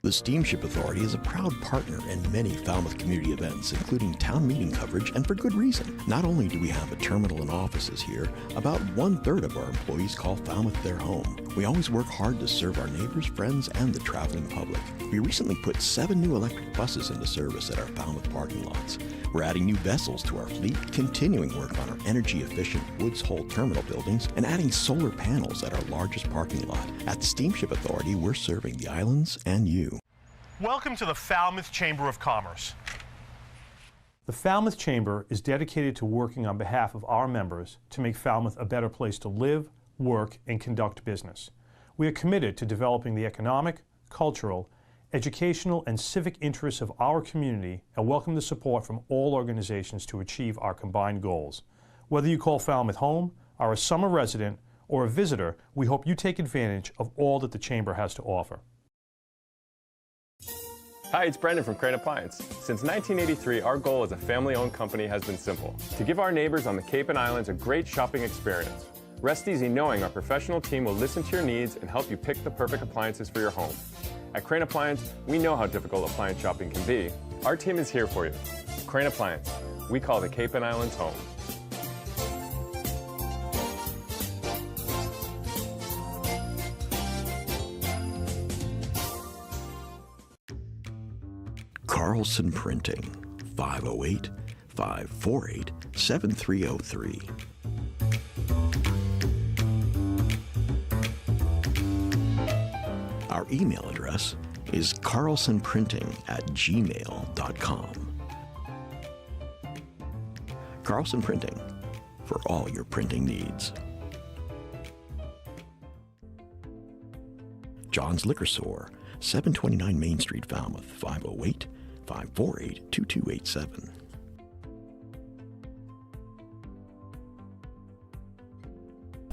The Steamship Authority is a proud partner in many Falmouth community events, including town meeting coverage, and for good reason. Not only do we have a terminal and offices here, about 1/3 of our employees call Falmouth their home. We always work hard to serve our neighbors, friends, and the traveling public. We recently put 7 new electric buses into service at our Falmouth parking lots. We're adding new vessels to our fleet, continuing work on our energy-efficient Woods Hole terminal buildings, and adding solar panels at our largest parking lot. At the Steamship Authority, we're serving the islands and you. Welcome to the Falmouth Chamber of Commerce. The Falmouth Chamber is dedicated to working on behalf of our members to make Falmouth a better place to live, work, and conduct business. We are committed to developing the economic, cultural, educational, and civic interests of our community and welcome the support from all organizations to achieve our combined goals. Whether you call Falmouth home, are a summer resident, or a visitor, we hope you take advantage of all that the Chamber has to offer. Hi, it's Brendan from Crane Appliance. Since 1983, our goal as a family-owned company has been simple: to give our neighbors on the Cape and Islands a great shopping experience. Rest easy knowing our professional team will listen to your needs and help you pick the perfect appliances for your home. At Crane Appliance, we know how difficult appliance shopping can be. Our team is here for you. Crane Appliance, we call the Cape and Islands home. Carlson Printing, 508-548-7303. Our email address is carlsonprinting@gmail.com. Carlson Printing, for all your printing needs. John's Liquor Store, 729 Main Street, Falmouth, 508-548-2287.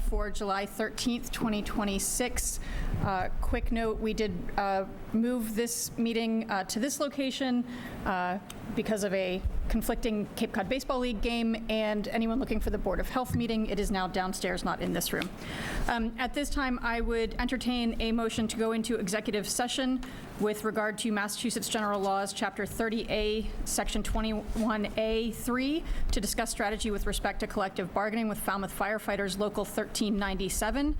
For July 13th, 2026. Quick note, we did move this meeting to this location because of a conflicting Cape Cod Baseball League game, and anyone looking for the Board of Health meeting, it is now downstairs, not in this room. At this time, I would entertain a motion to go into executive session with regard to Massachusetts General Laws, Chapter 30A, Section 21A3, to discuss strategy with respect to collective bargaining with Falmouth Firefighters Local 1397,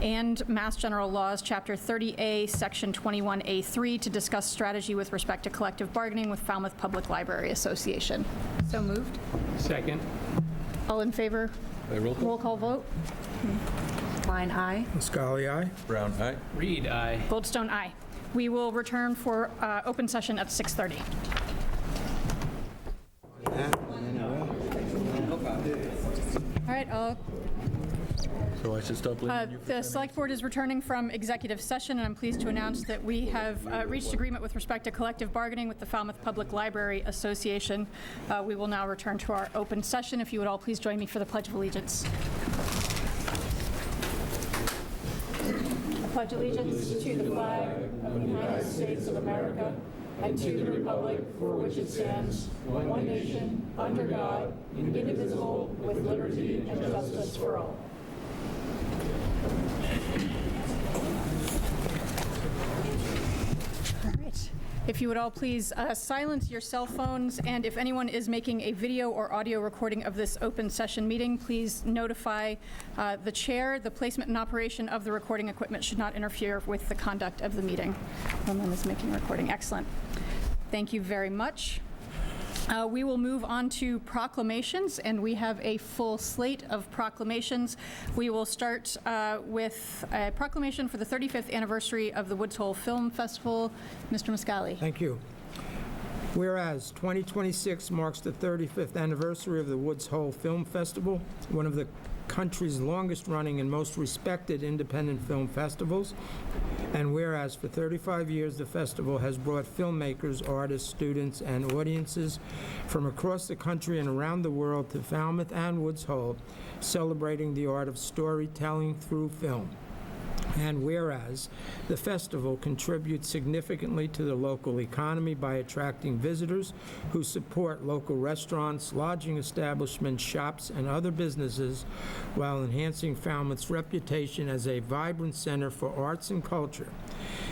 and Mass General Laws, Chapter 30A, Section 21A3, to discuss strategy with respect to collective bargaining with Falmouth Public Library Association. So moved. Second. All in favor? Roll call vote. Klein, aye. Muscali, aye. Brown, aye. Reed, aye. Goldstone, aye. We will return for open session at 6:30. All right, So I should stop blaming you for the Select Board is returning from executive session, and I'm pleased to announce that we have reached agreement with respect to collective bargaining with the Falmouth Public Library Association. We will now return to our open session. If you would all please join me for the Pledge of Allegiance. I pledge allegiance to the flag of the United States of America and to the republic for which it stands, one nation, under God, indivisible, with liberty and justice for all. All right. If you would all please silence your cell phones, and if anyone is making a video or audio recording of this open session meeting, please notify the chair. The placement and operation of the recording equipment should not interfere with the conduct of the meeting. No one is making a recording. Excellent. Thank you very much. We will move on to proclamations, and we have a full slate of proclamations. We will start with a proclamation for the 35th anniversary of the Woods Hole Film Festival. Mr. Muscali. Thank you. Whereas 2026 marks the 35th anniversary of the Woods Hole Film Festival, one of the country's longest-running and most respected independent film festivals. And whereas for 35 years the festival has brought filmmakers, artists, students, and audiences from across the country and around the world to Falmouth and Woods Hole, celebrating the art of storytelling through film. And whereas the festival contributes significantly to the local economy by attracting visitors who support local restaurants, lodging establishments, shops, and other businesses, while enhancing Falmouth's reputation as a vibrant center for arts and culture.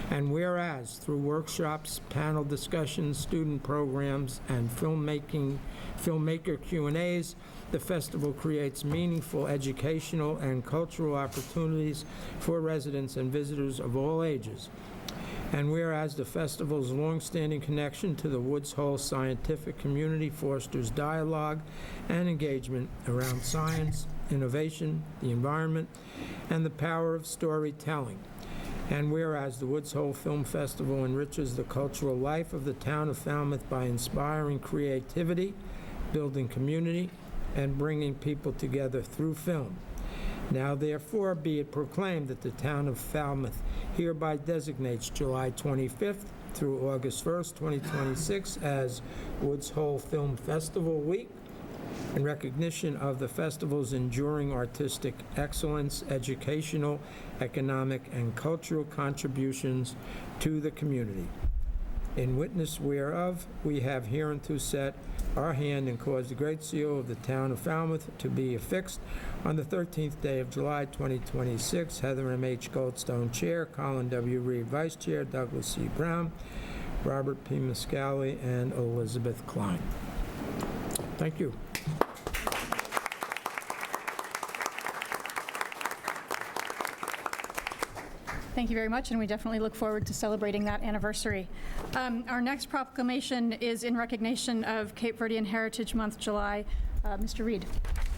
And whereas, through workshops, panel discussions, student programs, and filmmaker Q&As, the festival creates meaningful educational and cultural opportunities for residents and visitors of all ages. And whereas the festival's longstanding connection to the Woods Hole scientific community fosters dialogue and engagement around science, innovation, the environment, and the power of storytelling. And whereas the Woods Hole Film Festival enriches the cultural life of the town of Falmouth by inspiring creativity, building community, and bringing people together through film. Now therefore be it proclaimed that the town of Falmouth hereby designates July 25th through August 1st, 2026 as Woods Hole Film Festival Week in recognition of the festival's enduring artistic excellence, educational, economic, and cultural contributions to the community. In witness whereof, we have hereunto set our hand and caused the Great Seal of the town of Falmouth to be affixed on the 13th day of July, 2026. Heather M.H. Goldstone, Chair, Colin W. Reed, Vice Chair, Douglas C. Brown, Robert P. Mascali, and Elizabeth Klein. Thank you. Thank you very much, and we definitely look forward to celebrating that anniversary. Our next proclamation is in recognition of Cape Verdean Heritage Month, July. Mr. Reed.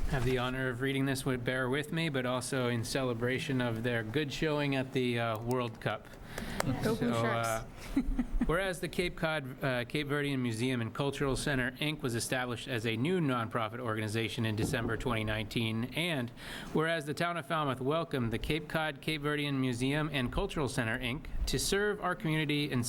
I have the honor of reading this, would bear with me, but also in celebration of their good showing at the World Cup. Go Blue Sharks. Whereas the Cape Verdean Museum and Cultural Center, Inc. was established as a new nonprofit organization in December 2019, and whereas the town of Falmouth welcomed the Cape Verdean Museum and Cultural Center, Inc. to serve our community and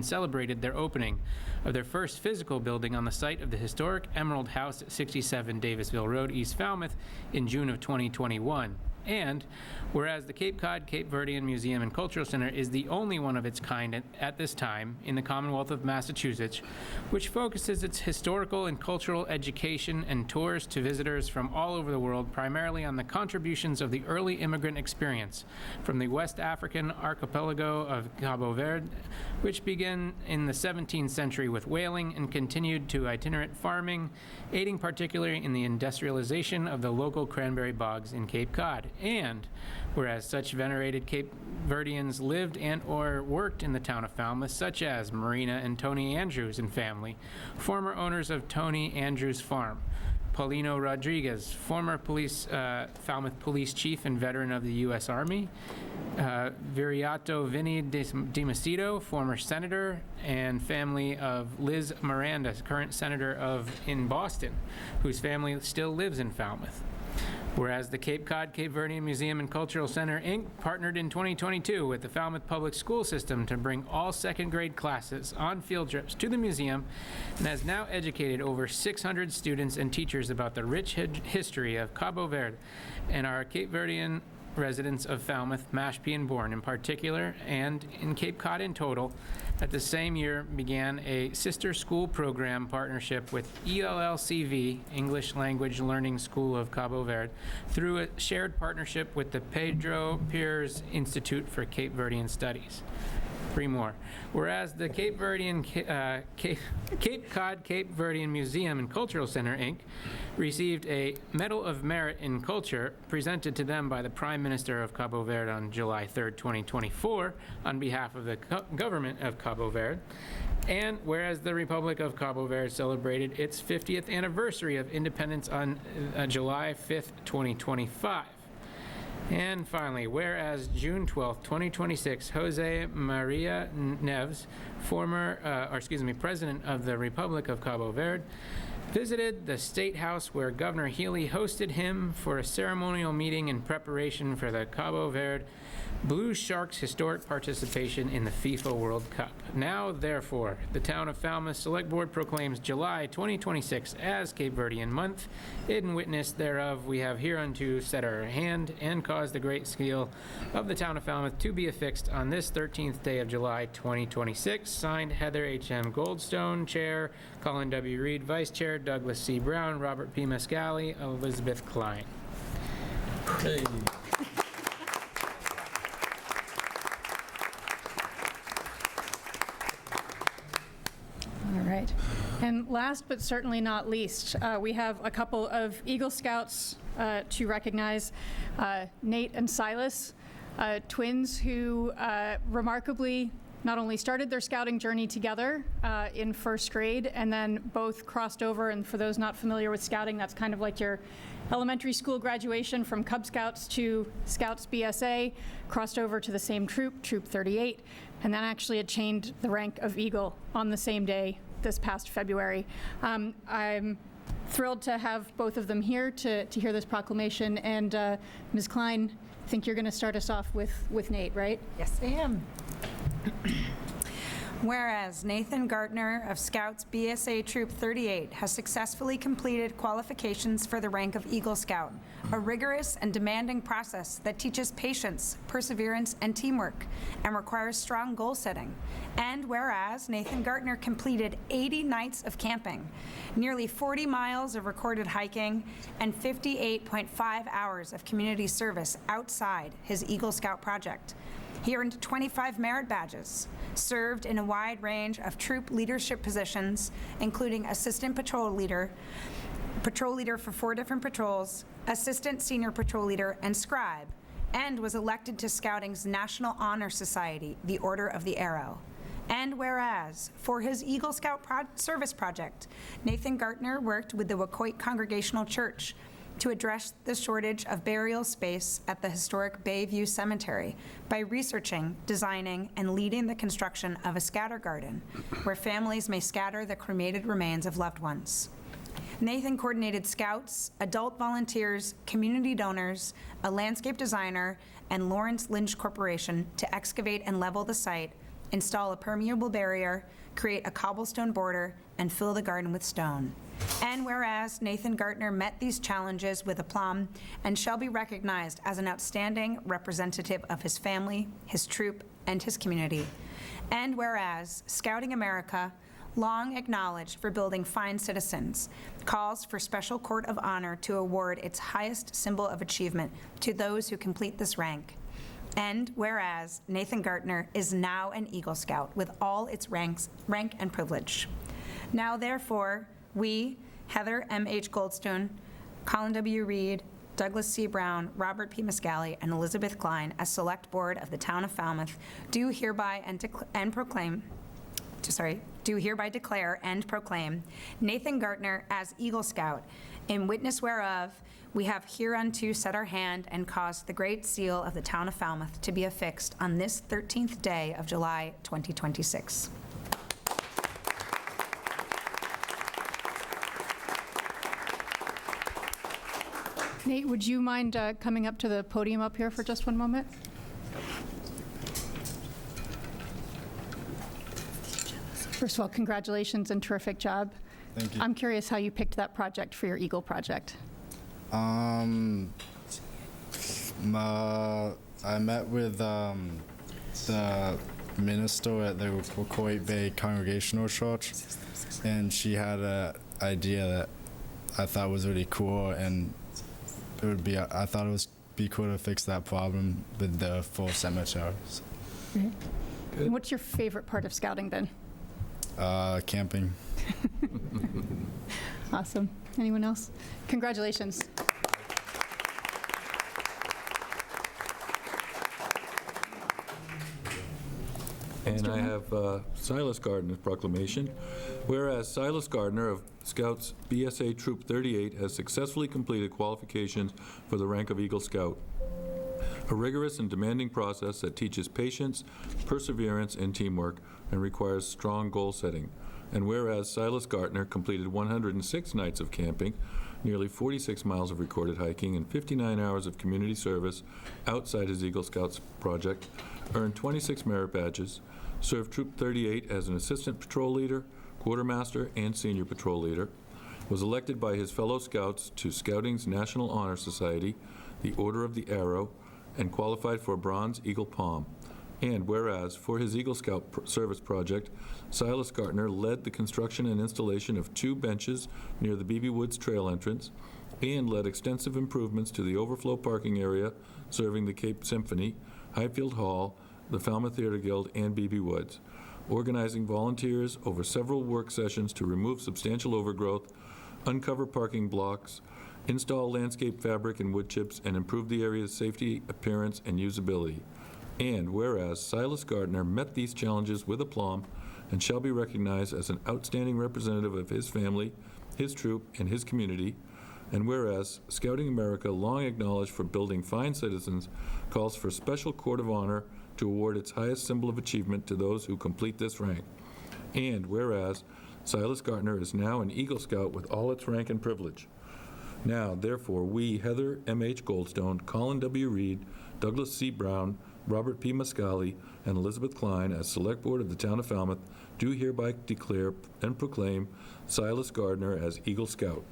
celebrated their opening of their first physical building on the site of the historic Emerald House at 67 Davisville Road, East Falmouth, in June of 2021. And whereas the Cape Verdean Museum and Cultural Center is the only one of its kind at this time in the Commonwealth of Massachusetts, which focuses its historical and cultural education and tours to visitors from all over the world, primarily on the contributions of the early immigrant experience from the West African archipelago of Cabo Verde, which began in the 17th century with whaling and continued to itinerant farming, aiding particularly in the industrialization of the local cranberry bogs in Cape Cod. And whereas such venerated Cape Verdeans lived and or worked in the town of Falmouth, such as Marina and Tony Andrews and family, former owners of Tony Andrews Farm, Paulino Rodriguez, former Falmouth police chief and veteran of the U.S. Army, Viriato Vinny Di Macedo, former senator, and family of Liz Miranda, current senator in Boston, whose family still lives in Falmouth. Whereas the Cape Verdean Museum and Cultural Center, Inc. partnered in 2022 with the Falmouth Public School System to bring all second grade classes on field trips to the museum and has now educated over 600 students and teachers about the rich history of Cabo Verde and our Cape Verdean residents of Falmouth, Mashpee and Bourne in particular, and in Cape Cod in total. At the same year began a sister school program partnership with ELLCV, English Language Learning School of Cabo Verde, through a shared partnership with the Pedro Piers Institute for Cape Verdean Studies. 3 more. Whereas the Cape Cod Cape Verdean Museum and Cultural Center, Inc. received a Medal of Merit in Culture presented to them by the Prime Minister of Cabo Verde on July 3rd, 2024, on behalf of the government of Cabo Verde. And whereas the Republic of Cabo Verde celebrated its 50th anniversary of independence on July 5th, 2025. And finally, whereas June 12th, 2026, Jose Maria Neves, President of the Republic of Cabo Verde, visited the State House where Governor Healy hosted him for a ceremonial meeting in preparation for the Cabo Verde Blue Sharks' historic participation in the FIFA World Cup. Now, therefore, the Town of Falmouth Select Board proclaims July 2026 as Cape Verdean Month. In witness thereof, we have hereunto set our hand and caused the great seal of the Town of Falmouth to be affixed on this 13th day of July 2026. Signed, Heather H.M. Goldstone, Chair, Colin W. Reed, Vice Chair, Douglas C. Brown, Robert P. Mascali, Elizabeth Klein. Hey. And last but certainly not least, we have a couple of Eagle Scouts to recognize, Nate and Silas, twins who remarkably not only started their scouting journey together in first grade and then both crossed over, and for those not familiar with scouting, that's kind of like your elementary school graduation from Cub Scouts to Scouts BSA, crossed over to the same troop, Troop 38, and then actually attained the rank of Eagle on the same day this past February. I'm thrilled to have both of them here to hear this proclamation, and Ms. Klein, I think you're going to start us off with Nate, right? Yes, I am. Whereas Nathan Gartner of Scouts BSA Troop 38 has successfully completed qualifications for the rank of Eagle Scout, a rigorous and demanding process that teaches patience, perseverance, and teamwork, and requires strong goal setting. And whereas Nathan Gartner completed 80 nights of camping, nearly 40 miles of recorded hiking, and 58.5 hours of community service outside his Eagle Scout project. He earned 25 merit badges, served in a wide range of troop leadership positions, including assistant patrol leader for 4 different patrols, assistant senior patrol leader, and scribe, and was elected to Scouting's National Honor Society, the Order of the Arrow. And whereas, for his Eagle Scout service project, Nathan Gartner worked with the Wacoit Congregational Church to address the shortage of burial space at the historic Bayview Cemetery by researching, designing, and leading the construction of a scatter garden where families may scatter the cremated remains of loved ones. Nathan coordinated scouts, adult volunteers, community donors, a landscape designer, and Lawrence Lynch Corporation to excavate and level the site, install a permeable barrier, create a cobblestone border, and fill the garden with stone. And whereas Nathan Gartner met these challenges with aplomb and shall be recognized as an outstanding representative of his family, his troop, and his community. And whereas Scouting America, long acknowledged for building fine citizens, calls for Special Court of Honor to award its highest symbol of achievement to those who complete this rank. And whereas Nathan Gartner is now an Eagle Scout with all its rank and privilege. Now therefore, we, Heather M.H. Goldstone, Colin W. Reed, Douglas C. Brown, Robert P. Miscali, and Elizabeth Klein, as Select Board of the Town of Falmouth, do hereby declare and proclaim Nathan Gartner as Eagle Scout, in witness whereof we have hereunto set our hand and caused the great seal of the Town of Falmouth to be affixed on this 13th day of July 2026. Nate, would you mind coming up to the podium up here for just one moment? First of all, congratulations and terrific job. Thank you. I'm curious how you picked that project for your Eagle project. I met with the minister at the Wacoit Bay Congregational Church, and she had an idea that I thought was really cool, and I thought it would be cool to fix that problem with the full cemetery. Mm-hmm. What's your favorite part of scouting then? Camping. Awesome. Anyone else? Congratulations. And I have Silas Gardner's proclamation. Whereas Silas Gardner of Scouts BSA Troop 38 has successfully completed qualifications for the rank of Eagle Scout, a rigorous and demanding process that teaches patience, perseverance, and teamwork, and requires strong goal setting. And whereas Silas Gartner completed 106 nights of camping, nearly 46 miles of recorded hiking, and 59 hours of community service outside his Eagle Scouts project, earned 26 merit badges, served Troop 38 as an assistant patrol leader, quartermaster, and senior patrol leader, was elected by his fellow scouts to Scouting's National Honor Society, the Order of the Arrow, and qualified for a Bronze Eagle Palm. And whereas, for his Eagle Scout service project, Silas Gartner led the construction and installation of 2 benches near the Beebe Woods Trail entrance, and led extensive improvements to the overflow parking area serving the Cape Symphony, Highfield Hall, the Falmouth Theater Guild, and Beebe Woods. organizing volunteers over several work sessions to remove substantial overgrowth, uncover parking blocks, install landscape fabric and wood chips, and improve the area's safety, appearance, and usability. And whereas Silas Gartner met these challenges with aplomb and shall be recognized as an outstanding representative of his family, his troop, and his community, and whereas Scouting America, long acknowledged for building fine citizens, calls for special court of honor to award its highest symbol of achievement to those who complete this rank. And whereas Silas Gartner is now an Eagle Scout with all its rank and privilege. Now, therefore, we, Heather M.H. Goldstone, Colin W. Reed, Douglas C. Brown, Robert P. Mascali, and Elizabeth Klein, as Select Board of the Town of Falmouth, do hereby declare and proclaim Silas Gartner as Eagle Scout.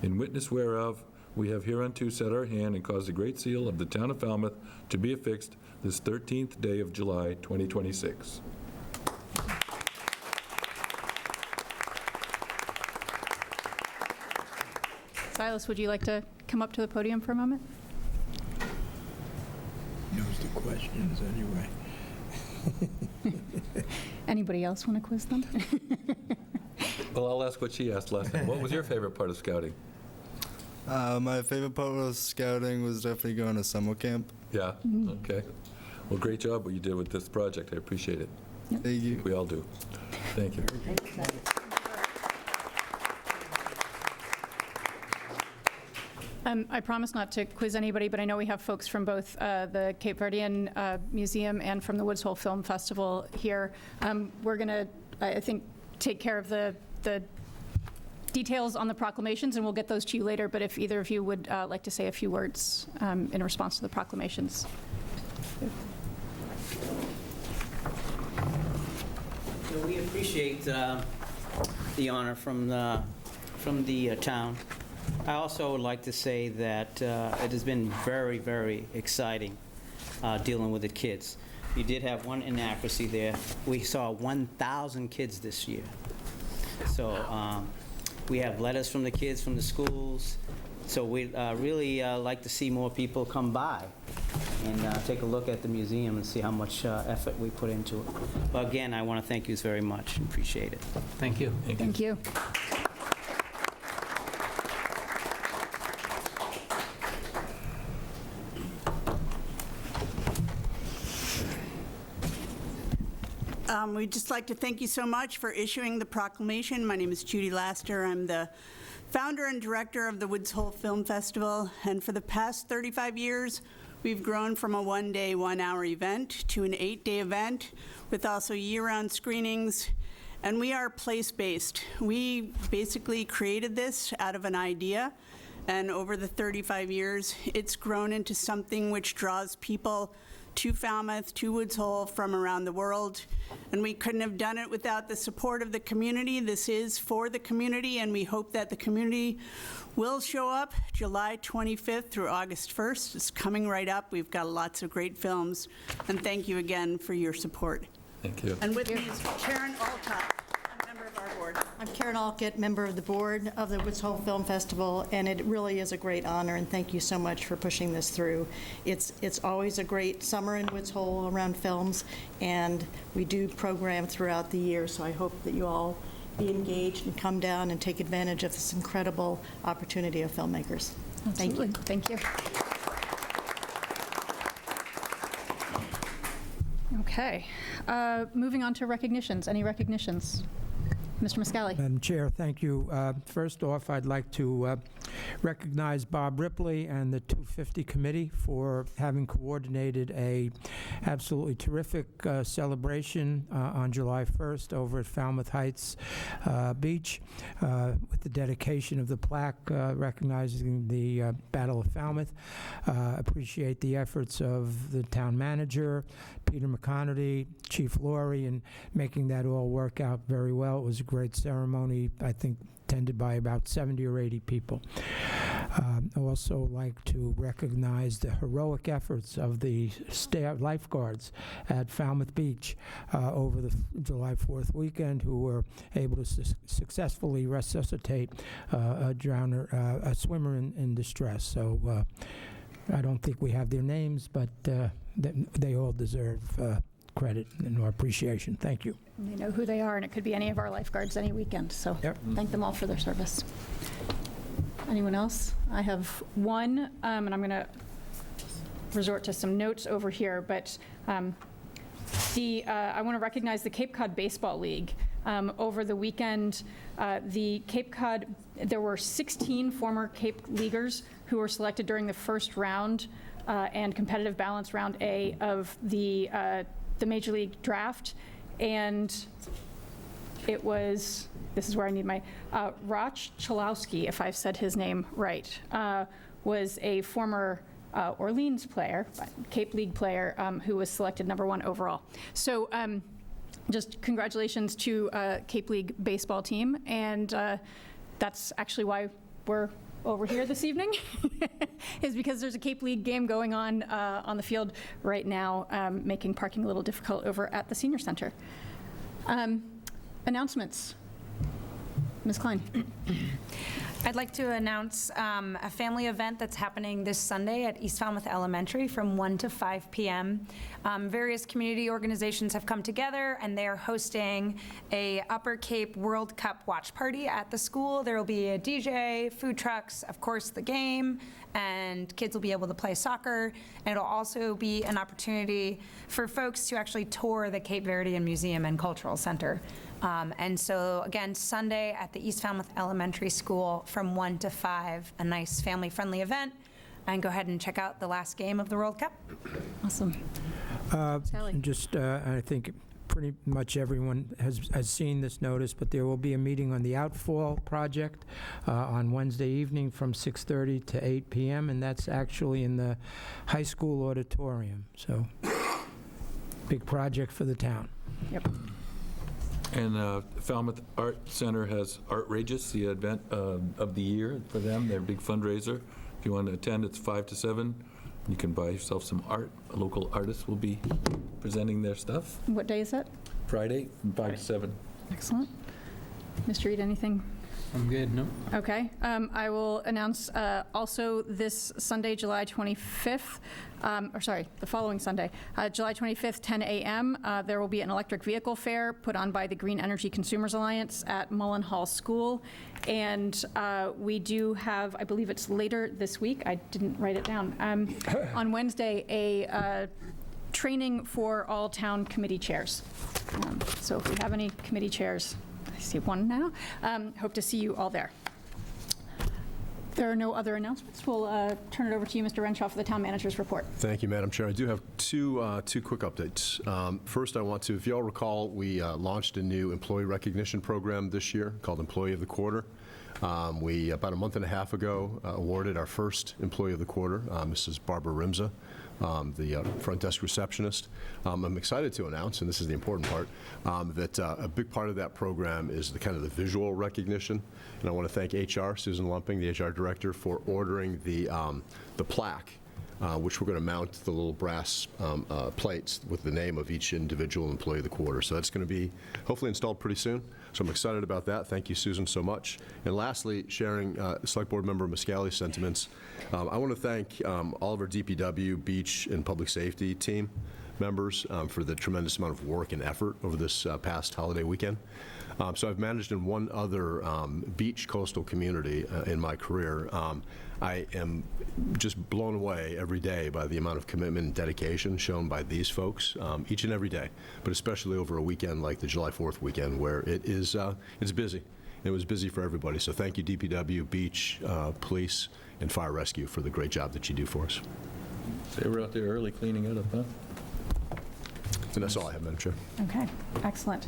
In witness whereof, we have hereunto set our hand and caused the Great Seal of the Town of Falmouth to be affixed this 13th day of July, 2026. Silas, would you like to come up to the podium for a moment? Knows the questions anyway. Anybody else want to quiz them? Well, I'll ask what she asked last time. What was your favorite part of scouting? My favorite part of scouting was definitely going to summer camp. Yeah? Okay. Well, great job what you did with this project. I appreciate it. Thank you. We all do. Thank you. I promise not to quiz anybody, but I know we have folks from both the Cape Verdean Museum and from the Woods Hole Film Festival here. We're going to, I think, take care of the details on the proclamations, and we'll get those to you later, but if either of you would like to say a few words in response to the proclamations. So we appreciate the honor from the town. I also would like to say that it has been very, very exciting dealing with the kids. You did have one inaccuracy there. We saw 1,000 kids this year. So we have letters from the kids from the schools. So we'd really like to see more people come by and take a look at the museum and see how much effort we put into it. But again, I want to thank you very much. Appreciate it. Thank you. Thank you. We'd just like to thank you so much for issuing the proclamation. My name is Judy Laster. I'm the founder and director of the Woods Hole Film Festival, and for the past 35 years, we've grown from a one-day, one-hour event to an 8-day event with also year-round screenings, and we are place-based. We basically created this out of an idea, and over the 35 years, it's grown into something which draws people to Falmouth, to Woods Hole from around the world, and we couldn't have done it without the support of the community. This is for the community, and we hope that the community will show up July 25th through August 1st. It's coming right up. We've got lots of great films, and thank you again for your support. Thank you. And with me is Karen Alcott, a member of our board. I'm Karen Alcott, member of the board of the Woods Hole Film Festival, and it really is a great honor, and thank you so much for pushing this through. It's always a great summer in Woods Hole around films, and we do program throughout the year, so I hope that you all be engaged and come down and take advantage of this incredible opportunity of filmmakers. Absolutely. Thank you. Okay. Moving on to recognitions. Any recognitions? Mr. Mascali. Madam Chair, thank you. First off, I'd like to recognize Bob Ripley and the 250 Committee for having coordinated a absolutely terrific celebration on July 1st over at Falmouth Heights Beach with the dedication of the plaque recognizing the Battle of Falmouth. Appreciate the efforts of the town manager, Peter McConerty, Chief Laurie, in making that all work out very well. It was a great ceremony, I think, attended by about 70 or 80 people. I also like to recognize the heroic efforts of the lifeguards at Falmouth Beach over the July 4th weekend, who were able to successfully resuscitate a swimmer in distress. So I don't think we have their names, but they all deserve credit and our appreciation. Thank you. They know who they are, and it could be any of our lifeguards any weekend, so thank them all for their service. Anyone else? I have one, and I'm going to resort to some notes over here, but I want to recognize the Cape Cod Baseball League. Over the weekend, the Cape Cod, there were 16 former Cape Leaguers who were selected during the first round and competitive balance round A of the Major League draft, and it was, this is where I need my, Roch Chalowski, if I've said his name right, was a former Orleans player, Cape League player, who was selected #1 overall. So just congratulations to Cape League baseball team, and that's actually why we're over here this evening, is because there's a Cape League game going on the field right now, making parking a little difficult over at the Senior Center. Announcements. Ms. Klein. I'd like to announce a family event that's happening this Sunday at East Falmouth Elementary from 1 to 5 p.m. Various community organizations have come together, and they are hosting a Upper Cape World Cup watch party at the school. There will be a DJ, food trucks, of course the game, and kids will be able to play soccer. And it'll also be an opportunity for folks to actually tour the Cape Verdean Museum and Cultural Center. And so, again, Sunday at the East Falmouth Elementary School from 1 to 5, a nice family-friendly event. And go ahead and check out the last game of the World Cup. Awesome. Sally. Just, I think pretty much everyone has seen this notice, but there will be a meeting on the Outfall project on Wednesday evening from 6:30 to 8 p.m., and that's actually in the high school auditorium. So, big project for the town. Yep. And Falmouth Art Center has Artrageous, the event of the year for them, their big fundraiser. If you want to attend, it's 5 to 7. You can buy yourself some art. A local artist will be presenting their stuff. What day is that? Friday from 5 to 7. Excellent. Mr. Reed, anything? I'm good, no? Okay. I will announce also this Sunday, July 25th, the following Sunday, July 25th, 10 a.m., there will be an electric vehicle fair put on by the Green Energy Consumers Alliance at Mullen Hall School. And we do have, I believe it's later this week, I didn't write it down, on Wednesday, a training for all town committee chairs. So if we have any committee chairs, I see one now. Hope to see you all there. There are no other announcements. We'll turn it over to you, Mr. Renshaw, for the town manager's report. Thank you, Madam Chair. I do have two quick updates. First, I want to, if you all recall, we launched a new employee recognition program this year called Employee of the Quarter. We, about a month and a half ago, awarded our first Employee of the Quarter, Mrs. Barbara Rimza, the front desk receptionist. I'm excited to announce, and this is the important part, that a big part of that program is the kind of the visual recognition. And I want to thank HR, Susan Lumping, the HR director, for ordering the plaque, which we're going to mount the little brass plates with the name of each individual employee of the quarter. So that's going to be hopefully installed pretty soon. So I'm excited about that. Thank you, Susan, so much. And lastly, sharing Select Board Member Miscali's sentiments, I want to thank all of our DPW, beach, and public safety team members for the tremendous amount of work and effort over this past holiday weekend. So I've managed in one other beach coastal community in my career. I am just blown away every day by the amount of commitment and dedication shown by these folks each and every day, but especially over a weekend like the July 4th weekend, where it is it's busy. It was busy for everybody. So thank you, DPW, beach, police, and fire rescue for the great job that you do for us. They were out there early cleaning it up, huh? And that's all I have, Madam Chair. Okay, excellent.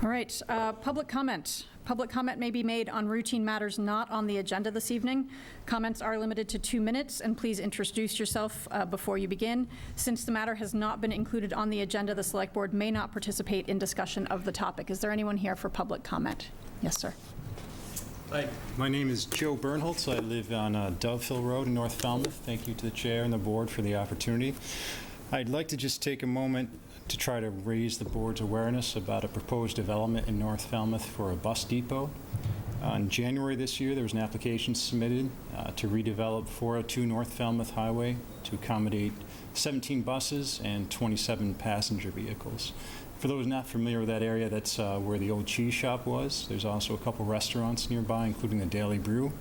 All right, public comment. Public comment may be made on routine matters not on the agenda this evening. Comments are limited to 2 minutes, and please introduce yourself before you begin. Since the matter has not been included on the agenda, the Select Board may not participate in discussion of the topic. Is there anyone here for public comment? Yes, sir. Hi, my name is Joe Bernholtz. I live on Dovehill Road in North Falmouth. Thank you to the chair and the board for the opportunity. I'd like to just take a moment to try to raise the board's awareness about a proposed development in North Falmouth for a bus depot. In January this year, there was an application submitted to redevelop 402 North Falmouth Highway to accommodate 17 buses and 27 passenger vehicles. For those not familiar with that area, that's where the old cheese shop was. There's also a couple restaurants nearby, including the Daily Brew.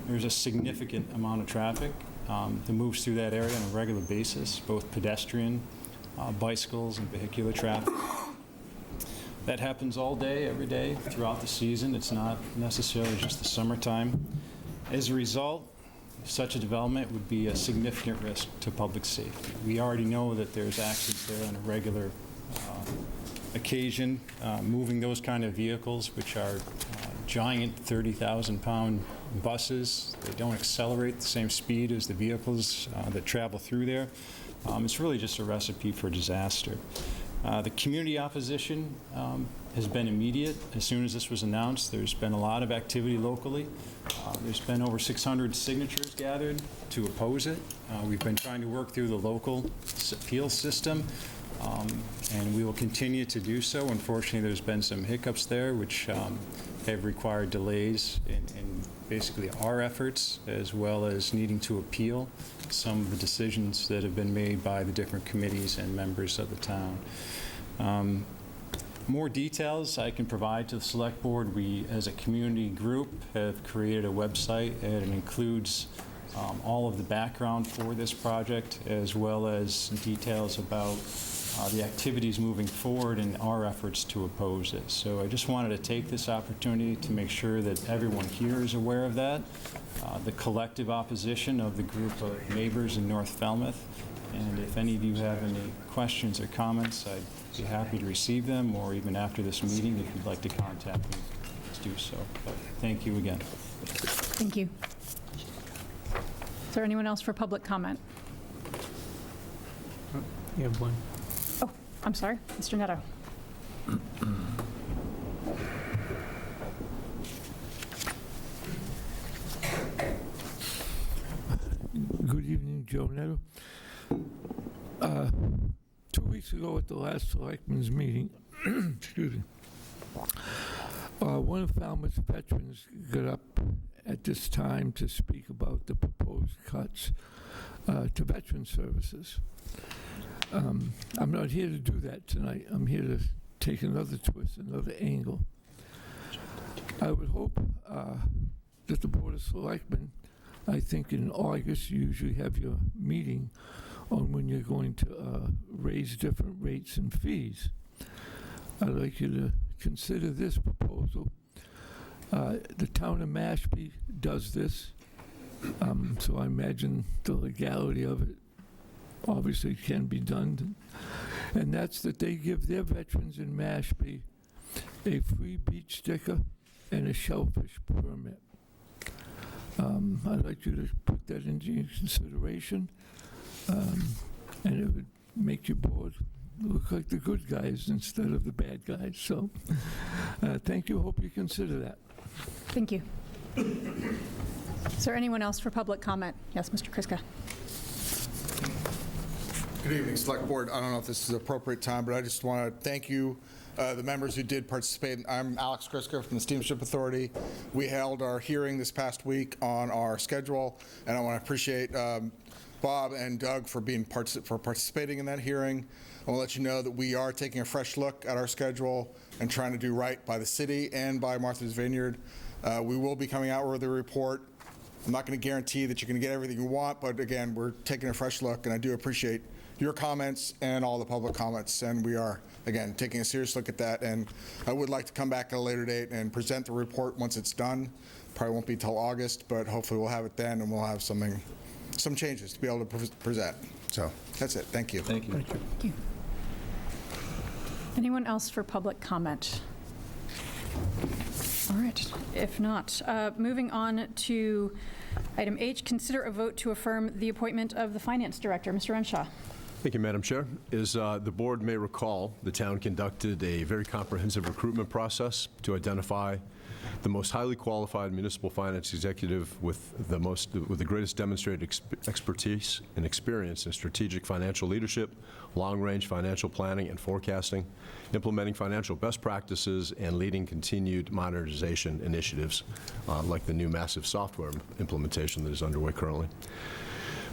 There's a significant amount of traffic that moves through that area on a regular basis, both pedestrian, bicycles, and vehicular traffic. That happens all day, every day, throughout the season. It's not necessarily just the summertime. As a result, such a development would be a significant risk to public safety. We already know that there's accidents there on a regular occasion. Moving those kind of vehicles, which are giant 30,000-pound buses, they don't accelerate the same speed as the vehicles that travel through there. It's really just a recipe for disaster. The community opposition has been immediate. As soon as this was announced, there's been a lot of activity locally. There's been over 600 signatures gathered to oppose it. We've been trying to work through the local appeal system, and we will continue to do so. Unfortunately, there's been some hiccups there, which have required delays in basically our efforts, as well as needing to appeal some of the decisions that have been made by the different committees and members of the town. More details I can provide to the Select Board. We, as a community group, have created a website, and it includes all of the background for this project, as well as details about the activities moving forward and our efforts to oppose it. So I just wanted to take this opportunity to make sure that everyone here is aware of that, the collective opposition of the group of neighbors in North Falmouth. And if any of you have any questions or comments, I'd be happy to receive them, or even after this meeting, if you'd like to contact me, please do so. But thank you again. Thank you. Is there anyone else for public comment? You have one. Oh, I'm sorry, Mr. Netto. Good evening, Joe Netto. 2 weeks ago at the last Selectmen's meeting, excuse me, one of Falmouth's veterans got up at this time to speak about the proposed cuts to veteran services. I'm not here to do that tonight. I'm here to take another twist, another angle. I would hope that the Board of Selectmen, I think in August, you usually have your meeting on when you're going to raise different rates and fees. I'd like you to consider this proposal. The town of Mashpee does this, so I imagine the legality of it obviously can be done. And that's that they give their veterans in Mashpee a free beach sticker and a shellfish permit. I'd like you to put that into your consideration, and it would make your board look like the good guys instead of the bad guys. So thank you. Hope you consider that. Thank you. Is there anyone else for public comment? Yes, Mr. Kriska. Good evening, Select Board. I don't know if this is an appropriate time, but I just want to thank you, the members who did participate. I'm Alex Kriska from the Steamship Authority. We held our hearing this past week on our schedule, and I want to appreciate Bob and Doug for participating in that hearing. I want to let you know that we are taking a fresh look at our schedule and trying to do right by the city and by Martha's Vineyard. We will be coming out with a report. I'm not going to guarantee that you're going to get everything you want, but again, we're taking a fresh look, and I do appreciate your comments and all the public comments, and we are, again, taking a serious look at that. And I would like to come back at a later date and present the report once it's done. Probably won't be till August, but hopefully we'll have it then, and we'll have some changes to be able to present. So that's it. Thank you. Thank you. Thank you. Anyone else for public comment? All right. If not, moving on to item H, consider a vote to affirm the appointment of the finance director. Mr. Renshaw. Thank you, Madam Chair. As the board may recall, the town conducted a very comprehensive recruitment process to identify the most highly qualified municipal finance executive with the greatest demonstrated expertise and experience in strategic financial leadership, long-range financial planning and forecasting, implementing financial best practices, and leading continued modernization initiatives, like the new massive software implementation that is underway currently.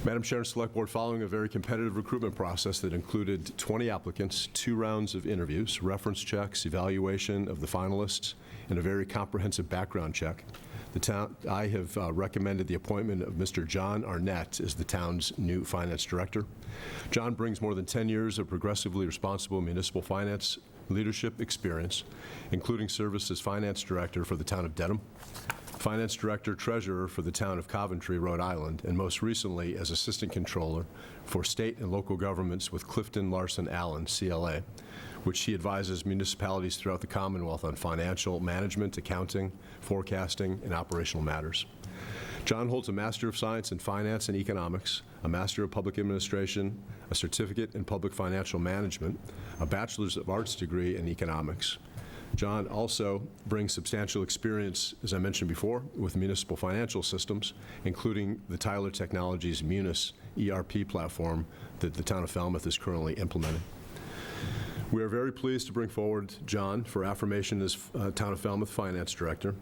Madam Chair and Select Board, following a very competitive recruitment process that included 20 applicants, 2 rounds of interviews, reference checks, evaluation of the finalists, and a very comprehensive background check, I have recommended the appointment of Mr. John Arnett as the town's new finance director. John brings more than 10 years of progressively responsible municipal finance leadership experience, including service as finance director for the town of Dedham, finance director treasurer for the town of Coventry, Rhode Island, and most recently as assistant controller for state and local governments with Clifton Larson Allen, CLA, which he advises municipalities throughout the Commonwealth on financial management, accounting, forecasting, and operational matters. John holds a Master of Science in Finance and Economics, a Master of Public Administration, a Certificate in Public Financial Management, a Bachelor's of Arts degree in Economics. John also brings substantial experience, as I mentioned before, with municipal financial systems, including the Tyler Technologies Munis ERP platform that the town of Falmouth is currently implementing. We are very pleased to bring forward John for affirmation as Town of Falmouth Finance Director.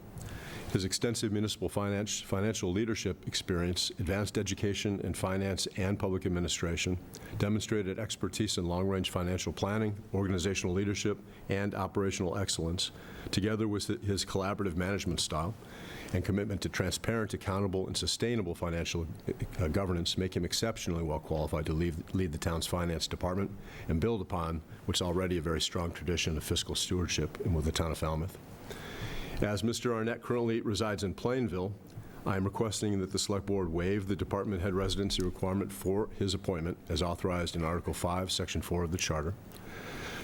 His extensive municipal financial leadership experience, advanced education in finance and public administration, demonstrated expertise in long-range financial planning, organizational leadership, and operational excellence, together with his collaborative management style and commitment to transparent, accountable, and sustainable financial governance, make him exceptionally well qualified to lead the town's finance department and build upon what's already a very strong tradition of fiscal stewardship with the town of Falmouth. As Mr. Arnett currently resides in Plainville, I am requesting that the Select Board waive the department head residency requirement for his appointment as authorized in Article 5, Section 4 of the Charter.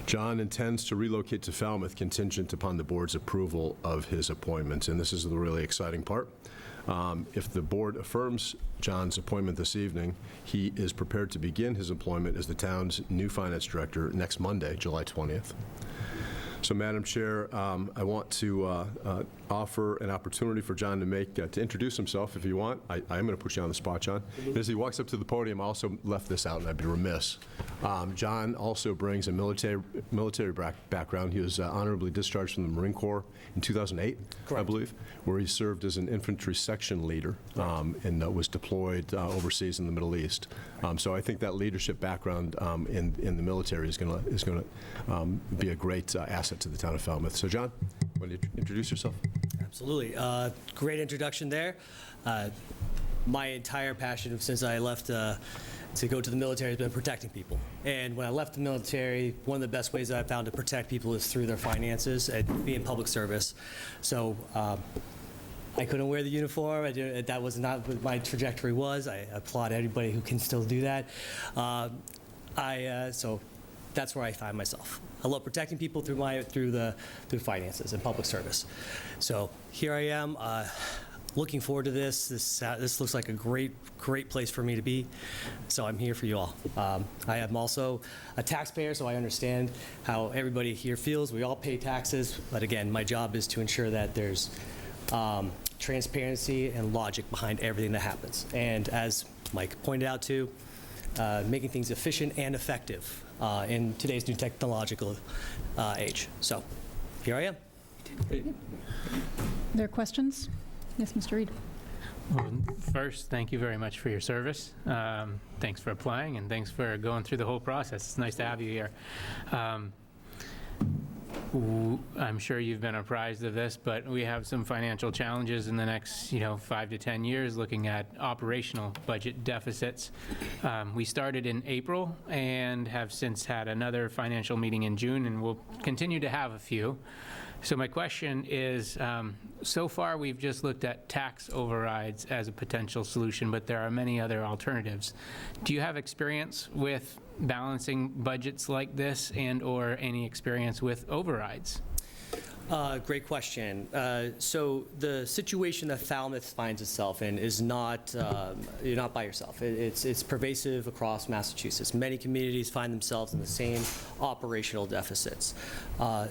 John intends to relocate to Falmouth contingent upon the board's approval of his appointment, and this is the really exciting part. If the board affirms John's appointment this evening, he is prepared to begin his employment as the town's new finance director next Monday, July 20th. So, Madam Chair, I want to offer an opportunity for John to introduce himself, if you want. I am going to put you on the spot, John. And as he walks up to the podium, I also left this out, and I'd be remiss. John also brings a military background. He was honorably discharged from the Marine Corps in 2008, correct, I believe, where he served as an infantry section leader and was deployed overseas in the Middle East. So I think that leadership background in the military is going to be a great asset to the town of Falmouth. So, John, want to introduce yourself? Absolutely. Great introduction there. My entire passion since I left to go to the military has been protecting people. And when I left the military, one of the best ways that I found to protect people is through their finances and be in public service. So I couldn't wear the uniform. That was not what my trajectory was. I applaud everybody who can still do that. So that's where I find myself. I love protecting people through finances and public service. So here I am, looking forward to this. This looks like a great place for me to be. So I'm here for you all. I am also a taxpayer, so I understand how everybody here feels. We all pay taxes, but again, my job is to ensure that there's transparency and logic behind everything that happens. And as Mike pointed out too, making things efficient and effective in today's new technological age. So here I am. There are questions? Yes, Mr. Reed. Well, first, thank you very much for your service. Thanks for applying, and thanks for going through the whole process. It's nice to have you here. I'm sure you've been apprised of this, but we have some financial challenges in the next, 5 to 10 years looking at operational budget deficits. We started in April and have since had another financial meeting in June, and we'll continue to have a few. So my question is, so far we've just looked at tax overrides as a potential solution, but there are many other alternatives. Do you have experience with balancing budgets like this and or any experience with overrides? Great question. So the situation that Falmouth finds itself in is not, you're not by yourself. It's pervasive across Massachusetts. Many communities find themselves in the same operational deficits.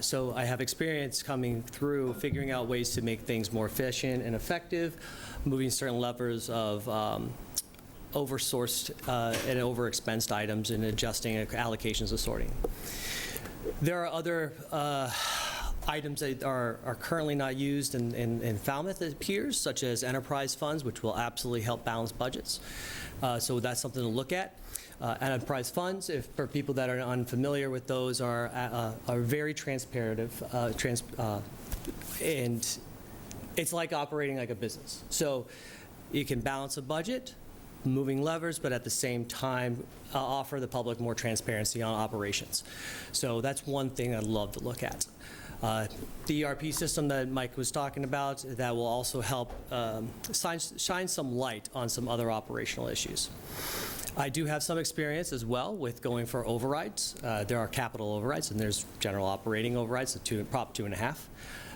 So I have experience coming through, figuring out ways to make things more efficient and effective, moving certain levers of oversourced and overexpensed items and adjusting allocations of sorting. There are other items that are currently not used in Falmouth, it appears, such as enterprise funds, which will absolutely help balance budgets. So that's something to look at. Enterprise funds, for people that are unfamiliar with those, are very transparent, and it's like operating like a business. So you can balance a budget, moving levers, but at the same time offer the public more transparency on operations. So that's one thing I'd love to look at. The ERP system that Mike was talking about, that will also help shine some light on some other operational issues. I do have some experience as well with going for overrides. There are capital overrides and there's general operating overrides, Prop 2.5.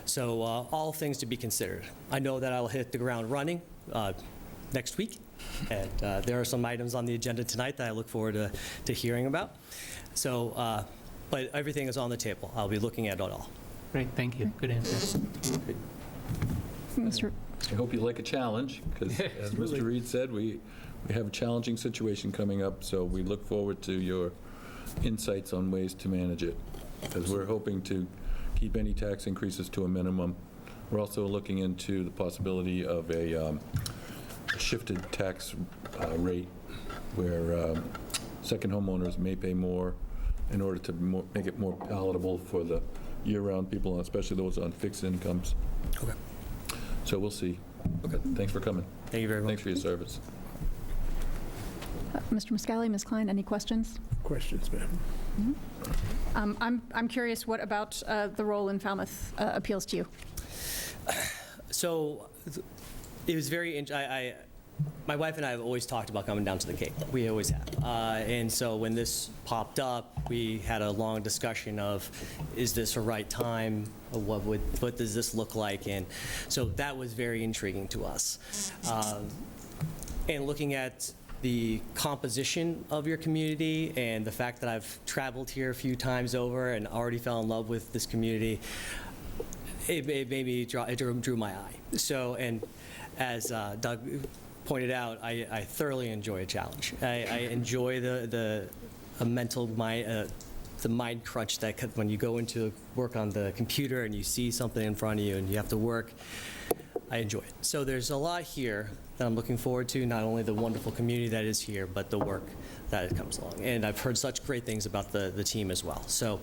So all things to be considered. I know that I'll hit the ground running next week. And there are some items on the agenda tonight that I look forward to hearing about. So, but everything is on the table. I'll be looking at it all. Great, thank you. Good answer. I hope you like a challenge, because as Mr. Reed said, we have a challenging situation coming up, so we look forward to your insights on ways to manage it, because we're hoping to keep any tax increases to a minimum. We're also looking into the possibility of a shifted tax rate where second homeowners may pay more in order to make it more palatable for the year-round people, especially those on fixed incomes. Okay. So we'll see. Okay. Thanks for coming. Thank you very much. Thanks for your service. Mr. Muscali, Ms. Klein, any questions? Questions, ma'am? Mm-hmm. I'm curious, what about the role in Falmouth appeals to you? So it was very, my wife and I have always talked about coming down to the Cape. We always have. And so when this popped up, we had a long discussion of, is this a right time? What does this look like? And so that was very intriguing to us. And looking at the composition of your community and the fact that I've traveled here a few times over and already fell in love with this community, it made me it drew my eye. So, and as Doug pointed out, I thoroughly enjoy a challenge. I enjoy the mental mind, the mind crunch that when you go into work on the computer and you see something in front of you and you have to work. I enjoy it. So there's a lot here that I'm looking forward to, not only the wonderful community that is here, but the work that comes along. And I've heard such great things about the team as well. So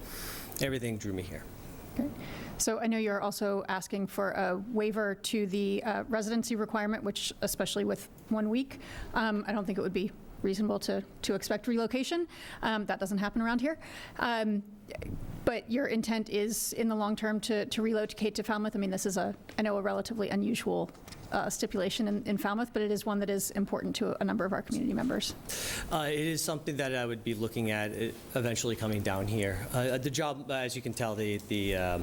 everything drew me here. Okay. So I know you're also asking for a waiver to the residency requirement, which, especially with 1 week, I don't think it would be reasonable to expect relocation. That doesn't happen around here. But your intent is, in the long term, to relocate to Falmouth. I mean, this is I know, a relatively unusual stipulation in Falmouth, but it is one that is important to a number of our community members. It is something that I would be looking at eventually coming down here. The job, as you can tell, the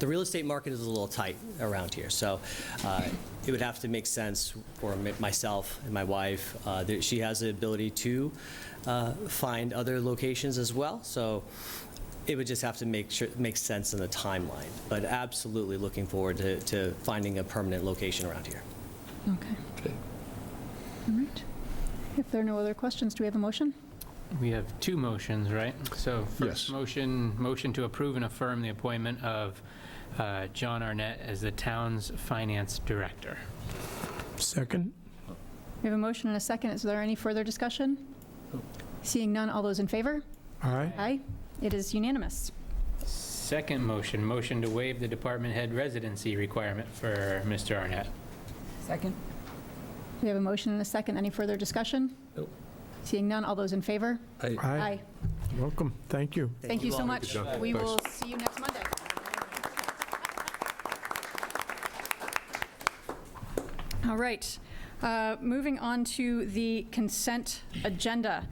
real estate market is a little tight around here, so it would have to make sense for myself and my wife. She has the ability to find other locations as well, so it would just have to make sense in the timeline. But absolutely looking forward to finding a permanent location around here. Okay. All right. If there are no other questions, do we have a motion? We have two motions, right? So first motion to approve and affirm the appointment of John Arnett as the town's finance director. Second. We have a motion and a second. Is there any further discussion? Seeing none, all those in favor? Aye. Aye. It is unanimous. Second motion to waive the department head residency requirement for Mr. Arnett. Second. We have a motion and a second. Any further discussion? Nope. Seeing none, all those in favor? Aye. Aye. Welcome. Thank you. Thank you so much. We will see you next Monday. All right. Moving on to the consent agenda.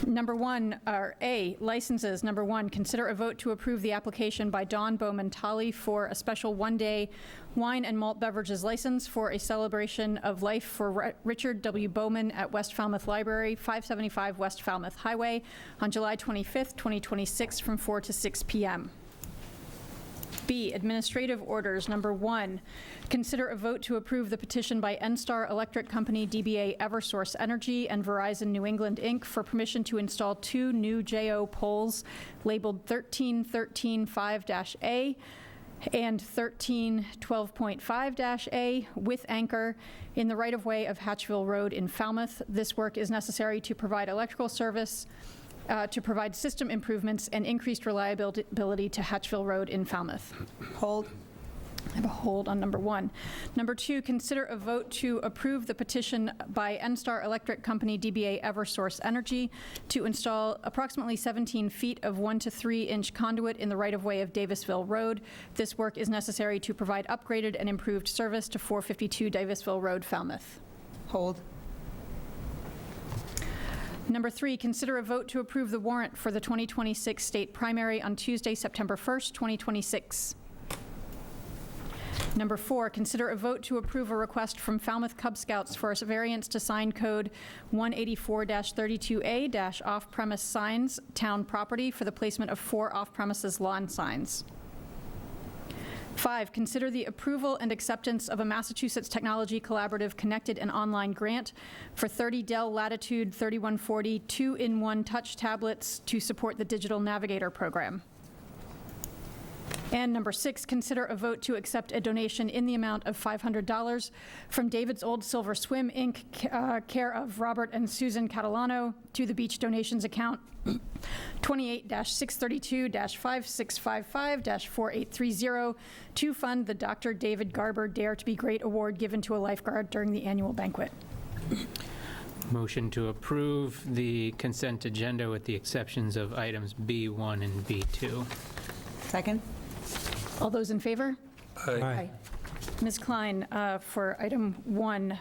Number one, or A, licenses. Number one, consider a vote to approve the application by Don Bowman Tully for a special one-day wine and malt beverages license for a celebration of life for Richard W. Bowman at West Falmouth Library, 575 West Falmouth Highway, on July 25th, 2026, from 4 to 6 p.m. B, administrative orders. Number one, consider a vote to approve the petition by NSTAR Electric Company, DBA Eversource Energy, and Verizon New England, Inc. for permission to install 2 new JO poles labeled 1313.5-A and 1312.5-A with anchor in the right-of-way of Hatchville Road in Falmouth. This work is necessary to provide electrical service, to provide system improvements and increased reliability to Hatchville Road in Falmouth. Hold. I have a hold on number one. Number two, consider a vote to approve the petition by NSTAR Electric Company, DBA Eversource Energy, to install approximately 17 feet of 1 to 3 inch conduit in the right-of-way of Davisville Road. This work is necessary to provide upgraded and improved service to 452 Davisville Road, Falmouth. Hold. Number three, consider a vote to approve the warrant for the 2026 state primary on Tuesday, September 1st, 2026. Number four, consider a vote to approve a request from Falmouth Cub Scouts for a variance to sign code 184-32A- off-premise signs, town property, for the placement of 4 off-premises lawn signs. 5, consider the approval and acceptance of a Massachusetts Technology Collaborative Connected and Online Grant for 30 Dell Latitude 3140 2-in-1 touch tablets to support the Digital Navigator program. And number 6, consider a vote to accept a donation in the amount of $500 from David's Old Silver Swim, Inc., care of Robert and Susan Catalano, to the beach donations account 28-632-5655-4830 to fund the Dr. David Garber Dare to Be Great Award given to a lifeguard during the annual banquet. Motion to approve the consent agenda with the exceptions of items B1 and B2. Second. All those in favor? Aye. Ms. Klein, for item 1,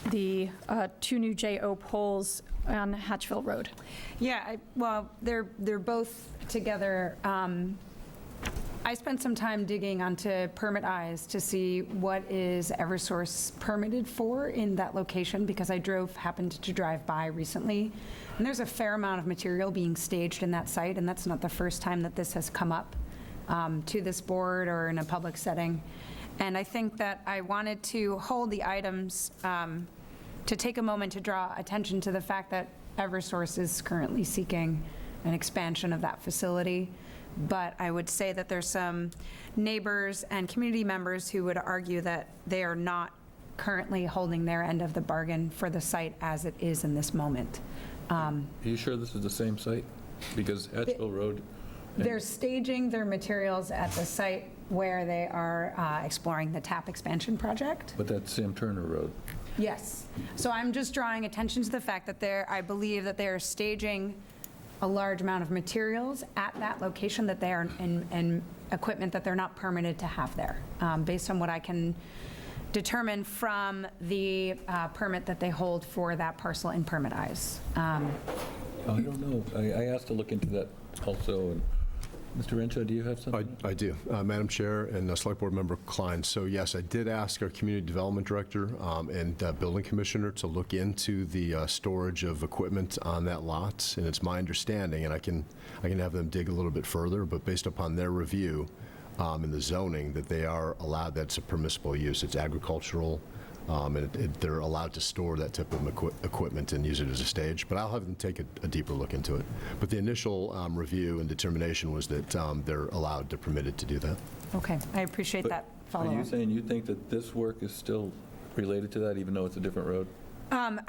the 2 new JO poles on Hatchville Road. Yeah, well, they're both together. I spent some time digging onto Permit Eyes to see what is Eversource permitted for in that location, because I happened to drive by recently, and there's a fair amount of material being staged in that site, and that's not the first time that this has come up to this board or in a public setting. And I think that I wanted to hold the items to take a moment to draw attention to the fact that Eversource is currently seeking an expansion of that facility. But I would say that there's some neighbors and community members who would argue that they are not currently holding their end of the bargain for the site as it is in this moment. Are you sure this is the same site? Because Hatchville Road... They're staging their materials at the site where they are exploring the TAP expansion project. But that's Sam Turner Road. Yes. So I'm just drawing attention to the fact that I believe that they are staging a large amount of materials at that location that they are, and equipment that they're not permitted to have there, based on what I can determine from the permit that they hold for that parcel in Permit Eyes. I don't know. I asked to look into that also. And Mr. Renshaw, do you have something? I do. Madam Chair and Select Board Member Klein. So yes, I did ask our Community Development Director and Building Commissioner to look into the storage of equipment on that lot. And it's my understanding, and I can have them dig a little bit further, but based upon their review in the zoning, that they are allowed, that's a permissible use. It's agricultural, and they're allowed to store that type of equipment and use it as a stage. But I'll have them take a deeper look into it. But the initial review and determination was that they're allowed, they're permitted to do that. Okay, I appreciate that follow-up. Are you saying you think that this work is still related to that, even though it's a different road? I'm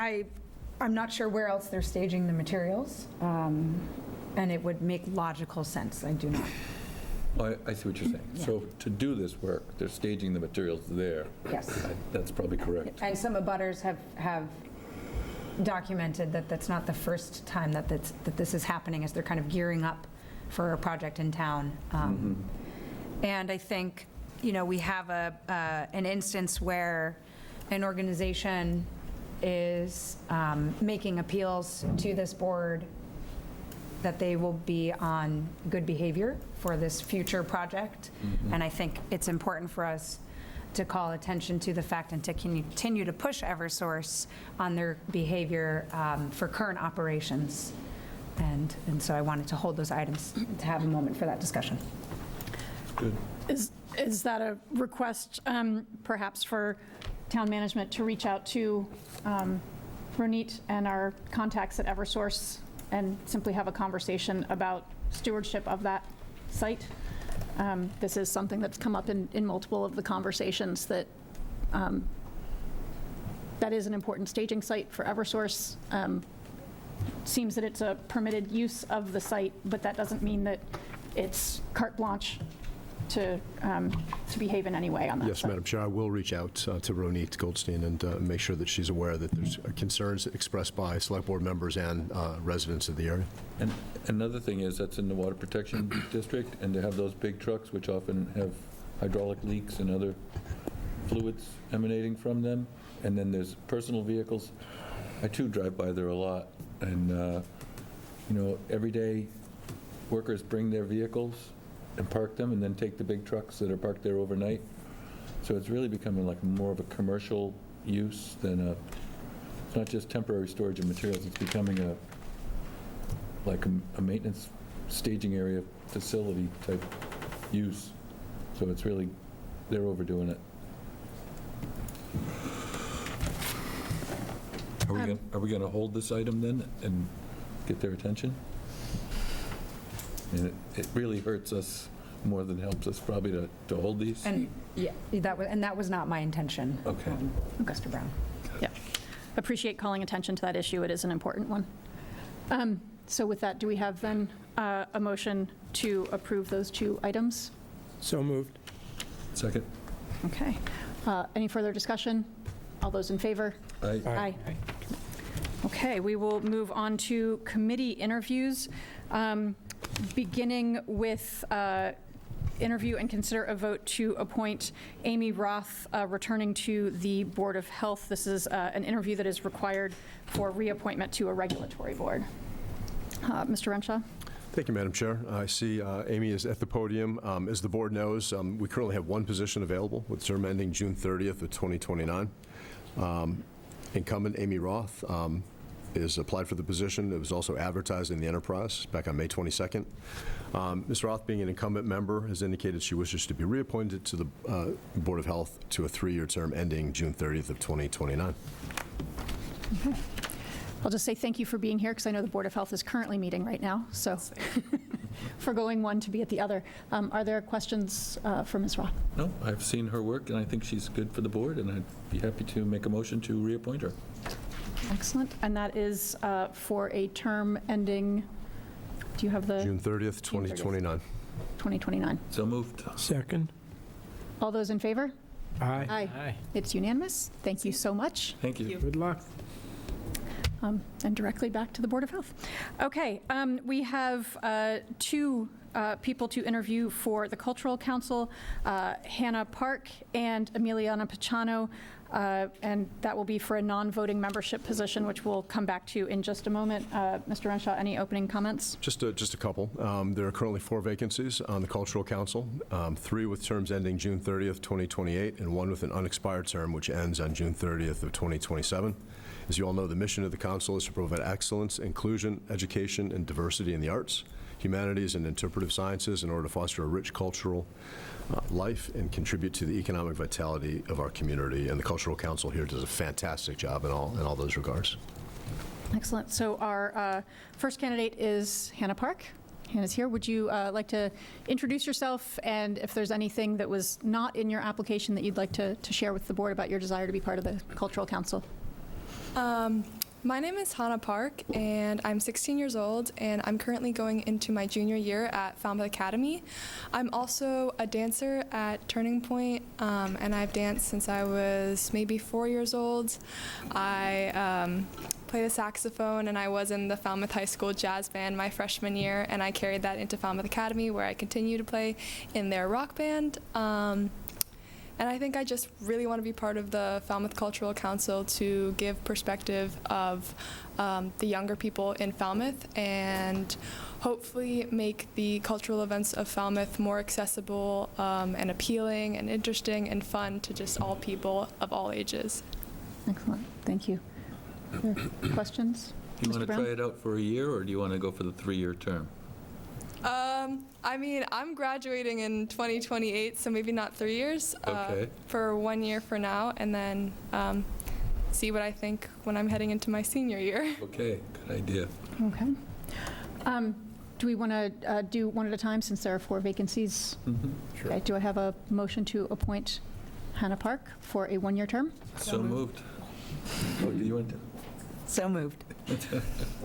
not sure where else they're staging the materials, and it would make logical sense. I do not. Well, I see what you're saying. Yeah. So to do this work, they're staging the materials there. Yes. That's probably correct. And some abutters have documented that that's not the first time that this is happening, as they're kind of gearing up for a project in town. And I think, we have an instance where an organization is making appeals to this board that they will be on good behavior for this future project. And I think it's important for us to call attention to the fact and to continue to push Eversource on their behavior for current operations. And so I wanted to hold those items to have a moment for that discussion. Good. Is that a request perhaps for town management to reach out to Ronit and our contacts at Eversource and simply have a conversation about stewardship of that site? This is something that's come up in multiple of the conversations that that is an important staging site for Eversource. Seems that it's a permitted use of the site, but that doesn't mean that it's carte blanche to behave in any way on that. Yes, Madam Chair, I will reach out to Ronit Goldstein and make sure that she's aware that there's concerns expressed by select board members and residents of the area. And another thing is that's in the water protection district, and to have those big trucks, which often have hydraulic leaks and other fluids emanating from them, and then there's personal vehicles. I too drive by there a lot, and you know, every day workers bring their vehicles and park them and then take the big trucks that are parked there overnight. So it's really becoming like more of a commercial use than it's not just temporary storage of materials, it's becoming like a maintenance staging area facility type use. So it's really, they're overdoing it. Are we going to hold this item then and get their attention? And it really hurts us more than helps us probably to hold these. And yeah, that was not my intention. Okay. Mr. Brown. Yeah. Appreciate calling attention to that issue. It is an important one. So with that, do we have then a motion to approve those two items? So moved. Second. Okay. Any further discussion? All those in favor? Aye. Aye. Okay, we will move on to committee interviews, beginning with interview and consider a vote to appoint Amy Roth, returning to the Board of Health. This is an interview that is required for reappointment to a regulatory board. Mr. Renshaw? Thank you, Madam Chair. I see Amy is at the podium. As the board knows, we currently have one position available with term ending June 30th of 2029. Incumbent Amy Roth is applied for the position. It was also advertised in the Enterprise back on May 22nd. Ms. Roth, being an incumbent member, has indicated she wishes to be reappointed to the Board of Health to a 3-year term ending June 30th of 2029. Okay. I'll just say thank you for being here, because I know the Board of Health is currently meeting right now, so forgoing one to be at the other. Are there questions for Ms. Roth? No, I've seen her work, and I think she's good for the board, and I'd be happy to make a motion to reappoint her. Excellent. And that is for a term ending, do you have the? June 30th, 2029. 2029. So moved. Second. All those in favor? Aye. Aye. It's unanimous. Thank you so much. Thank you. Good luck. And directly back to the Board of Health. Okay, we have two people to interview for the Cultural Council, Hannah Park and Emiliana Pachano, and that will be for a non-voting membership position, which we'll come back to in just a moment. Mr. Renshaw, any opening comments? Just a couple. There are currently 4 vacancies on the Cultural Council, 3 with terms ending June 30th, 2028, and 1 with an unexpired term, which ends on June 30th of 2027. As you all know, the mission of the council is to provide excellence, inclusion, education, and diversity in the arts, humanities, and interpretive sciences in order to foster a rich cultural life and contribute to the economic vitality of our community. And the Cultural Council here does a fantastic job in all those regards. Excellent. So our first candidate is Hannah Park. Hannah's here. Would you like to introduce yourself, and if there's anything that was not in your application that you'd like to share with the board about your desire to be part of the Cultural Council? My name is Hannah Park, and I'm 16 years old, and I'm currently going into my junior year at Falmouth Academy. I'm also a dancer at Turning Point, and I've danced since I was maybe 4 years old. I play the saxophone, and I was in the Falmouth High School Jazz Band my freshman year, and I carried that into Falmouth Academy, where I continue to play in their rock band. And I think I just really want to be part of the Falmouth Cultural Council to give perspective of the younger people in Falmouth and hopefully make the cultural events of Falmouth more accessible and appealing and interesting and fun to just all people of all ages. Excellent. Thank you. Questions? Do you want to Mr. Brown? try it out for a year, or do you want to go for the 3-year term? I mean, I'm graduating in 2028, so maybe not 3 years. Okay. For 1 year for now, and then see what I think when I'm heading into my senior year. Okay, good idea. Okay. Do we want to do one at a time since there are 4 vacancies? Sure. Okay. Do I have a motion to appoint Hannah Park for a 1-year term? So moved. Oh, do you want to? So moved.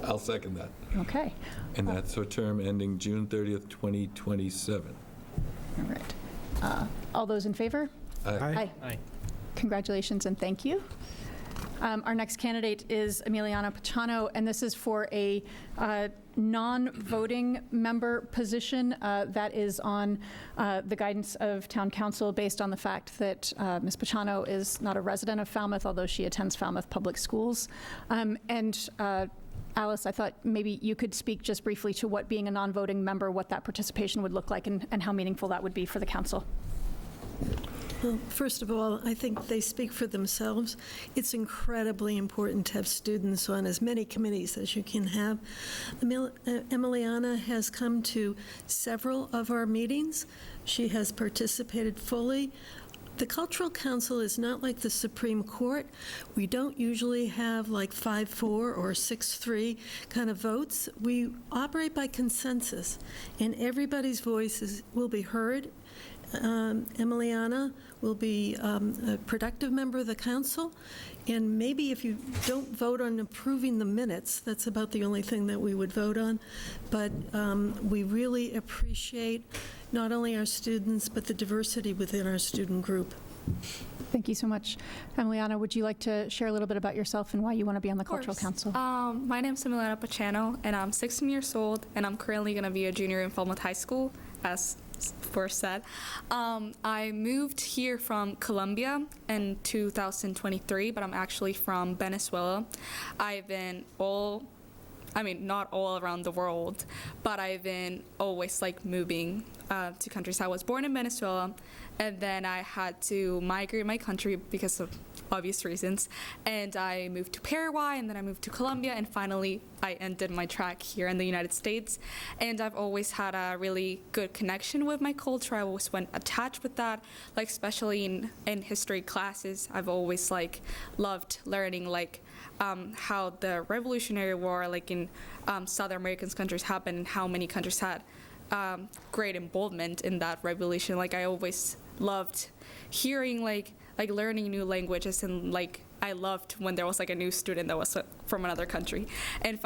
I'll second that. Okay. And that's her term ending June 30th, 2027. All right. All those in favor? Aye. Aye. Congratulations and thank you. Our next candidate is Emiliana Pachano, and this is for a non-voting member position that is on the guidance of Town Council based on the fact that Ms. Pachano is not a resident of Falmouth, although she attends Falmouth Public Schools. Alice, I thought maybe you could speak just briefly to what being a non-voting member, what that participation would look like, and how meaningful that would be for the council. Well, first of all, I think they speak for themselves. It's incredibly important to have students on as many committees as you can have. Emiliana has come to several of our meetings. She has participated fully. The Cultural Council is not like the Supreme Court. We don't usually have like 5-4 or 6-3 kind of votes. We operate by consensus, and everybody's voices will be heard. Emiliana will be a productive member of the council, and maybe if you don't vote on approving the minutes, that's about the only thing that we would vote on, but we really appreciate not only our students, but the diversity within our student group. Thank you so much. Emiliana, would you like to share a little bit about yourself and why you want to be on the Cultural Council? My name is Emiliana Pachano, and I'm 16 years old, and I'm currently going to be a junior in Falmouth High School, as first said. I moved here from Colombia in 2023, but I'm actually from Venezuela. I've been not all around the world, but I've been always moving to countries. I was born in Venezuela, and then I had to migrate my country because of obvious reasons, and I moved to Paraguay, and then I moved to Colombia, and finally I ended my track here in the United States. And I've always had a really good connection with my culture. I always went attached with that, especially in history classes. I've always loved learning how the Revolutionary War in South American countries happened, and how many countries had great involvement in that revolution. I always loved hearing learning new languages, and I loved when there was a new student that was from another country. And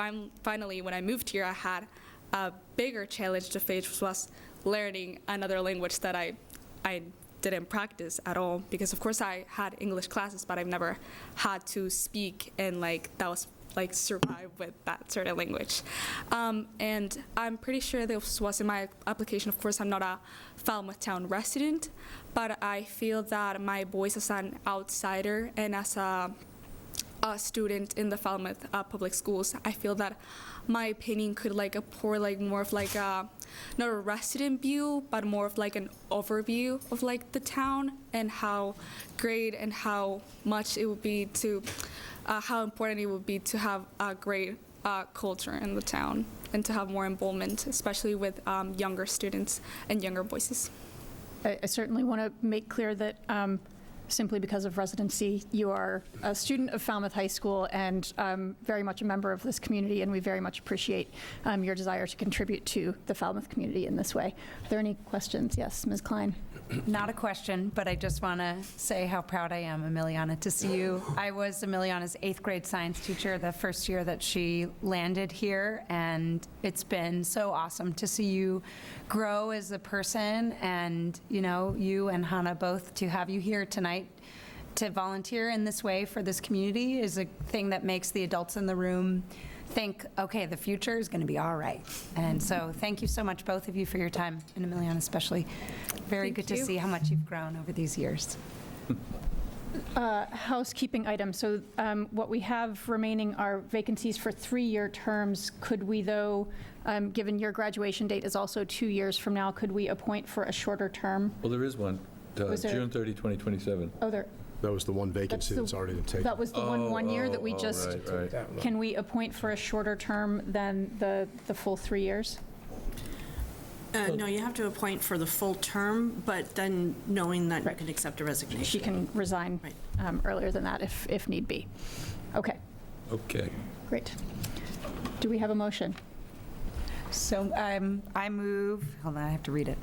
finally, when I moved here, I had a bigger challenge to face, which was learning another language that I didn't practice at all, because of course I had English classes, but I've never had to speak and that was survive with that certain language. And I'm pretty sure this was in my application. Of course, I'm not a Falmouth Town resident, but I feel that my voice as an outsider and as a student in the Falmouth Public Schools, I feel that my opinion could pour more of not a resident view, but more of an overview of the town, and how great and how much it would be to how important it would be to have a great culture in the town, and to have more involvement, especially with younger students and younger voices. I certainly want to make clear that simply because of residency, you are a student of Falmouth High School and very much a member of this community, and we very much appreciate your desire to contribute to the Falmouth community in this way. Are there any questions? Yes, Ms. Klein. Not a question, but I just want to say how proud I am, Emiliana, to see you. I was Emiliana's 8th grade science teacher the first year that she landed here, and it's been so awesome to see you grow as a person, and you and Hannah both, to have you here tonight to volunteer in this way for this community is a thing that makes the adults in the room think, okay, the future is going to be all right. And so thank you so much, both of you, for your time, and Emiliana especially. Very good to see how much you've grown over these years. Housekeeping item. So what we have remaining are vacancies for 3-year terms. Could we, though, given your graduation date is also 2 years from now, could we appoint for a shorter term? Well, there is one, Was there- June 30, 2027. Oh, there. That was the one vacancy that's already been taken. That was the one year that we just. Right. Can we appoint for a shorter term than the full 3 years? No, you have to appoint for the full term, but then knowing that you can accept a resignation. She can resign earlier than that if need be. Okay, Okay. great. Do we have a motion? So I move, hold on, I have to read it.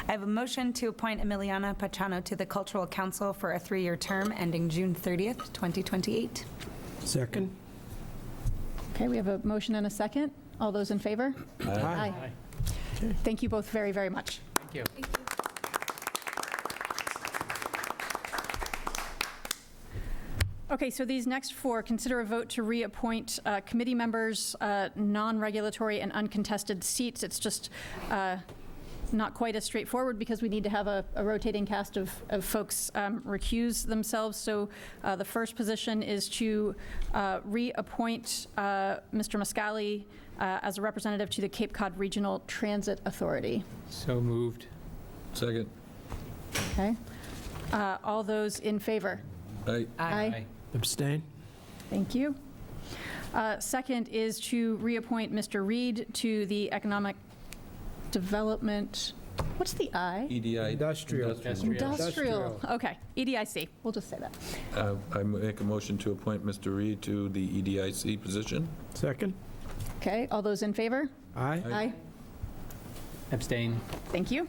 I have a motion to appoint Emiliana Pachano to the Cultural Council for a 3-year term ending June 30th, 2028. Second? Okay, we have a motion and a second. All those in favor? Aye. Thank you both very, very much. Thank you. Okay, so these next 4, consider a vote to reappoint committee members, non-regulatory and uncontested seats. It's just not quite as straightforward because we need to have a rotating cast of folks recuse themselves. So the first position is to reappoint Mr. Mascali as a representative to the Cape Cod Regional Transit Authority. So moved. Second. Okay. All those in favor? Aye. Aye. Abstain? Thank you. Second is to reappoint Mr. Reed to the Economic Development, what's the I? EDI. Industrial. Industrial. Okay, EDIC, we'll just say that. I make a motion to appoint Mr. Reed to the EDIC position. Second? Okay, all those in favor? Aye. Aye. Abstain. Thank you.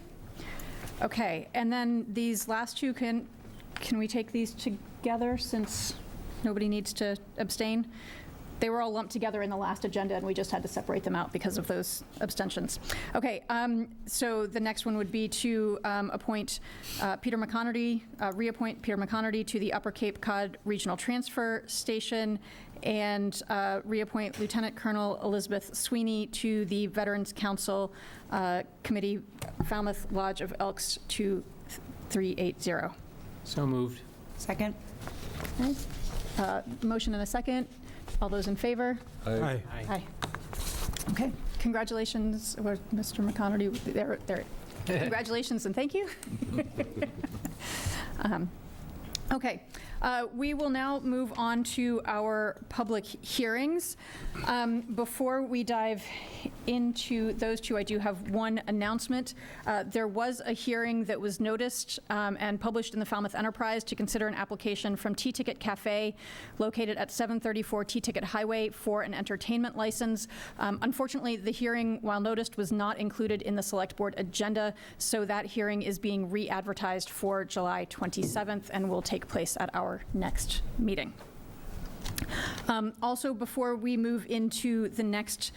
Okay, and then these last 2, can we take these together since nobody needs to abstain? They were all lumped together in the last agenda, and we just had to separate them out because of those abstentions. Okay, so the next one would be to appoint Peter McConerty, reappoint Peter McConerty to the Upper Cape Cod Regional Transfer Station, and reappoint Lieutenant Colonel Elizabeth Sweeney to the Veterans Council Committee, Falmouth Lodge of Elks 2380. So moved. Second. Okay. Motion and a second. All those in favor? Aye. Aye. Okay, congratulations, Mr. McConerty. There. Congratulations and thank you. Okay, we will now move on to our public hearings. Before we dive into those 2, I do have one announcement. There was a hearing that was noticed and published in the Falmouth Enterprise to consider an application from T-Ticket Cafe located at 734 T-Ticket Highway for an entertainment license. Unfortunately, the hearing, while noticed, was not included in the Select Board agenda, so that hearing is being re-advertised for July 27th and will take place at our next meeting. Also, before we move into the next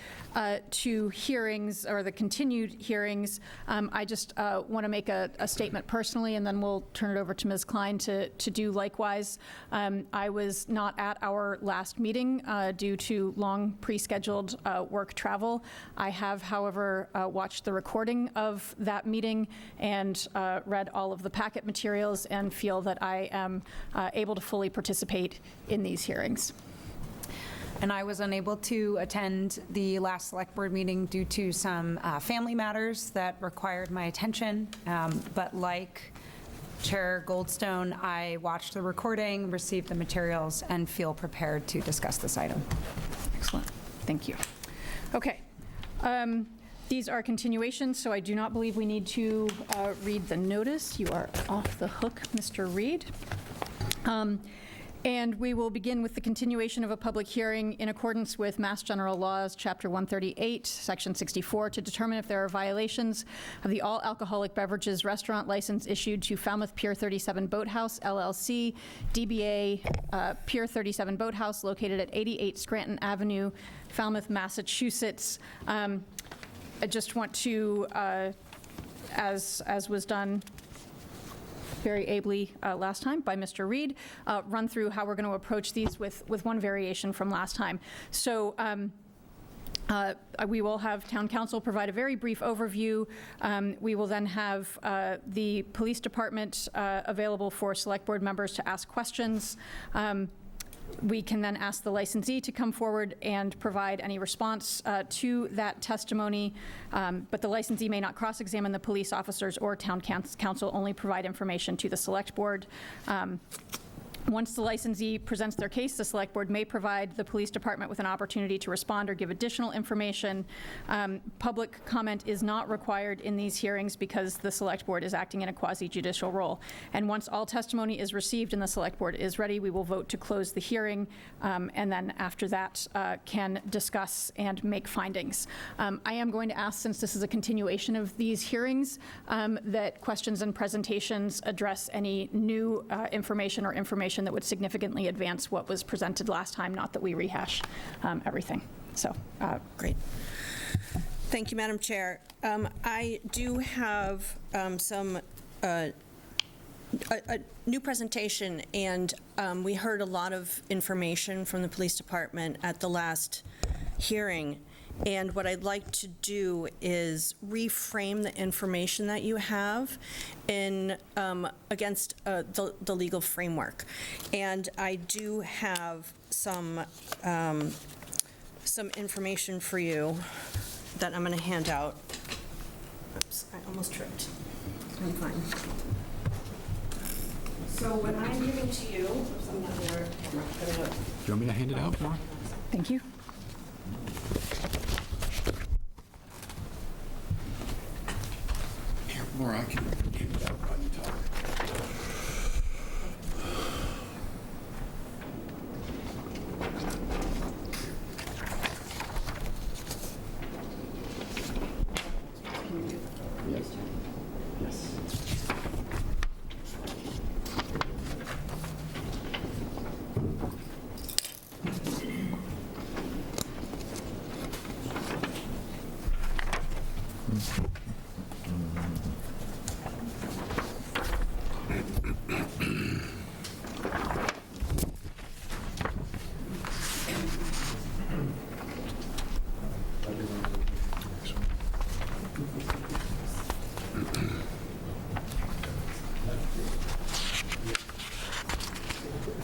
2 hearings, or the continued hearings, I just want to make a statement personally, and then we'll turn it over to Ms. Klein to do likewise. I was not at our last meeting due to long pre-scheduled work travel. I have, however, watched the recording of that meeting and read all of the packet materials and feel that I am able to fully participate in these hearings. And I was unable to attend the last Select Board meeting due to some family matters that required my attention. But like Chair Goldstone, I watched the recording, received the materials, and feel prepared to discuss this item. Excellent. Thank you. Okay. These are continuations, so I do not believe we need to read the notice. You are off the hook, Mr. Reed. And we will begin with the continuation of a public hearing in accordance with Mass General Laws, Chapter 138, Section 64, to determine if there are violations of the all-alcoholic beverages restaurant license issued to Falmouth Pier 37 Boathouse, LLC, DBA Pier 37 Boathouse, located at 88 Scranton Avenue, Falmouth, Massachusetts. I just want to, as was done very ably last time by Mr. Reed, run through how we're going to approach these with one variation from last time. So We will have town council provide a very brief overview. We will then have the police department available for select board members to ask questions. We can then ask the licensee to come forward and provide any response to that testimony, but the licensee may not cross-examine the police officers or town council, only provide information to the select board. Once the licensee presents their case, the select board may provide the police department with an opportunity to respond or give additional information. Public comment is not required in these hearings because the select board is acting in a quasi-judicial role. And once all testimony is received and the select board is ready, we will vote to close the hearing, and then after that can discuss and make findings. I am going to ask, since this is a continuation of these hearings, that questions and presentations address any new information or information that would significantly advance what was presented last time, not that we rehash everything. So, great. Thank you, Madam Chair. I do have a new presentation, and we heard a lot of information from the police department at the last hearing. And what I'd like to do is reframe the information that you have in against the legal framework. And I do have some information for you that I'm going to hand out. Oops, I almost tripped. I'm fine. So what I'm giving to you, oops, I'm not there. Do you want me to hand it out, Laura? Thank you. Or I can give it out on the top. Yes. Yes.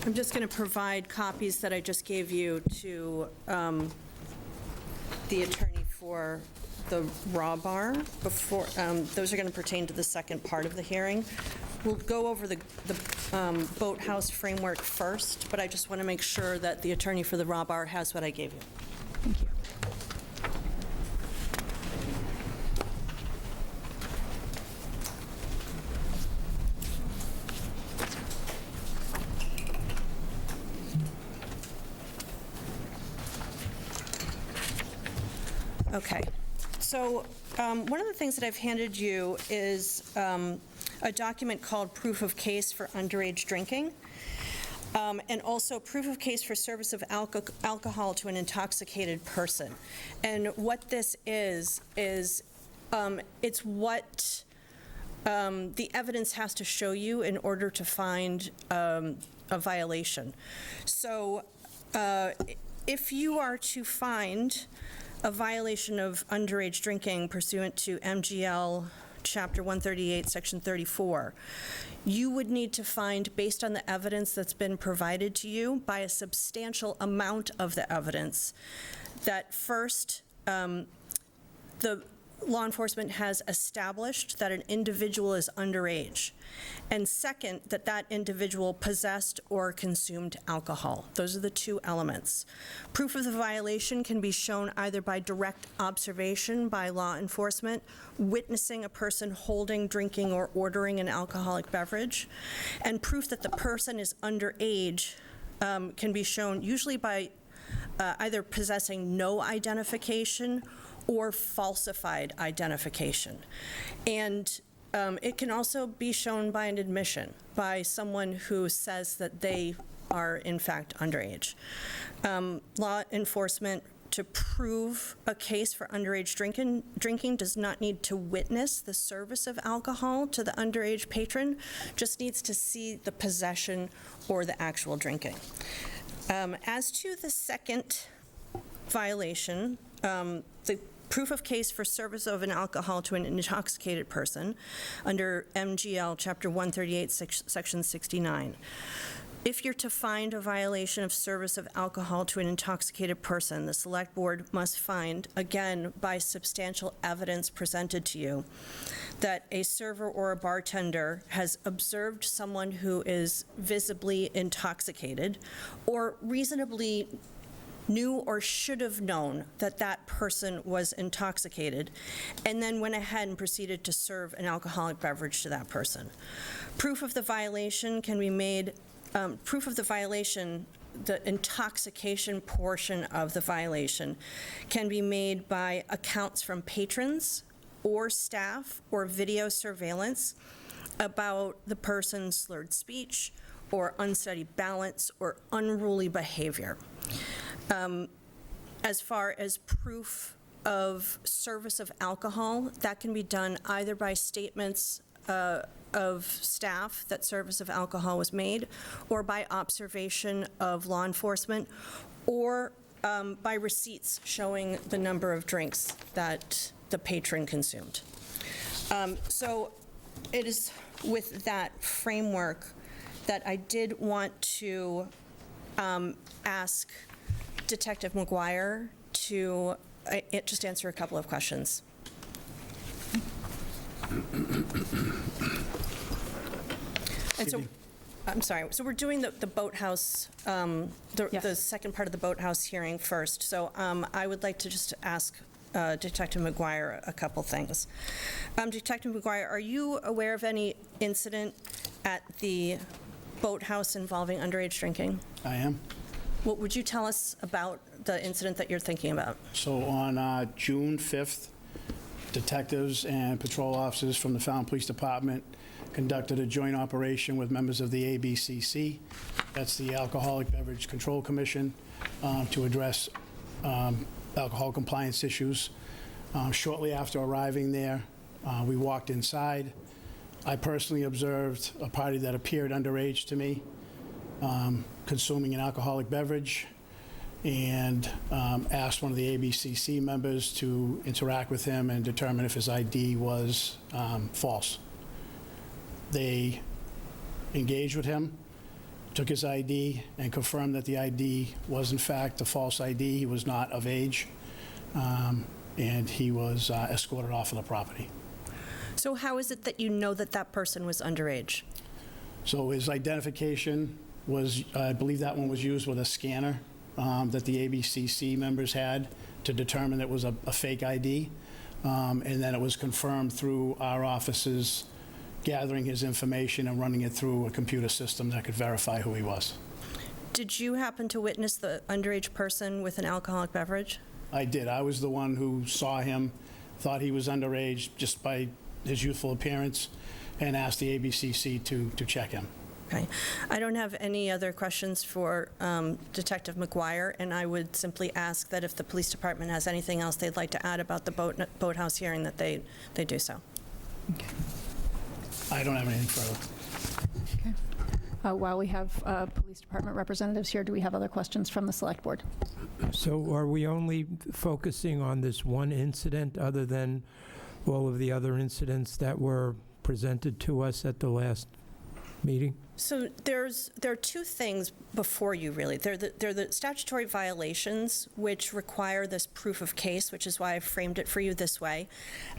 I'm just going to provide copies that I just gave you to the attorney for the raw bar before. Those are going to pertain to the second part of the hearing. We'll go over the boathouse framework first, but I just want to make sure that the attorney for the raw bar has what I gave you. Thank you. Okay, so one of the things that I've handed you is a document called Proof of Case for Underage Drinking, and also Proof of Case for Service of Alcohol to an Intoxicated Person. And what this is it's what the evidence has to show you in order to find a violation. So if you are to find a violation of underage drinking pursuant to M.G.L. Chapter 138, Section 34, you would need to find, based on the evidence that's been provided to you, by a substantial amount of the evidence, that first, the law enforcement has established that an individual is underage, and second, that that individual possessed or consumed alcohol. Those are the two elements. Proof of the violation can be shown either by direct observation by law enforcement, witnessing a person holding, drinking, or ordering an alcoholic beverage, and proof that the person is underage can be shown usually by either possessing no identification or falsified identification. And it can also be shown by an admission, by someone who says that they are in fact underage. Law enforcement, to prove a case for underage drinking does not need to witness the service of alcohol to the underage patron, just needs to see the possession or the actual drinking. As to the second violation, the proof of case for service of an alcohol to an intoxicated person under M.G.L. Chapter 138, Section 69. If you're to find a violation of service of alcohol to an intoxicated person, the Select Board must find, again, by substantial evidence presented to you, that a server or a bartender has observed someone who is visibly intoxicated or reasonably knew or should have known that that person was intoxicated, and then went ahead and proceeded to serve an alcoholic beverage to that person. Proof of the violation can be made, the intoxication portion of the violation can be made by accounts from patrons or staff or video surveillance about the person's slurred speech or unsteady balance or unruly behavior. As far as proof of service of alcohol, that can be done either by statements of staff that service of alcohol was made, or by observation of law enforcement, or by receipts showing the number of drinks that the patron consumed. So it is with that framework that I did want to ask Detective McGuire to just answer a couple of questions. And so, I'm sorry, so we're doing the boathouse, the second part of the boathouse hearing first. So I would like to just ask Detective McGuire a couple things. Detective McGuire, are you aware of any incident at the boathouse involving underage drinking? I am. What would you tell us about the incident that you're thinking about? So on June 5th, detectives and patrol officers from the Falmouth Police Department conducted a joint operation with members of the ABCC, that's the Alcoholic Beverage Control Commission, to address alcohol compliance issues. Shortly after arriving there, we walked inside. I personally observed a party that appeared underage to me, consuming an alcoholic beverage, and asked one of the ABCC members to interact with him and determine if his ID was false. They engaged with him, took his ID, and confirmed that the ID was in fact a false ID. He was not of age, and he was escorted off of the property. So how is it that you know that that person was underage? So his identification was, I believe that one was used with a scanner that the ABCC members had to determine it was a fake ID. And then it was confirmed through our offices gathering his information and running it through a computer system that could verify who he was. Did you happen to witness the underage person with an alcoholic beverage? I did. I was the one who saw him, thought he was underage just by his youthful appearance, and asked the ABCC to check him. Okay. I don't have any other questions for Detective McGuire, and I would simply ask that if the police department has anything else they'd like to add about the boathouse hearing, that they do so. Okay. I don't have anything further. Okay. While we have police department representatives here, do we have other questions from the select board? So are we only focusing on this one incident other than all of the other incidents that were presented to us at the last meeting? So there are two things before you, really. They're the statutory violations, which require this proof of case, which is why I framed it for you this way.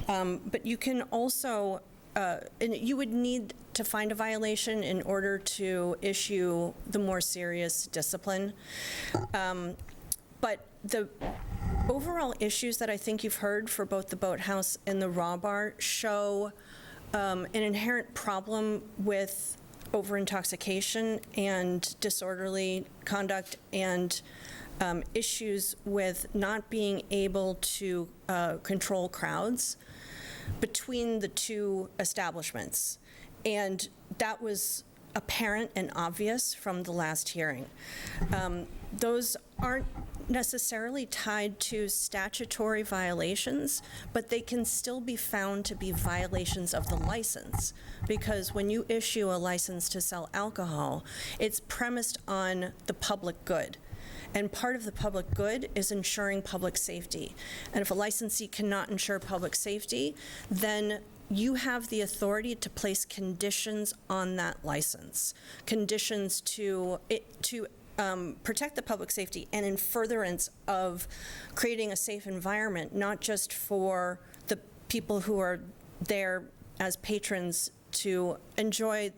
But you can also, and you would need to find a violation in order to issue the more serious discipline. But the overall issues that I think you've heard for both the boathouse and the raw bar show an inherent problem with over-intoxication and disorderly conduct, and issues with not being able to control crowds between the two establishments. And that was apparent and obvious from the last hearing. Those aren't necessarily tied to statutory violations, but they can still be found to be violations of the license, because when you issue a license to sell alcohol, it's premised on the public good. And part of the public good is ensuring public safety. And if a licensee cannot ensure public safety, then you have the authority to place conditions on that license, conditions to protect the public safety and in furtherance of creating a safe environment, not just for the people who are there as patrons to enjoy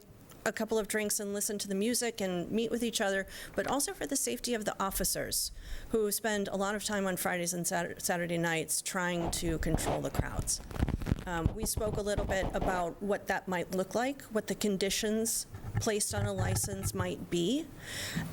a couple of drinks and listen to the music and meet with each other, but also for the safety of the officers who spend a lot of time on Fridays and Saturday nights trying to control the crowds. We spoke a little bit about what that might look like, what the conditions placed on a license might be,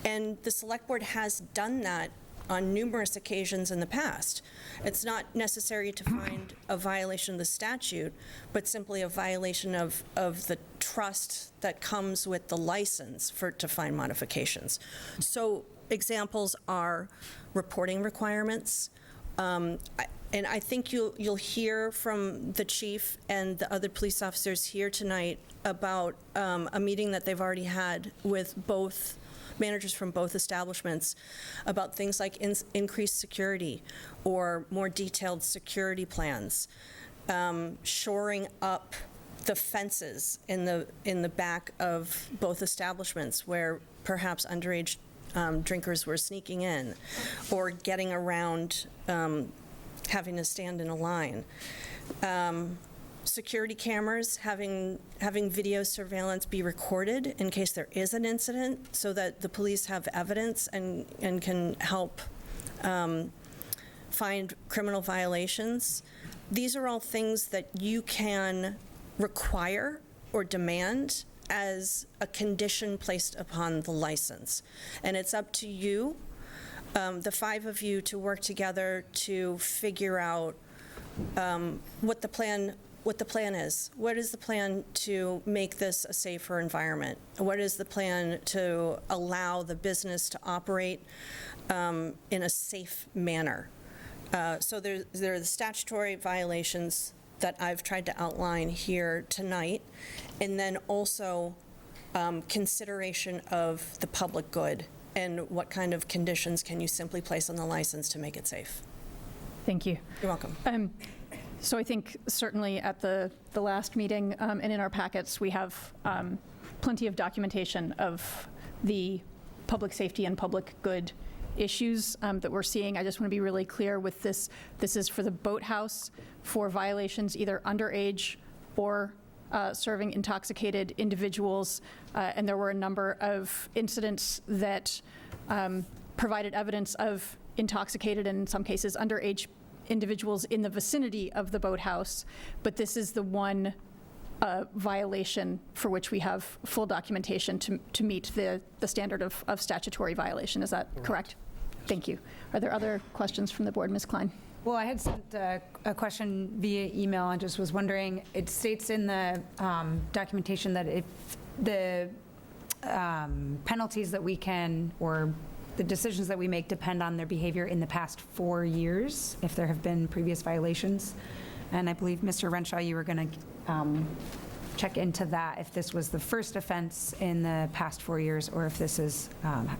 and the Select Board has done that on numerous occasions in the past. It's not necessary to find a violation of the statute, but simply a violation of the trust that comes with the license to find modifications. So examples are reporting requirements. And I think you'll hear from the chief and the other police officers here tonight about a meeting that they've already had with both managers from both establishments about things like increased security or more detailed security plans, shoring up the fences in the back of both establishments where perhaps underage drinkers were sneaking in, or getting around having to stand in a line. Security cameras, having video surveillance be recorded in case there is an incident so that the police have evidence and can help find criminal violations. These are all things that you can require or demand as a condition placed upon the license. And it's up to you, the five of you, to work together to figure out what the plan is. What is the plan to make this a safer environment? What is the plan to allow the business to operate in a safe manner? So there are the statutory violations that I've tried to outline here tonight, and then also consideration of the public good and what kind of conditions can you simply place on the license to make it safe. Thank you. You're welcome. So I think certainly at the last meeting and in our packets, we have plenty of documentation of the public safety and public good issues that we're seeing. I just want to be really clear with this. This is for the boathouse for violations either underage or serving intoxicated individuals. And there were a number of incidents that provided evidence of intoxicated and in some cases underage individuals in the vicinity of the boathouse, but this is the one violation for which we have full documentation to meet the standard of statutory violation. Is that correct? Thank you. Are there other questions from the board? Ms. Klein. Well, I had sent a question via email and just was wondering, it states in the documentation that if the penalties that we can, or the decisions that we make, depend on their behavior in the past 4 years, if there have been previous violations. And I believe, Mr. Renshaw, you were going to check into that, if this was the first offense in the past 4 years, or if this is,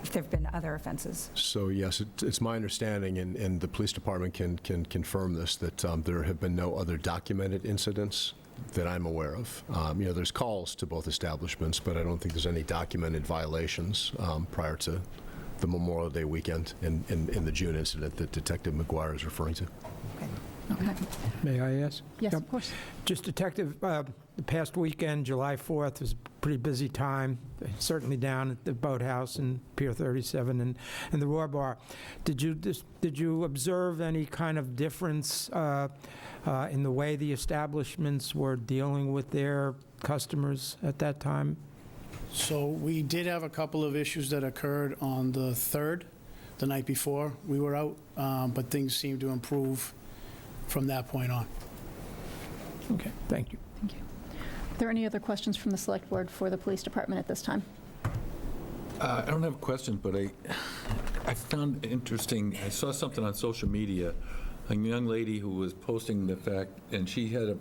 if there have been other offenses. So yes, it's my understanding, and the police department can confirm this, that there have been no other documented incidents that I'm aware of. There's calls to both establishments, but I don't think there's any documented violations prior to the Memorial Day weekend in the June incident that Detective McGuire is referring to. Okay. May I ask? Yes, of course. Just Detective, the past weekend, July 4th, was a pretty busy time, certainly down at the Boathouse and Pier 37 and the Roar Bar. Did you observe any kind of difference in the way the establishments were dealing with their customers at that time? So we did have a couple of issues that occurred on the 3rd, the night before we were out, but things seemed to improve from that point on. Okay, thank you. Thank you. Are there any other questions from the Select Board for the Police Department at this time? I don't have a question, but I found interesting, I saw something on social media, a young lady who was posting the fact, and she had a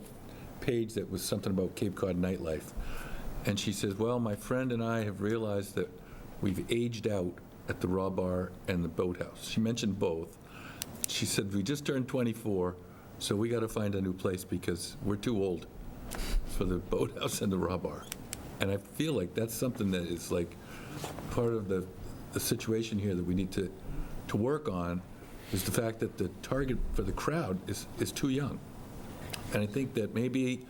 page that was something about Cape Cod nightlife. And she says, well, my friend and I have realized that we've aged out at the Raw Bar and the Boathouse. She mentioned both. She said, we just turned 24, so we got to find a new place because we're too old for the Boathouse and the Raw Bar. And I feel like that's something that is like part of the situation here that we need to work on, is the fact that the target for the crowd is too young. And I think that maybe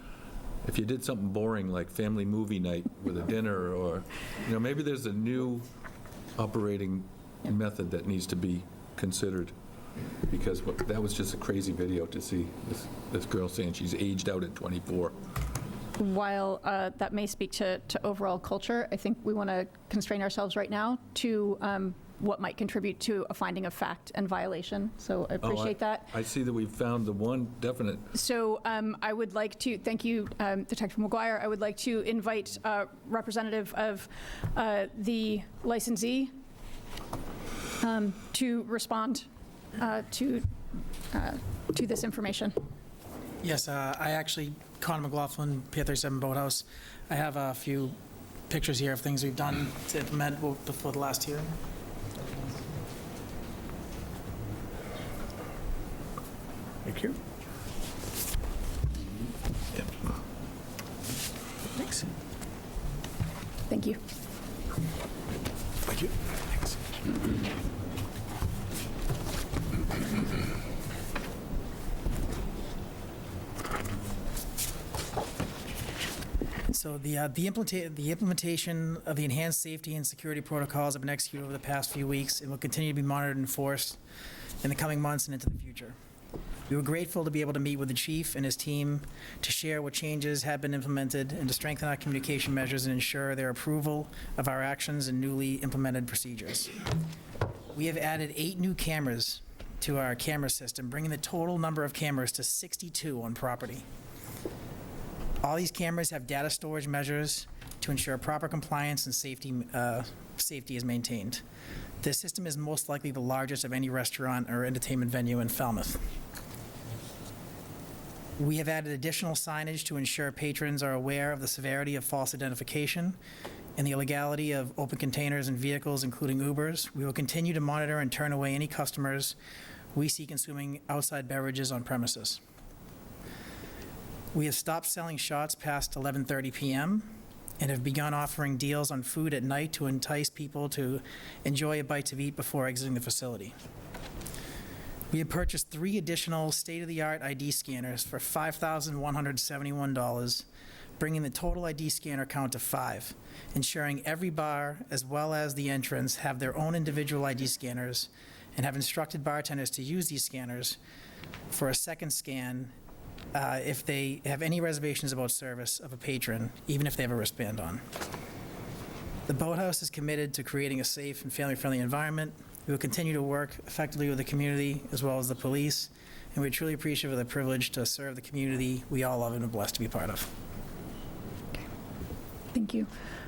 if you did something boring like family movie night with a dinner, or, maybe there's a new operating method that needs to be considered, because that was just a crazy video to see this girl saying she's aged out at 24. While that may speak to overall culture, I think we want to constrain ourselves right now to what might contribute to a finding of fact and violation. So I appreciate that. I see that we've found the one definite. So I would like to, thank you, Detective McGuire, I would like to invite a representative of the licensee to respond to this information. Yes, I actually, Connor McLaughlin, Pier 37 Boathouse. I have a few pictures here of things we've done to implement before the last hearing. Thank you. Thanks. Thank you. Thank you. Thanks. So the implementation of the enhanced safety and security protocols have been executed over the past few weeks and will continue to be monitored and enforced in the coming months and into the future. We were grateful to be able to meet with the chief and his team to share what changes have been implemented and to strengthen our communication measures and ensure their approval of our actions and newly implemented procedures. We have added 8 new cameras to our camera system, bringing the total number of cameras to 62 on property. All these cameras have data storage measures to ensure proper compliance and safety is maintained. This system is most likely the largest of any restaurant or entertainment venue in Falmouth. We have added additional signage to ensure patrons are aware of the severity of false identification and the illegality of open containers and vehicles, including Ubers. We will continue to monitor and turn away any customers we see consuming outside beverages on premises. We have stopped selling shots past 11:30 p.m. and have begun offering deals on food at night to entice people to enjoy a bite to eat before exiting the facility. We have purchased 3 additional state-of-the-art ID scanners for $5,171, bringing the total ID scanner count to 5, ensuring every bar as well as the entrance have their own individual ID scanners, and have instructed bartenders to use these scanners for a second scan if they have any reservations about service of a patron, even if they have a wristband on. The Boathouse is committed to creating a safe and family-friendly environment. We will continue to work effectively with the community as well as the police, and we're truly appreciative of the privilege to serve the community we all love and are blessed to be part of. Thank you.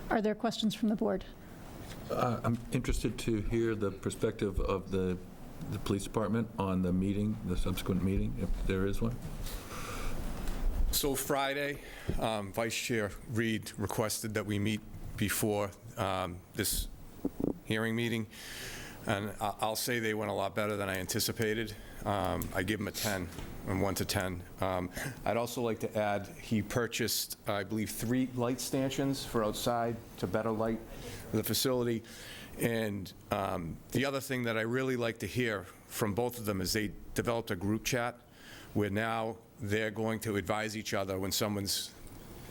Are there questions from the board? I'm interested to hear the perspective of the police department on the meeting, the subsequent meeting, if there is one. So Friday, Vice Chair Reed requested that we meet before this hearing meeting, and I'll say they went a lot better than I anticipated. I give him a 10, and 1 to 10. I'd also like to add, he purchased, I believe, 3 light stanchions for outside to better light the facility. And the other thing that I really like to hear from both of them is they developed a group chat where now they're going to advise each other when someone's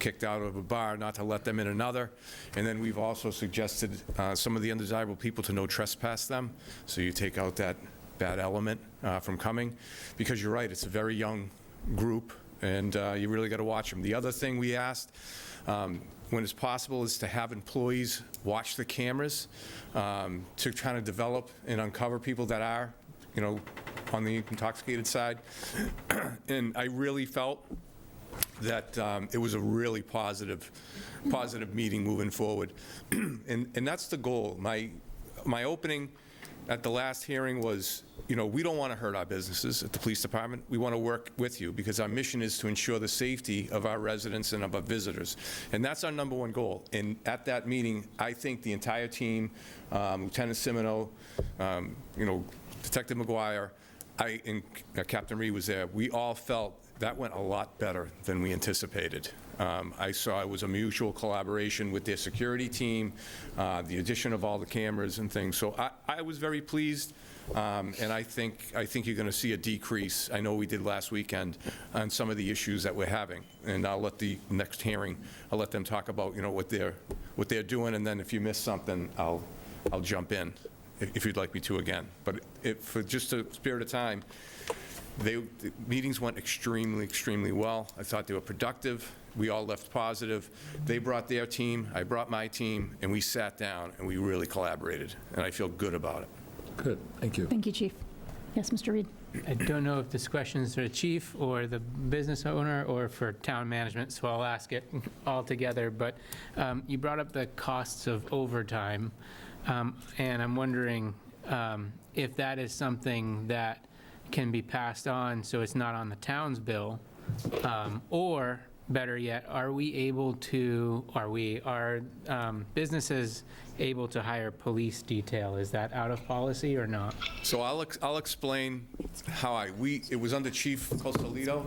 kicked out of a bar, not to let them in another. And then we've also suggested some of the undesirable people to no trespass them, so you take out that bad element from coming. Because you're right, it's a very young group, and you really got to watch them. The other thing we asked, when it's possible, is to have employees watch the cameras to try to develop and uncover people that are, on the intoxicated side. And I really felt that it was a really positive meeting moving forward. And that's the goal. My opening at the last hearing was, we don't want to hurt our businesses at the police department. We want to work with you because our mission is to ensure the safety of our residents and of our visitors. And that's our number one goal. And at that meeting, I think the entire team, Lieutenant Simino, Detective McGuire, and Captain Reed was there, we all felt that went a lot better than we anticipated. I saw it was a mutual collaboration with their security team, the addition of all the cameras and things. So I was very pleased, and I think you're going to see a decrease. I know we did last weekend on some of the issues that we're having, and I'll let the next hearing, I'll let them talk about what they're doing, and then if you miss something, I'll jump in if you'd like me to again. But for just a spirit of time, the meetings went extremely well. I thought they were productive. We all left positive. They brought their team, I brought my team, and we sat down and we really collaborated, and I feel good about it. Good, thank you. Thank you, Chief. Yes, Mr. Reed? I don't know if this question is for the chief or the business owner or for town management, so I'll ask it all together. But you brought up the costs of overtime, and I'm wondering if that is something that can be passed on so it's not on the town's bill, or better yet, are businesses able to hire police detail? Is that out of policy or not? So I'll explain how it was under Chief Costalito.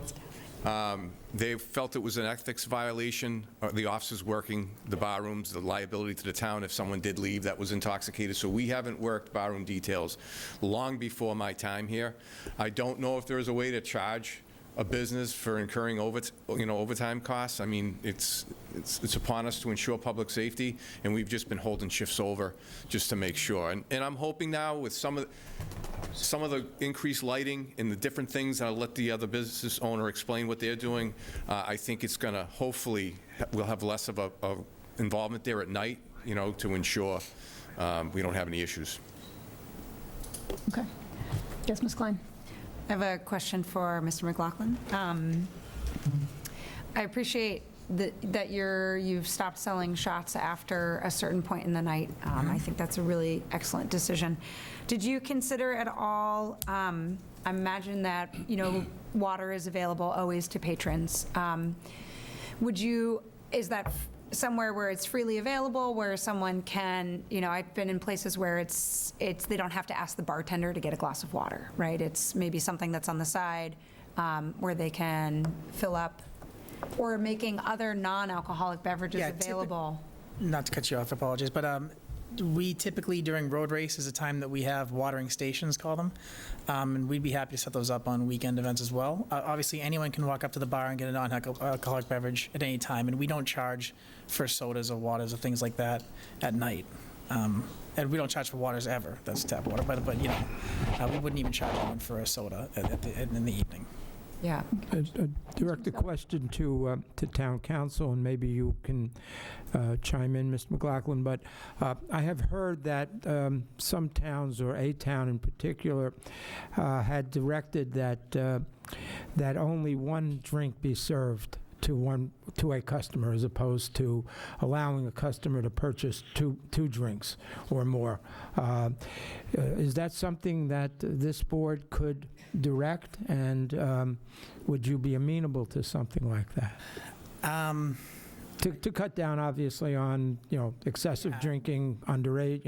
They felt it was an ethics violation, the officers working the bar rooms, the liability to the town if someone did leave that was intoxicated. So we haven't worked barroom details long before my time here. I don't know if there is a way to charge a business for incurring overtime costs. I mean, it's upon us to ensure public safety, and we've just been holding shifts over just to make sure. And I'm hoping now with some of the increased lighting and the different things, and I'll let the other business owner explain what they're doing, I think it's going to, hopefully, we'll have less of a involvement there at night, to ensure we don't have any issues. Okay. Yes, Ms. Klein? I have a question for Mr. McLaughlin. I appreciate that you've stopped selling shots after a certain point in the night. I think that's a really excellent decision. Did you consider at all, I imagine that, water is available always to patrons. Is that somewhere where it's freely available, where someone can, I've been in places where they don't have to ask the bartender to get a glass of water, right? It's maybe something that's on the side where they can fill up, or making other non-alcoholic beverages available. Not to cut you off, apologies, but we typically, during road race, is a time that we have watering stations, call them, and we'd be happy to set those up on weekend events as well. Obviously, anyone can walk up to the bar and get a non-alcoholic beverage at any time, and we don't charge for sodas or waters or things like that at night. And we don't charge for waters ever. That's tap water, but we wouldn't even charge anyone for a soda in the evening. Yeah. Direct a question to town council, and maybe you can chime in, Mr. McLaughlin, but I have heard that some towns, or a town in particular, had directed that only one drink be served to a customer, as opposed to allowing a customer to purchase two drinks or more. Is that something that this board could direct, and would you be amenable to something like that? To cut down, obviously, on excessive drinking, underage,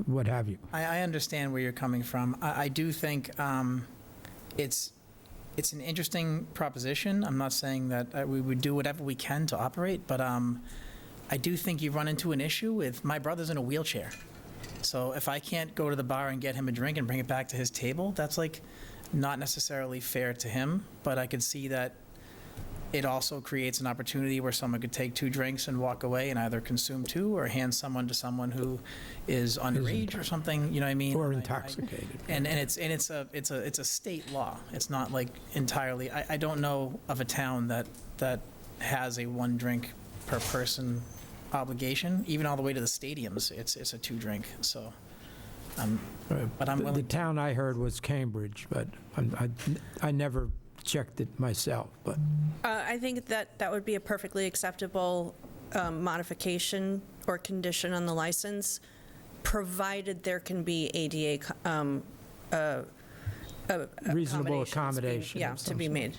what have you. I understand where you're coming from. I do think it's an interesting proposition. I'm not saying that we would do whatever we can to operate, but I do think you run into an issue with, my brother's in a wheelchair. So if I can't go to the bar and get him a drink and bring it back to his table, that's not necessarily fair to him, but I could see that it also creates an opportunity where someone could take two drinks and walk away and either consume two or hand someone to someone who is underage or something, you know what I mean? Or intoxicated. And it's a state law. It's not entirely, I don't know of a town that has a one drink per person obligation. Even all the way to the stadiums, it's a two drink, so. But I'm willing. The town I heard was Cambridge, but I never checked it myself, but. I think that would be a perfectly acceptable modification or condition on the license. provided there can be ADA Reasonable accommodations accommodation Yeah, of to some be sort. made.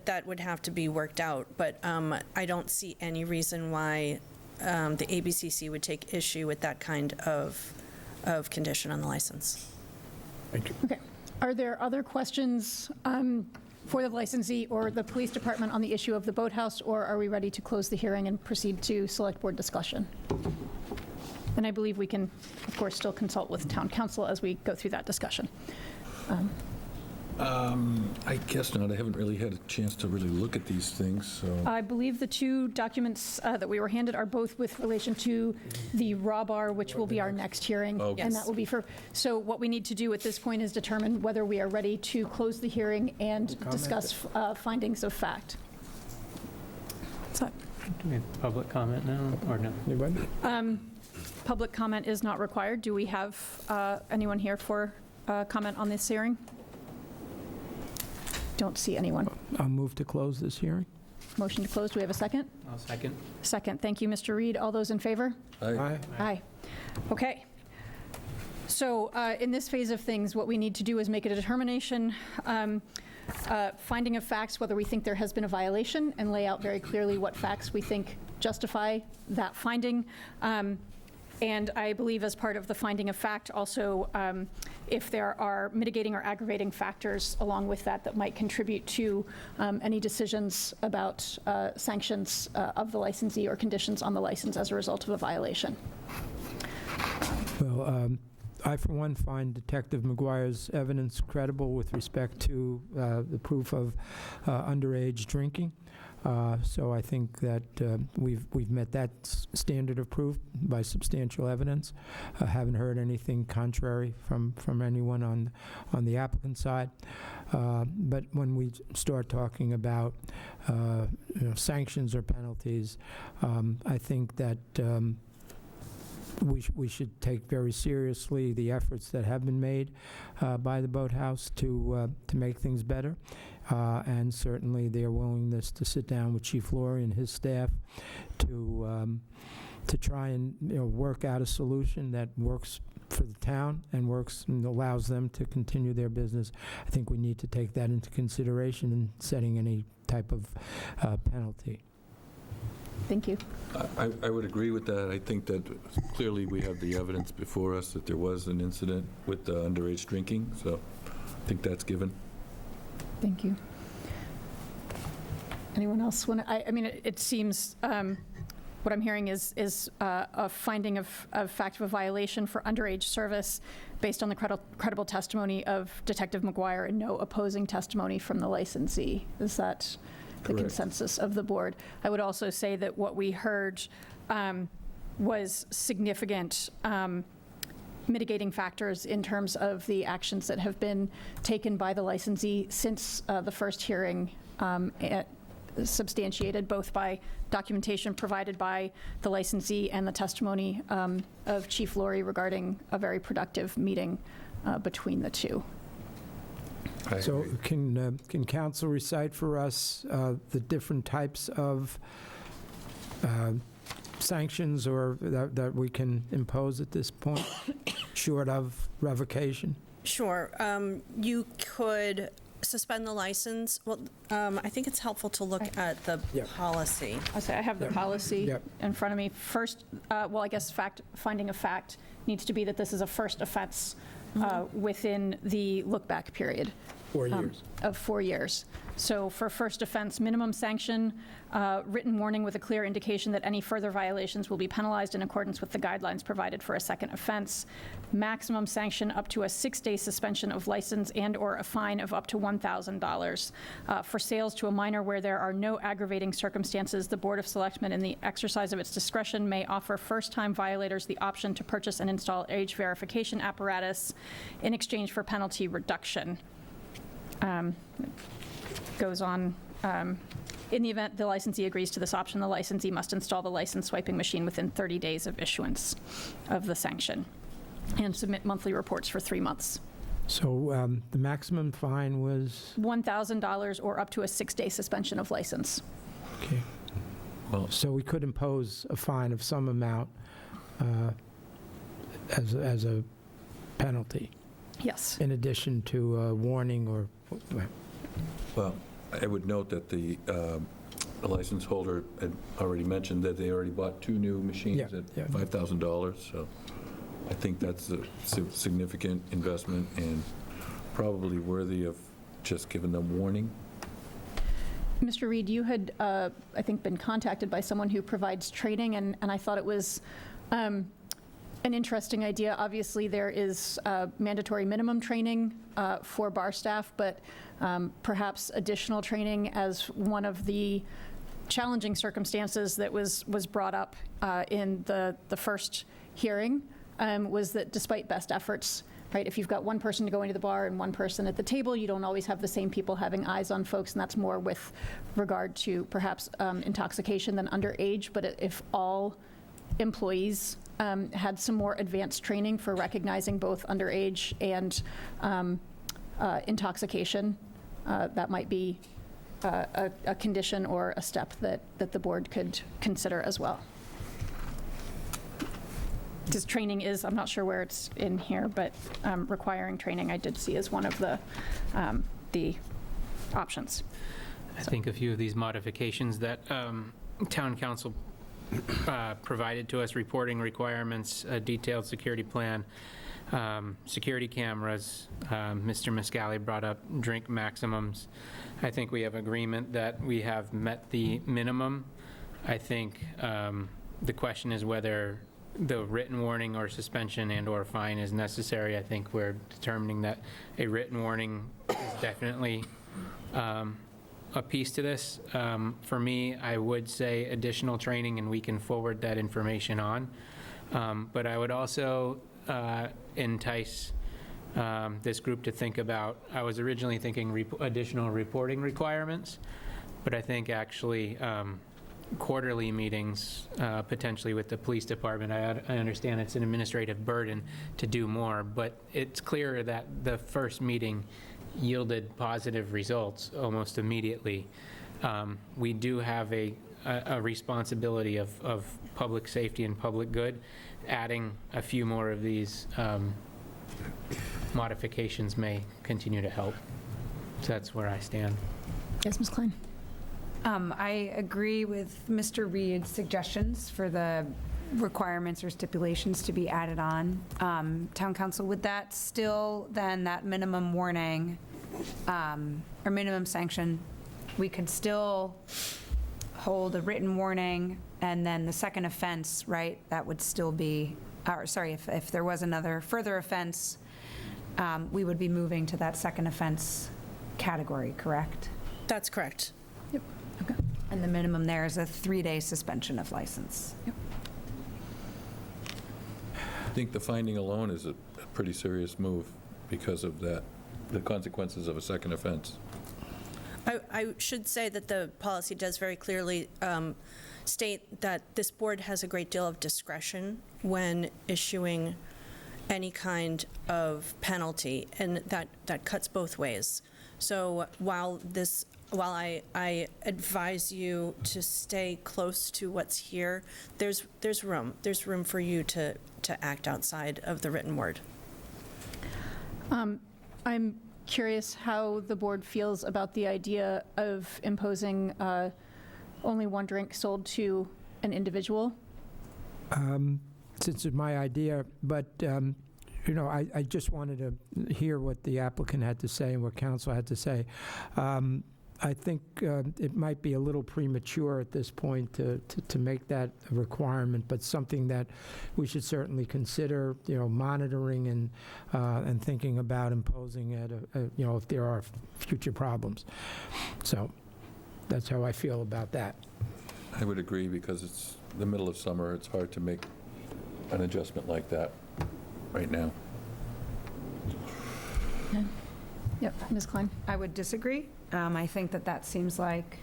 That would have to be worked out, but I don't see any reason why the ABCC would take issue with that kind of condition on the license. Okay. Are there other questions for the licensee or the police department on the issue of the boathouse, or are we ready to close the hearing and proceed to select board discussion? And I believe we can, of course, still consult with town council as we go through that discussion. I guess not. I haven't really had a chance to really look at these things, so. I believe the two documents that we were handed are both with relation to the raw bar, which will be our next hearing. Okay. And that will be for, so what we need to do at this point is determine whether we are ready to close the hearing and discuss findings of fact. So, Do we have public comment now, or no? public comment is not required. Do we have anyone here for comment on this hearing? Don't see anyone. I'll move to close this hearing. Motion to close. Do we have a second? I'll second. Second. Thank you, Mr. Reed. All those in favor? Aye. Aye. Okay. So in this phase of things, what we need to do is make a determination, finding of facts, whether we think there has been a violation, and lay out very clearly what facts we think justify that finding. And I believe as part of the finding of fact, also, if there are mitigating or aggravating factors along with that that might contribute to any decisions about sanctions of the licensee or conditions on the license as a result of a violation. Well, I, for one, find Detective McGuire's evidence credible with respect to the proof of underage drinking. So I think that we've met that standard of proof by substantial evidence. I haven't heard anything contrary from anyone on the applicant side. But when we start talking about sanctions or penalties, I think that we should take very seriously the efforts that have been made by the boathouse to make things better. And certainly their willingness to sit down with Chief Laurie and his staff to try and work out a solution that works for the town and works and allows them to continue their business. I think we need to take that into consideration in setting any type of penalty. Thank you. I would agree with that. I think that clearly we have the evidence before us that there was an incident with underage drinking, so I think that's given. Thank you. Anyone else want to? I mean, it seems what I'm hearing is a finding of fact of a violation for underage service based on the credible testimony of Detective McGuire and no opposing testimony from the licensee. Is that the Correct. consensus of the board? I would also say that what we heard was significant mitigating factors in terms of the actions that have been taken by the licensee since the first hearing, substantiated both by documentation provided by the licensee and the testimony of Chief Laurie regarding a very productive meeting between the two. So can council recite for us the different types of sanctions or that we can impose at this point, short of revocation? Sure. You could suspend the license. Well, I think it's helpful to look at the policy. I have the policy in front of me. First, well, I guess finding of fact needs to be that this is a first offense within the look-back period. 4 years. Of 4 years. So for first offense, minimum sanction, written warning with a clear indication that any further violations will be penalized in accordance with the guidelines provided for a second offense. Maximum sanction up to a 6-day suspension of license and/or a fine of up to $1,000. For sales to a minor where there are no aggravating circumstances, the Board of Selectmen, in the exercise of its discretion, may offer first-time violators the option to purchase and install age verification apparatus in exchange for penalty reduction. Goes on, in the event the licensee agrees to this option, the licensee must install the license swiping machine within 30 days of issuance of the sanction and submit monthly reports for 3 months. So the maximum fine was? $1,000 or up to a 6-day suspension of license. Okay. Well, so we could impose a fine of some amount as a penalty, Yes. in addition to a warning or, Well, I would note that the license holder had already mentioned that they already bought 2 new machines Yeah, at yeah. $5,000, so I think that's a significant investment and probably worthy of just giving them warning. Mr. Reed, you had, I think, been contacted by someone who provides training, and I thought it was an interesting idea. Obviously, there is mandatory minimum training for bar staff, but perhaps additional training as one of the challenging circumstances that was brought up in the first hearing was that despite best efforts, right, if you've got one person to go into the bar and one person at the table, you don't always have the same people having eyes on folks, and that's more with regard to perhaps intoxication than underage. But if all employees had some more advanced training for recognizing both underage and intoxication, that might be a condition or a step that the board could consider as well. Because training is, I'm not sure where it's in here, but requiring training I did see as one of the options. I think a few of these modifications that town council provided to us, reporting requirements, a detailed security plan, security cameras, Mr. Miscali brought up drink maximums. I think we have agreement that we have met the minimum. I think the question is whether the written warning or suspension and/or fine is necessary. I think we're determining that a written warning is definitely a piece to this. For me, I would say additional training, and we can forward that information on. But I would also entice this group to think about, I was originally thinking additional reporting requirements, but I think actually quarterly meetings, potentially with the police department. I understand it's an administrative burden to do more, but it's clear that the first meeting yielded positive results almost immediately. We do have a responsibility of public safety and public good. Adding a few more of these modifications may continue to help. So that's where I stand. Yes, Ms. Klein. I agree with Mr. Reed's suggestions for the requirements or stipulations to be added on. Town council, would that still, then, that minimum warning or minimum sanction, we could still hold a written warning, and then the second offense, right, that would still be, or sorry, if there was another further offense, we would be moving to that second offense category, correct? That's correct. Yep. Okay. And the minimum there is a 3-day suspension of license. Yep. I think the finding alone is a pretty serious move because of that, the consequences of a second offense. I should say that the policy does very clearly state that this board has a great deal of discretion when issuing any kind of penalty, and that cuts both ways. So while I advise you to stay close to what's here, there's room for you to act outside of the written word. I'm curious how the board feels about the idea of imposing only one drink sold to an individual. Since it's my idea, but, you know, I just wanted to hear what the applicant had to say and what council had to say. I think it might be a little premature at this point to make that a requirement, but something that we should certainly consider, you know, monitoring and thinking about imposing it, you know, if there are future problems. So that's how I feel about that. I would agree, because it's the middle of summer. It's hard to make an adjustment like that right now. Okay. Yep, Ms. Klein. I would disagree. I think that seems like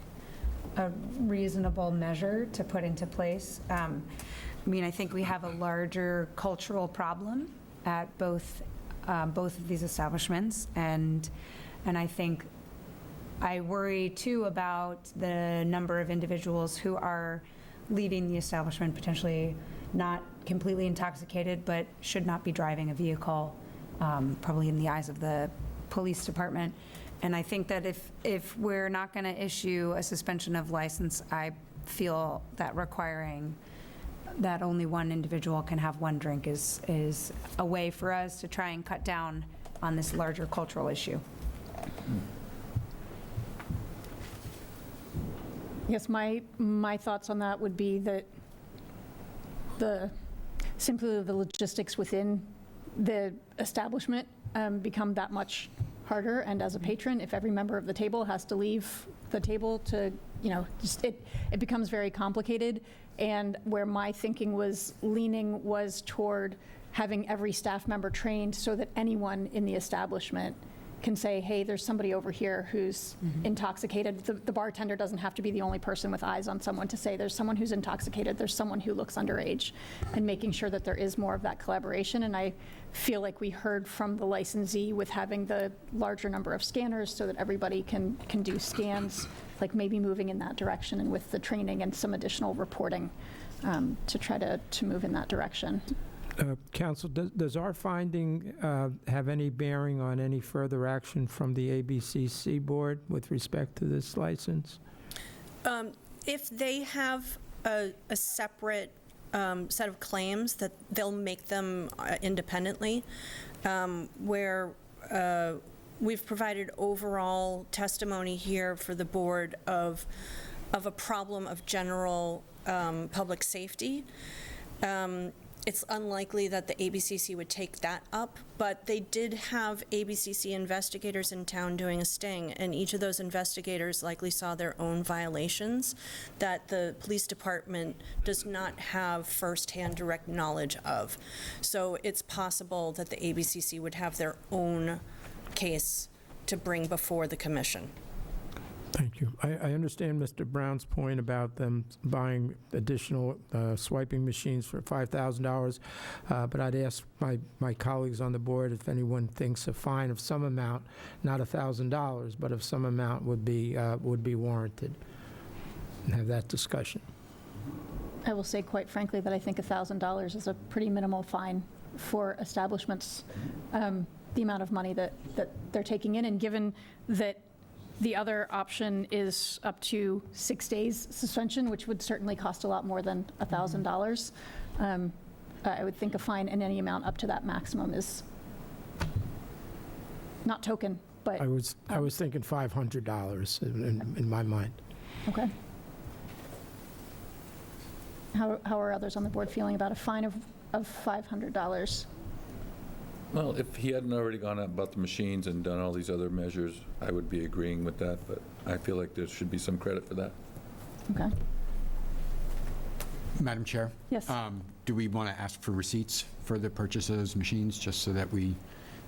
a reasonable measure to put into place. I mean, I think we have a larger cultural problem at both of these establishments, and I think I worry too about the number of individuals who are leaving the establishment potentially not completely intoxicated, but should not be driving a vehicle, probably in the eyes of the police department. And I think that if we're not going to issue a suspension of license, I feel that requiring that only one individual can have one drink is a way for us to try and cut down on this larger cultural issue. Yes, my thoughts on that would be that simply the logistics within the establishment become that much harder, and as a patron, if every member of the table has to leave the table to, it becomes very complicated. And where my thinking was leaning was toward having every staff member trained so that anyone in the establishment can say, hey, there's somebody over here who's intoxicated. The bartender doesn't have to be the only person with eyes on someone to say there's someone who's intoxicated, there's someone who looks underage, and making sure that there is more of that collaboration. And I feel like we heard from the licensee with having the larger number of scanners so that everybody can do scans, like maybe moving in that direction, and with the training and some additional reporting to try to move in that direction. Counsel, does our finding have any bearing on any further action from the ABCC board with respect to this license? If they have a separate set of claims, that they'll make them independently, where we've provided overall testimony here for the board of a problem of general public safety. It's unlikely that the ABCC would take that up, but they did have ABCC investigators in town doing a sting, and each of those investigators likely saw their own violations that the police department does not have firsthand direct knowledge of. So it's possible that the ABCC would have their own case to bring before the commission. Thank you. I understand Mr. Brown's point about them buying additional swiping machines for $5,000, but I'd ask my colleagues on the board if anyone thinks a fine of some amount, not $1,000, but of some amount would be warranted, and have that discussion. I will say, quite frankly, that I think $1,000 is a pretty minimal fine for establishments, the amount of money that they're taking in, and given that the other option is up to 6 days suspension, which would certainly cost a lot more than $1,000. I would think a fine in any amount up to that maximum is not token, but I was thinking $500 in my mind. okay. How are others on the board feeling about a fine of $500? Well, if he hadn't already gone out about the machines and done all these other measures, I would be agreeing with that, but I feel like there should be some credit for that. Okay. Madam Chair? Yes. Do we want to ask for receipts for the purchase of those machines, just so that we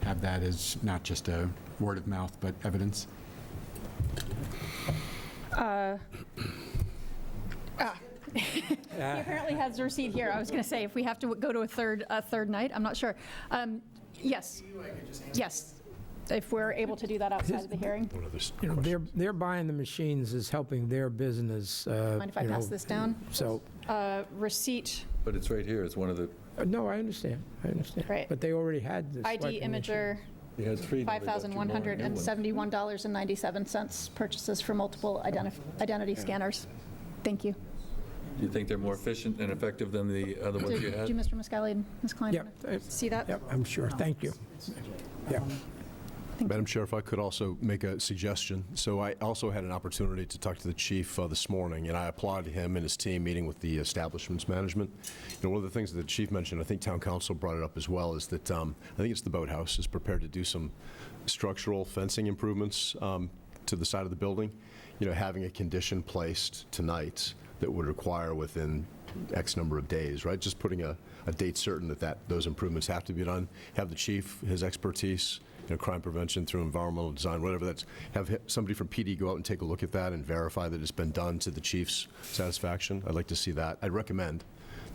have that as not just a word of mouth, but evidence? He apparently has the receipt here. I was going to say, if we have to go to a third night, I'm not sure. Yes. Yes. If we're able to do that outside of the hearing. They're buying the machines is helping their business. Mind if I pass this down? So. Receipt. But it's right here. It's one of the. No, I understand. Right. But they already had this. ID Imager. He has three. $5,171.97 purchases for multiple identity scanners. Thank you. Do you think they're more efficient and effective than the other ones you had? Do Mr. Muscali and Ms. Klein see that? Yep, I'm sure. Thank you. Yeah. Madam Chair, if I could also make a suggestion. So I also had an opportunity to talk to the chief this morning, and I applauded him and his team meeting with the establishment's management. One of the things that the chief mentioned, I think town council brought it up as well, is that I think it's the boathouse is prepared to do some structural fencing improvements to the side of the building. Having a condition placed tonight that would require within X number of days, right? Just putting a date certain that those improvements have to be done. Have the chief, his expertise, crime prevention through environmental design, whatever that's, have somebody from PD go out and take a look at that and verify that it's been done to the chief's satisfaction. I'd like to see that. I'd recommend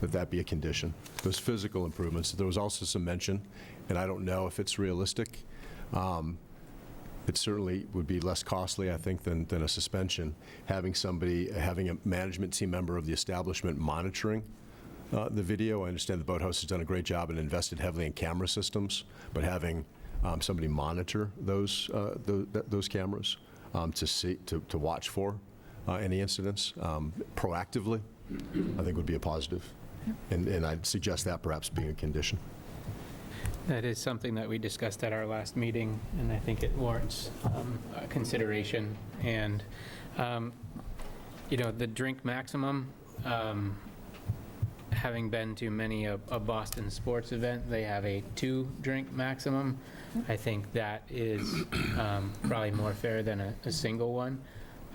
that be a condition. Those physical improvements. There was also some mention, and I don't know if it's realistic. It certainly would be less costly, I think, than a suspension. Having a management team member of the establishment monitoring the video. I understand the boathouse has done a great job and invested heavily in camera systems, but having somebody monitor those cameras to watch for any incidents proactively, I think would be a positive. And I'd suggest that perhaps being a condition. That is something that we discussed at our last meeting, and I think it warrants consideration. And, the drink maximum, having been to many a Boston sports event, they have a 2-drink maximum. I think that is probably more fair than a single one,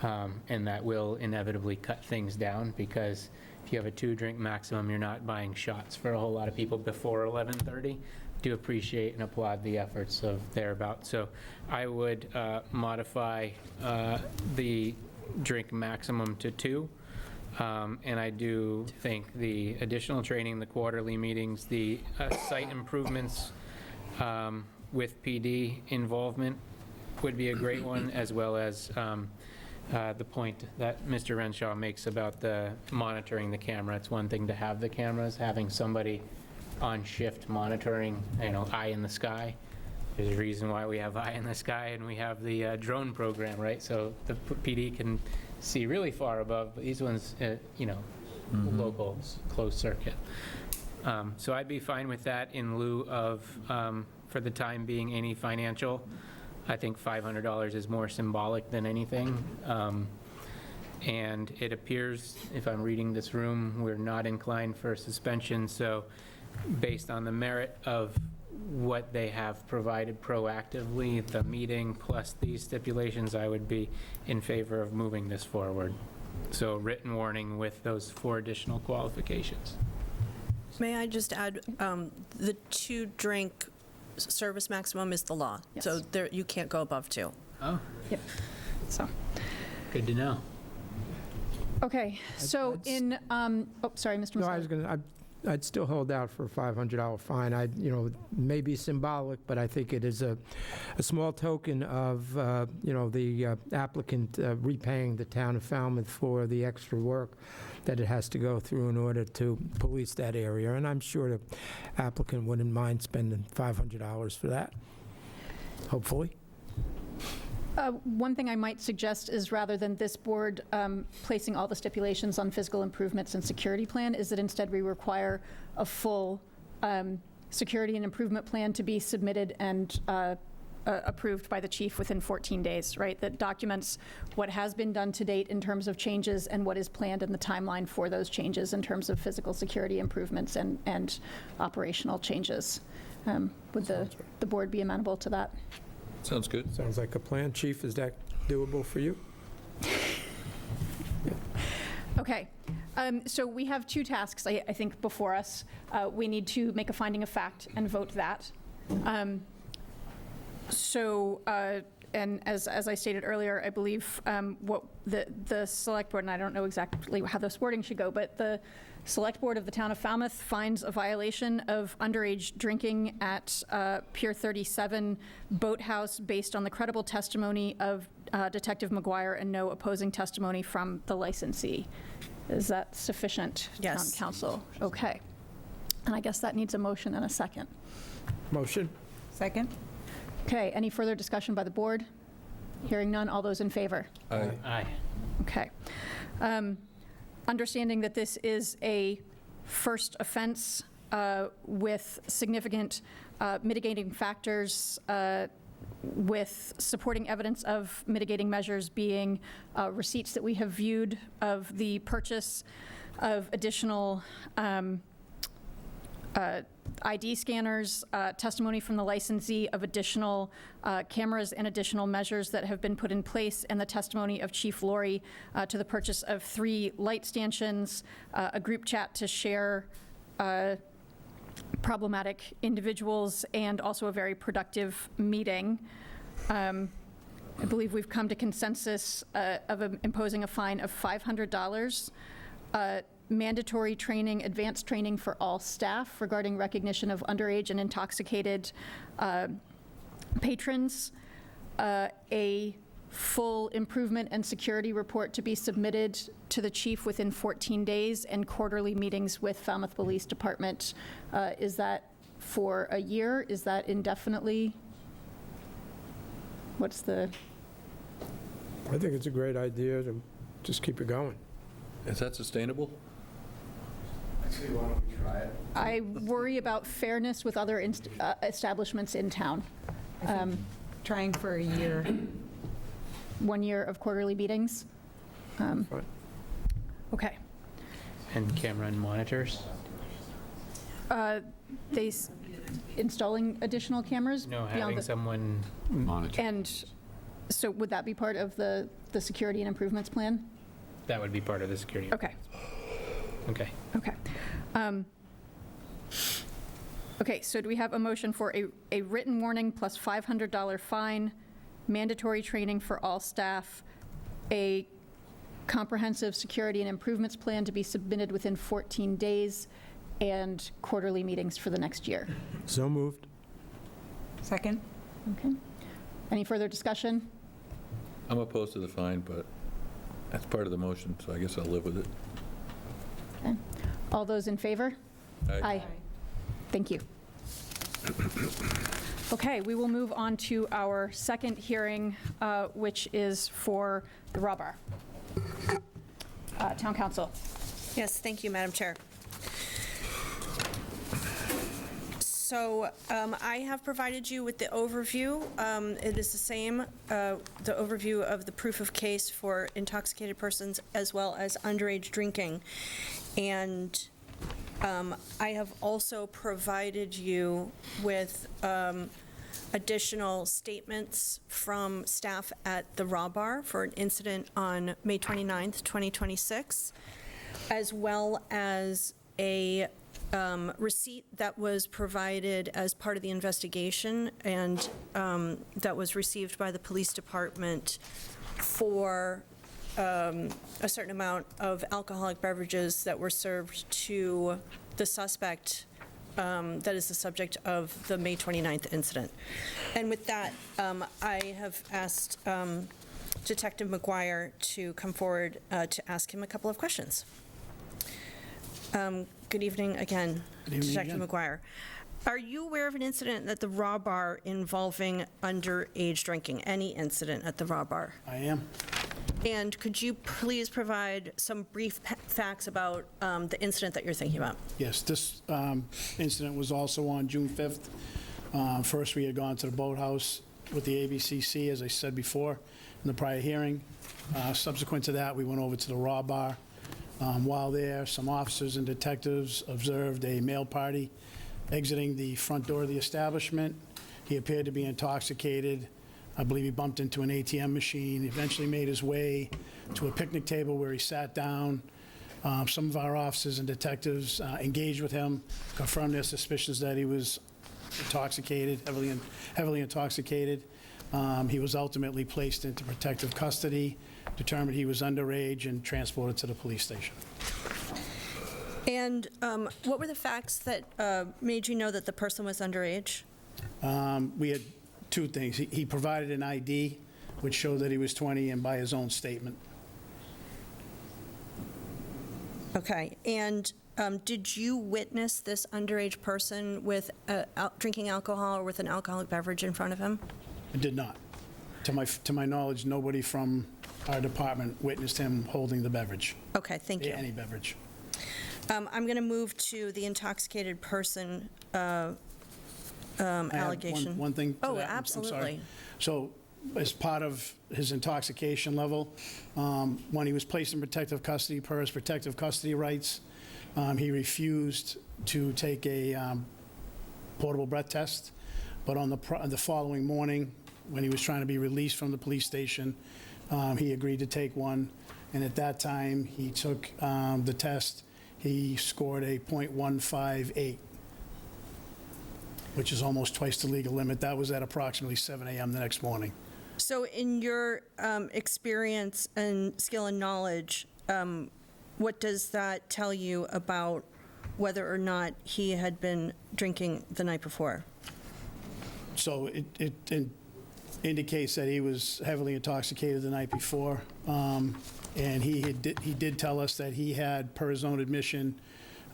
and that will inevitably cut things down, because if you have a 2-drink maximum, you're not buying shots for a whole lot of people before 11:30. Do appreciate and applaud the efforts of thereabouts. So I would modify the drink maximum to 2. And I do think the additional training, the quarterly meetings, the site improvements with PD involvement would be a great one, as well as the point that Mr. Renshaw makes about the monitoring the camera. It's one thing to have the cameras, having somebody on shift monitoring, eye in the sky. There's a reason why we have eye in the sky and we have the drone program, right? So the PD can see really far above, but these ones, local, closed circuit. So I'd be fine with that in lieu of, for the time being, any financial. I think $500 is more symbolic than anything. And it appears, if I'm reading this room, we're not inclined for suspension. So based on the merit of what they have provided proactively, the meeting plus these stipulations, I would be in favor of moving this forward. So written warning with those 4 additional qualifications. May I just add, the 2-drink service maximum is the law. Yes. So there, you can't go above 2. Oh. Yep. So. Good to know. Okay, so in, sorry, Mr. No, Massey. I'd still hold out for a $500 fine. Maybe symbolic, but I think it is a small token of, the applicant repaying the town of Falmouth for the extra work that it has to go through in order to police that area. And I'm sure the applicant wouldn't mind spending $500 for that, hopefully. One thing I might suggest is, rather than this board placing all the stipulations on physical improvements and security plan, is that instead we require a full security and improvement plan to be submitted and approved by the chief within 14 days, right? That documents what has been done to date in terms of changes and what is planned in the timeline for those changes in terms of physical security improvements and operational changes. Would the board be amenable to that? Sounds good. Sounds like a plan. Chief, is that doable for you? Okay. So we have 2 tasks, I think, before us. We need to make a finding of fact and vote that. And as I stated earlier, I believe what the select board, and I don't know exactly how this wording should go, but the select board of the town of Falmouth finds a violation of underage drinking at Pier 37 Boathouse based on the credible testimony of Detective McGuire and no opposing testimony from the licensee. Is that sufficient, Yes. town council? Okay. And I guess that needs a motion and a second. Motion? Second? Okay, any further discussion by the board? Hearing none, all those in favor? Aye. Aye. Okay. Understanding that this is a first offense with significant mitigating factors, with supporting evidence of mitigating measures being receipts that we have viewed of the purchase of additional ID scanners, testimony from the licensee of additional cameras and additional measures that have been put in place, and the testimony of Chief Laurie to the purchase of 3 light stanchions, a group chat to share problematic individuals, and also a very productive meeting. I believe we've come to consensus of imposing a fine of $500. Mandatory training, advanced training for all staff regarding recognition of underage and intoxicated patrons, a full improvement and security report to be submitted to the chief within 14 days, and quarterly meetings with Falmouth Police Department. Is that for a year? Is that indefinitely? What's the? I think it's a great idea to just keep it going. Is that sustainable? Actually, why don't we try it? I worry about fairness with other establishments in town. Trying for a year. 1 year of quarterly meetings? Okay. And camera and monitors? Installing additional cameras? No, beyond having someone monitor. And so would that be part of the security and improvements plan? That would be part of the security. Okay. Okay. Okay. Okay, so do we have a motion for a written warning plus $500 fine, mandatory training for all staff, a comprehensive security and improvements plan to be submitted within 14 days, and quarterly meetings for the next year? So moved. Second. Okay. Any further discussion? I'm opposed to the fine, but that's part of the motion, so I guess I'll live with it. Okay. All those in favor? Aye. Thank you. Okay, we will move on to our second hearing, which is for the raw bar. Town Council. Yes, thank you, Madam Chair. So I have provided you with the overview. It is the same, the overview of the proof of case for intoxicated persons as well as underage drinking. And I have also provided you with additional statements from staff at the Raw Bar for an incident on May 29th, 2026, as well as a receipt that was provided as part of the investigation and that was received by the police department for a certain amount of alcoholic beverages that were served to the suspect that is the subject of the May 29th incident. And with that, I have asked Detective McGuire to come forward to ask him a couple of questions. Good evening again, Detective McGuire. Are you aware of an incident at the Raw Bar involving underage drinking? Any incident at the Raw Bar? I am. And could you please provide some brief facts about the incident that you're thinking about? Yes, this incident was also on June 5th. First, we had gone to the boathouse with the ABCC, as I said before, in the prior hearing. Subsequent to that, we went over to the Raw Bar. While there, some officers and detectives observed a male party exiting the front door of the establishment. He appeared to be intoxicated. I believe he bumped into an ATM machine, eventually made his way to a picnic table where he sat down. Some of our officers and detectives engaged with him, confirmed their suspicions that he was intoxicated, heavily intoxicated. He was ultimately placed into protective custody, determined he was underage, and transported to the police station. And what were the facts that made you know that the person was underage? We had two things. He provided an ID, which showed that he was 20, and by his own statement. Okay. And did you witness this underage person with drinking alcohol or with an alcoholic beverage in front of him? I did not. To my knowledge, nobody from our department witnessed him holding the beverage. Okay, thank you. Any beverage. I'm going to move to the intoxicated person allegation. One thing to Oh, that. absolutely. I'm sorry. So as part of his intoxication level, when he was placed in protective custody per his protective custody rights, he refused to take a portable breath test. But on the following morning, when he was trying to be released from the police station, he agreed to take one. And at that time, he took the test. He scored a .158, which is almost twice the legal limit. That was at approximately 7 a.m. the next morning. So in your experience and skill and knowledge, what does that tell you about whether or not he had been drinking the night before? So indicates that he was heavily intoxicated the night before. And he did tell us that he had, per his own admission,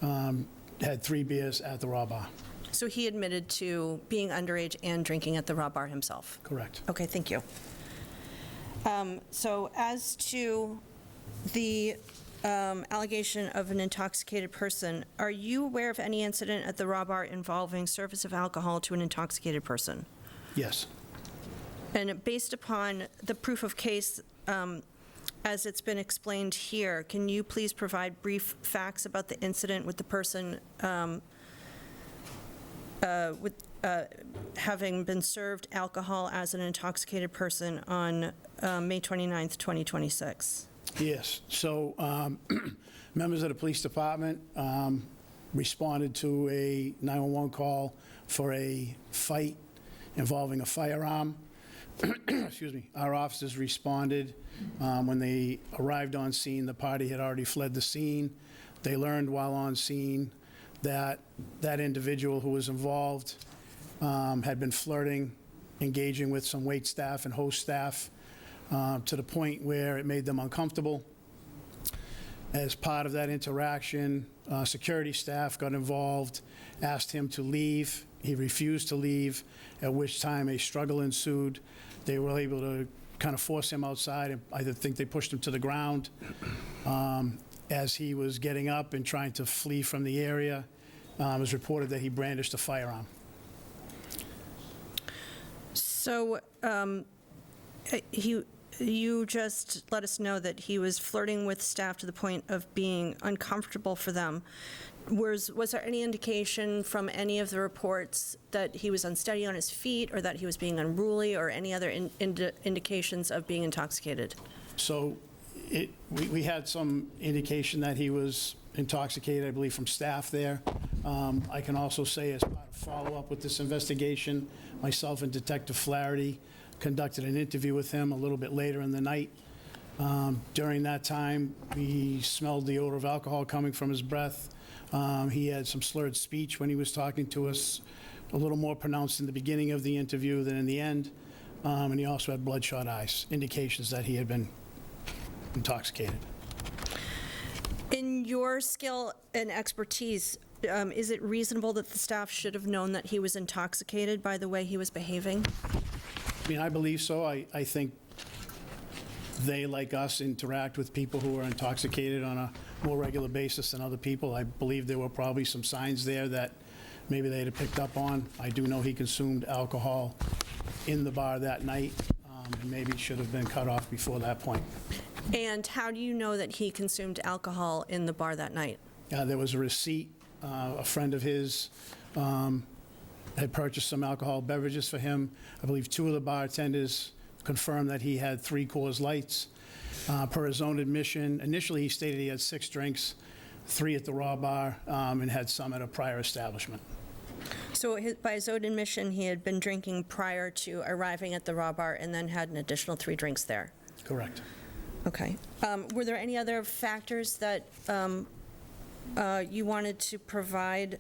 had 3 beers at the Raw Bar. So he admitted to being underage and drinking at the Raw Bar himself? Correct. Okay, thank you. So as to the allegation of an intoxicated person, are you aware of any incident at the Raw Bar involving service of alcohol to an intoxicated person? Yes. And based upon the proof of case, as it's been explained here, can you please provide brief facts about the incident with the person having been served alcohol as an intoxicated person on May 29th, 2026? Yes. So members of the police department responded to a 911 call for a fight involving a firearm. Excuse me. Our officers responded. When they arrived on scene, the party had already fled the scene. They learned while on scene that that individual who was involved had been flirting, engaging with some wait staff and host staff to the point where it made them uncomfortable. As part of that interaction, security staff got involved, asked him to leave. He refused to leave, at which time a struggle ensued. They were able to kind of force him outside, and I think they pushed him to the ground. As he was getting up and trying to flee from the area, it was reported that he brandished a firearm. So you just let us know that he was flirting with staff to the point of being uncomfortable for them. Was there any indication from any of the reports that he was unsteady on his feet or that he was being unruly or any other indications of being intoxicated? So we had some indication that he was intoxicated, I believe, from staff there. I can also say, as part of follow-up with this investigation, myself and Detective Flaherty conducted an interview with him a little bit later in the night. During that time, we smelled the odor of alcohol coming from his breath. He had some slurred speech when he was talking to us, a little more pronounced in the beginning of the interview than in the end. And he also had bloodshot eyes, indications that he had been intoxicated. In your skill and expertise, is it reasonable that the staff should have known that he was intoxicated by the way he was behaving? I mean, I believe so. I think they, like us, interact with people who are intoxicated on a more regular basis than other people. I believe there were probably some signs there that maybe they had picked up on. I do know he consumed alcohol in the bar that night, and maybe should have been cut off before that point. And how do you know that he consumed alcohol in the bar that night? There was a receipt. A friend of his had purchased some alcohol beverages for him. I believe 2 of the bartenders confirmed that he had 3 Coors Lights. Per his own admission, initially he stated he had 6 drinks, 3 at the Raw Bar, and had some at a prior establishment. So by his own admission, he had been drinking prior to arriving at the Raw Bar and then had an additional 3 drinks there? Correct. Okay. Were there any other factors that you wanted to provide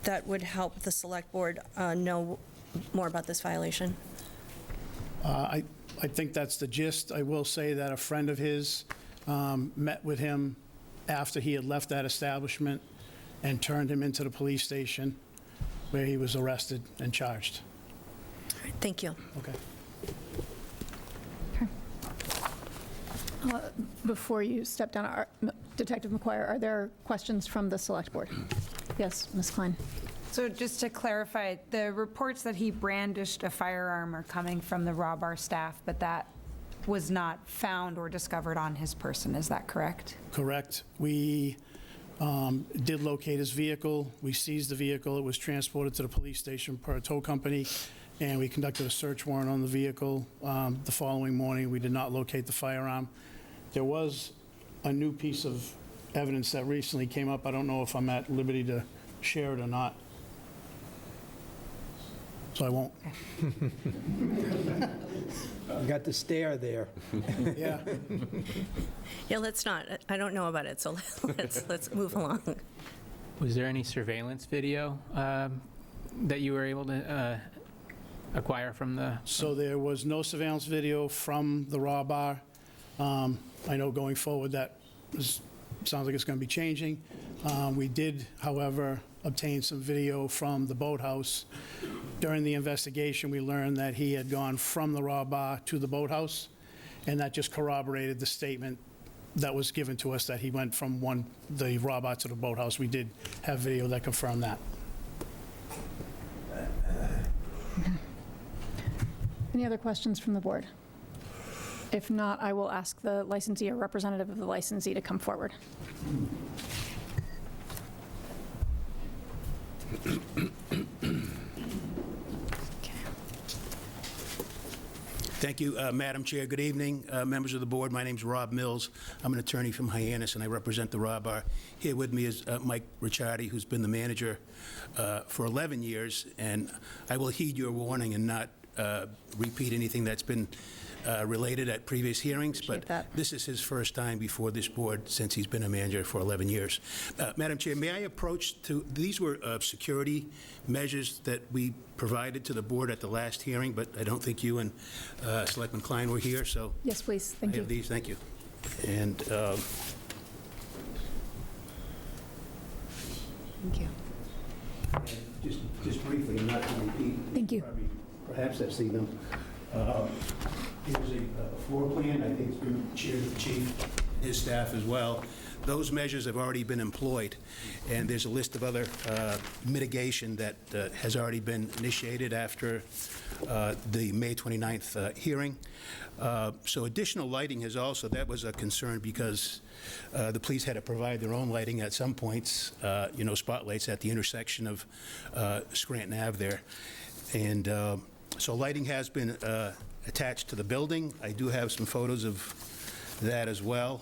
that would help the Select Board know more about this violation? I think that's the gist. I will say that a friend of his met with him after he had left that establishment and turned him into the police station where he was arrested and charged. All right, thank you. Okay. Before you step down, Detective McQuire, are there questions from the Select Board? Yes, Ms. Klein. So just to clarify, the reports that he brandished a firearm are coming from the Raw Bar staff, but that was not found or discovered on his person, is that correct? Correct. We did locate his vehicle. We seized the vehicle. It was transported to the police station per a tow company, and we conducted a search warrant on the vehicle. The following morning, we did not locate the firearm. There was a new piece of evidence that recently came up. I don't know if I'm at liberty to share it or not, so I won't. You got the stare there. Yeah. Yeah, let's not. I don't know about it, so let's move along. Was there any surveillance video that you were able to acquire from the? So there was no surveillance video from the raw bar. I know going forward sounds like it's going to be changing. We did, however, obtain some video from the boathouse. During the investigation, we learned that he had gone from the raw bar to the boathouse, and that just corroborated the statement that was given to us that he went from the raw bar to the boathouse. We did have video that confirmed that. Any other questions from the board? If not, I will ask the licensee or representative of the licensee to come forward. Thank you, Madam Chair. Good evening, members of the board. My name's Rob Mills. I'm an attorney from Hyannis, and I represent the Raw Bar. Here with me is Mike Ricciardi, who's been the manager for 11 years, and I will heed your warning and not repeat anything that's been related at previous hearings, but this is his first time before this board since he's been a manager for 11 years. Madam Chair, may I approach these were security measures that we provided to the board at the last hearing, but I don't think you and Selectman Klein were here, so. Yes, please. Thank you. I have these, thank you. And thank you. Just briefly, not to repeat. Thank you. Perhaps I've seen them. Here's a floor plan. I think it's been shared with the chief, his staff as well. Those measures have already been employed, and there's a list of other mitigation that has already been initiated after the May 29th hearing. So additional lighting has also, that was a concern because the police had to provide their own lighting at some points, spotlights at the intersection of Scranton Ave there. And so lighting has been attached to the building. I do have some photos of that as well.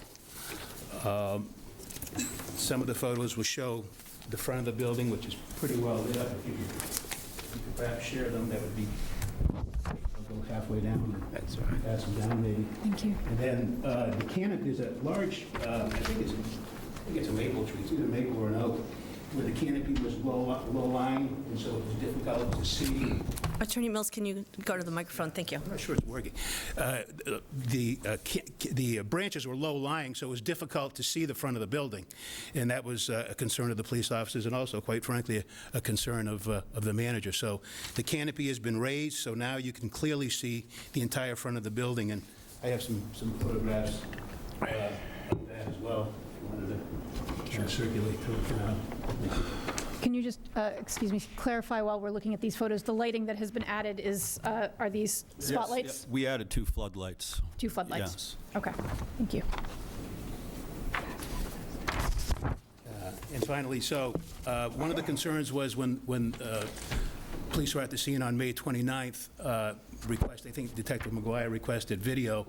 Some of the photos will show the front of the building, which is pretty well lit up. If you could perhaps share them, that would be, I'll go halfway down. That's all right. Pass them down, maybe. Thank you. And then the canopy is a large, I think it's a maple tree. It's either maple or an oak, where the canopy was low-lying, and so it was difficult to see. Attorney Mills, can you go to the microphone? Thank you. I'm not sure it's working. The branches were low-lying, so it was difficult to see the front of the building, and that was a concern of the police officers, and also, quite frankly, a concern of the manager. So the canopy has been raised, so now you can clearly see the entire front of the building, and I have some photographs of that as well. If you wanted to circulate through it now. Can you just, excuse me, clarify while we're looking at these photos, the lighting that has been added is, are these spotlights? Yes, we added 2 floodlights. 2 floodlights? Yes. Okay, thank you. And finally, so one of the concerns was when police were at the scene on May 29th, I think Detective McGuire requested video.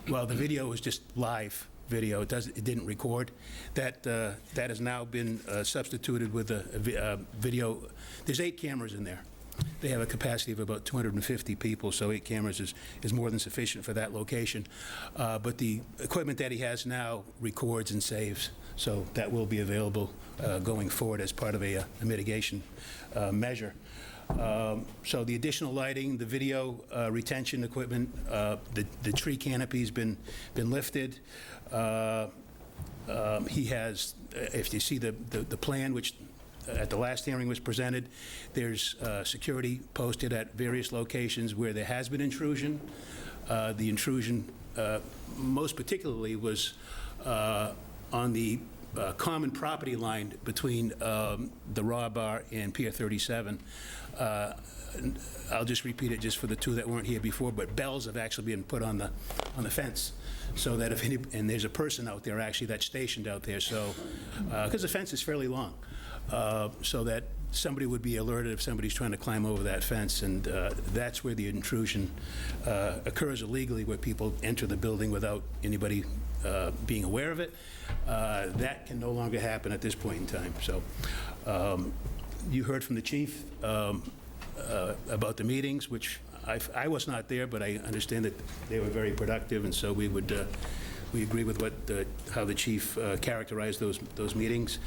Well, the video was just live video. It didn't record. That has now been substituted with a video. There's 8 cameras in there. They have a capacity of about 250 people, so 8 cameras is more than sufficient for that location. But the equipment that he has now records and saves, so that will be available going forward as part of a mitigation measure. So the additional lighting, the video retention equipment, the tree canopy's been lifted. He has, if you see the plan, which at the last hearing was presented, there's security posted at various locations where there has been intrusion. The intrusion, most particularly, was on the common property line between the Raw Bar and Pier 37. I'll just repeat it just for the 2 that weren't here before, but bells have actually been put on the fence, so that if any, and there's a person out there actually that's stationed out there, so because the fence is fairly long, so that somebody would be alerted if somebody's trying to climb over that fence, and that's where the intrusion occurs illegally, where people enter the building without anybody being aware of it. That can no longer happen at this point in time. So you heard from the chief about the meetings, which I was not there, but I understand that they were very productive, and so we agree with how the chief characterized those meetings.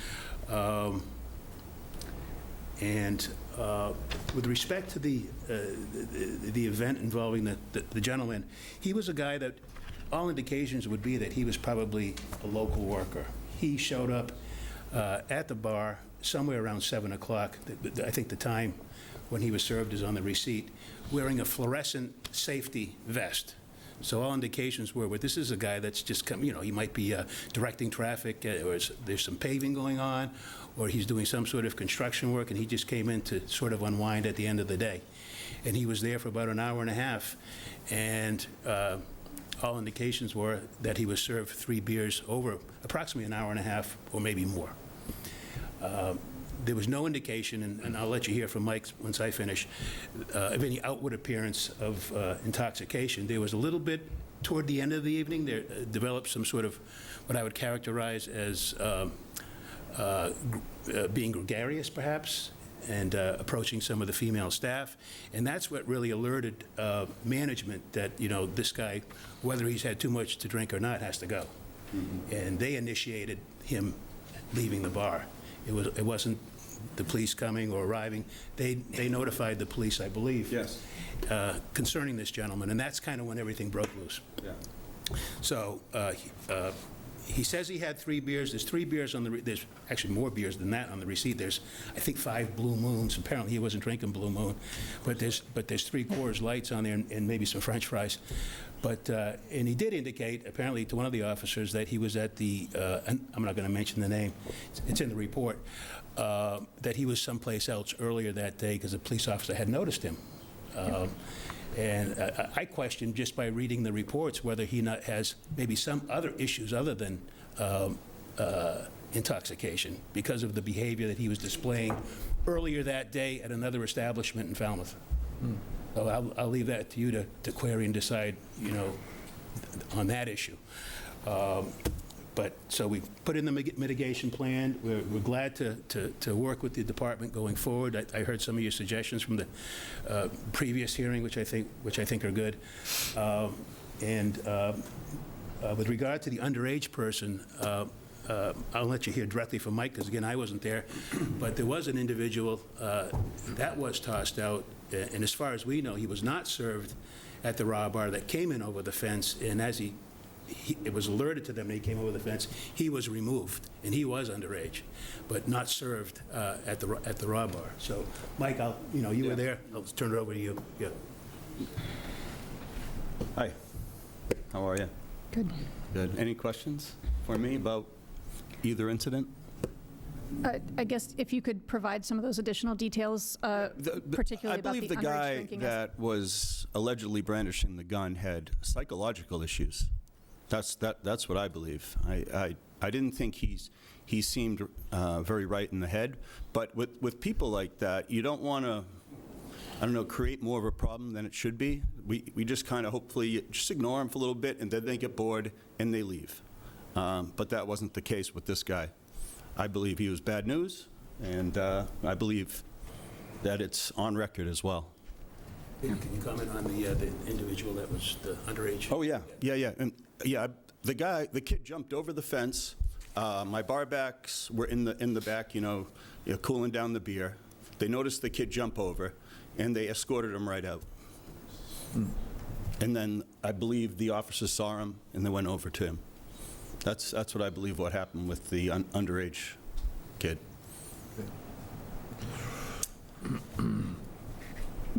And with respect to the event involving the gentleman, he was a guy that all indications would be that he was probably a local worker. He showed up at the bar somewhere around 7 o'clock. I think the time when he was served is on the receipt, wearing a fluorescent safety vest. So all indications were, well, this is a guy that's just come, he might be directing traffic, or there's some paving going on, or he's doing some sort of construction work, and he just came in to sort of unwind at the end of the day. And he was there for about an hour and a half, and all indications were that he was served 3 beers over approximately an hour and a half, or maybe more. There was no indication, and I'll let you hear from Mike once I finish, of any outward appearance of intoxication. There was a little bit toward the end of the evening. There developed some sort of what I would characterize as being gregarious, perhaps, and approaching some of the female staff. And that's what really alerted management that, this guy, whether he's had too much to drink or not, has to go. Mm-hmm. And they initiated him leaving the bar. It wasn't the police coming or arriving. They notified the police, I believe, yes, concerning this gentleman, and that's kind of when everything broke loose. Yeah. So he says he had 3 beers. There's 3 beers on the. There's actually more beers than that on the receipt. There's, I think, 5 Blue Moons. Apparently, he wasn't drinking Blue Moon, but there's 3 Coors Lights on there and maybe some French fries. But and he did indicate, apparently, to one of the officers that he was at the. I'm not going to mention the name. It's in the report. That he was someplace else earlier that day because a police officer had noticed him. And I questioned, just by reading the reports, whether he has maybe some other issues other than intoxication because of the behavior that he was displaying earlier that day at another establishment in Falmouth. Hmm. So I'll leave that to you to query and decide, on that issue. But so we put in the mitigation plan. We're glad to work with the department going forward. I heard some of your suggestions from the previous hearing, which I think are good. And with regard to the underage person, I'll let you hear directly from Mike, because again, I wasn't there. But there was an individual that was tossed out, and as far as we know, he was not served at the raw bar that came in over the fence. And as it was alerted to them and he came over the fence, he was removed, and he was underage, but not served at the raw bar. So, Mike, you were there. I'll turn it over to you. Yeah. Hi. How are you? Good. Good. Any questions for me about either incident? I guess if you could provide some of those additional details, particularly about the underage drinking. I believe the guy that was allegedly brandishing the gun had psychological issues. That's what I believe. I didn't think he seemed very right in the head, but with people like that, you don't want to, I don't know, create more of a problem than it should be. We just kind of hopefully just ignore them for a little bit, and then they get bored and they leave. But that wasn't the case with this guy. I believe he was bad news, and I believe that it's on record as well. Can you comment on the individual that was the underage? Oh, yeah. The kid jumped over the fence. My bar backs were in the back, cooling down the beer. They noticed the kid jump over, and they escorted him right out. Hmm. And then I believe the officers saw him, and they went over to him. That's what I believe what happened with the underage kid.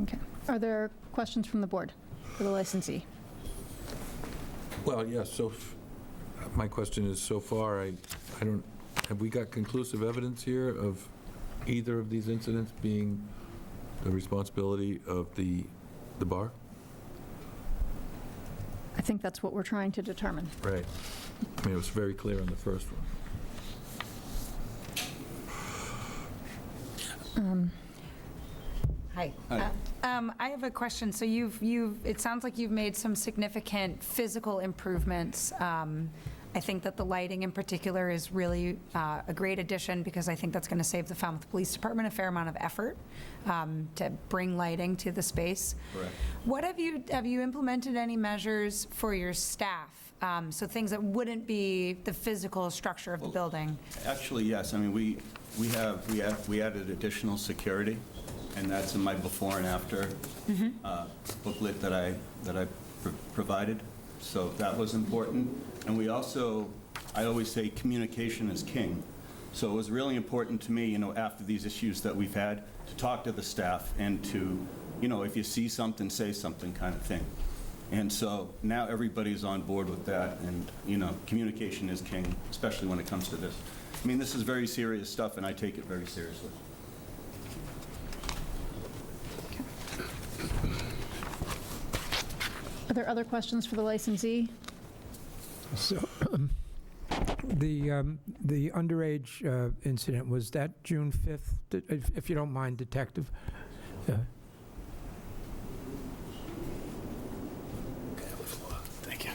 Okay. Are there questions from the board for the licensee? Well, yes. So my question is, so far, I don't, have we got conclusive evidence here of either of these incidents being the responsibility of the bar? I think that's what we're trying to determine. Right. I mean, it was very clear on the first one. Hi. Hi. I have a question. So it sounds like you've made some significant physical improvements. I think that the lighting in particular is really a great addition, because I think that's going to save the Falmouth Police Department a fair amount of effort to bring lighting to the space. Correct. What have you implemented any measures for your staff? So things that wouldn't be the physical structure of the building? Actually, yes. I mean, We added additional security, and that's in my before and after booklet that I provided. So that was important. And we also, I always say communication is king. So it was really important to me, after these issues that we've had, to talk to the staff and to, if you see something, say something kind of thing. And so now everybody's on board with that, and, communication is king, especially when it comes to this. I mean, this is very serious stuff, and I take it very seriously. Are there other questions for the licensee? So, the underage incident, was that June 5th, if you don't mind, Detective? Thank you.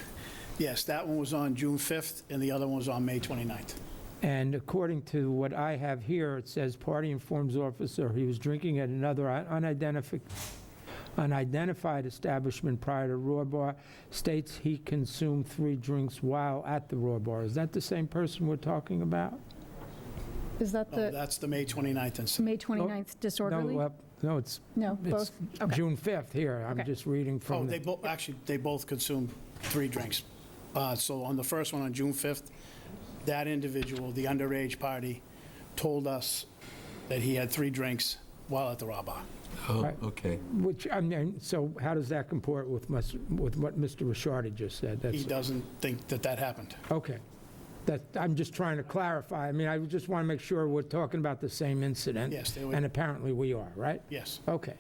Yes, that one was on June 5th, and the other one was on May 29th. And according to what I have here, it says party informs officer he was drinking at another unidentified establishment prior to Raw Bar, states he consumed 3 drinks while at the Raw Bar. Is that the same person we're talking about? Is that No, that's the May 29th incident. May 29th disorderly? No, it's both? Okay. June 5th here. I'm just reading from they both consumed 3 drinks. So on the first one, on June 5th, that individual, the underage party, told us that he had 3 drinks while at the Raw Bar. Oh, okay. Which, I mean, so how does that comport with what Mr. Rishardi just said? He doesn't think that happened. Okay. I'm just trying to clarify. I mean, I just want to make sure we're talking about the same incident. Yes, they were. And apparently we are, right? Yes. Okay.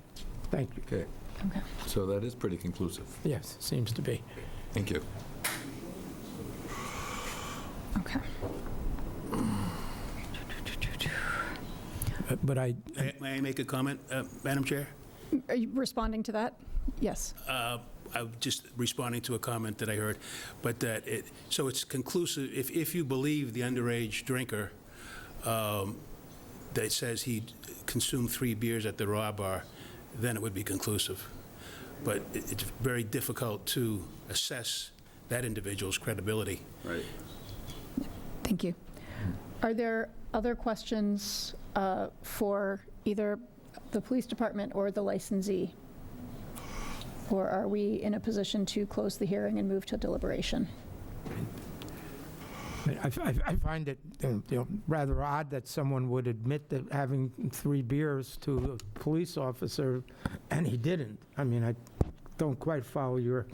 Thank you. Okay. Okay. So that is pretty conclusive. Yes, seems to be. Thank you. Okay. But I... May I make a comment, Madam Chair? Are you responding to that? Yes. I'm just responding to a comment that I heard, but that so it's conclusive, if you believe the underage drinker that says he consumed 3 beers at the Raw Bar, then it would be conclusive. But it's very difficult to assess that individual's credibility. Right. Thank you. Are there other questions for either the police department or the licensee? Or are we in a position to close the hearing and move to deliberation? I find it rather odd that someone would admit that having 3 beers to a police officer, and he didn't. I mean, I don't quite follow your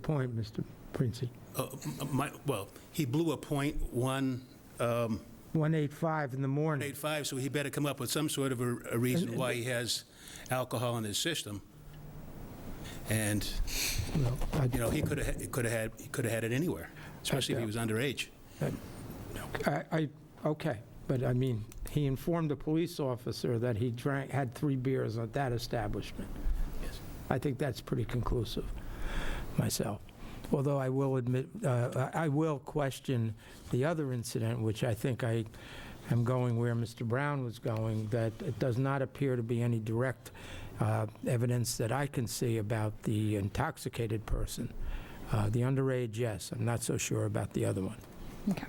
point, Mr. Princey. Well, he blew a .1... 185 in the morning. 185, so he better come up with some sort of a reason why he has alcohol in his system. And, he could have had it anywhere, especially if he was underage. Okay, but I mean, he informed a police officer that he had 3 beers at that establishment. Yes. I think that's pretty conclusive myself. Although I will admit, I will question the other incident, which I think I am going where Mr. Brown was going, that it does not appear to be any direct evidence that I can see about the intoxicated person. The underage, yes. I'm not so sure about the other one. Okay.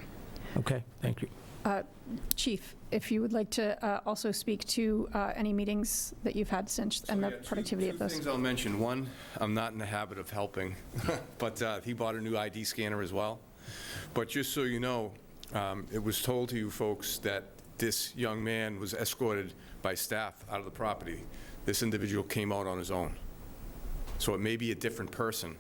Okay, thank you. Chief, if you would like to also speak to any meetings that you've had since and the productivity of those. 2 things I'll mention. One, I'm not in the habit of helping, but he bought a new ID scanner as well. But just so you know, it was told to you folks that this young man was escorted by staff out of the property. This individual came out on his own. So it may be a different person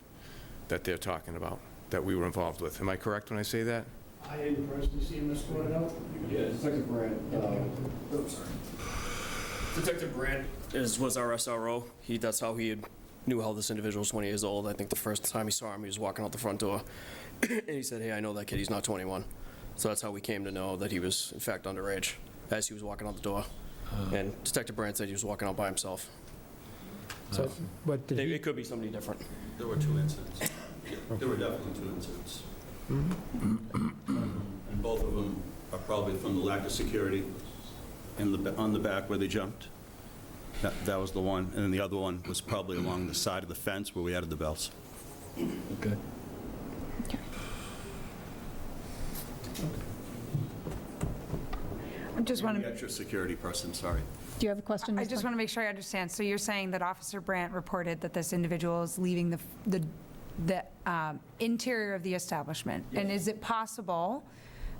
that they're talking about that we were involved with. Am I correct when I say that? I didn't personally see him escorted out. Yeah, Detective Brandt. Detective Brandt was our SRO. That's how he knew how this individual was 20 years old. I think the first time he saw him, he was walking out the front door. And he said, "Hey, I know that kid. He's not 21. So that's how we came to know that he was, in fact, underage as he was walking out the door. And Detective Brandt said he was walking out by himself. So, but It could be somebody different. There were 2 incidents. There were definitely 2 incidents. And both of them are probably from the lack of security on the back where they jumped. That was the one. And then the other one was probably along the side of the fence where we added the bells. Okay. just want The extra security person, sorry. Do you have a question? I Ms. just Blunt? want to make sure I understand. So you're saying that Officer Brandt reported that this individual is leaving the interior of the establishment? And is it possible,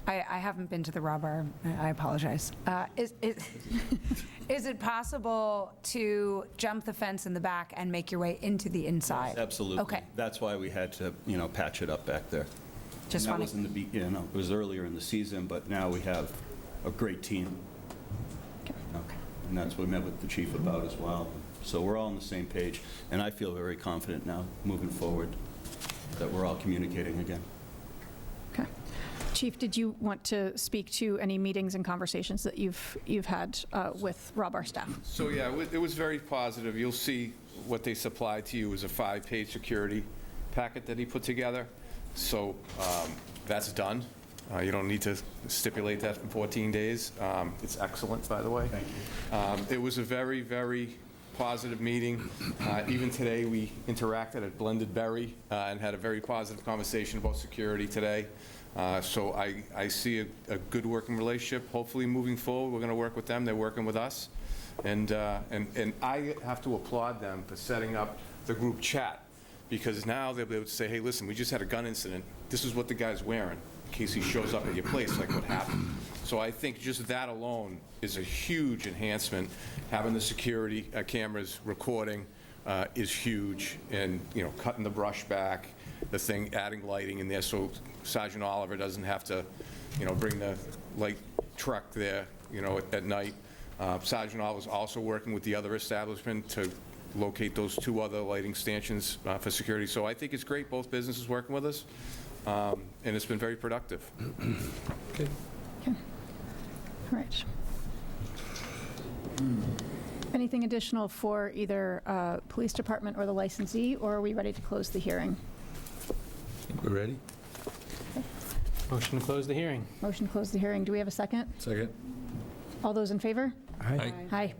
I haven't been to the raw bar, I apologize. Is it possible to jump the fence in the back and make your way into the inside? Absolutely. Okay. That's why we had to, patch it up back there. Just And that wanna- was in the beginning, it was earlier in the season, but now we have a great team. Okay. And that's what we met with the chief about as well. So we're all on the same page, and I feel very confident now, moving forward, that we're all communicating again. Okay. Chief, did you want to speak to any meetings and conversations that you've had with Rob, our staff? So, yeah, it was very positive. You'll see what they supplied to you is a 5-page security packet that he put together. So that's done. You don't need to stipulate that in 14 days. It's excellent, by the way. Thank you. It was a very, very positive meeting. Even today, we interacted at Blended Berry and had a very positive conversation about security today. So I see a good working relationship. Hopefully, moving forward, we're going to work with them. They're working with us. And I have to applaud them for setting up the group chat, because now they'll be able to say, hey, listen, we just had a gun incident. This is what the guy's wearing, in case he shows up at your place, like what happened. So I think just that alone is a huge enhancement. Having the security cameras recording is huge, and, cutting the brush back, the thing, adding lighting in there so Sergeant Oliver doesn't have to, bring the light truck there, at night. Sergeant Oliver's also working with the other establishment to locate those 2 other lighting stanchions for security. So I think it's great, both businesses working with us, and it's been very productive. Okay. All right. Anything additional for either police department or the licensee, or are we ready to close the hearing? We're ready? Motion to close the hearing. Motion to close the hearing. Do we have a second? Second. All those in favor? Aye. Aye.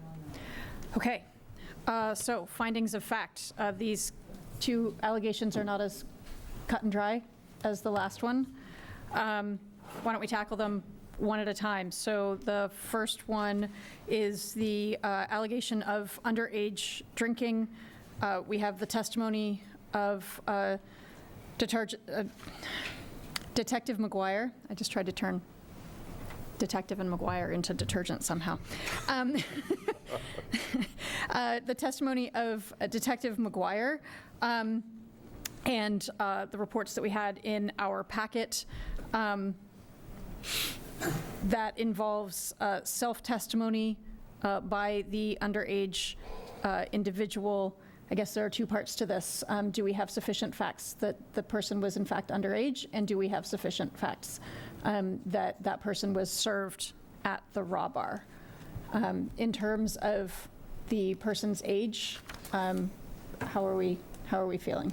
Okay. So findings of fact. These 2 allegations are not as cut and dry as the last one. Why don't we tackle them one at a time? So the first one is the allegation of underage drinking. We have the testimony of Detective McGuire. I just tried to turn Detective and McGuire into detergent somehow. The testimony of Detective McGuire and the reports that we had in our packet that involves self-testimony by the underage individual. I guess there are 2 parts to this. Do we have sufficient facts that the person was in fact underage, and do we have sufficient facts that that person was served at the raw bar? In terms of the person's age, how are we feeling?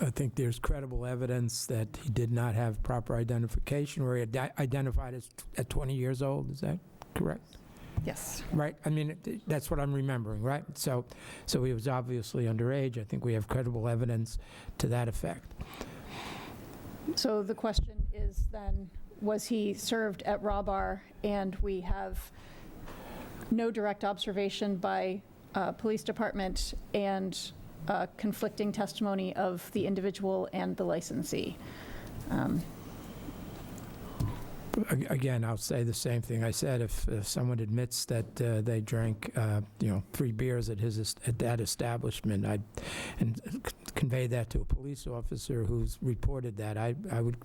I think there's credible evidence that he did not have proper identification, or he identified as at 20 years old. Is that correct? Yes. Right? I mean, that's what I'm remembering, right? So he was obviously underage. I think we have credible evidence to that effect. So the question is then, was he served at raw bar? And we have no direct observation by police department and conflicting testimony of the individual and the licensee. Again, I'll say the same thing I said. If someone admits that they drank, 3 beers at that establishment, and convey that to a police officer who's reported that, I would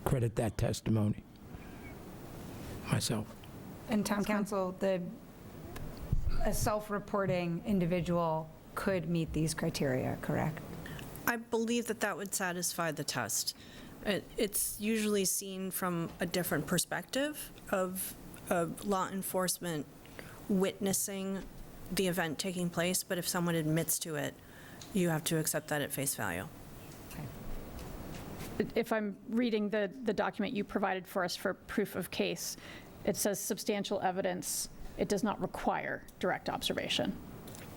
credit that testimony myself. And town council, a self-reporting individual could meet these criteria, correct? I believe that would satisfy the test. It's usually seen from a different perspective of law enforcement witnessing the event taking place, but if someone admits to it, you have to accept that at face value. If I'm reading the document you provided for us for proof of case, it says substantial evidence. It does not require direct observation.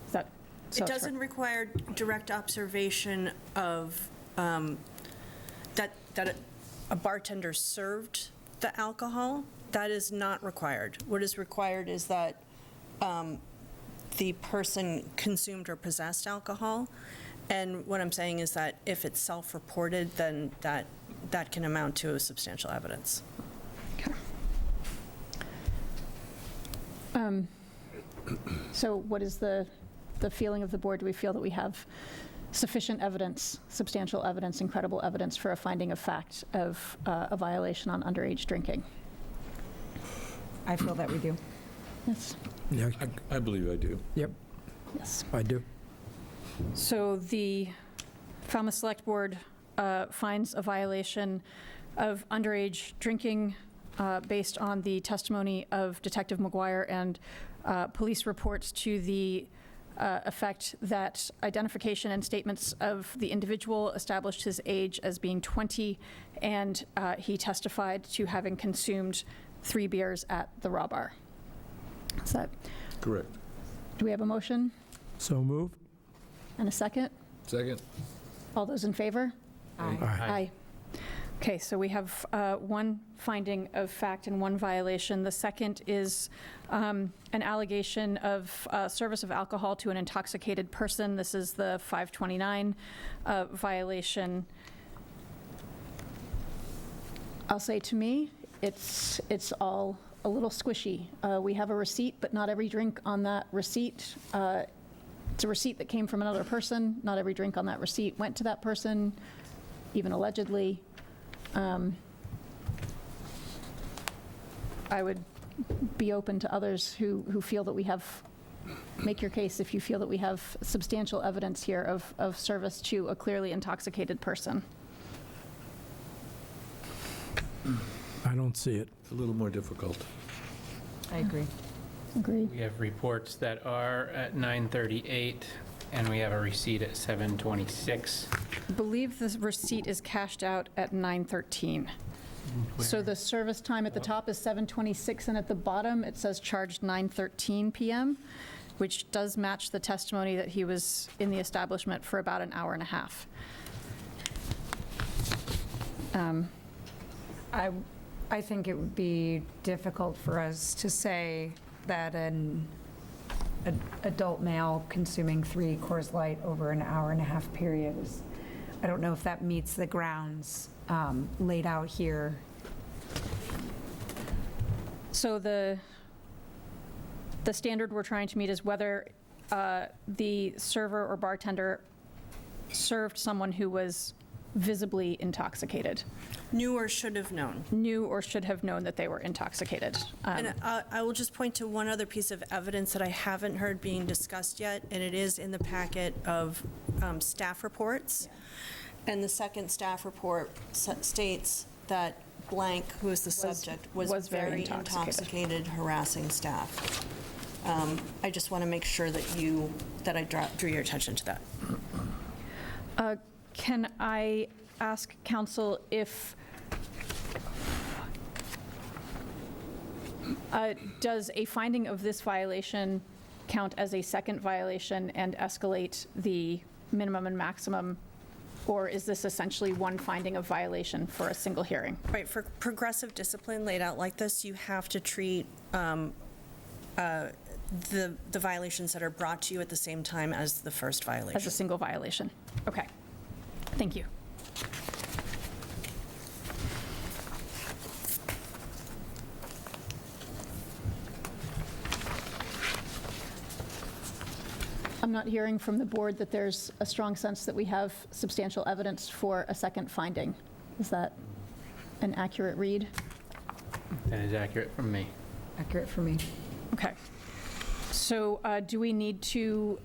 Is that so? It doesn't require direct observation of that a bartender served the alcohol. That is not required. What is required is that the person consumed or possessed alcohol. And what I'm saying is that if it's self-reported, then that can amount to substantial evidence. So what is the feeling of the board? Do we feel that we have sufficient evidence, substantial evidence, and credible evidence for a finding of fact of a violation on underage drinking? I feel that we do. Yes. Yeah. I believe I do. Yep, Yes. I do. So the Falmouth Select Board finds a violation of underage drinking based on the testimony of Detective McGuire and police reports to the effect that identification and statements of the individual established his age as being 20, and he testified to having consumed 3 beers at the Raw Bar. Is that Correct. Do we have a motion So moved. and a second? Second. All those in favor? Aye. Aye. Okay, so we have one finding of fact and one violation. The second is an allegation of service of alcohol to an intoxicated person. This is the 529 violation. I'll say, to me, it's all a little squishy. We have a receipt, but not every drink on that receipt. It's a receipt that came from another person. Not every drink on that receipt went to that person, even allegedly. I would be open to others who feel that we have, make your case if you feel that we have substantial evidence here of service to a clearly intoxicated person. I don't see it. It's a little more difficult. I agree. Agreed. We have reports that are at 9:38, and we have a receipt at 7:26. I believe the receipt is cashed out at 9:13. So the service time at the top is 7:26, and at the bottom, it says charged 9:13 PM, which does match the testimony that he was in the establishment for about an hour and a half. I think it would be difficult for us to say that an adult male consuming 3 Coors Light over an hour and a half period is, I don't know if that meets the grounds laid out here. So the standard we're trying to meet is whether the server or bartender served someone who was visibly intoxicated. Knew or should have known. Knew or should have known that they were intoxicated. And I will just point to one other piece of evidence that I haven't heard being discussed yet, and it is in the packet of staff reports. And the second staff report states that blank, who is the subject, was very intoxicated, harassing staff. I just want to make sure that I drew your attention to that. Can I ask counsel if, does a finding of this violation count as a second violation and escalate the minimum and maximum, or is this essentially one finding of violation for a single hearing? Right, for progressive discipline laid out like this, you have to treat the violations that are brought to you at the same time as the first violation. As a single violation. Okay. Thank you. I'm not hearing from the board that there's a strong sense that we have substantial evidence for a second finding. Is that an accurate read? That is accurate from me. Accurate for me. Okay. So do we need to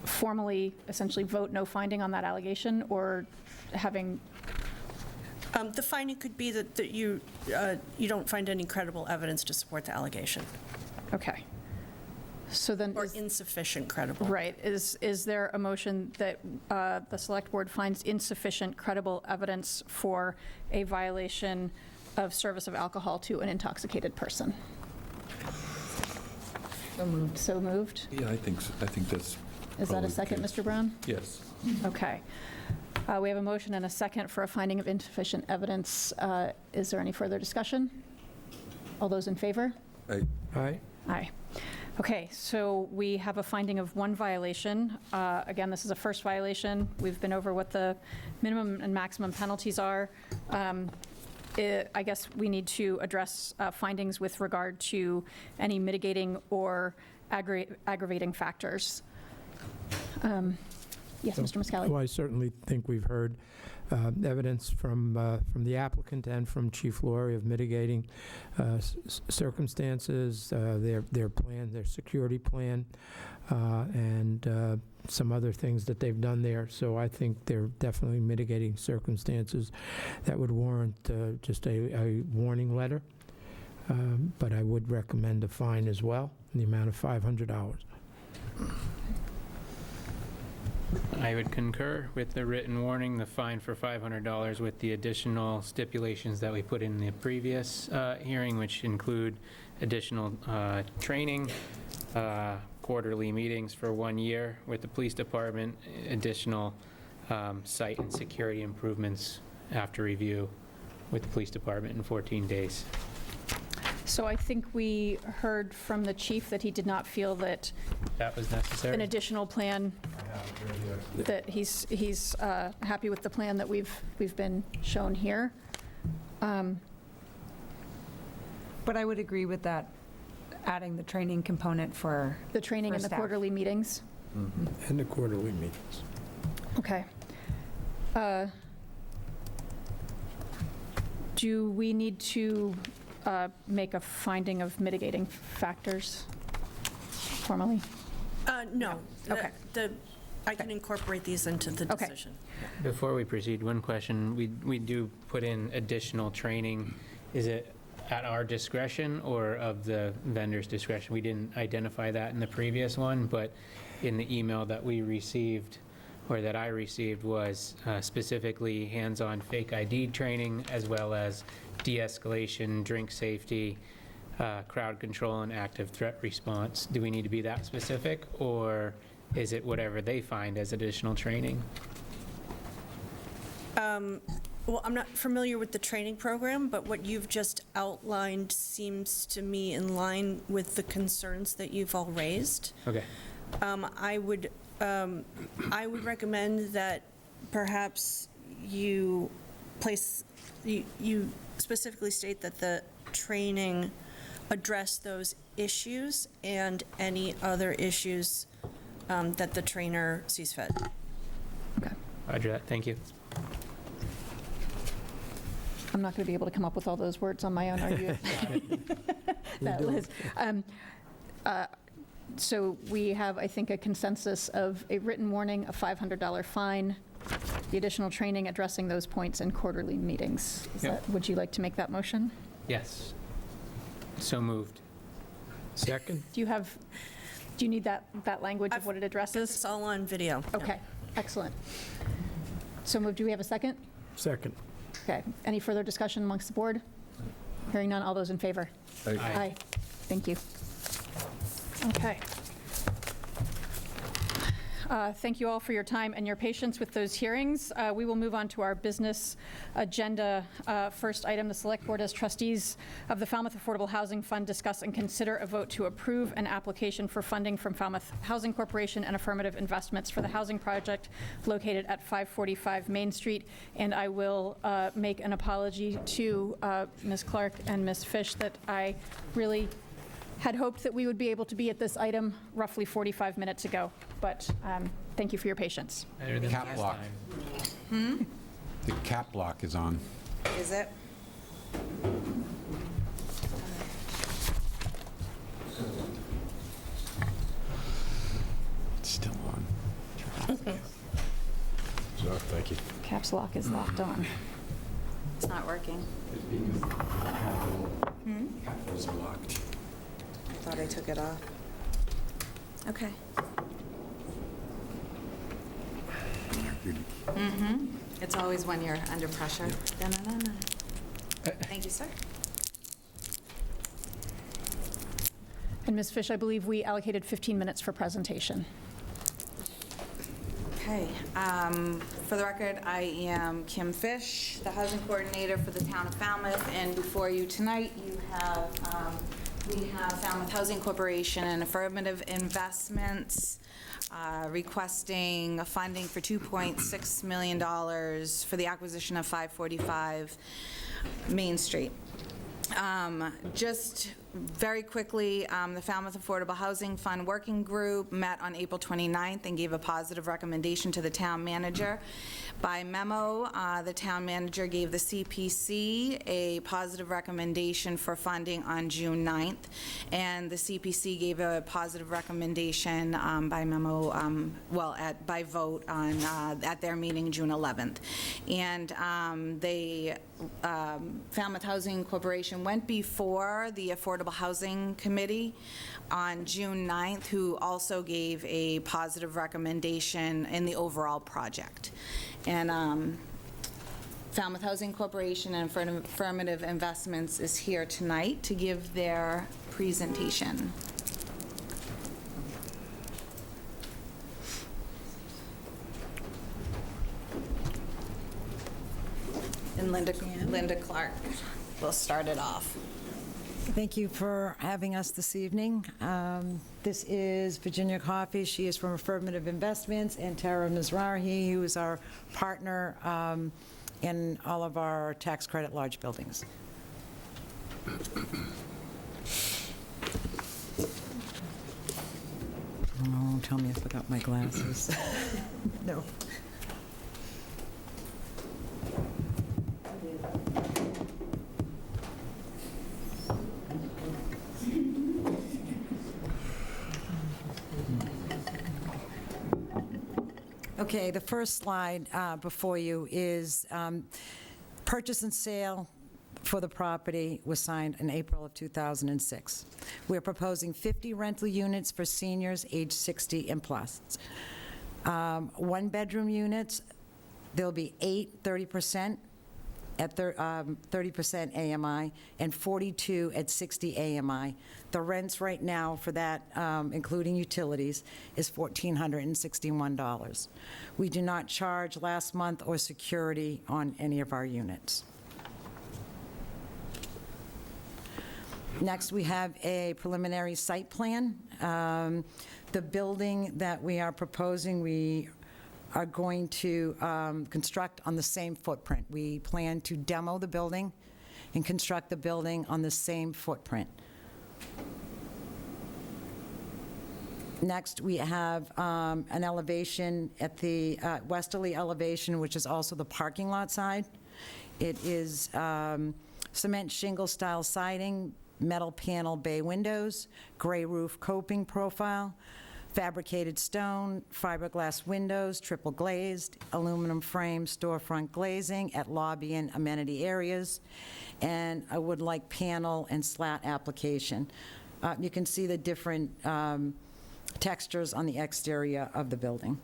formally essentially vote no finding on that allegation, or having? The finding could be that you don't find any credible evidence to support the allegation. Okay. So then, or insufficient credible. Right. Is there a motion that the select board finds insufficient credible evidence for a violation of service of alcohol to an intoxicated person? So moved. So moved? Yeah, I think so. I think that's. Is that a second, Mr. Brown? Yes. Okay. We have a motion and a second for a finding of insufficient evidence. Is there any further discussion? All those in favor? Aye. Aye. Okay, so we have a finding of one violation. Again, this is a first violation. We've been over what the minimum and maximum penalties are. I guess we need to address findings with regard to any mitigating or aggravating factors. Yes, Mr. Miscali. Well, I certainly think we've heard evidence from the applicant and from Chief Laurie of mitigating circumstances, their plan, their security plan, and some other things that they've done there. So I think they're definitely mitigating circumstances that would warrant just a warning letter. But I would recommend a fine as well, in the amount of $500. I would concur with the written warning, the fine for $500 with the additional stipulations that we put in the previous hearing, which include additional training, quarterly meetings for 1 year with the police department, additional site and security improvements after review with the police department in 14 days. So I think we heard from the chief that he did not feel that that was necessary. An additional plan, that he's happy with the plan that we've been shown here. But I would agree with that, adding the training component for the training and the staff. quarterly meetings. And the quarterly meetings. Okay. Do we need to make a finding of mitigating factors formally? No. Okay. I can incorporate these into the Okay. decision. Before we proceed, one question. We do put in additional training. Is it at our discretion or of the vendor's discretion? We didn't identify that in the previous one, but in the email that we received, or that I received, was specifically hands-on fake ID training, as well as de-escalation, drink safety, crowd control, and active threat response. Do we need to be that specific, or is it whatever they find as additional training? Well, I'm not familiar with the training program, but what you've just outlined seems to me in line with the concerns that you've all raised. Okay. I would recommend that perhaps you specifically state that the training address those issues and any other issues that the trainer sees fit. Okay. Roger that. Thank you. I'm not going to be able to come up with all those words on my own, are you? That, Liz. So we have, I think, a consensus of a written warning, a $500 fine, the additional training addressing those points, and quarterly meetings. Would you like to make that motion? Yes. So moved. Second? Do you need that language of what it addresses? It's all on video. Okay, excellent. So moved. Do we have a second? Second. Okay. Any further discussion amongst the board? Hearing none. All those in favor? Aye. Aye. Thank you. Okay. Thank you all for your time and your patience with those hearings. We will move on to our business agenda. First item, the Select Board as trustees of the Falmouth Affordable Housing Fund discuss and consider a vote to approve an application for funding from Falmouth Housing Corporation and affirmative investments for the housing project located at 545 Main Street. And I will make an apology to Ms. Clark and Ms. Fish that I really had hoped that we would be able to be at this item roughly 45 minutes ago, but thank you for your patience. Better than Cap last lock. time. The cap lock is on. Is it? It's still on. So, thank you. Caps lock is locked on. It's not working. Cap was locked. I thought I took it off. Okay. It's always when you're under pressure. Da-na-na-na. Thank you, sir. And Ms. Fish, I believe we allocated 15 minutes for presentation. Okay. For the record, I am Kim Fish, the housing coordinator for the town of Falmouth, and before you tonight, you have, we have Falmouth Housing Corporation and Affirmative Investments requesting funding for $2.6 million for the acquisition of 545 Main Street. Just very quickly, the Falmouth Affordable Housing Fund Working Group met on April 29th and gave a positive recommendation to the town manager. By memo, the town manager gave the CPC a positive recommendation for funding on June 9th, and the CPC gave a positive recommendation by memo, by vote on at their meeting June 11th. And Falmouth Housing Corporation went before the Affordable Housing Committee on June 9th, who also gave a positive recommendation in the overall project. And Falmouth Housing Corporation and Affirmative Investments is here tonight to give their presentation. And Linda Clark will start it off. Thank you for having us this evening. This is Virginia Coffey. She is from Affirmative Investments, and Tara Mizrahi, who is our partner in all of our tax credit large buildings. Oh, tell me I forgot my glasses. No. Okay, the first slide before you is purchase and sale for the property was signed in April of 2006. We're proposing 50 rental units for seniors age 60 and plus. One-bedroom units, there'll be 8 30% at 30% AMI and 42 at 60 AMI. The rents right now for that, including utilities, is $1,461. We do not charge last month or security on any of our units. Next, we have a preliminary site plan. The building that we are proposing, we are going to construct on the same footprint. We plan to demo the building and construct the building on the same footprint. Next, we have an elevation at the westerly elevation, which is also the parking lot side. It is cement shingle style siding, metal panel bay windows, gray roof coping profile, fabricated stone, fiberglass windows, triple glazed, aluminum frame storefront glazing at lobby and amenity areas, and a wood-like panel and slat application. You can see the different textures on the exterior of the building.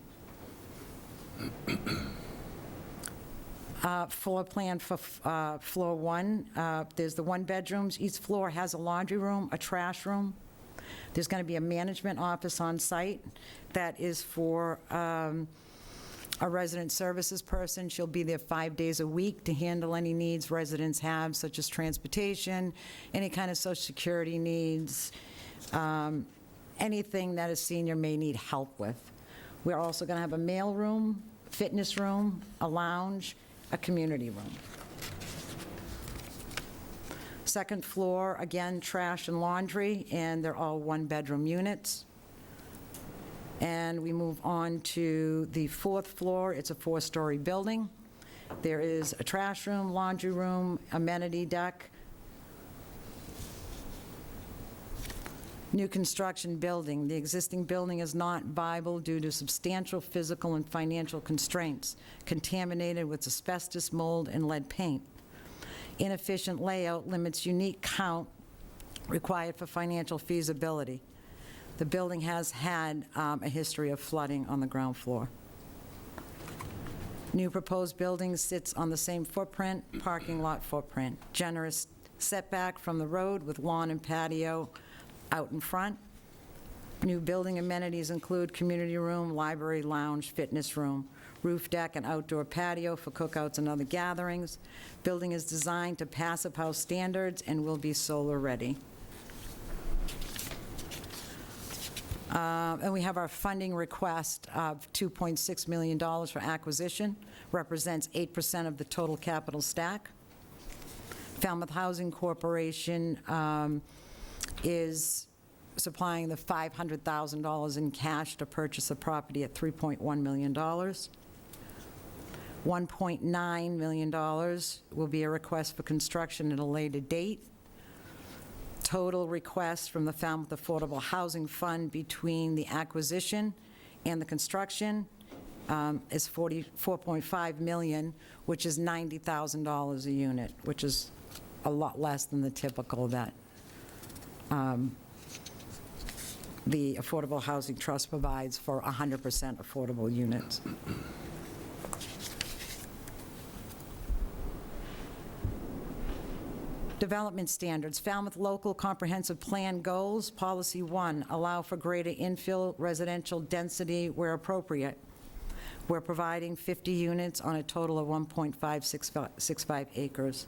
Floor plan for floor 1, there's the 1 bedrooms. Each floor has a laundry room, a trash room. There's going to be a management office on site that is for a resident services person. She'll be there 5 days a week to handle any needs residents have, such as transportation, any kind of Social Security needs, anything that a senior may need help with. We're also going to have a mail room, fitness room, a lounge, a community room. Second floor, again, trash and laundry, and they're all 1-bedroom units. And we move on to the 4th floor. It's a 4-story building. There is a trash room, laundry room, amenity deck. New construction building. The existing building is not viable due to substantial physical and financial constraints, contaminated with asbestos, mold, and lead paint. Inefficient layout limits unique count required for financial feasibility. The building has had a history of flooding on the ground floor. New proposed building sits on the same footprint, parking lot footprint. Generous setback from the road with lawn and patio out in front. New building amenities include community room, library, lounge, fitness room, roof deck and outdoor patio for cookouts and other gatherings. Building is designed to Passive House standards and will be solar-ready. And we have our funding request of $2.6 million for acquisition, represents 8% of the total capital stack. Falmouth Housing Corporation is supplying the $500,000 in cash to purchase the property at $3.1 million. $1.9 million will be a request for construction at a later date. Total request from the Falmouth Affordable Housing Fund between the acquisition and the construction is $44.5 million, which is $90,000 a unit, which is a lot less than the typical that the Affordable Housing Trust provides for 100% affordable units. Development standards. Falmouth Local Comprehensive Plan goals. Policy 1, allow for greater infill residential density where appropriate. We're providing 50 units on a total of 1.565 acres.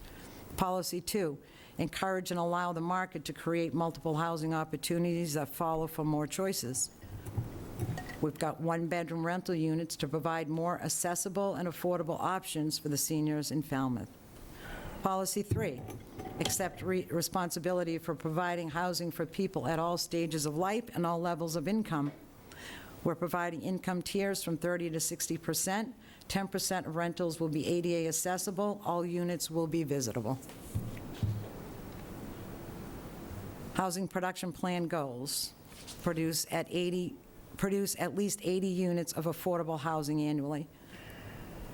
Policy 2, encourage and allow the market to create multiple housing opportunities that follow for more choices. We've got one-bedroom rental units to provide more accessible and affordable options for the seniors in Falmouth. Policy 3, accept responsibility for providing housing for people at all stages of life and all levels of income. We're providing income tiers from 30 to 60%. 10% of rentals will be ADA accessible. All units will be visitable. Housing production plan goals. Produce at least 80 units of affordable housing annually.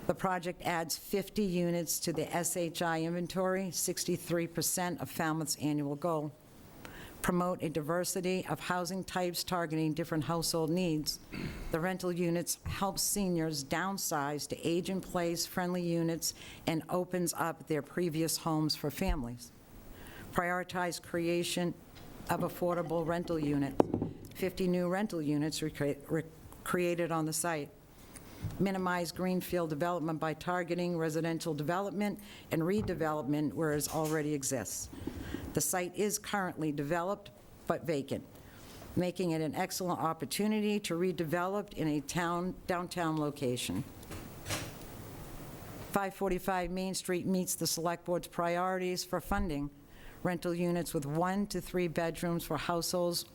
The project adds 50 units to the SHI inventory, 63% of Falmouth's annual goal. Promote a diversity of housing types targeting different household needs. The rental units help seniors downsize to age-in-place friendly units and opens up their previous homes for families. Prioritize creation of affordable rental units. 50 new rental units created on the site. Minimize greenfield development by targeting residential development and redevelopment where it already exists. The site is currently developed but vacant, making it an excellent opportunity to redevelop in a downtown location. 545 Main Street meets the Select Board's priorities for funding. Rental units with 1 to 3 bedrooms for households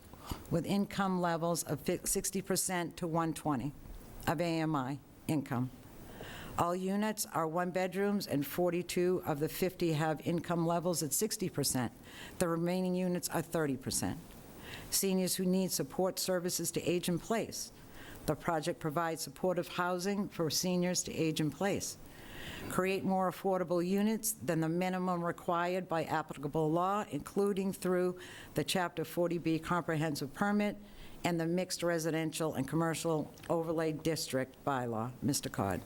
with income levels of 60% to 120 of AMI income. All units are 1 bedrooms, and 42 of the 50 have income levels at 60%. The remaining units are 30%. Seniors who need support services to age in place. The project provides supportive housing for seniors to age in place. Create more affordable units than the minimum required by applicable law, including through the Chapter 40B comprehensive permit and the mixed residential and commercial overlay district bylaw, Mr. Cod.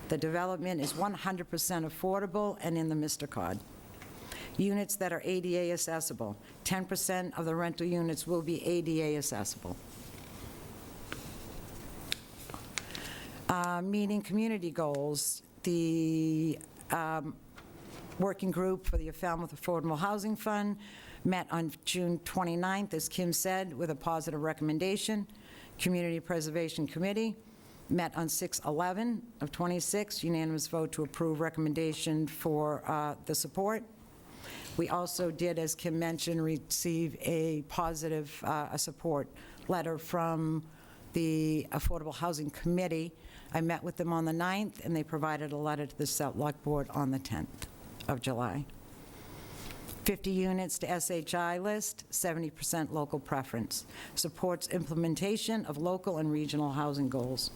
The development is 100% affordable and in the Mr. Cod. Units that are ADA accessible. 10% of the rental units will be ADA accessible. Meeting community goals. The working group for the Falmouth Affordable Housing Fund met on June 29th, as Kim said, with a positive recommendation. Community Preservation Committee met on 6/11 of 26, unanimous vote to approve recommendation for the support. We also did, as Kim mentioned, receive a positive support letter from the Affordable Housing Committee. I met with them on the 9th, and they provided a letter to the Select Board on the 10th of July. 50 units to SHI list, 70% local preference. Supports implementation of local and regional housing goals.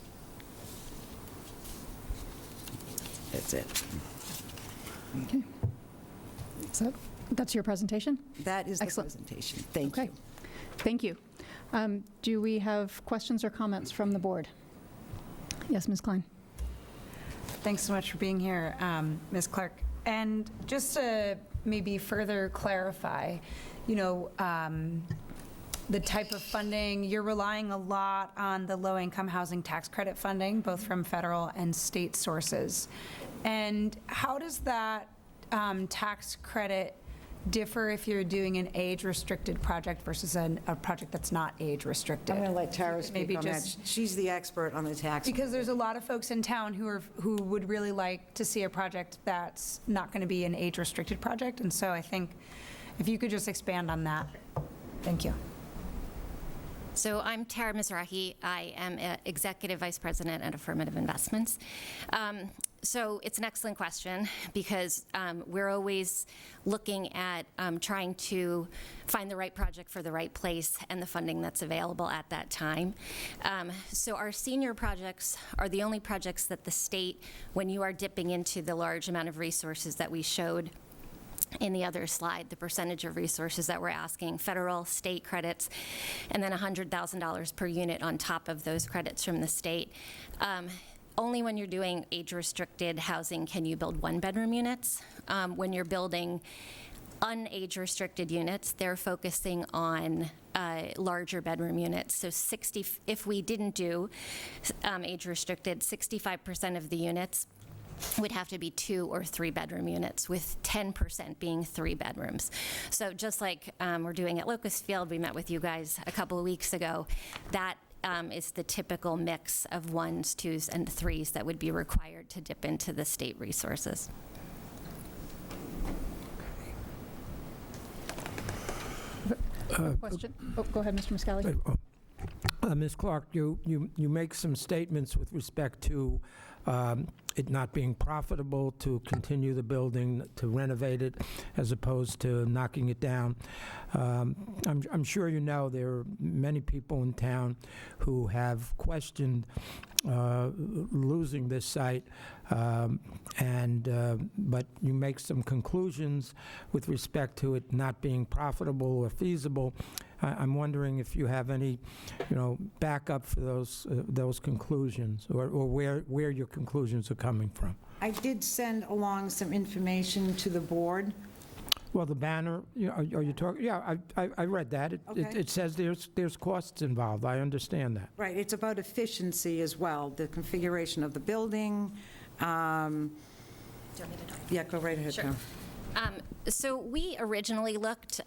That's it. Okay. So that's your presentation? That is the presentation. Thank you. Thank you. Do we have questions or comments from the board? Yes, Ms. Klein. Thanks so much for being here, Ms. Clark. And just to maybe further clarify, you know, the type of funding, you're relying a lot on the low-income housing tax credit funding, both from federal and state sources. And how does that tax credit differ if you're doing an age-restricted project versus a project that's not age-restricted? I'm going to let Tara speak on that. She's the expert on the tax. Because there's a lot of folks in town who would really like to see a project that's not going to be an age-restricted project, and so I think if you could just expand on that. Thank you. So I'm Tara Mizrahi. I am Executive Vice President at Affirmative Investments. So it's an excellent question because we're always looking at trying to find the right project for the right place and the funding that's available at that time. So our senior projects are the only projects that the state, when you are dipping into the large amount of resources that we showed in the other slide, the percentage of resources that we're asking, federal, state credits, and then $100,000 per unit on top of those credits from the state. Only when you're doing age-restricted housing can you build one-bedroom units. When you're building unage-restricted units, they're focusing on larger bedroom units. So if we didn't do age-restricted, 65% of the units would have to be 2 or 3 bedroom units, with 10% being 3 bedrooms. So just like we're doing at Locust Field, we met with you guys a couple of weeks ago, that is the typical mix of 1s, 2s, and 3s that would be required to dip into the state resources. Question? Oh, go ahead, Mr. Muscali. Ms. Clark, you make some statements with respect to it not being profitable to continue the building, to renovate it, as opposed to knocking it down. I'm sure you know there are many people in town who have questioned losing this site, but you make some conclusions with respect to it not being profitable or feasible. I'm wondering if you have any, backup for those conclusions, or where your conclusions are coming from. I did send along some information to the board. Well, the banner, are you talking? Yeah, I read that. It says there's costs involved. I understand that. Right. It's about efficiency as well, the configuration of the building. Do you want me to talk? Yeah, go right ahead, Sure. Tom. So we originally looked,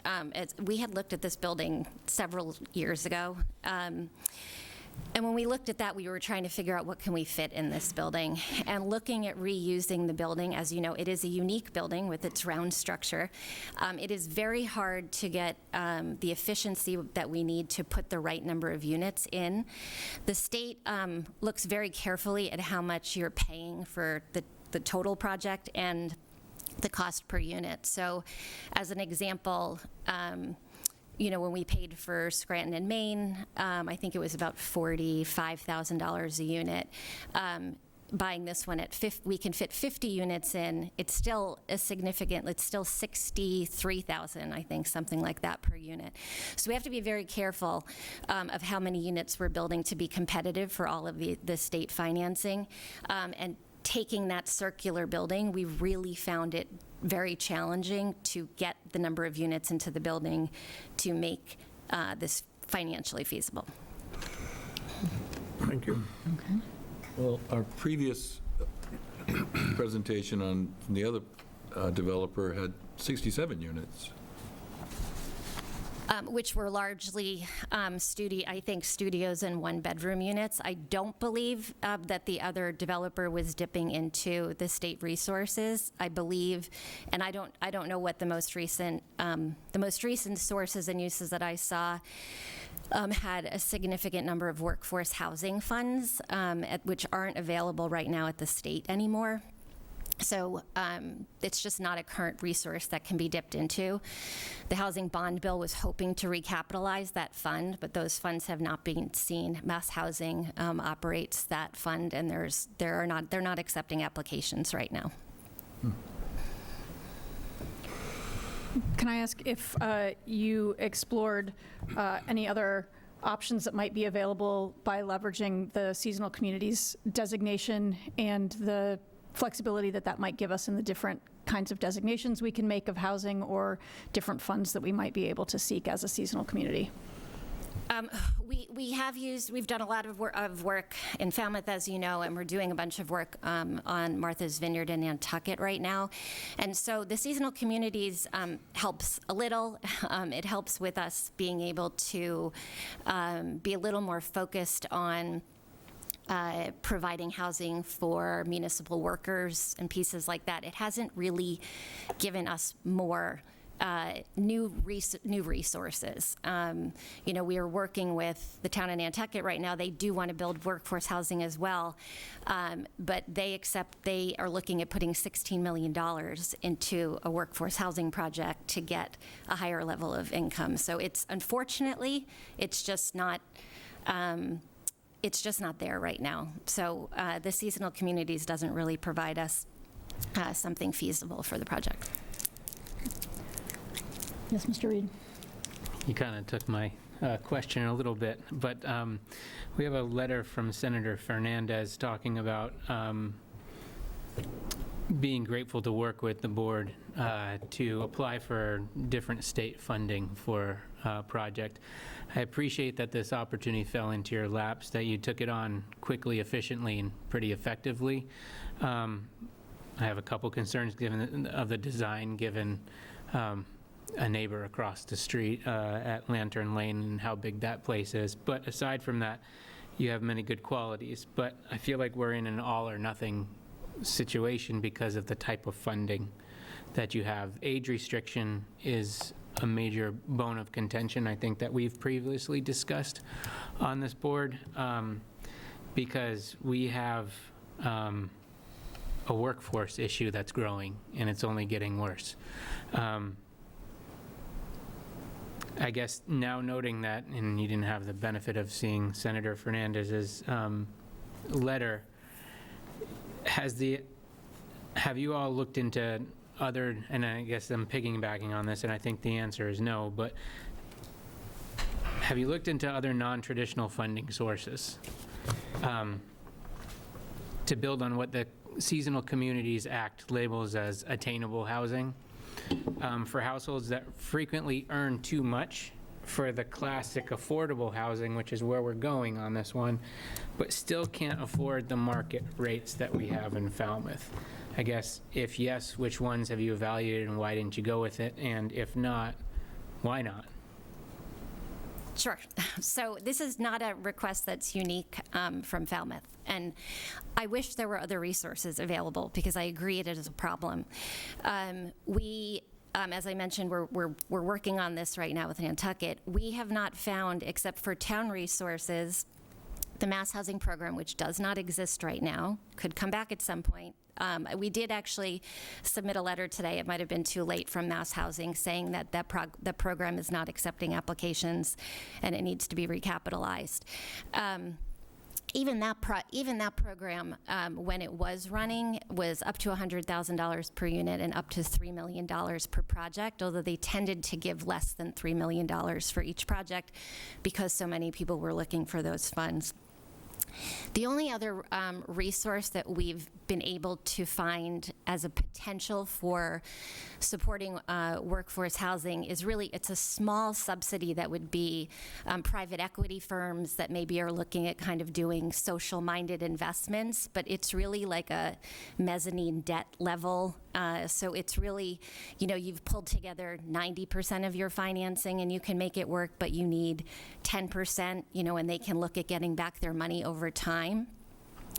we had looked at this building several years ago. And when we looked at that, we were trying to figure out what can we fit in this building. And looking at reusing the building, as you know, it is a unique building with its round structure. It is very hard to get the efficiency that we need to put the right number of units in. The state looks very carefully at how much you're paying for the total project and the cost per unit. So as an example, when we paid for Scranton and Maine, I think it was about $45,000 a unit. Buying this one we can fit 50 units in. It's still it's still $63,000, I think, something like that per unit. So we have to be very careful of how many units we're building to be competitive for all of the state financing. And taking that circular building, we really found it very challenging to get the number of units into the building to make this financially feasible. Thank you. Okay. Well, our previous presentation from the other developer had 67 units. Which were largely studios and 1-bedroom units. I don't believe that the other developer was dipping into the state resources. I believe, and I don't know what the most recent sources and uses that I saw had a significant number of workforce housing funds, which aren't available right now at the state anymore. So it's just not a current resource that can be dipped into. The Housing Bond Bill was hoping to recapitalize that fund, but those funds have not been seen. Mass Housing operates that fund, and they're not accepting applications right now. Can I ask if you explored any other options that might be available by leveraging the seasonal communities designation and the flexibility that might give us in the different kinds of designations we can make of housing, or different funds that we might be able to seek as a seasonal community? We've done a lot of work in Falmouth, as you know, and we're doing a bunch of work on Martha's Vineyard in Nantucket right now. And so the seasonal communities helps a little. It helps with us being able to be a little more focused on providing housing for municipal workers and pieces like that. It hasn't really given us more new resources. We are working with the town of Nantucket right now. They do want to build workforce housing as well, but they are looking at putting $16 million into a workforce housing project to get a higher level of income. So unfortunately, it's just not there right now. So the seasonal communities doesn't really provide us something feasible for the project. Yes, Mr. Reed. You kind of took my question a little bit, but we have a letter from Senator Fernandez talking about being grateful to work with the board to apply for different state funding for a project. I appreciate that this opportunity fell into your laps, that you took it on quickly, efficiently, and pretty effectively. I have a couple concerns given of the design, given a neighbor across the street at Lantern Lane and how big that place is. But aside from that, you have many good qualities. But I feel like we're in an all or nothing situation because of the type of funding that you have. Age restriction is a major bone of contention, I think, that we've previously discussed on this board, because we have a workforce issue that's growing, and it's only getting worse. I guess now noting that, and you didn't have the benefit of seeing Senator Fernandez's letter, have you all looked into other, and I guess I'm piggybacking on this, and I think the answer is no, but have you looked into other non-traditional funding sources to build on what the Seasonal Communities Act labels as attainable housing for households that frequently earn too much for the classic affordable housing, which is where we're going on this one, but still can't afford the market rates that we have in Falmouth? I guess if yes, which ones have you evaluated and why didn't you go with it? And if not, why not? Sure. So this is not a request that's unique from Falmouth. And I wish there were other resources available, because I agree it is a problem. As I mentioned, we're working on this right now with Nantucket. We have not found, except for town resources, the mass housing program, which does not exist right now, could come back at some point. We did actually submit a letter today, it might have been too late, from Mass Housing saying that the program is not accepting applications and it needs to be recapitalized. Even that program, when it was running, was up to $100,000 per unit and up to $3 million per project, although they tended to give less than $3 million for each project because so many people were looking for those funds. The only other resource that we've been able to find as a potential for supporting workforce housing is really, it's a small subsidy that would be private equity firms that maybe are looking at kind of doing social-minded investments, but it's really like a mezzanine debt level. So it's really, you've pulled together 90% of your financing and you can make it work, but you need 10%, and they can look at getting back their money over time.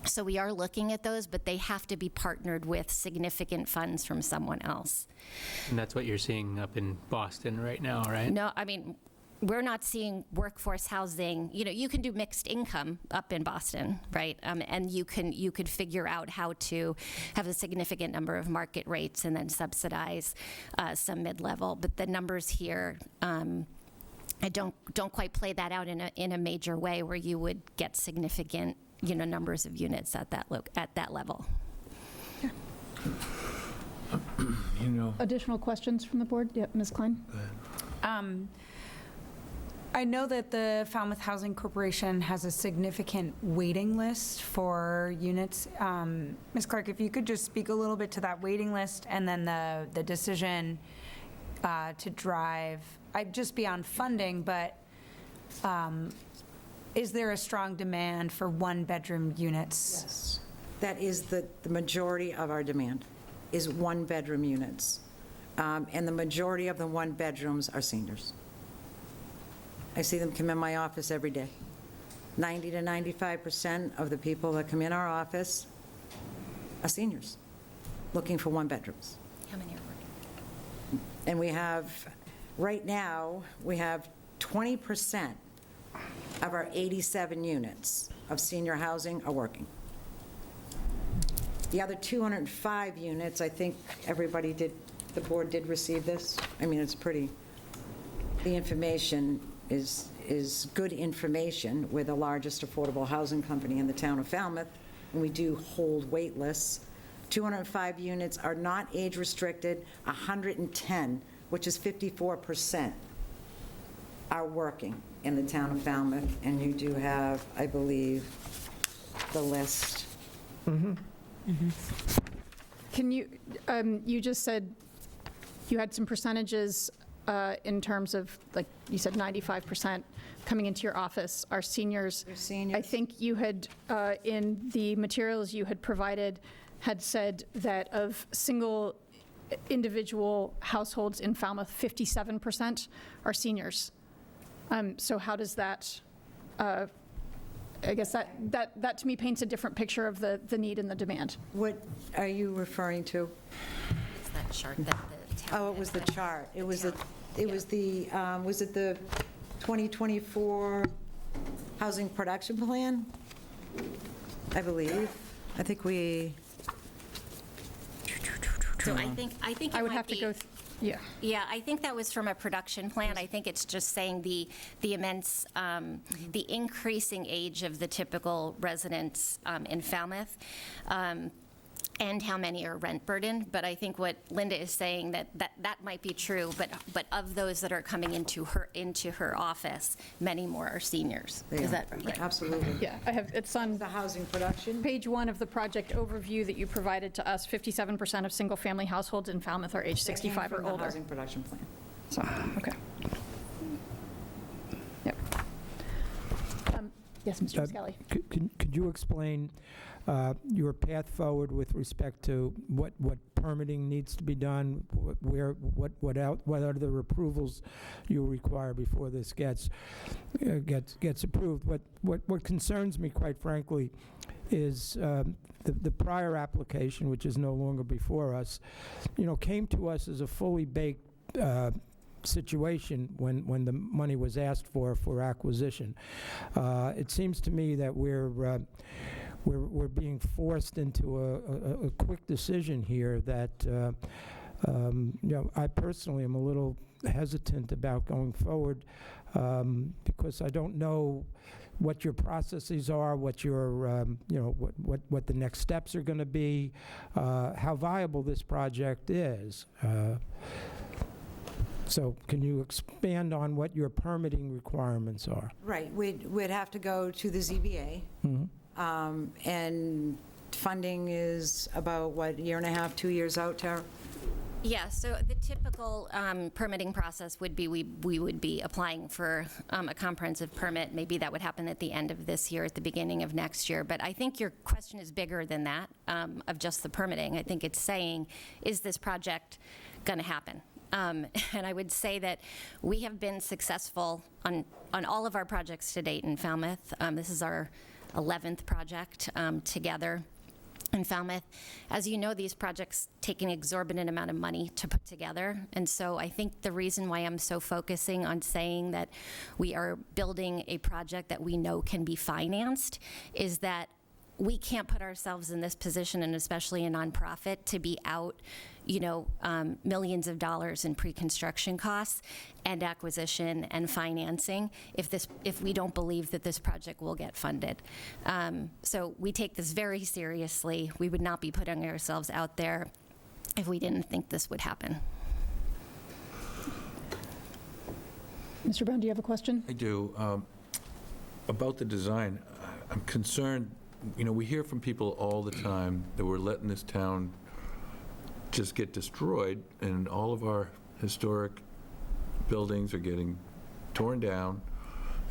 So we are looking at those, but they have to be partnered with significant funds from someone else. And that's what you're seeing up in Boston right now, right? No, I mean, we're not seeing workforce housing. You can do mixed income up in Boston, right? And you could figure out how to have a significant number of market rates and then subsidize some mid-level. But the numbers here, I don't quite play that out in a major way where you would get significant numbers of units at that level. Yeah. Additional questions from the board? Yeah, Ms. Klein. I know that the Falmouth Housing Corporation has a significant waiting list for units. Ms. Clark, if you could just speak a little bit to that waiting list and then the decision to drive, just beyond funding, but is there a strong demand for one-bedroom units? Yes. That is the majority of our demand, is one-bedroom units. And the majority of the one-bedrooms are seniors. I see them come in my office every day. 90 to 95% of the people that come in our office are seniors, looking for one-bedrooms. How many are working? And we have, right now, we have 20% of our 87 units of senior housing are working. The other 205 units, I think everybody did, the board did receive this. I mean, it's pretty, the information is good information. We're the largest affordable housing company in the town of Falmouth, and we do hold wait lists. 205 units are not age-restricted. 110, which is 54%, are working in the town of Falmouth, and you do have, I believe, the list. Can you, you just said you had some percentages in terms of, like, you said 95% coming into your office are seniors. They're seniors. I think you had, in the materials you had provided, had said that of single individual households in Falmouth, 57% are seniors. So how does that, I guess that to me paints a different picture of the need and the demand. What are you referring to? It's that chart that the town. Oh, it was the chart. It was was it the 2024 Housing Production Plan? I believe. I think we. So I think it I would might have to be- go, yeah. Yeah, I think that was from a production plan. I think it's just saying the immense, the increasing age of the typical residents in Falmouth, and how many are rent burdened. But I think what Linda is saying, that might be true, but of those that are coming into her office, many more are seniors. Is that right? Absolutely. Yeah, I have, it's on The housing production. page 1 of the project overview that you provided to us. 57% of single-family households in Falmouth are age 65 or From the older. housing production plan. So, okay. Yep. Yes, Mr. Skelly. Could you explain your path forward with respect to what permitting needs to be done, what other approvals you require before this gets approved? What concerns me, quite frankly, is the prior application, which is no longer before us, came to us as a fully baked situation when the money was asked for acquisition. It seems to me that we're being forced into a quick decision here that I personally am a little hesitant about going forward because I don't know what your processes are, what your what the next steps are going to be, how viable this project is. So can you expand on what your permitting requirements are? Right, we'd have to go to the ZBA. And funding is about, what, year and a half, 2 years out, Tara? Yeah, so the typical permitting process would be, we would be applying for a comprehensive permit. Maybe that would happen at the end of this year, at the beginning of next year. But I think your question is bigger than that, of just the permitting. I think it's saying, is this project going to happen? And I would say that we have been successful on all of our projects to date in Falmouth. This is our 11th project together in Falmouth. As you know, these projects take an exorbitant amount of money to put together. And so I think the reason why I'm so focusing on saying that we are building a project that we know can be financed is that we can't put ourselves in this position, and especially a nonprofit, to be out, millions of dollars in pre-construction costs and acquisition and financing if we don't believe that this project will get funded. So we take this very seriously. We would not be putting ourselves out there if we didn't think this would happen. Mr. Brown, do you have a question? I do. About the design, I'm concerned. We hear from people all the time that we're letting this town just get destroyed, and all of our historic buildings are getting torn down,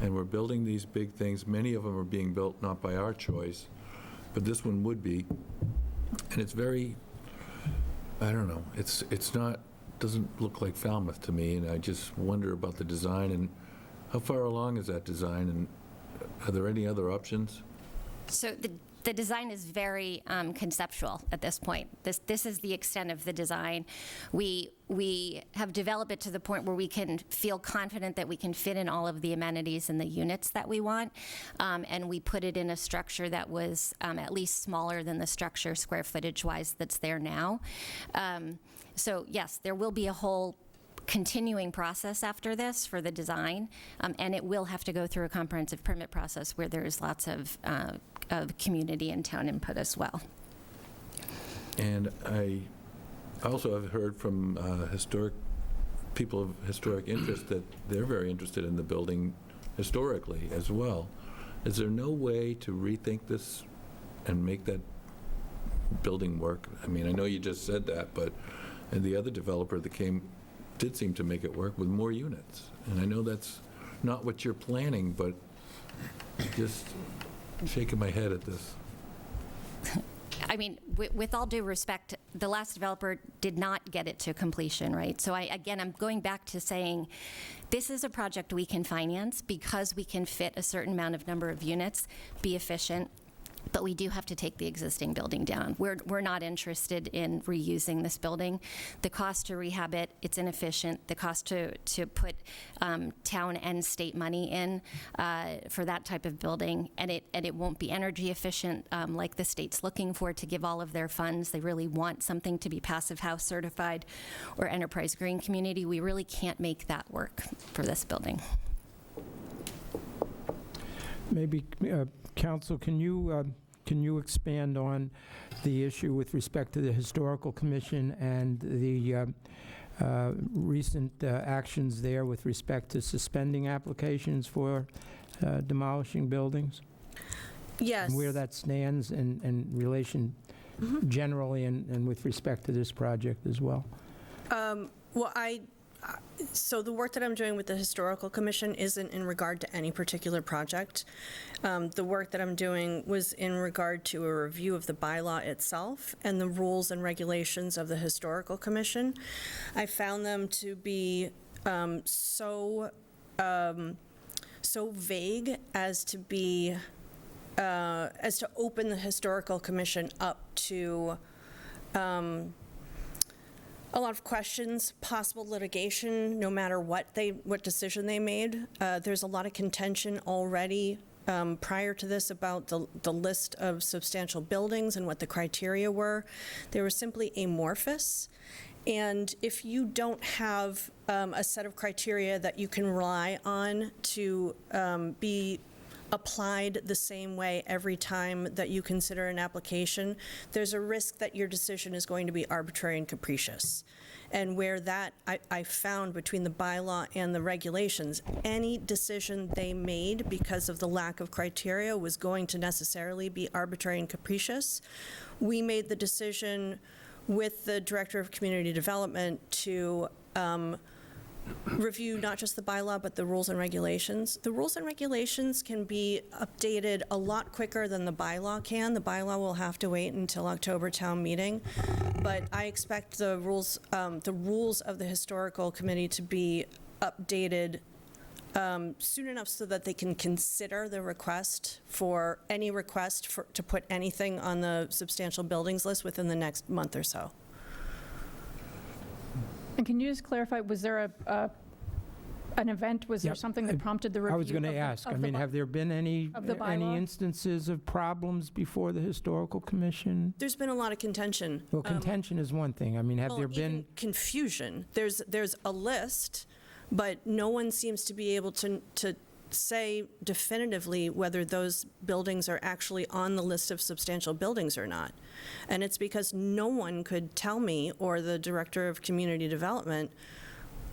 and we're building these big things. Many of them are being built not by our choice, but this one would be. And it's very, I don't know, it's not, doesn't look like Falmouth to me, and I just wonder about the design, and how far along is that design, and are there any other options? So the design is very conceptual at this point. This is the extent of the design. We have developed it to the point where we can feel confident that we can fit in all of the amenities and the units that we want, and we put it in a structure that was at least smaller than the structure square footage-wise that's there now. So yes, there will be a whole continuing process after this for the design, and it will have to go through a comprehensive permit process where there's lots of community and town input as well. And I also have heard from people of historic interest that they're very interested in the building historically as well. Is there no way to rethink this and make that building work? I mean, I know you just said that, but and the other developer that came did seem to make it work with more units. And I know that's not what you're planning, but just shaking my head at this. I mean, with all due respect, the last developer did not get it to completion, right? So again, I'm going back to saying this is a project we can finance because we can fit a certain amount of number of units, be efficient, but we do have to take the existing building down. We're not interested in reusing this building. The cost to rehab it, it's inefficient. The cost to put town and state money in for that type of building, and it won't be energy efficient like the state's looking for to give all of their funds. They really want something to be Passive House certified or Enterprise Green Community. We really can't make that work for this building. Maybe, Council, can you expand on the issue with respect to the Historical Commission and the recent actions there with respect to suspending applications for demolishing buildings? Yes. And where that stands in relation generally and with respect to this project as well? So the work that I'm doing with the Historical Commission isn't in regard to any particular project. The work that I'm doing was in regard to a review of the bylaw itself and the rules and regulations of the Historical Commission. I found them to be so vague as to open the Historical Commission up to a lot of questions, possible litigation, no matter what decision they made. There's a lot of contention already prior to this about the list of substantial buildings and what the criteria were. They were simply amorphous. And if you don't have a set of criteria that you can rely on to be applied the same way every time that you consider an application, there's a risk that your decision is going to be arbitrary and capricious. And where that, I found between the bylaw and the regulations, any decision they made because of the lack of criteria was going to necessarily be arbitrary and capricious. We made the decision with the Director of Community Development to review not just the bylaw, but the rules and regulations. The rules and regulations can be updated a lot quicker than the bylaw can. The bylaw will have to wait until October town meeting, but I expect the rules of the Historical Committee to be updated soon enough so that they can consider the request to put anything on the substantial buildings list within the next month or so. And can you just clarify, was there an event, was there something that prompted the review? I was going to ask, I mean, have there been any instances of problems before the Historical Commission? There's been a lot of contention. Well, contention is one thing. I mean, have there been confusion? There's a list, but no one seems to be able to say definitively whether those buildings are actually on the list of substantial buildings or not. And it's because no one could tell me, or the Director of Community Development,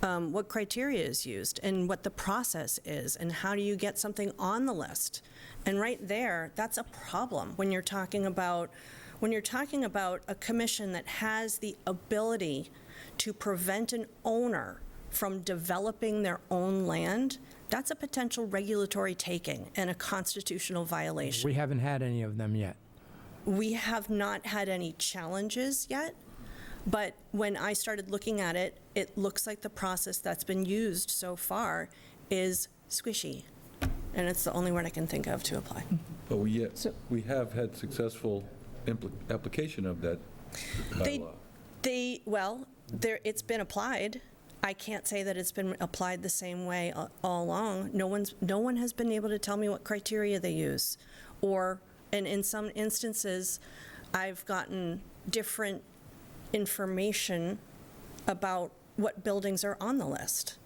what criteria is used and what the process is and how do you get something on the list. And right there, that's a problem when you're talking about a commission that has the ability to prevent an owner from developing their own land. That's a potential regulatory taking and a constitutional violation. We haven't had any of them yet. We have not had any challenges yet, but when I started looking at it, it looks like the process that's been used so far is squishy, and it's the only word I can think of to apply. But we have had successful application of that bylaw. It's been applied. I can't say that it's been applied the same way all along. No one has been able to tell me what criteria they use, and in some instances, I've gotten different information about what buildings are on the list.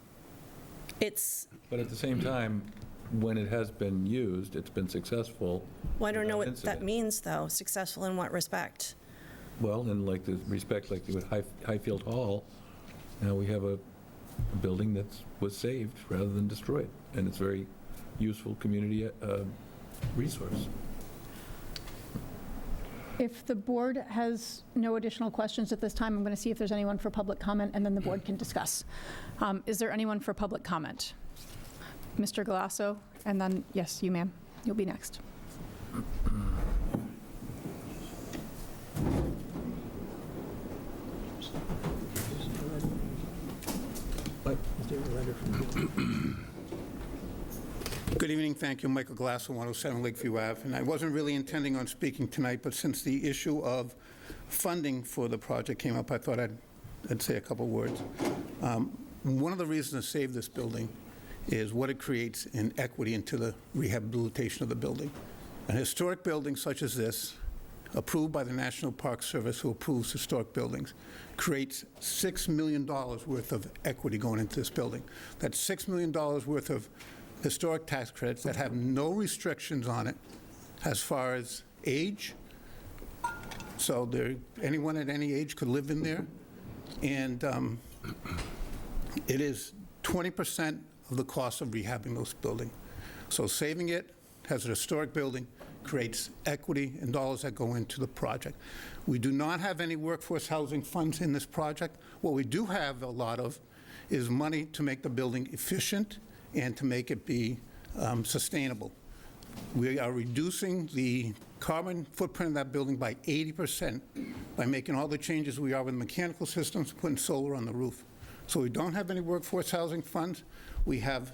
But at the same time, when it has been used, it's been successful. Well, I don't know what without that incident. means, though. Successful in what respect? Well, in like the respect, like with Highfield Hall, now we have a building that was saved rather than destroyed, and it's a very useful community resource. If the board has no additional questions at this time, I'm going to see if there's anyone for public comment, and then the board can discuss. Is there anyone for public comment? Mr. Galasso, and then, yes, you, ma'am. You'll be next. Good evening, thank you. Michael Glass, 107 Lakeview Ave. And I wasn't really intending on speaking tonight, but since the issue of funding for the project came up, I thought I'd say a couple words. One of the reasons to save this building is what it creates in equity into the rehabilitation of the building. An historic building such as this, approved by the National Park Service, who approves historic buildings, creates $6 million worth of equity going into this building. That's $6 million worth of historic tax credits that have no restrictions on it as far as age. So anyone at any age could live in there. And it is 20% of the cost of rehabbing this building. So saving it as a historic building creates equity and dollars that go into the project. We do not have any workforce housing funds in this project. What we do have a lot of is money to make the building efficient and to make it be sustainable. We are reducing the carbon footprint of that building by 80% by making all the changes we are with mechanical systems, putting solar on the roof. So we don't have any workforce housing funds. We have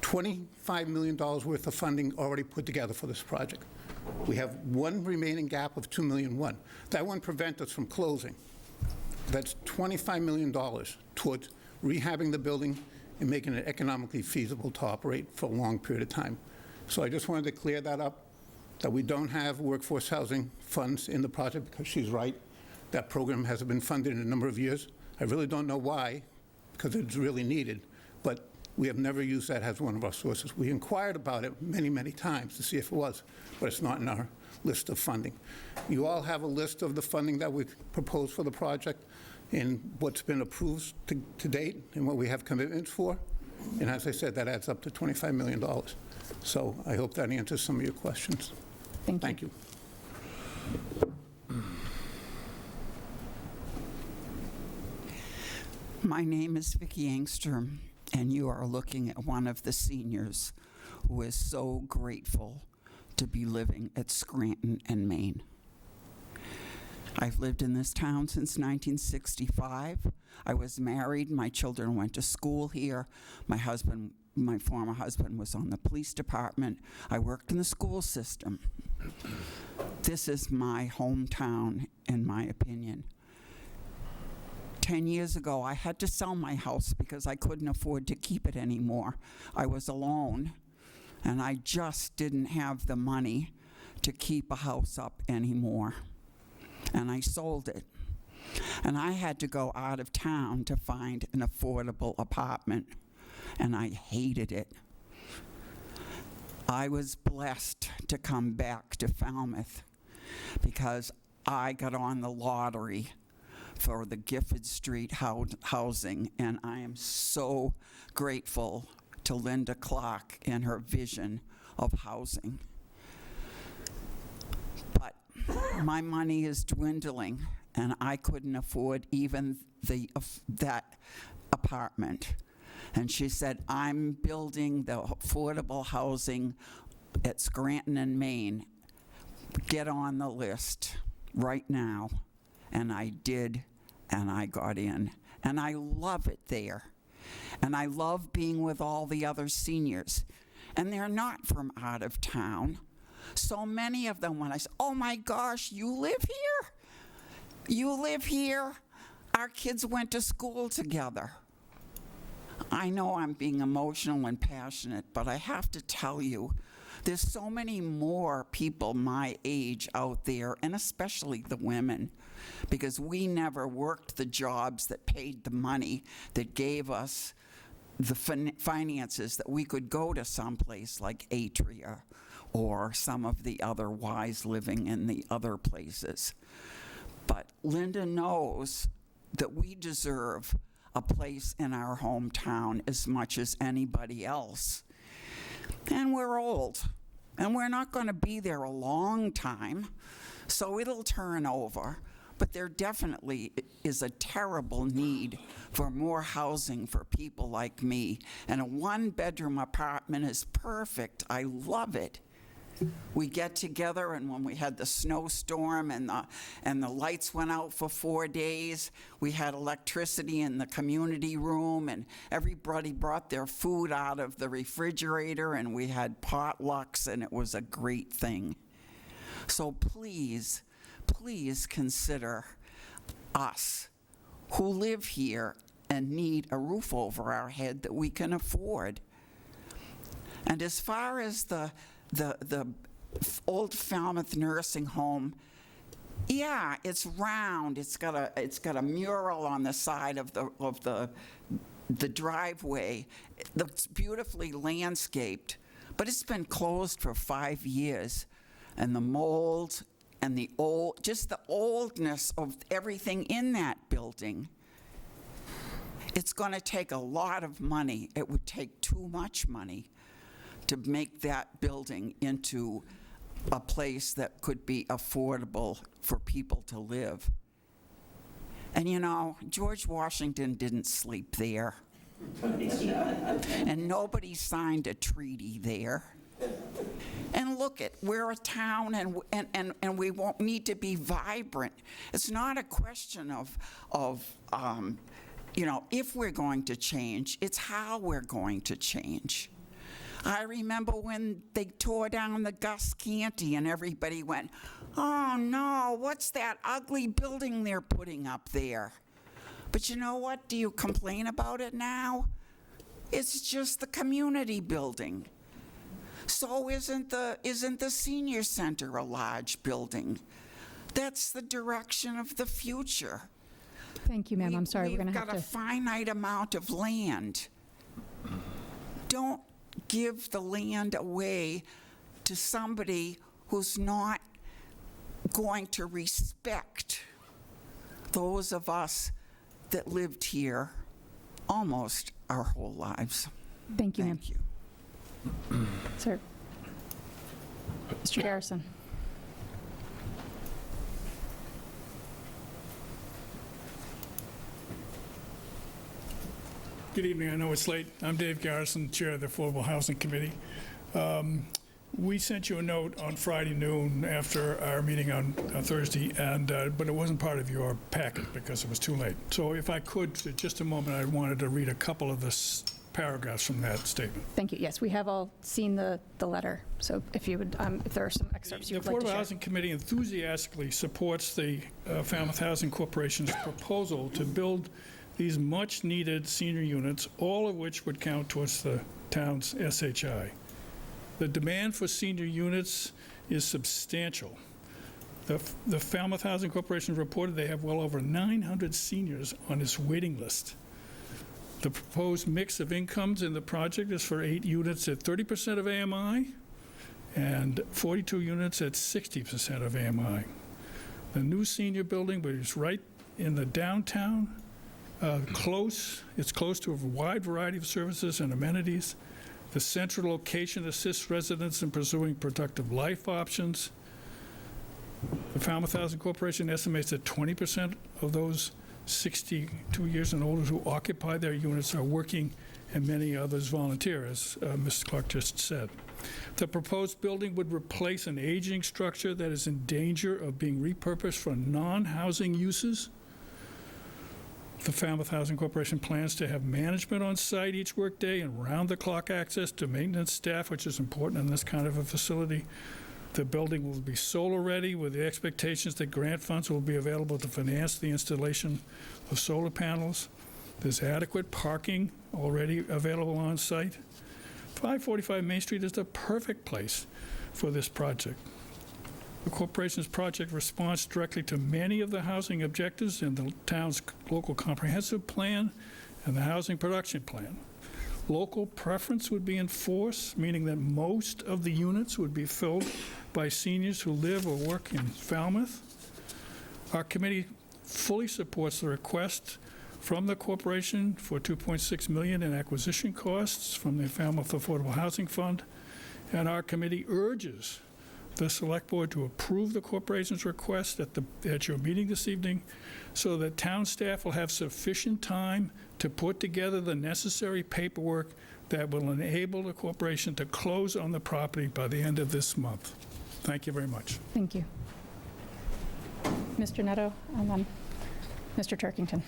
$25 million worth of funding already put together for this project. We have one remaining gap of $2.1 million. That won't prevent us from closing. That's $25 million towards rehabbing the building and making it economically feasible to operate for a long period of time. So I just wanted to clear that up, that we don't have workforce housing funds in the project, because she's right. That program hasn't been funded in a number of years. I really don't know why, because it's really needed, but we have never used that as one of our sources. We inquired about it many, many times to see if it was, but it's not in our list of funding. You all have a list of the funding that we proposed for the project and what's been approved to date and what we have commitments for. And as I said, that adds up to $25 million. So I hope that answers some of your questions. Thank you. My name is Vicki Angstrom, and you are looking at one of the seniors who is so grateful to be living at Scranton and Maine. I've lived in this town since 1965. I was married. My children went to school here. My former husband was on the police department. I worked in the school system. This is my hometown, in my opinion. 10 years ago, I had to sell my house because I couldn't afford to keep it anymore. I was alone, and I just didn't have the money to keep a house up anymore. And I sold it. And I had to go out of town to find an affordable apartment, and I hated it. I was blessed to come back to Falmouth because I got on the lottery for the Gifford Street housing, and I am so grateful to Linda Clark and her vision of housing. But my money is dwindling, and I couldn't afford even that apartment. And she said, I'm building the affordable housing at Scranton and Maine. Get on the list right now. And I did, and I got in. And I love it there. And I love being with all the other seniors. And they're not from out of town. So many of them, when I say, oh my gosh, you live here? You live here? Our kids went to school together. I know I'm being emotional and passionate, but I have to tell you, there's so many more people my age out there, and especially the women, because we never worked the jobs that paid the money, that gave us the finances that we could go to someplace like Atria or some of the other wise living in the other places. But Linda knows that we deserve a place in our hometown as much as anybody else. And we're old, and we're not going to be there a long time, so it'll turn over. But there definitely is a terrible need for more housing for people like me. And a one-bedroom apartment is perfect. I love it. We get together, and when we had the snowstorm and the lights went out for 4 days, we had electricity in the community room, and everybody brought their food out of the refrigerator, and we had potlucks, and it was a great thing. So please, please consider us who live here and need a roof over our head that we can afford. And as far as the old Falmouth nursing home, yeah, it's round. It's got a mural on the side of the driveway that's beautifully landscaped, but it's been closed for 5 years, and the mold and the oldness of everything in that building. It's going to take a lot of money. It would take too much money to make that building into a place that could be affordable for people to live. And you know, George Washington didn't sleep there. And nobody signed a treaty there. And look at, we're a town, and we won't need to be vibrant. It's not a question of you know, if we're going to change, it's how we're going to change. I remember when they tore down the Gus Canty and everybody went, oh no, what's that ugly building they're putting up there? But you know what? Do you complain about it now? It's just the community building. So isn't the senior center a large building? That's the direction of the future. Thank you, ma'am. I'm sorry, we're going to have to... We've got a finite amount of land. Don't give the land away to somebody who's not going to respect those of us that lived here almost our whole lives. Thank you, ma'am. Thank you. Sir. Mr. Garrison. Good evening. I know it's late. I'm Dave Garrison, Chair of the Affordable Housing Committee. We sent you a note on Friday noon after our meeting on Thursday, but it wasn't part of your packet because it was too late. So if I could, for just a moment, I wanted to read a couple of the paragraphs from that statement. Thank you. Yes, we have all seen the letter. So if you would, if there are some excerpts you would like to share. The Affordable Housing Committee enthusiastically supports the Falmouth Housing Corporation's proposal to build these much-needed senior units, all of which would count towards the town's SHI. The demand for senior units is substantial. The Falmouth Housing Corporation reported they have well over 900 seniors on its waiting list. The proposed mix of incomes in the project is for 8 units at 30% of AMI and 42 units at 60% of AMI. The new senior building, which is right in the downtown, it's close to a wide variety of services and amenities. The central location assists residents in pursuing productive life options. The Falmouth Housing Corporation estimates that 20% of those 62 years and older who occupy their units are working and many others volunteer, as Mr. Clark just said. The proposed building would replace an aging structure that is in danger of being repurposed for non-housing uses. The Falmouth Housing Corporation plans to have management on site each workday and round-the-clock access to maintenance staff, which is important in this kind of a facility. The building will be solar-ready with the expectations that grant funds will be available to finance the installation of solar panels. There's adequate parking already available on site. 545 Main Street is the perfect place for this project. The corporation's project responds directly to many of the housing objectives in the town's local comprehensive plan and the housing production plan. Local preference would be enforced, meaning that most of the units would be filled by seniors who live or work in Falmouth. Our committee fully supports the request from the corporation for $2.6 million in acquisition costs from the Falmouth Affordable Housing Fund, and our committee urges the Select Board to approve the corporation's request at your meeting this evening so that town staff will have sufficient time to put together the necessary paperwork that will enable the corporation to close on the property by the end of this month. Thank you very much. Thank you. Mr. Netto, and then Mr. Turkington.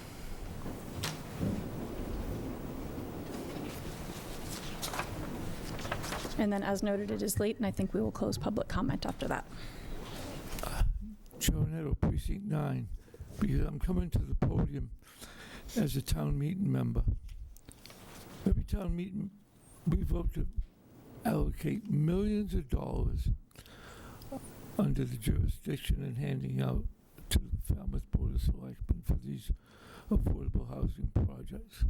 And then, as noted, it is late, and I think we will close public comment after that. Joe Netto, Precinct 9, because I'm coming to the podium as a town meeting member. Every town meeting, we vote to allocate millions of dollars under the jurisdiction and handing out to the Falmouth Board of Selectmen for these affordable housing projects.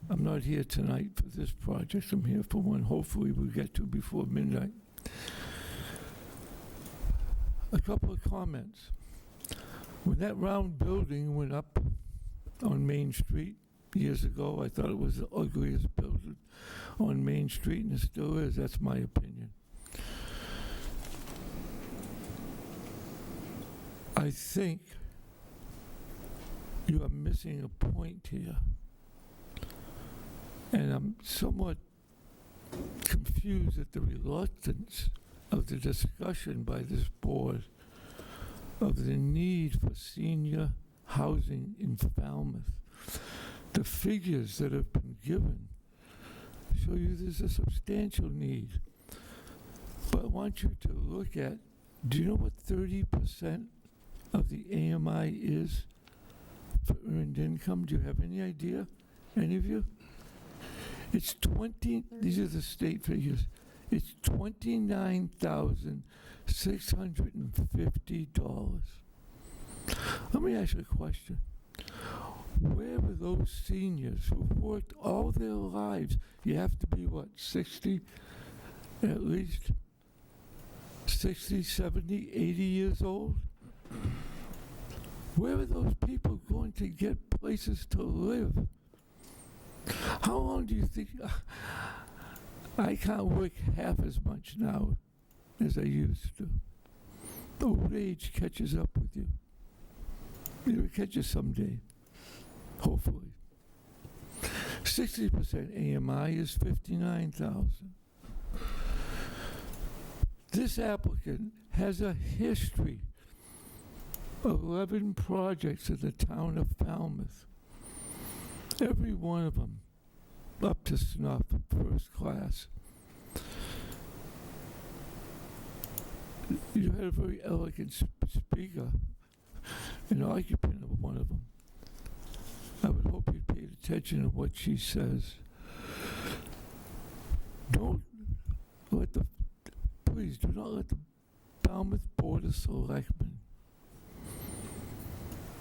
I'm not here tonight for this project. I'm here for one hopefully we'll get to before midnight. A couple of comments. When that round building went up on Main Street years ago, I thought it was the ugliest building on Main Street, and it still is. That's my opinion. I think you are missing a point here. And I'm somewhat confused at the reluctance of the discussion by this board of the need for senior housing in Falmouth. The figures that have been given show you there's a substantial need. But I want you to look at, do you know what 30% of the AMI is for earned income? Do you have any idea? Any of you? It's these are the state figures. It's $29,650. Let me ask you a question. Where were those seniors who've worked all their lives? You have to be, what, 60, at least 60, 70, 80 years old? Where are those people going to get places to live? How long do you think? I can't work half as much now as I used to. Old age catches up with you. It'll catch you someday, hopefully. 60% AMI is 59,000. This applicant has a history of 11 projects in the town of Falmouth. Every one of them up to snuff, first class. You had a very elegant speaker, an occupant of one of them. I would hope you paid attention to what she says. Please do not let the Falmouth Board of Selectmen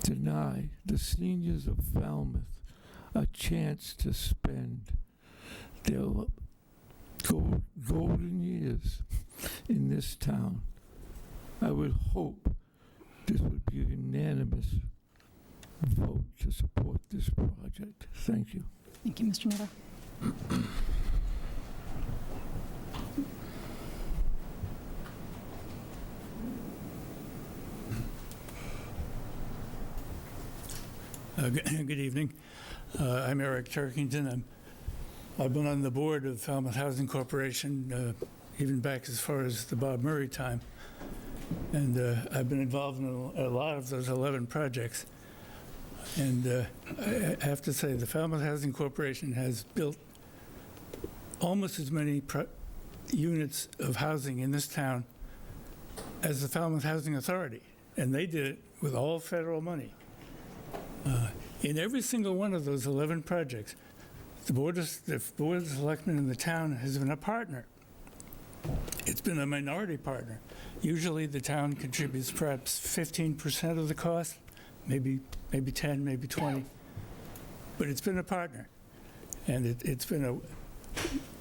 deny the seniors of Falmouth a chance to spend their golden years in this town. I would hope this would be a unanimous vote to support this project. Thank you. Thank you, Mr. Netto. Good evening. I'm Eric Turkington. I've been on the board of Falmouth Housing Corporation even back as far as the Bob Murray time. And I've been involved in a lot of those 11 projects. And I have to say, the Falmouth Housing Corporation has built almost as many units of housing in this town as the Falmouth Housing Authority. And they did it with all federal money. In every single one of those 11 projects, the Board of Selectmen in the town has been a partner. It's been a minority partner. Usually the town contributes perhaps 15% of the cost, maybe 10, maybe 20. But it's been a partner. And it's been a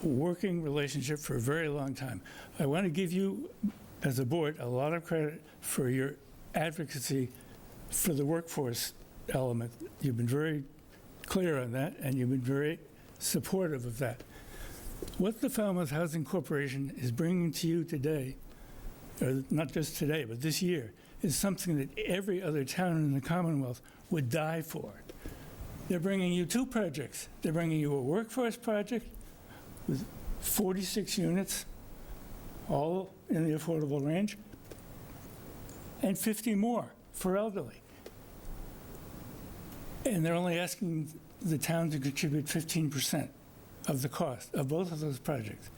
working relationship for a very long time. I want to give you, as a board, a lot of credit for your advocacy for the workforce element. You've been very clear on that, and you've been very supportive of that. What the Falmouth Housing Corporation is bringing to you today, or not just today, but this year, is something that every other town in the Commonwealth would die for. They're bringing you 2 projects. They're bringing you a workforce project with 46 units, all in the affordable range, and 50 more for elderly. And they're only asking the town to contribute 15% of the cost of both of those projects.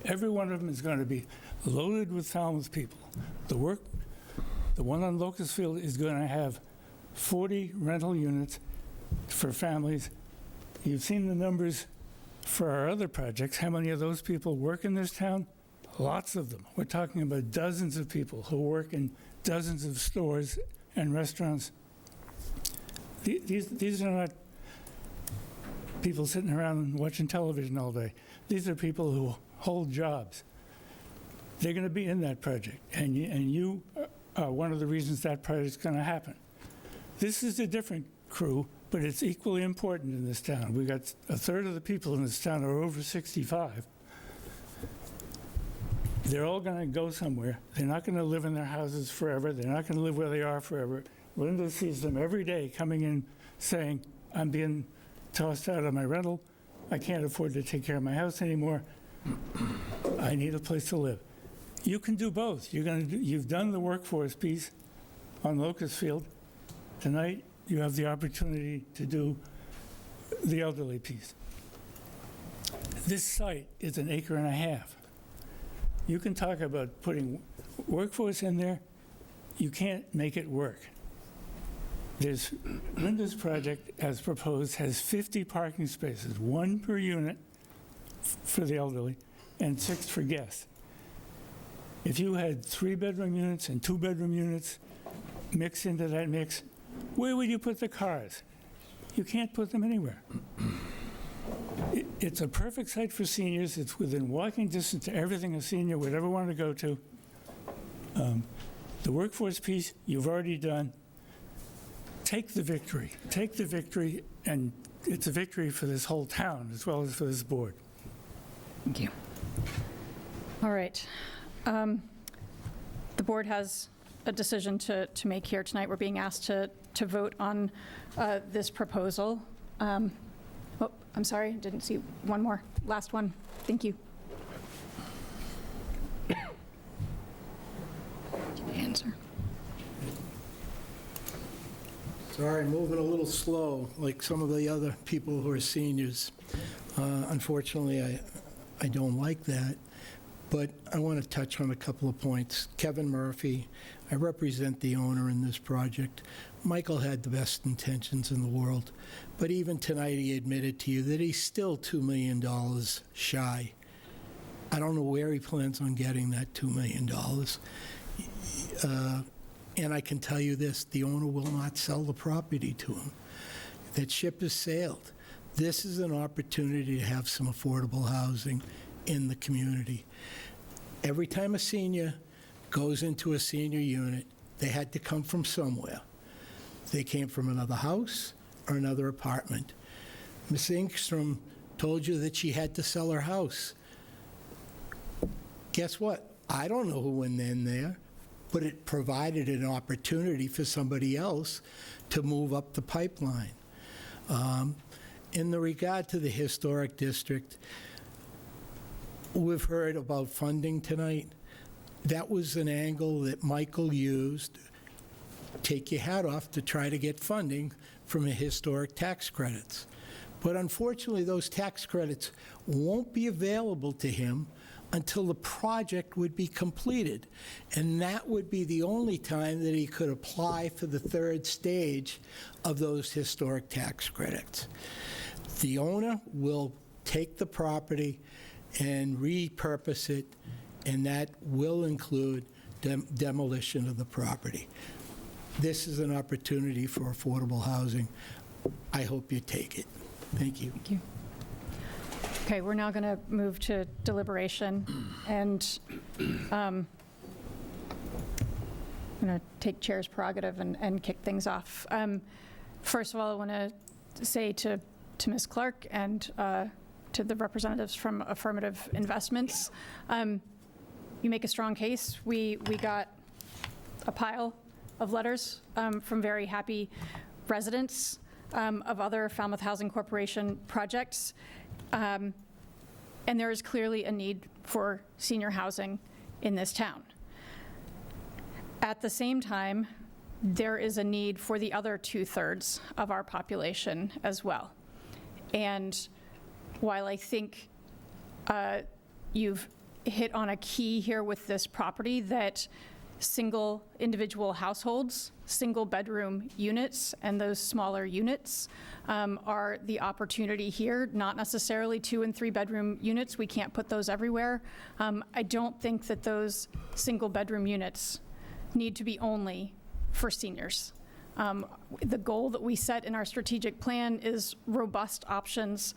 Every one of them is going to be loaded with Falmouth people. The one on Locust Field is going to have 40 rental units for families. You've seen the numbers for our other projects. How many of those people work in this town? Lots of them. We're talking about dozens of people who work in dozens of stores and restaurants. These are not people sitting around and watching television all day. These are people who hold jobs. They're going to be in that project, and you are one of the reasons that project's going to happen. This is a different crew, but it's equally important in this town. We've got a third of the people in this town are over 65. They're all going to go somewhere. They're not going to live in their houses forever. They're not going to live where they are forever. Linda sees them every day coming in saying, I'm being tossed out of my rental. I can't afford to take care of my house anymore. I need a place to live. You can do both. You've done the workforce piece on Locust Field. Tonight, you have the opportunity to do the elderly piece. This site is 1.5 acres. You can talk about putting workforce in there. You can't make it work. Linda's project, as proposed, has 50 parking spaces, 1 per unit for the elderly and 6 for guests. If you had 3-bedroom units and 2-bedroom units mixed into that mix, where would you put the cars? You can't put them anywhere. It's a perfect site for seniors. It's within walking distance to everything a senior would ever want to go to. The workforce piece, you've already done. Take the victory, and it's a victory for this whole town as well as for this board. Thank you. All right. The board has a decision to make here tonight. We're being asked to vote on this proposal. Oh, I'm sorry, didn't see one more. Last one. Thank you. Answer. Sorry, moving a little slow, like some of the other people who are seniors. Unfortunately, I don't like that, but I want to touch on a couple of points. Kevin Murphy, I represent the owner in this project. Michael had the best intentions in the world, but even tonight he admitted to you that he's still $2 million shy. I don't know where he plans on getting that $2 million. And I can tell you this, the owner will not sell the property to him. That ship has sailed. This is an opportunity to have some affordable housing in the community. Every time a senior goes into a senior unit, they had to come from somewhere. They came from another house or another apartment. Ms. Engstrom told you that she had to sell her house. Guess what? I don't know who went in there, but it provided an opportunity for somebody else to move up the pipeline. in the regard to the historic district, we've heard about funding tonight. That was an angle that Michael used. Take your hat off to try to get funding from the historic tax credits. But unfortunately, those tax credits won't be available to him until the project would be completed. And that would be the only time that he could apply for the third stage of those historic tax credits. The owner will take the property and repurpose it, and that will include demolition of the property. This is an opportunity for affordable housing. I hope you take it. Thank you. Thank you. Okay, we're now going to move to deliberation, and I'm going to take chair's prerogative and kick things off. First of all, I want to say to Ms. Clark and to the representatives from Affirmative Investments, you make a strong case. We got a pile of letters from very happy residents of other Falmouth Housing Corporation projects. And there is clearly a need for senior housing in this town. At the same time, there is a need for the other 2/3 of our population as well. And while I think you've hit on a key here with this property, that single individual households, single bedroom units, and those smaller units are the opportunity here, not necessarily 2 and 3 bedroom units. We can't put those everywhere. I don't think that those single bedroom units need to be only for seniors. The goal that we set in our strategic plan is robust options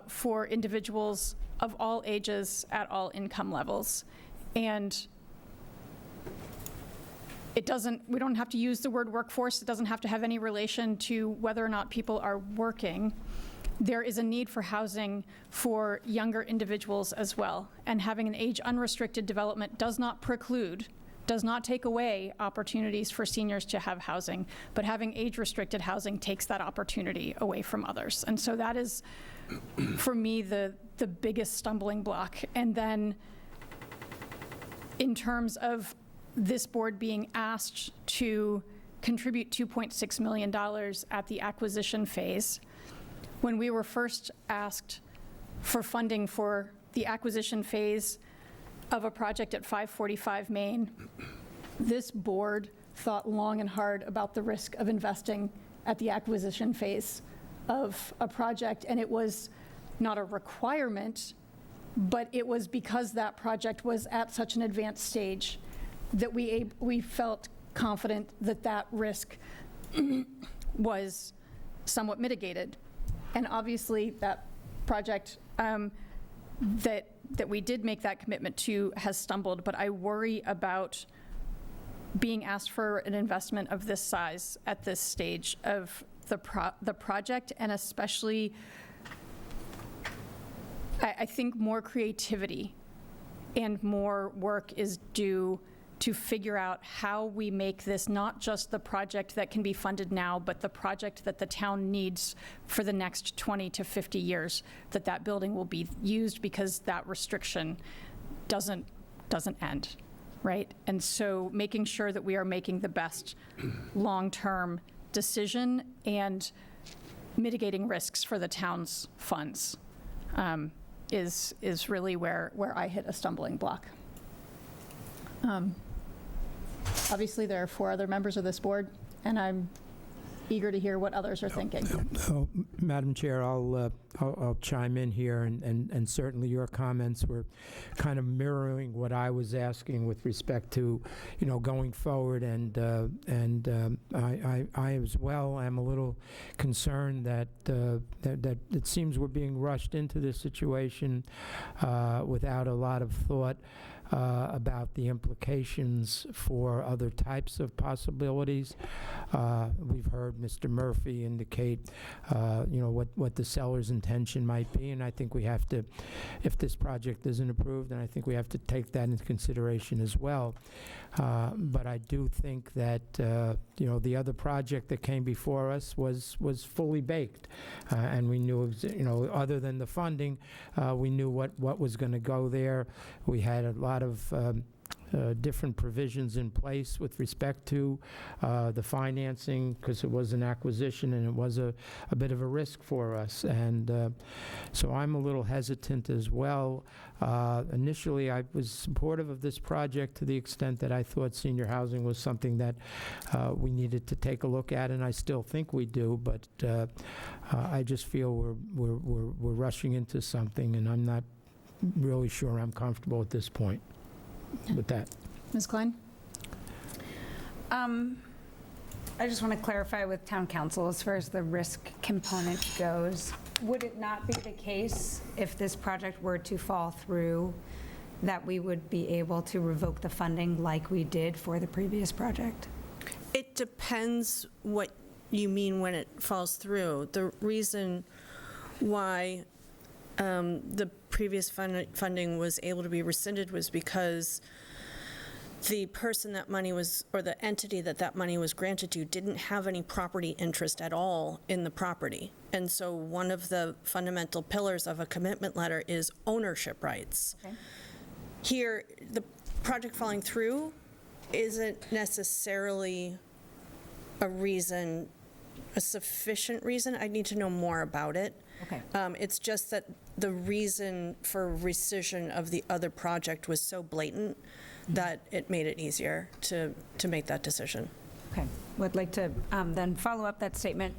for individuals of all ages at all income levels. And we don't have to use the word workforce. It doesn't have to have any relation to whether or not people are working. There is a need for housing for younger individuals as well. And having an age-unrestricted development does not preclude, does not take away opportunities for seniors to have housing, but having age-restricted housing takes that opportunity away from others. And so that is, for me, the biggest stumbling block. And then in terms of this board being asked to contribute $2.6 million at the acquisition phase, when we were first asked for funding for the acquisition phase of a project at 545 Main, this board thought long and hard about the risk of investing at the acquisition phase of a project, and it was not a requirement, but it was because that project was at such an advanced stage that we felt confident that that risk was somewhat mitigated. And obviously that project that we did make that commitment to has stumbled, but I worry about being asked for an investment of this size at this stage of the project, and especially I think more creativity and more work is due to figure out how we make this not just the project that can be funded now, but the project that the town needs for the next 20 to 50 years, that building will be used, because that restriction doesn't end, right? And so making sure that we are making the best long-term decision and mitigating risks for the town's funds is really where I hit a stumbling block. Obviously, there are 4 other members of this board, and I'm eager to hear what others are thinking. Madam Chair, I'll chime in here, and certainly your comments were kind of mirroring what I was asking with respect to, going forward, and I as well am a little concerned that it seems we're being rushed into this situation without a lot of thought about the implications for other types of possibilities. We've heard Mr. Murphy indicate, what the seller's intent intention might be, and I think we have to, if this project isn't approved, then I think we have to take that into consideration as well. But I do think that, the other project that came before us was fully baked, and we knew, other than the funding, we knew what was going to go there. We had a lot of different provisions in place with respect to the financing, because it was an acquisition and it was a bit of a risk for us. And so I'm a little hesitant as well. Initially, I was supportive of this project to the extent that I thought senior housing was something that we needed to take a look at, and I still think we do, but I just feel we're rushing into something, and I'm not really sure I'm comfortable at this point with that. Ms. Klein? I just want to clarify with town council as far as the risk component goes. Would it not be the case if this project were to fall through that we would be able to revoke the funding like we did for the previous project? It depends what you mean when it falls through. The reason why the previous funding was able to be rescinded was because the person that money was, or the entity that money was granted to, didn't have any property interest at all in the property. And so one of the fundamental pillars of a commitment letter is ownership rights. Okay. Here, the project falling through isn't necessarily a sufficient reason. I need to know more about it. Okay. It's just that the reason for rescission of the other project was so blatant that it made it easier to make that decision. Okay. Would like to then follow up that statement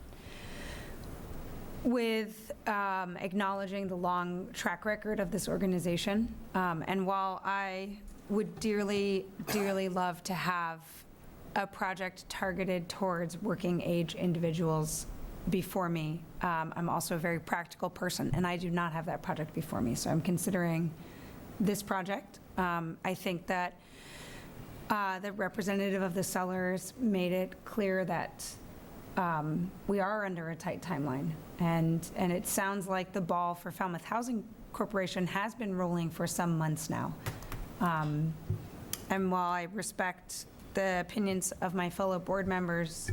with acknowledging the long track record of this organization. And while I would dearly, dearly love to have a project targeted towards working age individuals before me, I'm also a very practical person, and I do not have that project before me. So I'm considering this project. I think that the representative of the sellers made it clear that we are under a tight timeline, and it sounds like the ball for Falmouth Housing Corporation has been rolling for some months now. And while I respect the opinions of my fellow board members,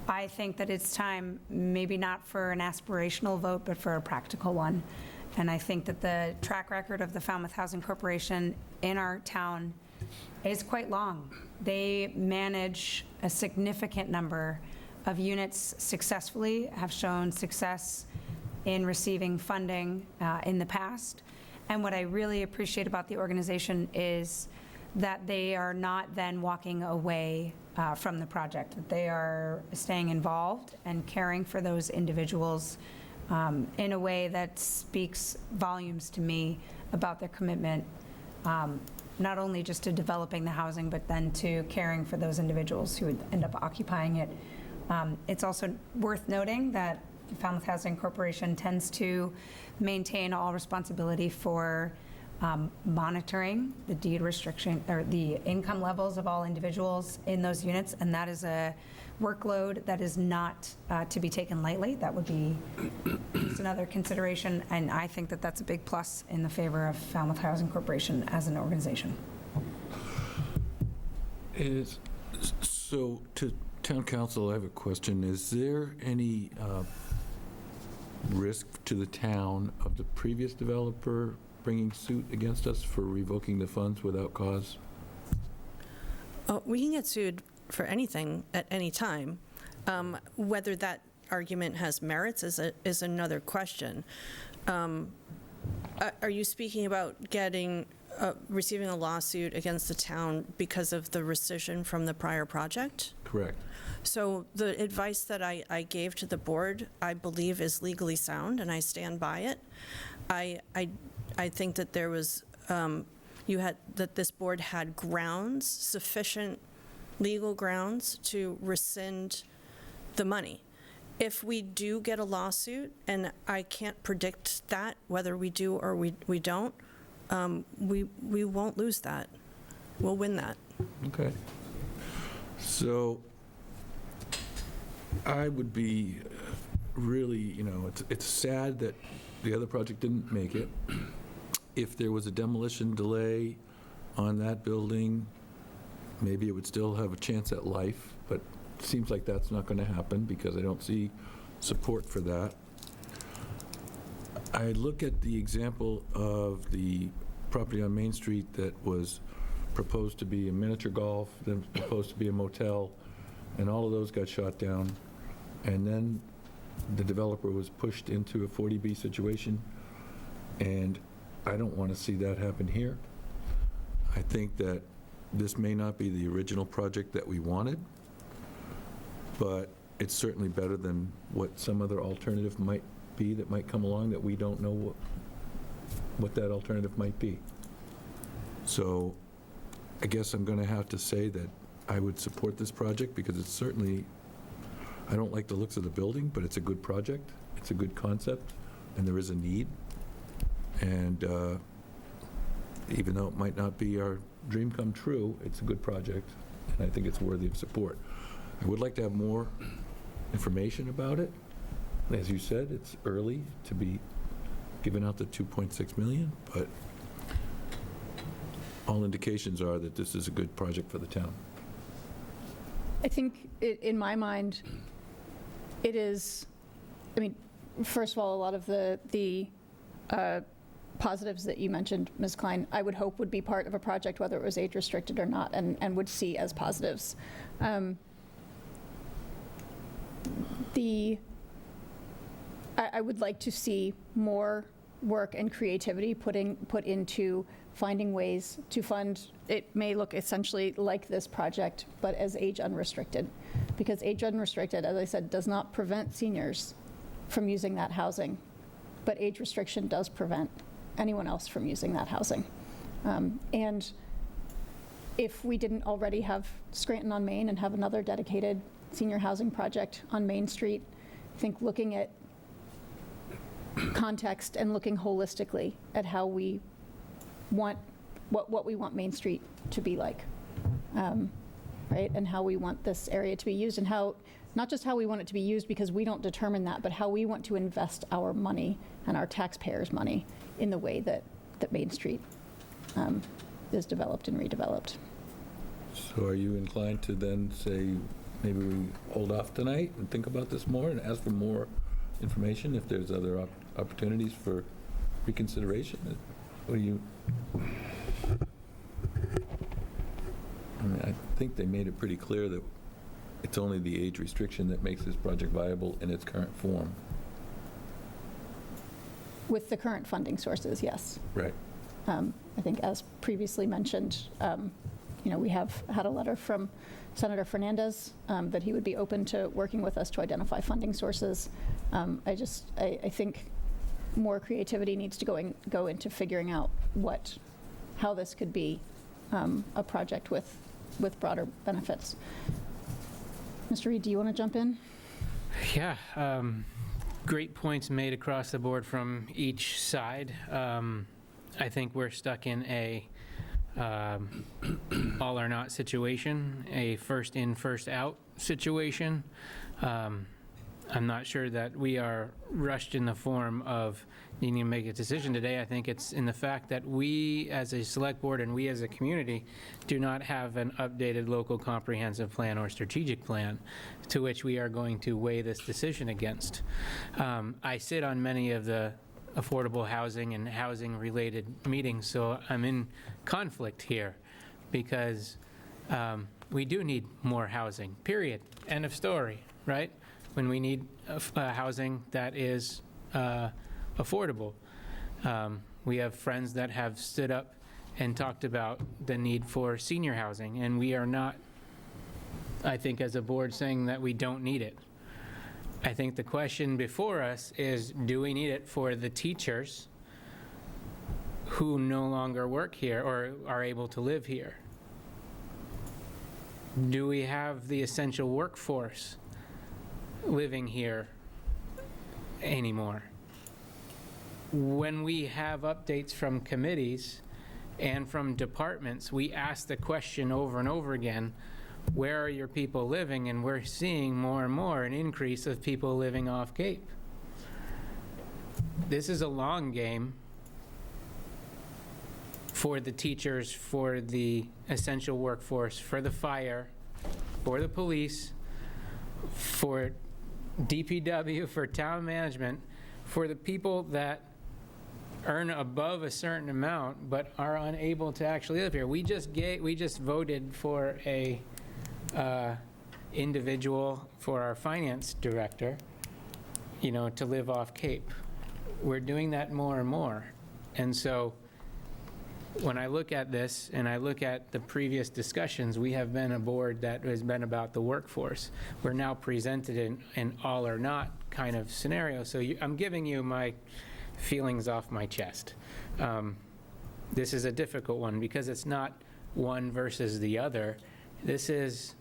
I think that it's time, maybe not for an aspirational vote, but for a practical one. And I think that the track record of the Falmouth Housing Corporation in our town is quite long. They manage a significant number of units successfully, have shown success in receiving funding in the past. And what I really appreciate about the organization is that they are not then walking away from the project, that they are staying involved and caring for those individuals in a way that speaks volumes to me about their commitment, not only just to developing the housing, but then to caring for those individuals who would end up occupying it. It's also worth noting that the Falmouth Housing Corporation tends to maintain all responsibility for monitoring the deed restriction or the income levels of all individuals in those units, and that is a workload that is not to be taken lightly. That would be just another consideration, and I think that that's a big plus in the favor of Falmouth Housing Corporation as an organization. So to town council, I have a question. Is there any risk to the town of the previous developer bringing suit against us for revoking the funds without cause? We can get sued for anything at any time. Whether that argument has merits is another question. Are you speaking about receiving a lawsuit against the town because of the rescission from the prior project? Correct. So the advice that I gave to the board, I believe, is legally sound, and I stand by it. I think that there was, that this board had grounds, sufficient legal grounds to rescind the money. If we do get a lawsuit, and I can't predict that, whether we do or we don't, we won't lose that. We'll win that. Okay. So I would be really, you know, it's sad that the other project didn't make it. If there was a demolition delay on that building, maybe it would still have a chance at life, but it seems like that's not going to happen because I don't see support for that. I look at the example of the property on Main Street that was proposed to be a miniature golf, then proposed to be a motel, and all of those got shot down. And then the developer was pushed into a 40B situation, and I don't want to see that happen here. I think that this may not be the original project that we wanted, but it's certainly better than what some other alternative might be that might come along that we don't know what that alternative might be. So I guess I'm going to have to say that I would support this project because it's certainly, I don't like the looks of the building, but it's a good project, it's a good concept, and there is a need. And even though it might not be our dream come true, it's a good project, and I think it's worthy of support. I would like to have more information about it. As you said, it's early to be giving out the $2.6 million, but all indications are that this is a good project for the town. I think, in my mind, it is, I mean, first of all, a lot of the positives that you mentioned, Ms. Klein, I would hope would be part of a project, whether it was age-restricted or not, and would see as positives. I would like to see more work and creativity put into finding ways to fund. It may look essentially like this project, but as age unrestricted, because age unrestricted, as I said, does not prevent seniors from using that housing, but age restriction does prevent anyone else from using that housing. And if we didn't already have Scranton on Main and have another dedicated senior housing project on Main Street, I think looking at context and looking holistically at how we want, what we want Main Street to be like, right? And how we want this area to be used, and how, not just how we want it to be used because we don't determine that, but how we want to invest our money and our taxpayers' money in the way that Main Street is developed and redeveloped. So are you inclined to then say, maybe we hold off tonight and think about this more and ask for more information if there's other opportunities for reconsideration? What do you? I mean, I think they made it pretty clear that it's only the age restriction that makes this project viable in its current form. With the current funding sources, yes. Right. I think, as previously mentioned, we have had a letter from Senator Fernandez that he would be open to working with us to identify funding sources. I think more creativity needs to go into figuring out how this could be a project with broader benefits. Mr. Reed, do you want to jump in? Yeah, great points made across the board from each side. I think we're stuck in a all or not situation, a first in, first out situation. I'm not sure that we are rushed in the form of needing to make a decision today. I think it's in the fact that we as a select board and we as a community do not have an updated local comprehensive plan or strategic plan to which we are going to weigh this decision against. I sit on many of the affordable housing and housing related meetings, so I'm in conflict here because we do need more housing, period, end of story, right? When we need housing that is affordable. We have friends that have stood up and talked about the need for senior housing, and we are not, I think, as a board saying that we don't need it. I think the question before us is, do we need it for the teachers who no longer work here or are able to live here? Do we have the essential workforce living here anymore? When we have updates from committees and from departments, we ask the question over and over again, where are your people living? And we're seeing more and more an increase of people living off Cape. This is a long game for the teachers, for the essential workforce, for the fire, for the police, for DPW, for town management, for the people that earn above a certain amount but are unable to actually live here. We just voted for a individual for our finance director, to live off Cape. We're doing that more and more. And so when I look at this and I look at the previous discussions, we have been a board that has been about the workforce. We're now presented in an all or not kind of scenario. So I'm giving you my feelings off my chest. This is a difficult one because it's not one versus the other. This is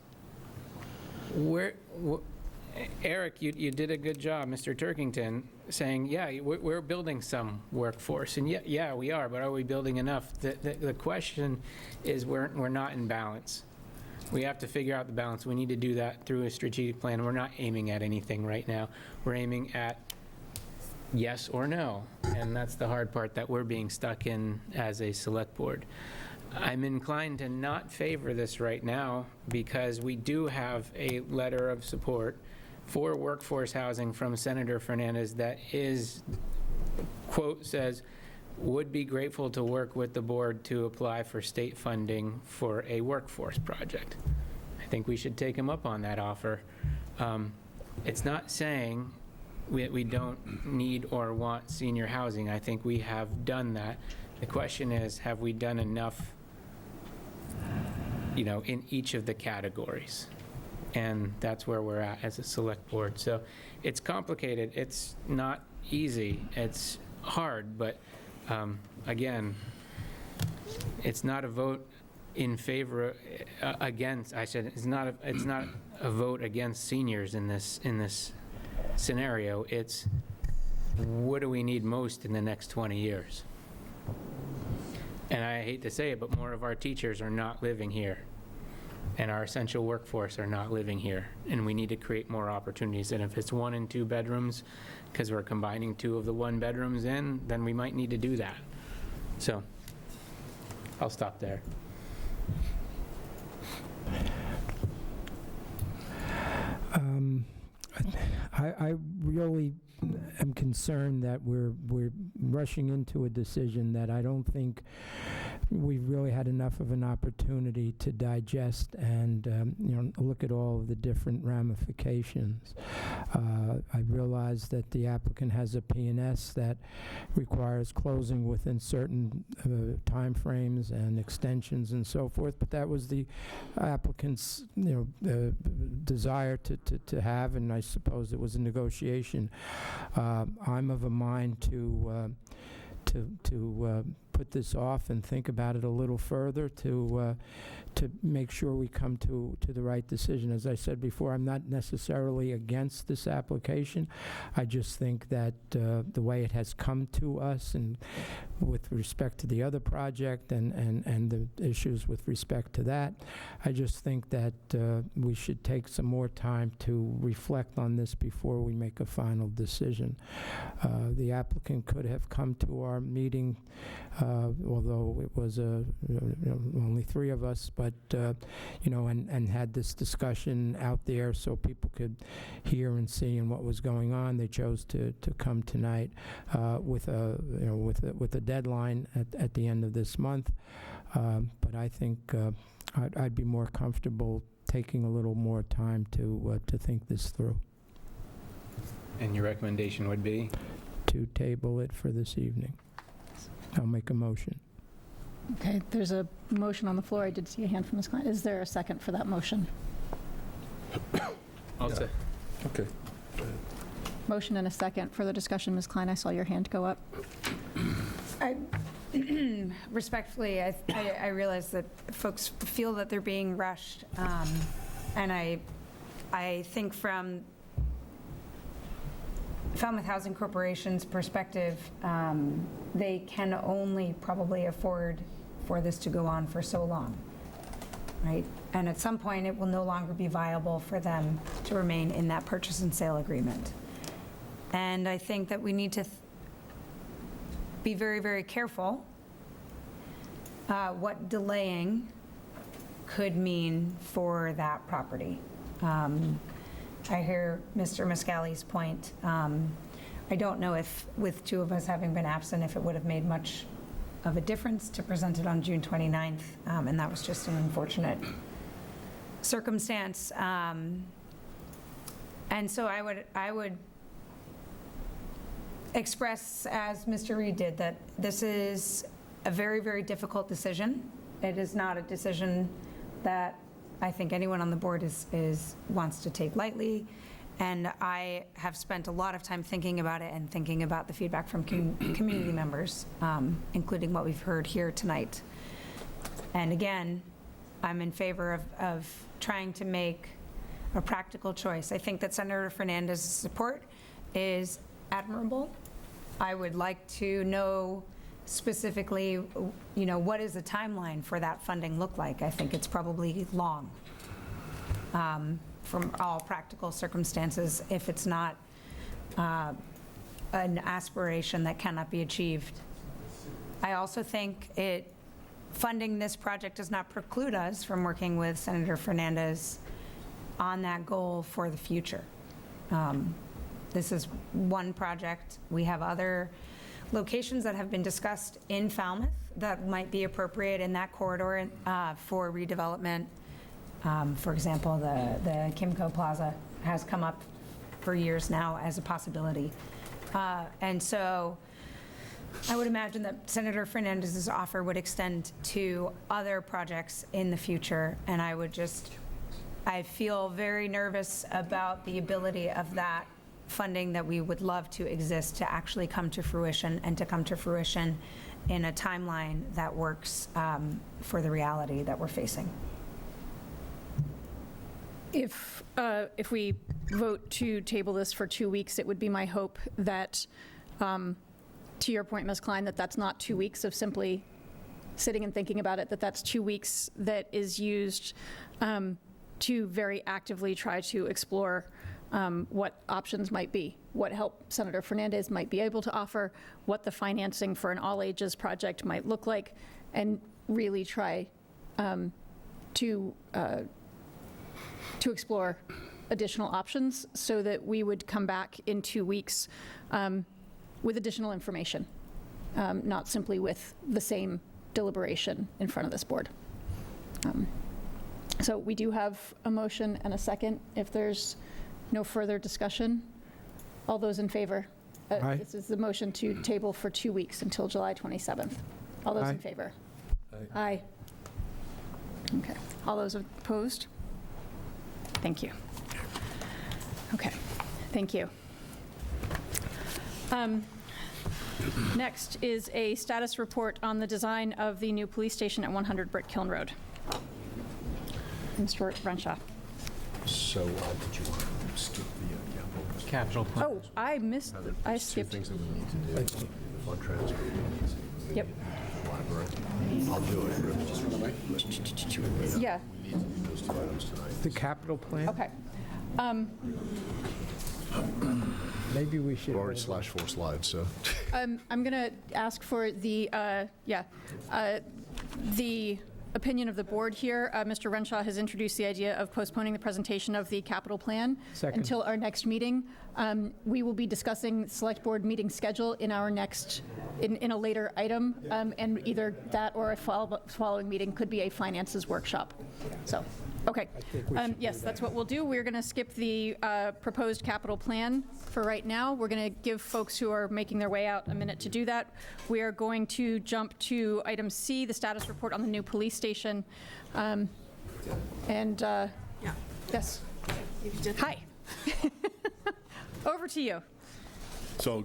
Eric, you did a good job, Mr. Turkington, saying, yeah, we're building some workforce, and yeah, we are, but are we building enough? The question is we're not in balance. We have to figure out the balance. We need to do that through a strategic plan. We're not aiming at anything right now. We're aiming at yes or no, and that's the hard part that we're being stuck in as a select board. I'm inclined to not favor this right now because we do have a letter of support for workforce housing from Senator Fernandez that is, quote, says, would be grateful to work with the board to apply for state funding for a workforce project. I think we should take him up on that offer. It's not saying we don't need or want senior housing. I think we have done that. The question is, have we done enough, in each of the categories? And that's where we're at as a select board. So it's complicated. It's not easy. It's hard, but again, it's not a vote in favor against. I said it's not a vote against seniors in this scenario. It's what do we need most in the next 20 years? And I hate to say it, but more of our teachers are not living here. And our essential workforce are not living here. And we need to create more opportunities. And if it's 1 and 2 bedrooms, because we're combining 2 of the 1 bedrooms in, then we might need to do that. So I'll stop there. I really am concerned that we're rushing into a decision that I don't think we've really had enough of an opportunity to digest and look at all of the different ramifications. I realize that the applicant has a P&S that requires closing within certain timeframes and extensions and so forth, but that was the applicant's desire to have, and I suppose it was a negotiation. I'm of a mind to put this off and think about it a little further to make sure we come to the right decision. As I said before, I'm not necessarily against this application. I just think that the way it has come to us and with respect to the other project and the issues with respect to that, I just think that we should take some more time to reflect on this before we make a final decision. The applicant could have come to our meeting, although it was only 3 of us, but and had this discussion out there so people could hear and see and what was going on. They chose to come tonight with a deadline at the end of this month. But I think I'd be more comfortable taking a little more time to think this through. And your recommendation would be? To table it for this evening. I'll make a motion. Okay, there's a motion on the floor. I did see a hand from Ms. Klein. Is there a second for that motion? I'll say. Okay. Motion and a second. Further discussion, Ms. Klein, I saw your hand go up. Respectfully, I realize that folks feel that they're being rushed, and I think from Falmouth Housing Corporation's perspective, they can only probably afford for this to go on for so long. right? And at some point, it will no longer be viable for them to remain in that purchase and sale agreement. And I think that we need to be very, very careful what delaying could mean for that property. I hear Mr. Miscali's point. I don't know if, with two of us having been absent, if it would have made much of a difference to present it on June 29th, and that was just an unfortunate circumstance. And so I would express, as Mr. Reed did, that this is a very, very difficult decision. It is not a decision that I think anyone on the board wants to take lightly. And I have spent a lot of time thinking about it and thinking about the feedback from community members, including what we've heard here tonight. And again, I'm in favor of trying to make a practical choice. I think that Senator Fernandez's support is admirable. I would like to know specifically, what does the timeline for that funding look like? I think it's probably long. From all practical circumstances, if it's not an aspiration that cannot be achieved. I also think funding this project does not preclude us from working with Senator Fernandez on that goal for the future. This is one project. We have other locations that have been discussed in Falmouth that might be appropriate in that corridor for redevelopment. For example, the Kimco Plaza has come up for years now as a possibility. And so I would imagine that Senator Fernandez's offer would extend to other projects in the future. And I feel very nervous about the ability of that funding that we would love to exist to actually come to fruition, and to come to fruition in a timeline that works for the reality that we're facing. If we vote to table this for 2 weeks, it would be my hope that, to your point, Ms. Klein, that that's not 2 weeks of simply sitting and thinking about it, that that's 2 weeks that is used to very actively try to explore what options might be, what help Senator Fernandez might be able to offer, what the financing for an all-ages project might look like, and really try to explore additional options so that we would come back in 2 weeks with additional information, not simply with the same deliberation in front of this board. So we do have a motion and a second. If there's no further discussion, all those in favor? Aye. This is the motion to table for 2 weeks until July 27th. All those in favor? Aye. Okay. All those opposed? Thank you. Okay, thank you. Next is a status report on the design of the new police station at 100 Brick Kiln Road. Mr. Renshaw. So did you want to skip the capital plan? Oh, I missed, I skipped. Two things that we need to do. The fund transfer. Yep. Library. I'll do it. Yeah. We need to do those 2 items tonight. The capital plan? Okay. Maybe we should. We're already /4 slides, so. I'm going to ask for the opinion of the board here. Mr. Renshaw has introduced the idea of postponing the presentation of the capital plan until our next meeting. We will be discussing select board meeting schedule in our next, in a later item, and either that or a following meeting could be a finances workshop. So, okay. Yes, that's what we'll do. We're going to skip the proposed capital plan for right now. We're going to give folks who are making their way out a minute to do that. We are going to jump to item C, the status report on the new police station. Yes. Hi. Over to you. So,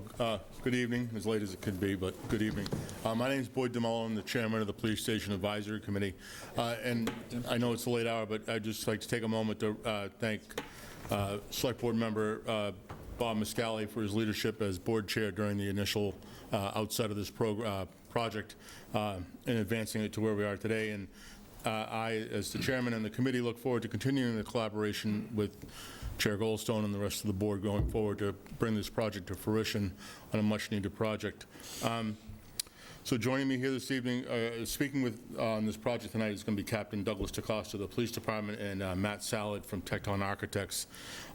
good evening, as late as it could be, but good evening. My name is Boyd DeMello. I'm the chairman of the Police Station Advisory Committee. And I know it's a late hour, but I'd just like to take a moment to thank Select Board Member Bob M.G.L for his leadership as board chair during the initial outset of this project and advancing it to where we are today. And I, as the chairman and the committee, look forward to continuing the collaboration with Chair Goldstone and the rest of the board going forward to bring this project to fruition on a much-needed project. So joining me here this evening, speaking with on this project tonight is going to be Captain Douglas DeCosta of the Police Department and Matt Salad from Tecton Architects.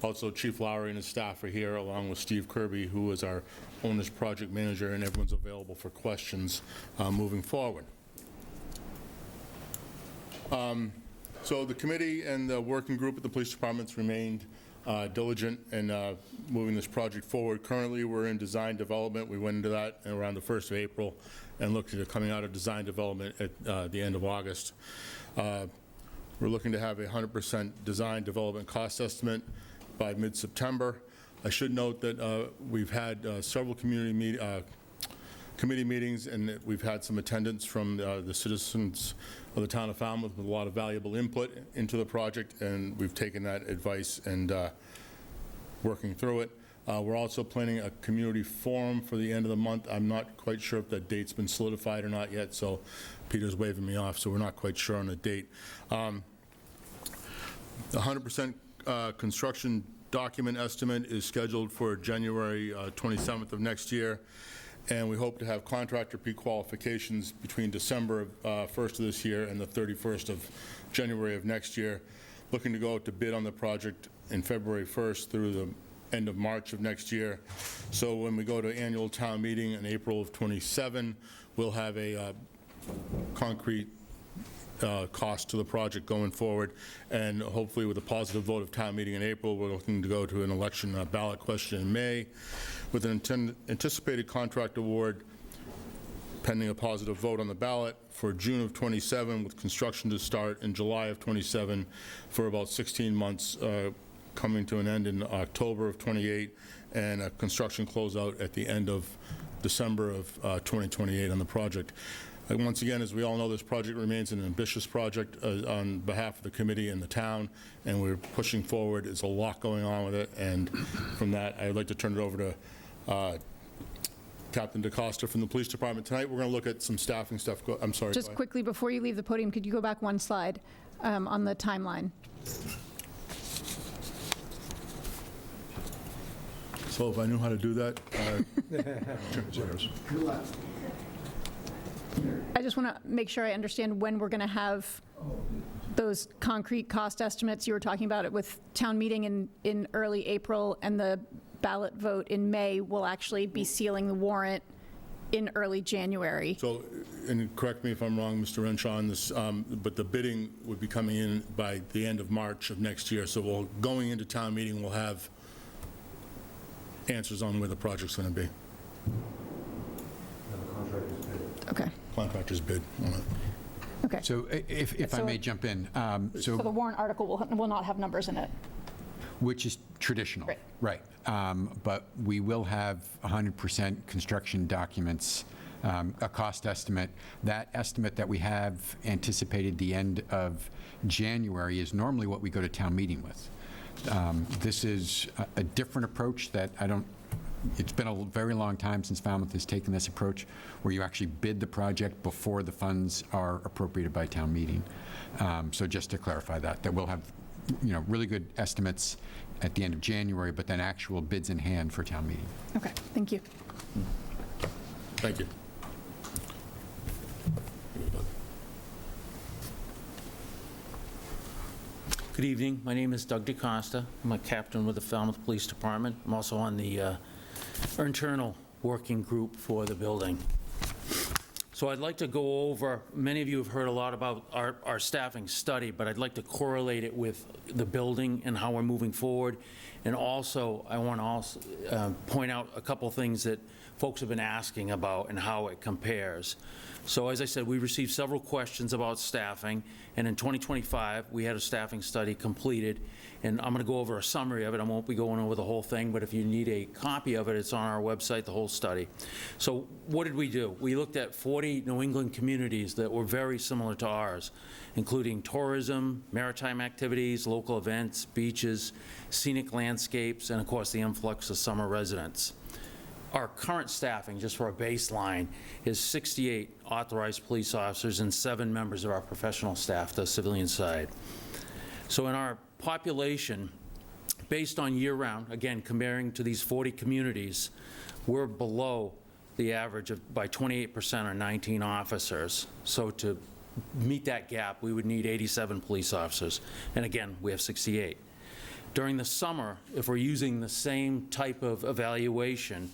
Also, Chief Lowry and his staff are here, along with Steve Kirby, who is our owner's project manager, and everyone's available for questions moving forward. So the committee and the working group at the police departments remained diligent in moving this project forward. Currently, we're in design development. We went into that around the 1st of April and looked at it coming out of design development at the end of August. We're looking to have a 100% design development cost estimate by mid-September. I should note that we've had several committee meetings, and we've had some attendance from the citizens of the town of Falmouth with a lot of valuable input into the project, and we've taken that advice and working through it. We're also planning a community forum for the end of the month. I'm not quite sure if that date's been solidified or not yet, so Peter's waving me off, so we're not quite sure on the date. The 100% construction document estimate is scheduled for January 27th of next year, and we hope to have contractor pre-qualifications between December 1st of this year and the 31st of January of next year. Looking to go out to bid on the project in February 1st through the end of March of next year. So when we go to annual town meeting in April of 27, we'll have a concrete cost to the project going forward, and hopefully with a positive vote of town meeting in April, we're looking to go to an election ballot question in May with an anticipated contract award pending a positive vote on the ballot for June of 27, with construction to start in July of 27 for about 16 months, coming to an end in October of 28, and a construction closeout at the end of December of 2028 on the project. And once again, as we all know, this project remains an ambitious project on behalf of the committee and the town, and we're pushing forward. There's a lot going on with it, and from that, I'd like to turn it over to Captain DeCosta from the police department. Tonight, we're going to look at some staffing stuff. I'm sorry. Just quickly, before you leave the podium, could you go back one slide on the timeline? So if I knew how to do that. I just want to make sure I understand when we're going to have those concrete cost estimates. You were talking about it with town meeting in early April, and the ballot vote in May will actually be sealing the warrant in early January. So, and correct me if I'm wrong, Mr. Renshaw, on this, but the bidding would be coming in by the end of March of next year. So going into town meeting, we'll have answers on where the project's going to be. Okay. Contractor's bid on it. Okay. So if I may jump in. So the warrant article will not have numbers in it. Which is traditional. Right. But we will have 100% construction documents, a cost estimate. That estimate that we have anticipated the end of January is normally what we go to town meeting with. This is a different approach that it's been a very long time since Falmouth has taken this approach, where you actually bid the project before the funds are appropriated by town meeting. So just to clarify that we'll have, really good estimates at the end of January, but then actual bids in hand for town meeting. Okay, thank you. Thank you. Good evening. My name is Doug DeCosta. I'm a captain with the Falmouth Police Department. I'm also on the internal working group for the building. So I'd like to go over, many of you have heard a lot about our staffing study, but I'd like to correlate it with the building and how we're moving forward. And also, I want to point out a couple things that folks have been asking about and how it compares. So as I said, we received several questions about staffing, and in 2025, we had a staffing study completed, and I'm going to go over a summary of it. I won't be going over the whole thing, but if you need a copy of it, it's on our website, the whole study. So what did we do? We looked at 40 New England communities that were very similar to ours, including tourism, maritime activities, local events, beaches, scenic landscapes, and of course the influx of summer residents. Our current staffing, just for a baseline, is 68 authorized police officers and 7 members of our professional staff, the civilian side. So in our population, based on year-round, again, comparing to these 40 communities, we're below the average of by 28% or 19 officers. So to meet that gap, we would need 87 police officers. And again, we have 68. During the summer, if we're using the same type of evaluation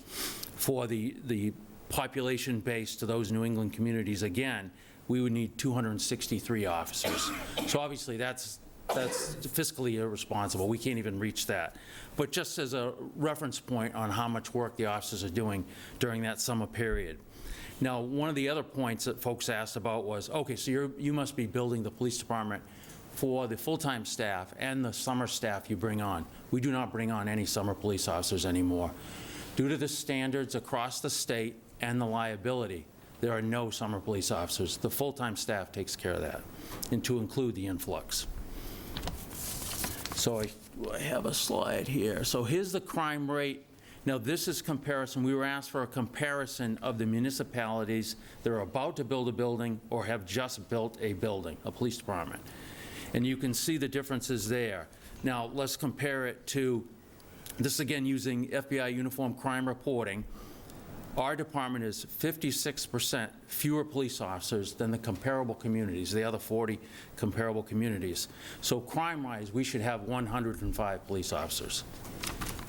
for the population base to those New England communities, again, we would need 263 officers. So obviously that's fiscally irresponsible. We can't even reach that. But just as a reference point on how much work the officers are doing during that summer period. Now, one of the other points that folks asked about was, okay, so you must be building the police department for the full-time staff and the summer staff you bring on. We do not bring on any summer police officers anymore. Due to the standards across the state and the liability, there are no summer police officers. The full-time staff takes care of that, and to include the influx. So I have a slide here. So here's the crime rate. Now, this is comparison. We were asked for a comparison of the municipalities that are about to build a building or have just built a building, a police department. And you can see the differences there. Now, let's compare it to, this again using FBI uniform crime reporting. Our department is 56% fewer police officers than the comparable communities, the other 40 comparable communities. So crime-wise, we should have 105 police officers.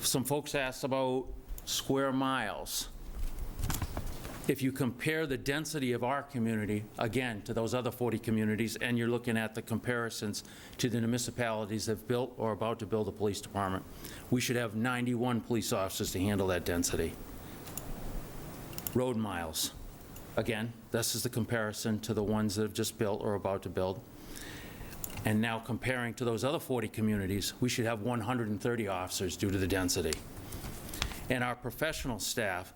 Some folks asked about square miles. If you compare the density of our community, again, to those other 40 communities, and you're looking at the comparisons to the municipalities that have built or about to build a police department, we should have 91 police officers to handle that density. Road miles. Again, this is the comparison to the ones that have just built or about to build. And now comparing to those other 40 communities, we should have 130 officers due to the density. And our professional staff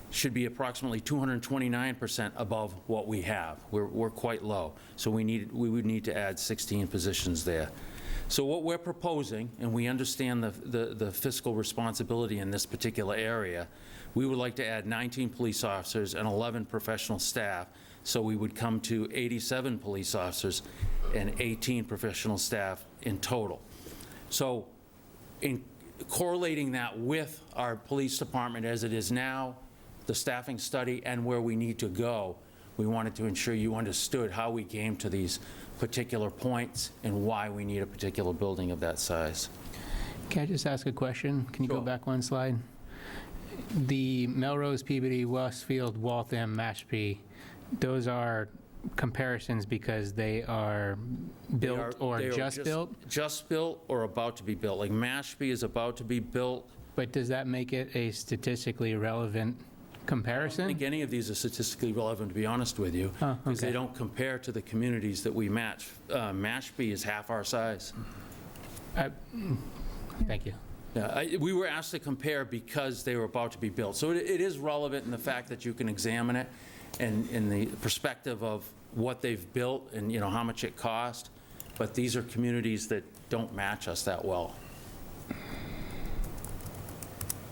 should be approximately 229% above what we have. We're quite low. So we would need to add 16 positions there. So what we're proposing, and we understand the fiscal responsibility in this particular area, we would like to add 19 police officers and 11 professional staff, so we would come to 87 police officers and 18 professional staff in total. So in correlating that with our police department as it is now, the staffing study, and where we need to go, we wanted to ensure you understood how we came to these particular points and why we need a particular building of that size. Can I just ask a question? Can you go back one slide? The Melrose, Peabody, Westfield, Waltham, Mashpee, those are comparisons because they are built or just built? Just built or about to be built. Like Mashpee is about to be built. But does that make it a statistically relevant comparison? I don't think any of these are statistically relevant, to be honest with you, because they don't compare to the communities that we match. Mashpee is half our size. Thank you. Yeah, we were asked to compare because they were about to be built. So it is relevant in the fact that you can examine it and in the perspective of what they've built and how much it cost. But these are communities that don't match us that well.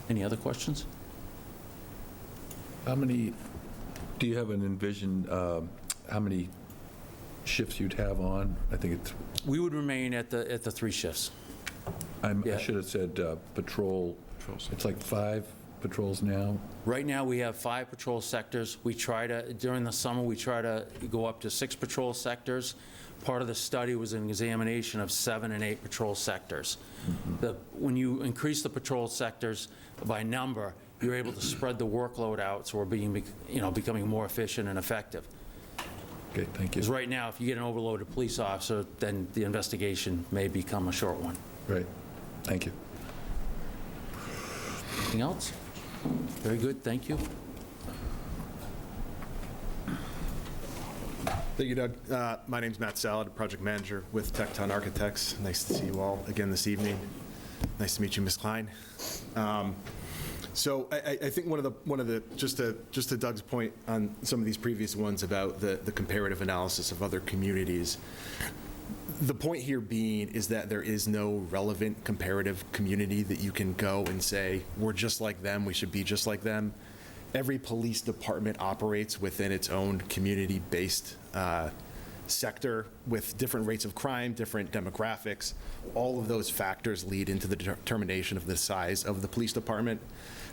Any other questions? How many, do you have an envision, how many shifts you'd have on? I think it's... We would remain at the 3 shifts. I should have said patrol. It's like 5 patrols now. Right now, we have 5 patrol sectors. We try to, during the summer, we try to go up to 6 patrol sectors. Part of the study was an examination of 7 and 8 patrol sectors. When you increase the patrol sectors by number, you're able to spread the workload out, so we're becoming more efficient and effective. Okay, thank you. Because right now, if you get an overloaded police officer, then the investigation may become a short one. Right. Thank you. Anything else? Very good, thank you. Thank you, Doug. My name's Matt Salad, project manager with Tecton Architects. Nice to see you all again this evening. Nice to meet you, Ms. Klein. So I think one of the just to Doug's point on some of these previous ones about the comparative analysis of other communities, The point here being is that there is no relevant comparative community that you can go and say, we're just like them, we should be just like them. Every police department operates within its own community-based sector with different rates of crime, different demographics. All of those factors lead into the determination of the size of the police department.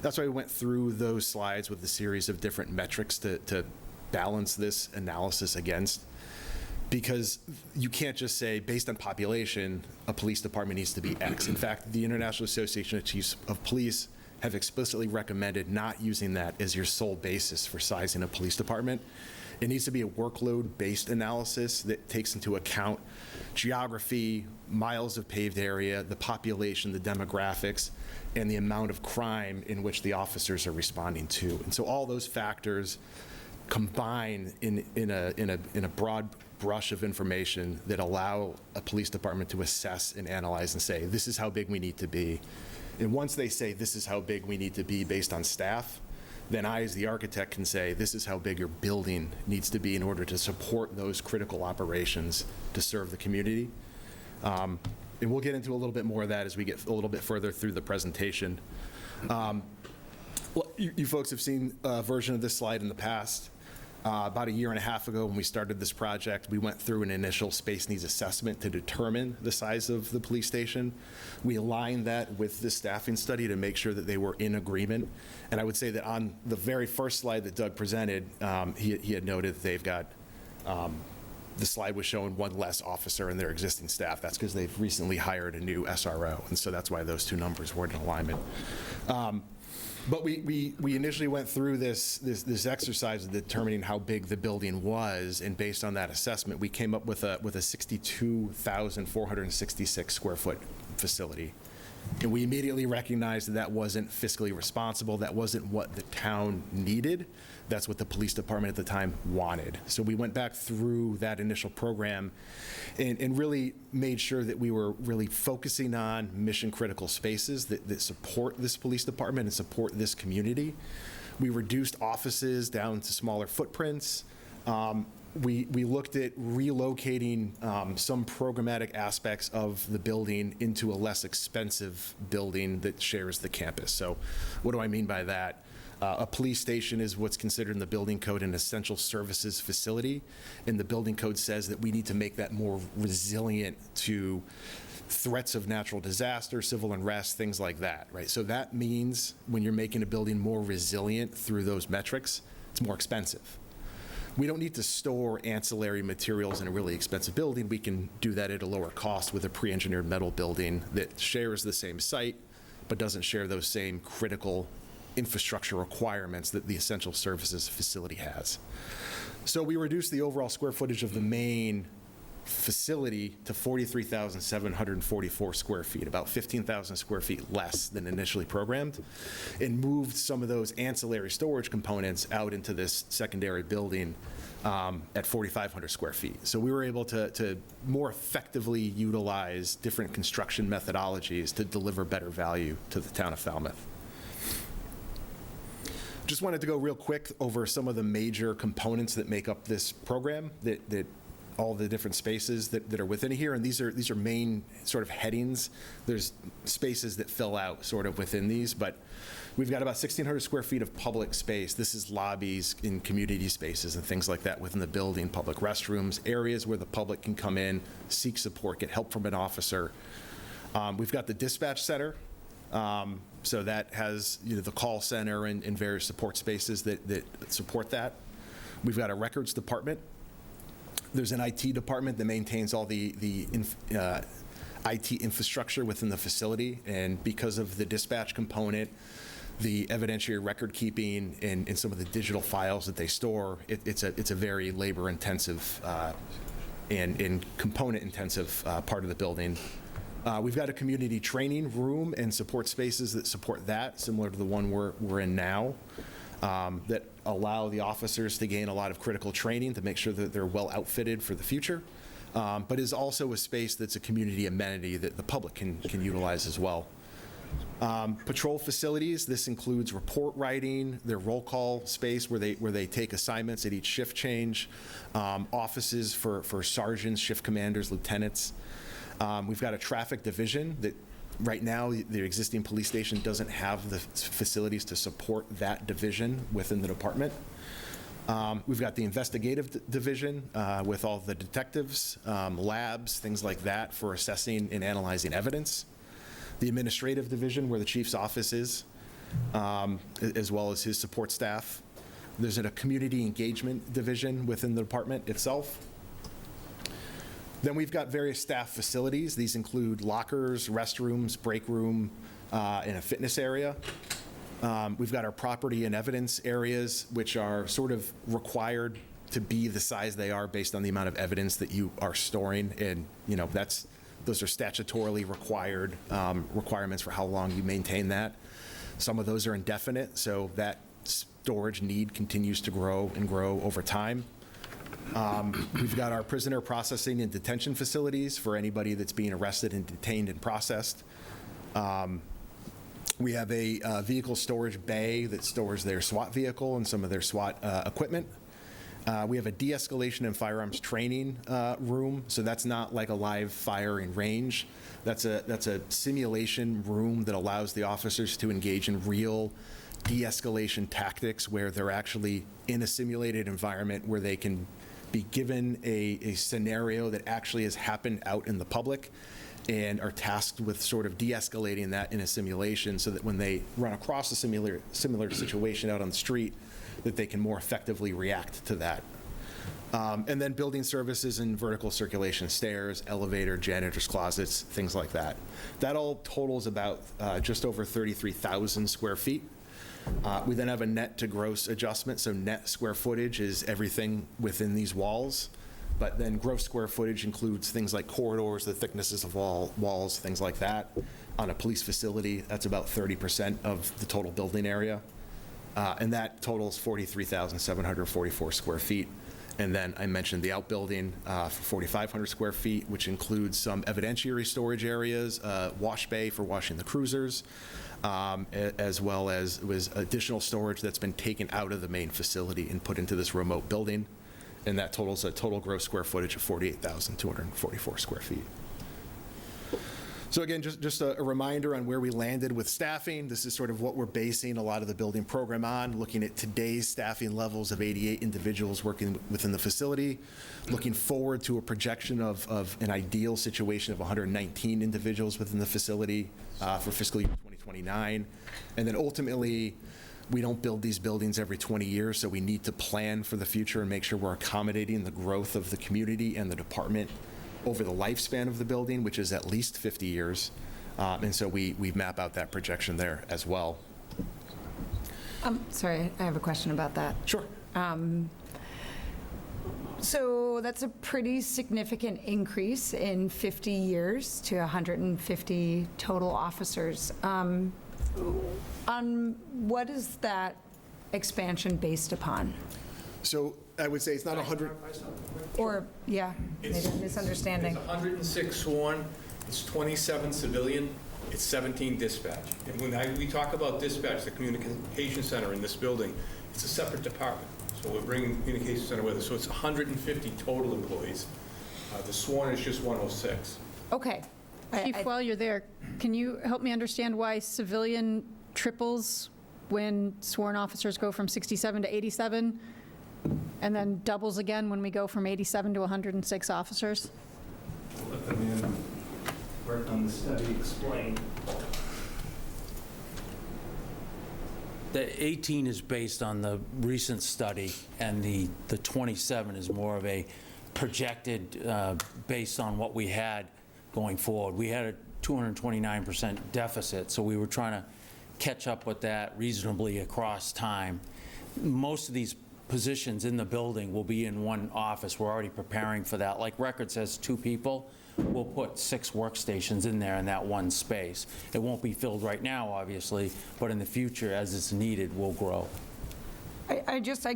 That's why we went through those slides with a series of different metrics to balance this analysis against. Because you can't just say, based on population, a police department needs to be X. In fact, the International Association of Chiefs of Police have explicitly recommended not using that as your sole basis for sizing a police department. It needs to be a workload-based analysis that takes into account geography, miles of paved area, the population, the demographics, and the amount of crime in which the officers are responding to. And so all those factors combine in a broad brush of information that allow a police department to assess and analyze and say, this is how big we need to be. And once they say, this is how big we need to be based on staff, then I, as the architect, can say, this is how big your building needs to be in order to support those critical operations to serve the community. And we'll get into a little bit more of that as we get a little bit further through the presentation. Well, you folks have seen a version of this slide in the past. About a year and a half ago when we started this project, we went through an initial space needs assessment to determine the size of the police station. We aligned that with the staffing study to make sure that they were in agreement. And I would say that on the very first slide that Doug presented, he had noted that they've got, the slide was showing one less officer in their existing staff. That's because they've recently hired a new SRO. And so that's why those two numbers weren't in alignment. But we initially went through this exercise of determining how big the building was, and based on that assessment, we came up with a 62,466 square foot facility. And we immediately recognized that that wasn't fiscally responsible. That wasn't what the town needed. That's what the police department at the time wanted. So we went back through that initial program and really made sure that we were really focusing on mission critical spaces that support this police department and support this community. We reduced offices down to smaller footprints. We looked at relocating some programmatic aspects of the building into a less expensive building that shares the campus. So what do I mean by that? A police station is what's considered in the building code an essential services facility, and the building code says that we need to make that more resilient to threats of natural disaster, civil unrest, things like that, right? So that means when you're making a building more resilient through those metrics, it's more expensive. We don't need to store ancillary materials in a really expensive building. We can do that at a lower cost with a pre-engineered metal building that shares the same site, but doesn't share those same critical infrastructure requirements that the essential services facility has. So we reduced the overall square footage of the main facility to 43,744 square feet, about 15,000 square feet less than initially programmed, and moved some of those ancillary storage components out into this secondary building at 4,500 square feet. So we were able to more effectively utilize different construction methodologies to deliver better value to the town of Falmouth. Just wanted to go real quick over some of the major components that make up this program, that all the different spaces that are within here, and these are main sort of headings. There's spaces that fill out sort of within these, but we've got about 1,600 square feet of public space. This is lobbies in community spaces and things like that within the building, public restrooms, areas where the public can come in, seek support, get help from an officer. We've got the dispatch center. So that has the call center and various support spaces that support that. We've got a records department. There's an IT department that maintains all the IT infrastructure within the facility, and because of the dispatch component, the evidentiary record keeping, and some of the digital files that they store, it's a very labor intensive and component intensive part of the building. We've got a community training room and support spaces that support that, similar to the one we're in now, that allow the officers to gain a lot of critical training to make sure that they're well outfitted for the future, but is also a space that's a community amenity that the public can utilize as well. Patrol facilities, this includes report writing, their roll call space where they take assignments at each shift change, offices for sergeants, shift commanders, lieutenants. We've got a traffic division that right now the existing police station doesn't have the facilities to support that division within the department. We've got the investigative division with all the detectives, labs, things like that for assessing and analyzing evidence. The administrative division, where the chief's office is, as well as his support staff. There's a community engagement division within the department itself. Then we've got various staff facilities. These include lockers, restrooms, break room, and a fitness area. We've got our property and evidence areas, which are sort of required to be the size they are based on the amount of evidence that you are storing. And, those are statutorily required requirements for how long you maintain that. Some of those are indefinite, so that storage need continues to grow and grow over time. We've got our prisoner processing and detention facilities for anybody that's being arrested and detained and processed. We have a vehicle storage bay that stores their SWAT vehicle and some of their SWAT equipment. We have a de-escalation and firearms training room, so that's not like a live firing range. That's a simulation room that allows the officers to engage in real de-escalation tactics where they're actually in a simulated environment where they can be given a scenario that actually has happened out in the public and are tasked with sort of de-escalating that in a simulation so that when they run across a similar situation out on the street, that they can more effectively react to that. And then building services and vertical circulation, stairs, elevator, janitor's closets, things like that. That all totals about just over 33,000 square feet. We then have a net to gross adjustment, so net square footage is everything within these walls. But then gross square footage includes things like corridors, the thicknesses of walls, things like that. On a police facility, that's about 30% of the total building area. And that totals 43,744 square feet. And then I mentioned the outbuilding for 4,500 square feet, which includes some evidentiary storage areas, wash bay for washing the cruisers, as well as additional storage that's been taken out of the main facility and put into this remote building. And that totals a total gross square footage of 48,244 square feet. So again, just a reminder on where we landed with staffing. This is sort of what we're basing a lot of the building program on, looking at today's staffing levels of 88 individuals working within the facility, looking forward to a projection of an ideal situation of 119 individuals within the facility for fiscal year 2029. And then ultimately, we don't build these buildings every 20 years, so we need to plan for the future and make sure we're accommodating the growth of the community and the department over the lifespan of the building, which is at least 50 years. And so we map out that projection there as well. Sorry, I have a question about that. Sure. So that's a pretty significant increase in 50 years to 150 total officers. What is that expansion based upon? So I would say it's not 100. Or, yeah, maybe a misunderstanding. It's 106 sworn, it's 27 civilian, it's 17 dispatch. And when we talk about dispatch, the communication center in this building, it's a separate department. So we're bringing the communication center with us. So it's 150 total employees. The sworn is just 106. Okay. Chief, while you're there, can you help me understand why civilian triples when sworn officers go from 67 to 87? And then doubles again when we go from 87 to 106 officers? We'll let the man work on the study explain. The 18 is based on the recent study, and the 27 is more of a projected based on what we had going forward. We had a 229% deficit, so we were trying to catch up with that reasonably across time. Most of these positions in the building will be in one office. We're already preparing for that. Like record says 2 people, we'll put 6 workstations in there in that one space. It won't be filled right now, obviously, but in the future, as it's needed, we'll grow. I guess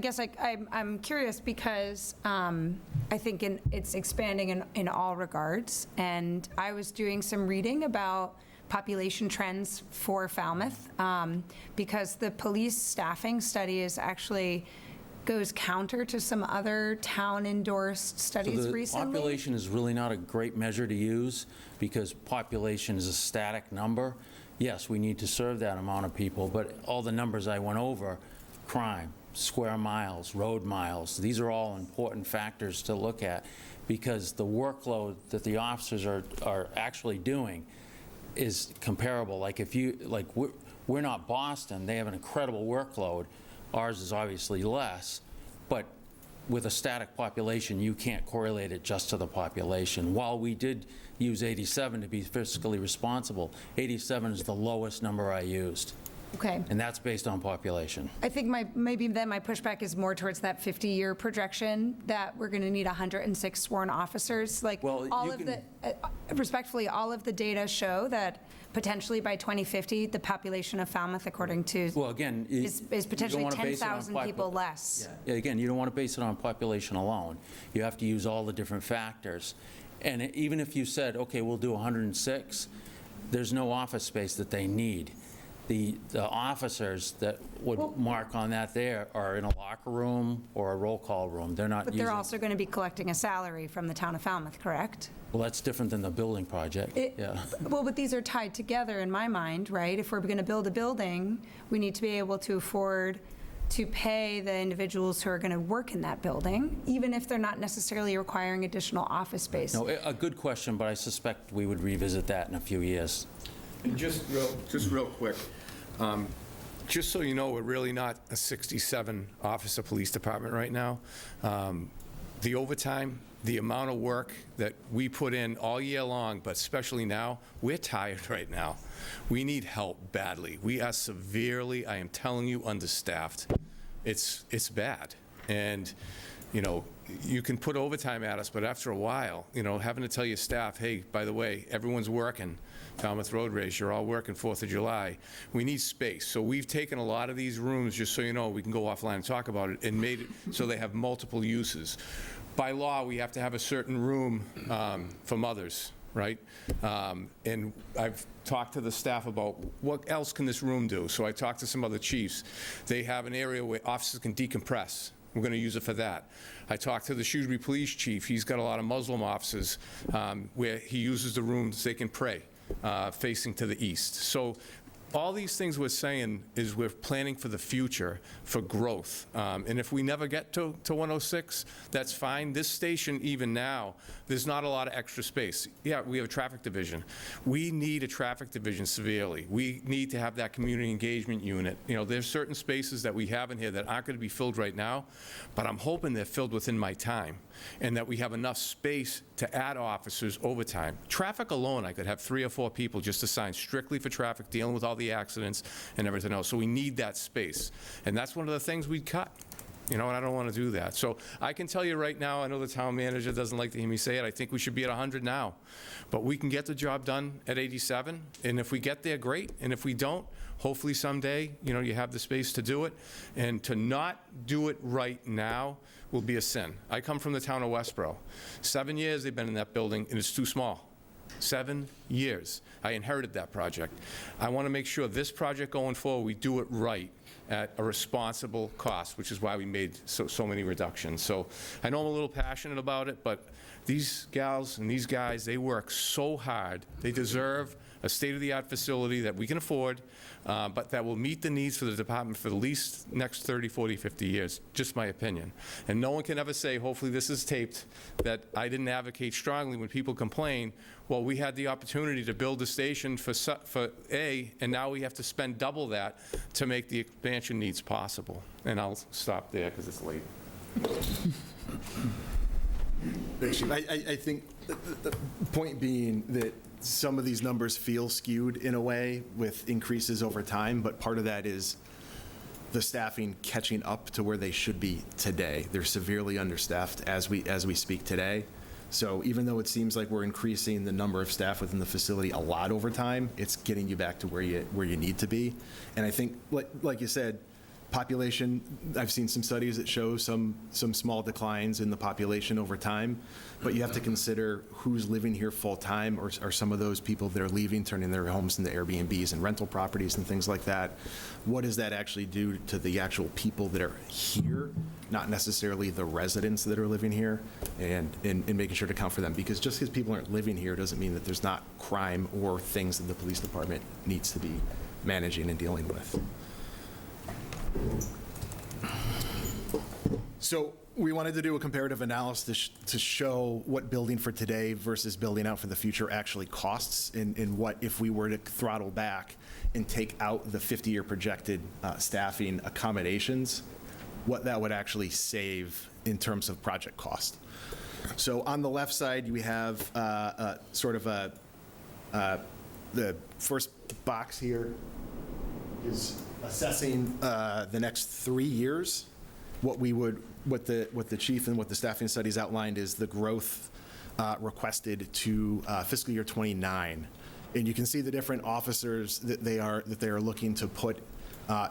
I'm curious because I think it's expanding in all regards. And I was doing some reading about population trends for Falmouth, because the police staffing study is actually goes counter to some other town-endorsed studies So the recently. population is really not a great measure to use because population is a static number. Yes, we need to serve that amount of people, but all the numbers I went over, crime, square miles, road miles, these are all important factors to look at because the workload that the officers are actually doing is comparable. Like if you, like we're not Boston, they have an incredible workload. Ours is obviously less, but with a static population, you can't correlate it just to the population. While we did use 87 to be fiscally responsible, 87 is the lowest number I used. Okay. And that's based on population. I think maybe then my pushback is more towards that 50-year projection that we're going to need 106 sworn officers. Like, Well, all you of can- respectfully, all of the data show that potentially by 2050, the population of Falmouth, according to, Well, again, is potentially 10,000 people less. Yeah, again, you don't want to base it on population alone. You have to use all the different factors. And even if you said, okay, we'll do 106, there's no office space that they need. The officers that would mark on that there are in a locker room or a roll call room. They're not But using. they're also going to be collecting a salary from the town of Falmouth, correct? Well, that's different than the building project. Yeah. Well, but these are tied together in my mind, right? If we're going to build a building, we need to be able to afford to pay the individuals who are going to work in that building, even if they're not necessarily requiring additional office space. No, a good question, but I suspect we would revisit that in a few years. And just real quick, just so you know, we're really not a 67 officer police department right now. The overtime, the amount of work that we put in all year long, but especially now, we're tired right now. We need help badly. We are severely, I am telling you, understaffed. It's bad. And, you know, you can put overtime at us, but after a while, you know, having to tell your staff, hey, by the way, everyone's working. Falmouth Road Race, you're all working 4th of July. We need space. So we've taken a lot of these rooms, just so you know, we can go offline and talk about it, and made it so they have multiple uses. By law, we have to have a certain room for mothers, right? And I've talked to the staff about what else can this room do. So I talked to some other chiefs. They have an area where officers can decompress. We're going to use it for that. I talked to the Shrewsbury Police Chief. He's got a lot of Muslim officers where he uses the rooms they can pray facing to the east. So all these things we're saying is we're planning for the future, for growth. And if we never get to 106, that's fine. This station, even now, there's not a lot of extra space. Yeah, we have a traffic division. We need a traffic division severely. We need to have that community engagement unit. You know, there's certain spaces that we have in here that aren't going to be filled right now, but I'm hoping they're filled within my time, and that we have enough space to add officers over time. Traffic alone, I could have 3 or 4 people just assigned strictly for traffic, dealing with all the accidents and everything else. So we need that space. And that's one of the things we'd cut. You know, and I don't want to do that. So I can tell you right now, I know the town manager doesn't like to hear me say it, I think we should be at 100 now. But we can get the job done at 87, and if we get there, great. And if we don't, hopefully someday, you know, you have the space to do it. And to not do it right now will be a sin. I come from the town of Westboro. 7 years they've been in that building, and it's too small. 7 years. I inherited that project. I want to make sure this project going forward, we do it right at a responsible cost, which is why we made so many reductions. So I know I'm a little passionate about it, but these gals and these guys, they work so hard. They deserve a state-of-the-art facility that we can afford, but that will meet the needs for the department for at least next 30, 40, 50 years, just my opinion. And no one can ever say, hopefully this is taped, that I didn't advocate strongly when people complain, well, we had the opportunity to build a station for A, and now we have to spend double that to make the expansion needs possible. And I'll stop there because it's late. Thanks, Chief. I think the point being that some of these numbers feel skewed in a way with increases over time, but part of that is the staffing catching up to where they should be today. They're severely understaffed as we speak today. So even though it seems like we're increasing the number of staff within the facility a lot over time, it's getting you back to where you need to be. And I think, like you said, Population, I've seen some studies that show some small declines in the population over time, but you have to consider who's living here full-time, or are some of those people that are leaving, turning their homes into Airbnbs and rental properties and things like that. What does that actually do to the actual people that are here, not necessarily the residents that are living here, and making sure to account for them? Because just because people aren't living here doesn't mean that there's not crime or things that the police department needs to be managing and dealing with. So we wanted to do a comparative analysis to show what building for today versus building out for the future actually costs, and what if we were to throttle back and take out the 50-year projected staffing accommodations, what that would actually save in terms of project cost. So on the left side, we have sort of the first box here is assessing the next 3 years. What the chief and what the staffing studies outlined is the growth requested to fiscal year 29, and you can see the different officers that they are looking to put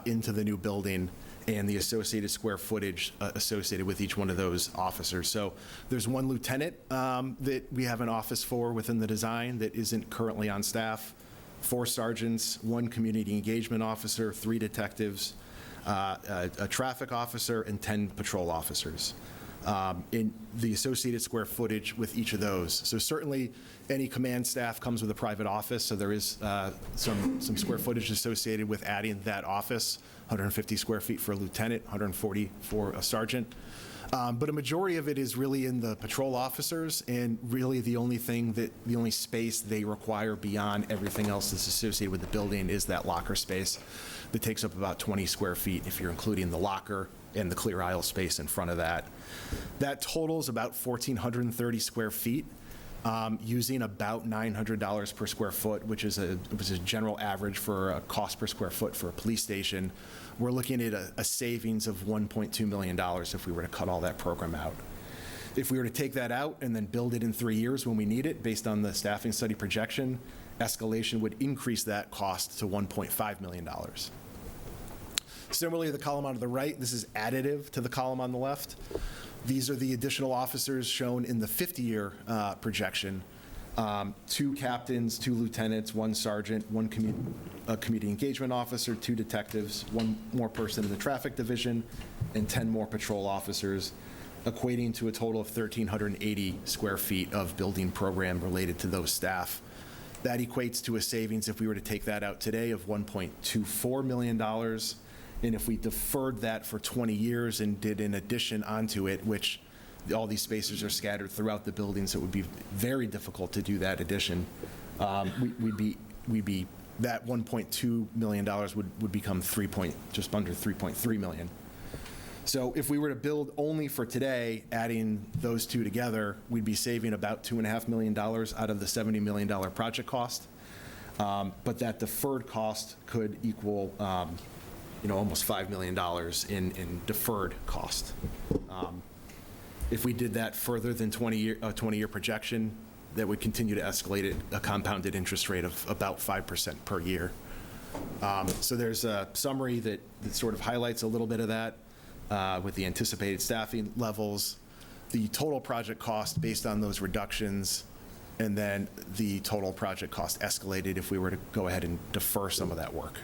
into the new building, and the associated square footage associated with each one of those officers. So there's one lieutenant that we have an office for within the design that isn't currently on staff, 4 sergeants, 1 community engagement officer, 3 detectives, a traffic officer, and 10 patrol officers. In the associated square footage with each of those. So certainly any command staff comes with a private office, so there is some square footage associated with adding that office, 150 square feet for a lieutenant, 140 for a sergeant. But a majority of it is really in the patrol officers, and really the only space they require beyond everything else that's associated with the building is that locker space that takes up about 20 square feet if you're including the locker and the clear aisle space in front of that. That totals about 1,430 square feet, using about $900 per square foot, which is a general average for a cost per square foot for a police station. We're looking at a savings of $1.2 million if we were to cut all that program out. If we were to take that out and then build it in 3 years when we need it, based on the staffing study projection, escalation would increase that cost to $1.5 million. Similarly, the column on the right, this is additive to the column on the left. These are the additional officers shown in the 50-year projection. 2 captains, 2 lieutenants, 1 sergeant, 1 community engagement officer, 2 detectives, 1 more person in the traffic division, and 10 more patrol officers, equating to a total of 1,380 square feet of building program related to those staff. That equates to a savings, if we were to take that out today, of $1.24 million. And if we deferred that for 20 years and did an addition onto it, which all these spaces are scattered throughout the building, so it would be very difficult to do that addition, we'd be that $1.2 million would become just under $3.3 million. So if we were to build only for today, adding those 2 together, we'd be saving about $2.5 million out of the $70 million project cost. But that deferred cost could equal almost $5 million in deferred cost. If we did that further than 20-year projection, that would continue to escalate at a compounded interest rate of about 5% per year. So there's a summary that sort of highlights a little bit of that with the anticipated staffing levels, the total project cost based on those reductions, and then the total project cost escalated if we were to go ahead and defer some of that work.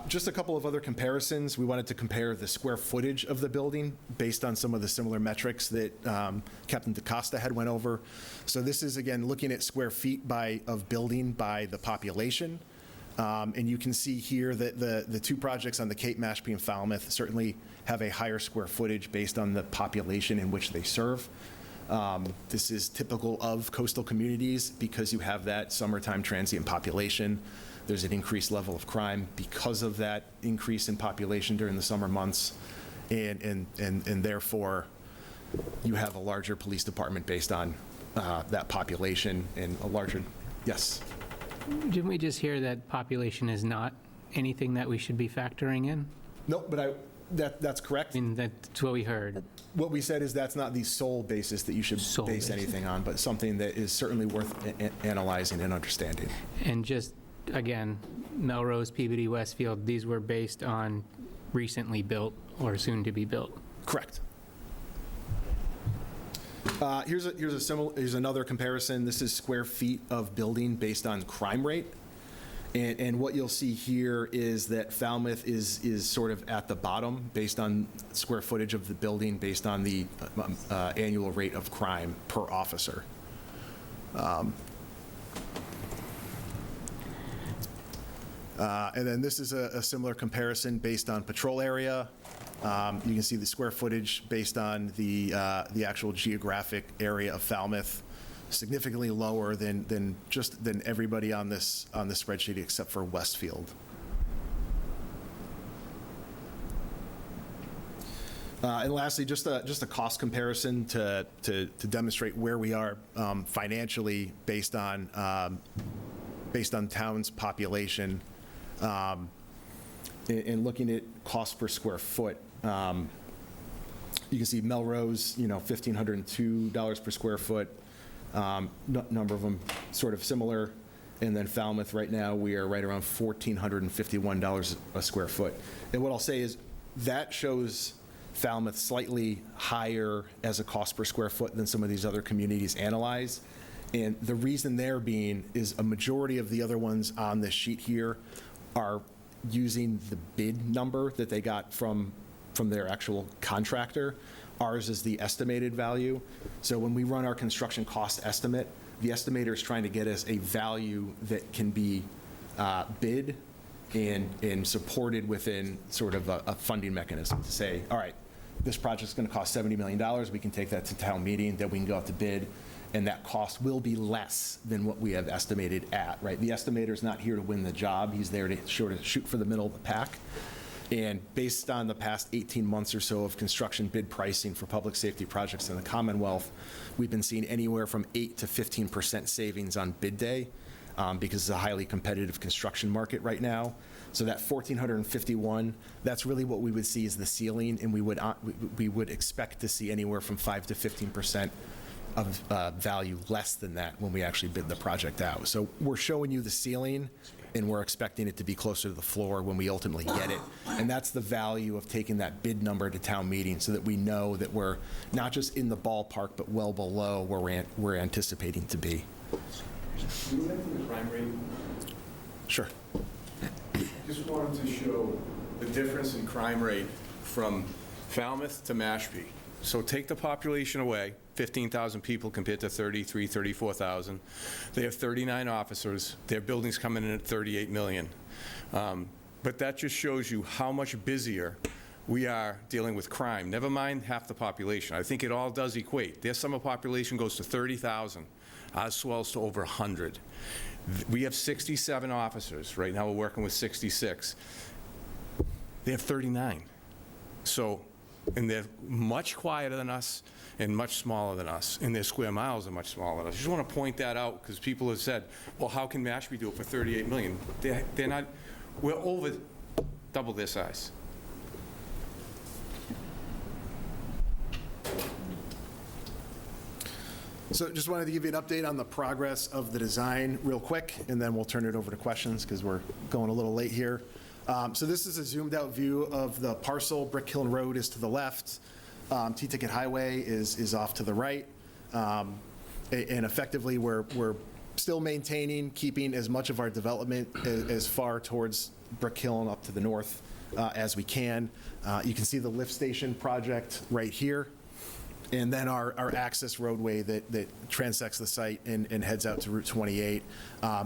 Just a couple of other comparisons. We wanted to compare the square footage of the building based on some of the similar metrics that Captain DaCosta had went over. So this is, again, looking at square feet of building by the population. And you can see here that the 2 projects on the Cape Mashpee and Falmouth certainly have a higher square footage based on the population in which they serve. This is typical of coastal communities because you have that summertime transient population. There's an increased level of crime because of that increase in population during the summer months, and therefore you have a larger police department based on that population and a larger, yes? Didn't we just hear that population is not anything that we should be factoring in? No, but that's correct. I mean, that's what we heard. What we said is that's not the sole basis that you should base anything on, but something that is certainly worth analyzing and understanding. And just again, Melrose, Peabody, Westfield, these were based on recently built or soon to be built. Correct. Here's another comparison. This is square feet of building based on crime rate. And what you'll see here is that Falmouth is sort of at the bottom based on square footage of the building, based on the annual rate of crime per officer. And then this is a similar comparison based on patrol area. You can see the square footage based on the actual geographic area of Falmouth, significantly lower than everybody on this spreadsheet except for Westfield. And lastly, just a cost comparison to demonstrate where we are financially based on town's population, and looking at cost per square foot. You can see Melrose, $1,502 per square foot. Number of them sort of similar. And then Falmouth, right now, we are right around $1,451 a square foot. And what I'll say is that shows Falmouth slightly higher as a cost per square foot than some of these other communities analyzed. And the reason there being is a majority of the other ones on this sheet here are using the bid number that they got from their actual contractor. Ours is the estimated value. So when we run our construction cost estimate, the estimator is trying to get us a value that can be bid and supported within sort of a funding mechanism to say, all right, this project's going to cost $70 million. We can take that to town meeting, then we can go out to bid, and that cost will be less than what we have estimated at, right? The estimator's not here to win the job. He's there to sort of shoot for the middle of the pack. And based on the past 18 months or so of construction bid pricing for public safety projects in the Commonwealth, we've been seeing anywhere from 8 to 15% savings on bid day because it's a highly competitive construction market right now. So that 1,451, that's really what we would see as the ceiling, and we would expect to see anywhere from 5 to 15% of value less than that when we actually bid the project out. So we're showing you the ceiling, and we're expecting it to be closer to the floor when we ultimately get it. And that's the value of taking that bid number to town meeting so that we know that we're not just in the ballpark, but well below where we're anticipating to be. Can you get to the crime rate? Sure. Just wanted to show the difference in crime rate from Falmouth to Mashpee. So take the population away, 15,000 people compared to 33, 34,000. They have 39 officers. Their building's coming in at 38 million. But that just shows you how much busier we are dealing with crime. Never mind half the population. I think it all does equate. Their summer population goes to 30,000. Ours swells to over 100. We have 67 officers. Right now we're working with 66. They have 39. So, and they're much quieter than us and much smaller than us, and their square miles are much smaller than us. I just want to point that out because people have said, well, how can Mashpee do it for 38 million? They're not, we're over double their size. So just wanted to give you an update on the progress of the design real quick, and then we'll turn it over to questions because we're going a little late here. So this is a zoomed out view of the parcel. Brick Hill Road is to the left. T-Ticket Highway is off to the right. And effectively, we're still maintaining, keeping as much of our development as far towards Brick Hill and up to the north as we can. You can see the lift station project right here. And then our access roadway that transects the site and heads out to Route 28,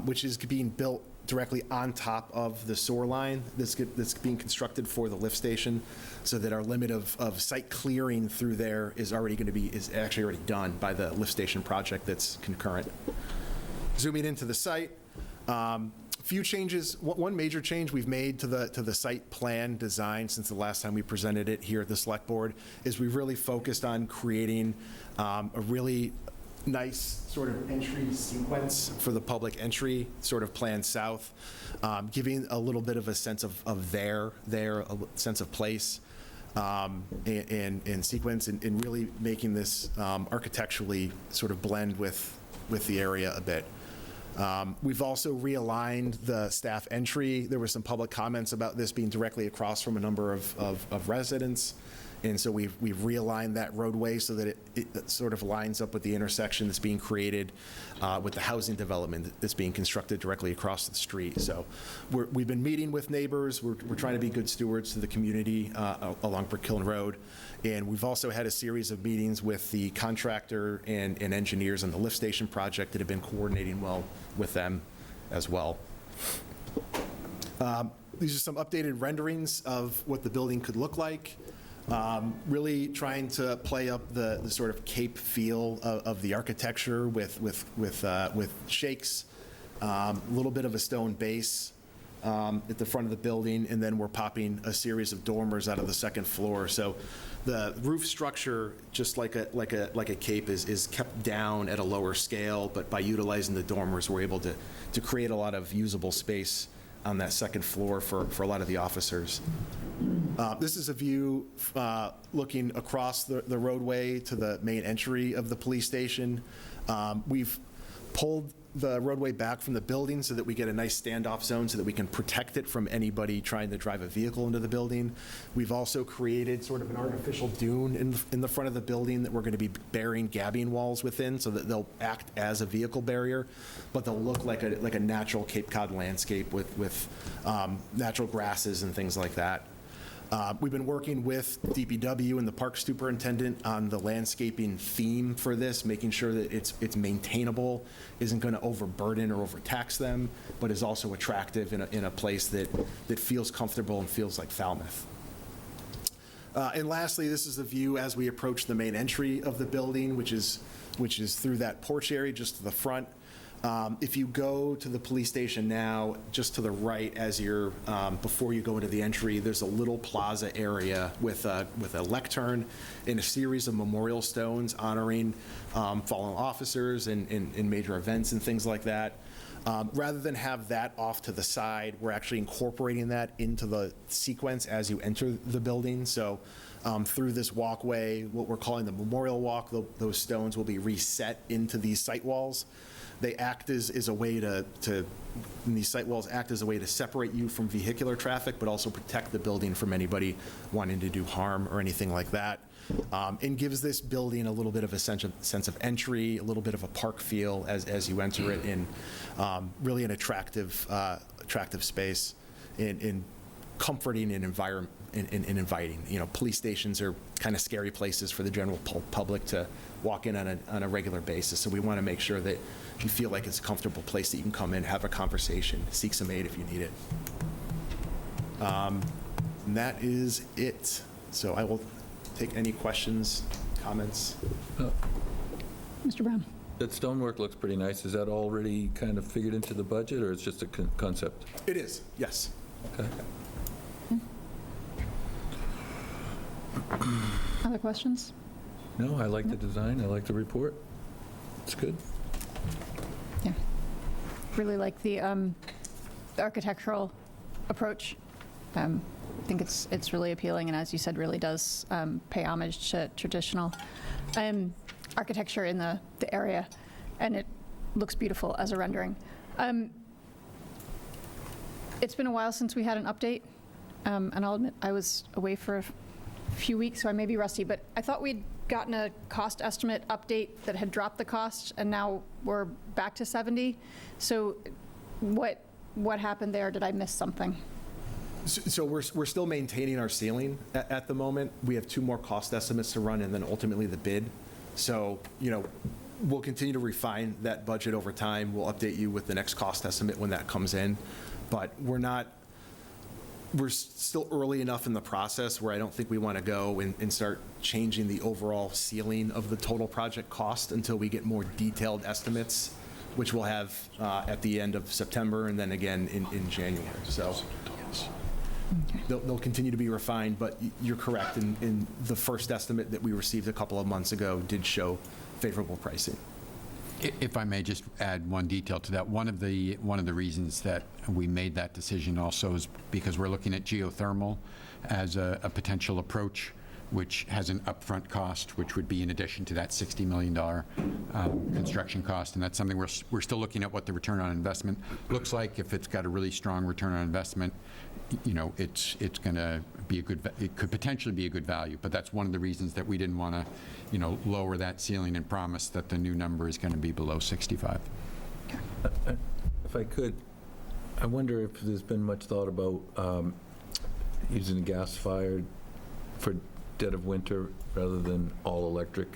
which is being built directly on top of the sewer line that's being constructed for the lift station, so that our limit of site clearing through there is actually already done by the lift station project that's concurrent. Zooming into the site, few changes. One major change we've made to the site plan design since the last time we presented it here at the Select Board is we've really focused on creating a really nice sort of entry sequence for the public entry, sort of plan south, giving a little bit of a sense of a sense of place and sequence, and really making this architecturally sort of blend with the area a bit. We've also realigned the staff entry. There were some public comments about this being directly across from a number of residents. And so we've realigned that roadway so that it sort of lines up with the intersection that's being created with the housing development that's being constructed directly across the street. So we've been meeting with neighbors. We're trying to be good stewards to the community along Brickhill Road. And we've also had a series of meetings with the contractor and engineers on the lift station project that have been coordinating well with them as well. These are some updated renderings of what the building could look like. Really trying to play up the sort of Cape feel of the architecture with shakes, a little bit of a stone base at the front of the building, and then we're popping a series of dormers out of the second floor. So the roof structure, just like a Cape, is kept down at a lower scale, but by utilizing the dormers, we're able to create a lot of usable space on that second floor for a lot of the officers. This is a view looking across the roadway to the main entry of the police station. We've pulled the roadway back from the building so that we get a nice standoff zone so that we can protect it from anybody trying to drive a vehicle into the building. We've also created sort of an artificial dune in the front of the building that we're going to be burying gabbing walls within so that they'll act as a vehicle barrier, but they'll look like a natural Cape Cod landscape with natural grasses and things like that. We've been working with DPW and the park superintendent on the landscaping theme for this, making sure that it's maintainable, isn't going to overburden or overtax them, but is also attractive in a place that feels comfortable and feels like Falmouth. And lastly, this is the view as we approach the main entry of the building, which is through that porch area just to the front. If you go to the police station now, just to the right as you're, before you go into the entry, there's a little plaza area with a lectern and a series of memorial stones honoring fallen officers and major events and things like that. Rather than have that off to the side, we're actually incorporating that into the sequence as you enter the building. So through this walkway, what we're calling the memorial walk, those stones will be reset into these site walls. They act as a way and these site walls act as a way to separate you from vehicular traffic, but also protect the building from anybody wanting to do harm or anything like that. And gives this building a little bit of a sense of entry, a little bit of a park feel as you enter it, in really an attractive space, in comforting and inviting. You know, police stations are kind of scary places for the general public to walk in on a regular basis. So we want to make sure that you feel like it's a comfortable place that you can come in, have a conversation, seek some aid if you need it. And that is it. So I will take any questions, comments. Mr. Brown. That stonework looks pretty nice. Is that already kind of figured into the budget, or it's just a concept? It is, yes. Okay. Other questions? No, I like the design. I like the report. It's good. Yeah. Really like the architectural approach. I think it's really appealing, and as you said, really does pay homage to traditional architecture in the area, and it looks beautiful as a rendering. It's been a while since we had an update, and I'll admit I was away for a few weeks, so I may be rusty, but I thought we'd gotten a cost estimate update that had dropped the cost, and now we're back to 70. So what happened there? Did I miss something? So we're still maintaining our ceiling at the moment. We have 2 more cost estimates to run and then ultimately the bid. So, you know, we'll continue to refine that budget over time. We'll update you with the next cost estimate when that comes in. But we're still early enough in the process where I don't think we want to go and start changing the overall ceiling of the total project cost until we get more detailed estimates, which we'll have at the end of September and then again in January. So they'll continue to be refined, but you're correct. In the first estimate that we received a couple of months ago did show favorable pricing. If I may just add one detail to that, one of the reasons that we made that decision also is because we're looking at geothermal as a potential approach which has an upfront cost, which would be in addition to that $60 million construction cost. And that's something we're still looking at what the return on investment looks like. If it's got a really strong return on investment, you know, it's going to be it could potentially be a good value. But that's one of the reasons that we didn't want to, you know, lower that ceiling and promise that the new number is going to be below 65. If I could, I wonder if there's been much thought about using gas-fired for dead of winter rather than all-electric.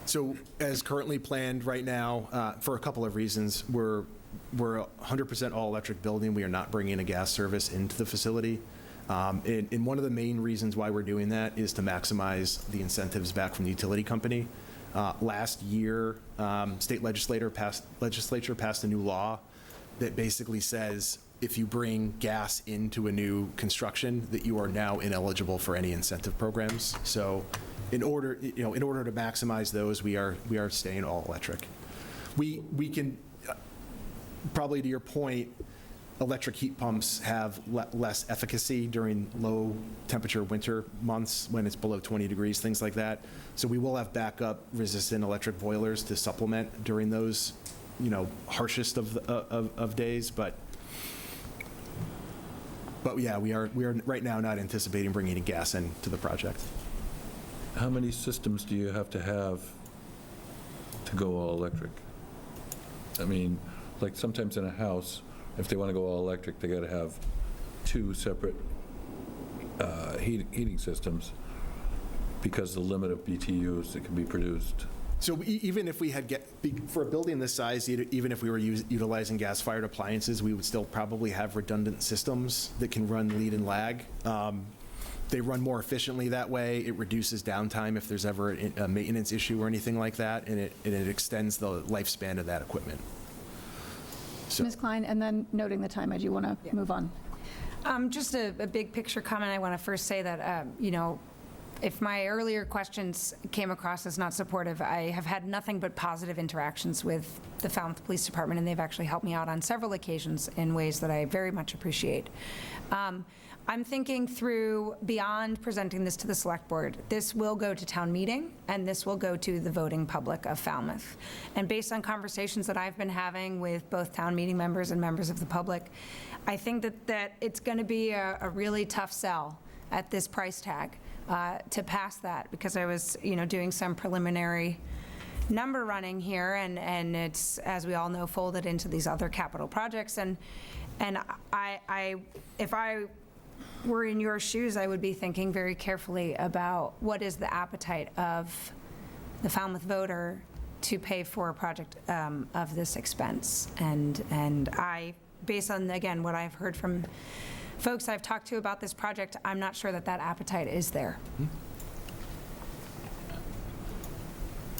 So as currently planned right now, for a couple of reasons, we're a 100% all-electric building. We are not bringing a gas service into the facility. And one of the main reasons why we're doing that is to maximize the incentives back from the utility company. Last year, state legislature passed a new law that basically says if you bring gas into a new construction, that you are now ineligible for any incentive programs. So in order to maximize those, we are staying all electric. We can, probably to your point, electric heat pumps have less efficacy during low temperature winter months when it's below 20 degrees, things like that. So we will have backup resistant electric boilers to supplement during those, you know, harshest of days. But yeah, we are right now not anticipating bringing any gas into the project. How many systems do you have to go all electric? I mean, like sometimes in a house, if they want to go all electric, they got to have 2 separate heating systems because of the limit of BTUs that can be produced. So even if we had for a building this size, even if we were utilizing gas-fired appliances, we would still probably have redundant systems that can run lead and lag. They run more efficiently that way. It reduces downtime if there's ever a maintenance issue or anything like that, and it extends the lifespan of that equipment. So. Ms. Klein, and then noting the time, I do want to move on. Just a big picture comment. I want to first say that, you know, if my earlier questions came across as not supportive, I have had nothing but positive interactions with the Falmouth Police Department, and they've actually helped me out on several occasions in ways that I very much appreciate. I'm thinking through beyond presenting this to the Select Board. This will go to town meeting, and this will go to the voting public of Falmouth. And based on conversations that I've been having with both town meeting members and members of the public, I think that it's going to be a really tough sell at this price tag to pass that, because I was, you know, doing some preliminary number running here, and it's, as we all know, folded into these other capital projects. And if I were in your shoes, I would be thinking very carefully about what is the appetite of the Falmouth voter to pay for a project of this expense. And I, based on, again, what I've heard from folks I've talked to about this project, I'm not sure that appetite is there.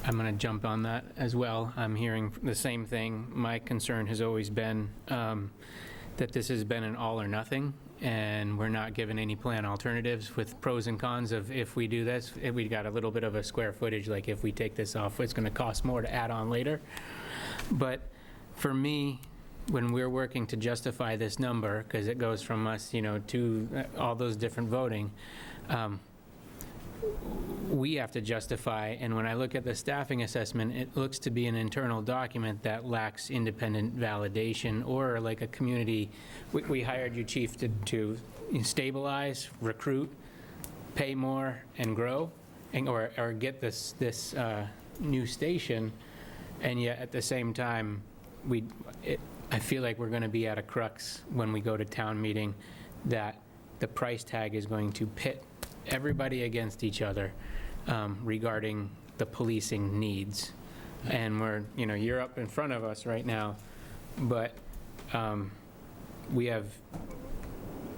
I'm going to jump on that as well. I'm hearing the same thing. My concern has always been that this has been an all or nothing, and we're not given any plan alternatives with pros and cons of if we do this, if we got a little bit of a square footage, like if we take this off, it's going to cost more to add on later. But for me, when we're working to justify this number, because it goes from us, you know, to all those different voting, we have to justify, and when I look at the staffing assessment, it looks to be an internal document that lacks independent validation, or like a community, we hired you, Chief, to stabilize, recruit, pay more, and grow, and, or get this new station, and yet at the same time, I feel like we're going to be at a crux when we go to town meeting, that the price tag is going to pit everybody against each other regarding the policing needs. And we're, you know, you're up in front of us right now, but we have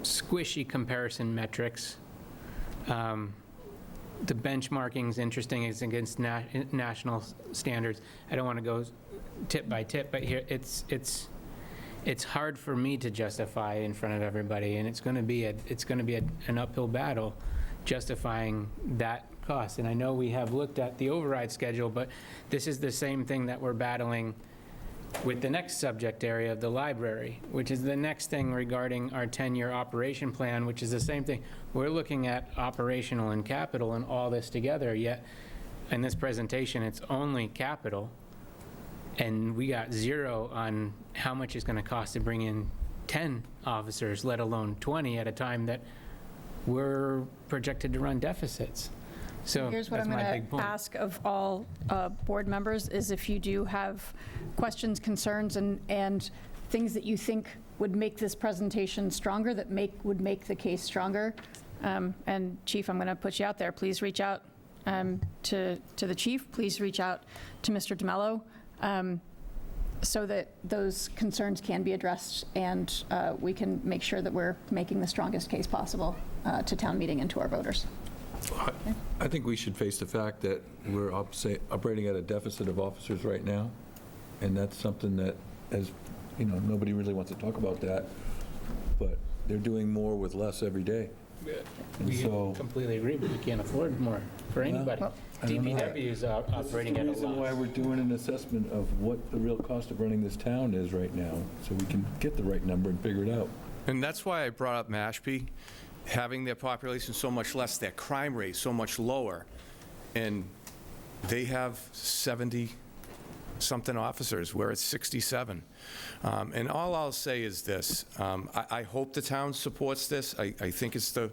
squishy comparison metrics. The benchmarking's interesting. It's against national standards. I don't want to go tip by tip, but here it's hard for me to justify in front of everybody, and it's going to be an uphill battle justifying that cost. And I know we have looked at the override schedule, but this is the same thing that we're battling with the next subject area of the library, which is the next thing regarding our 10-year operation plan, which is the same thing. We're looking at operational and capital and all this together, yet in this presentation, it's only capital, and we got 0 on how much it's going to cost to bring in 10 officers, let alone 20 at a time that we're projected to run deficits. So Here's what that's I'm my going big to point. ask of all board members, is if you do have questions, concerns, and things that you think would make this presentation stronger, that would make the case stronger. And Chief, I'm going to put you out there. Please reach out to the chief. Please reach out to Mr. DeMello, so that those concerns can be addressed, and we can make sure that we're making the strongest case possible to town meeting and to our voters. I think we should face the fact that we're operating at a deficit of officers right now, and that's something that, as you know, nobody really wants to talk about that, but they're doing more with less every day. And We so, completely agree, but we can't afford more for anybody. I don't know. DPW is operating at a That's the reason why loss. we're doing an assessment of what the real cost of running this town is right now, so we can get the right number and figure it out. And that's why I brought up Mashpee, having their population so much less, their crime rate so much lower, and they have 70-something officers, where it's 67. And all I'll say is this, I hope the town supports this. I think it's the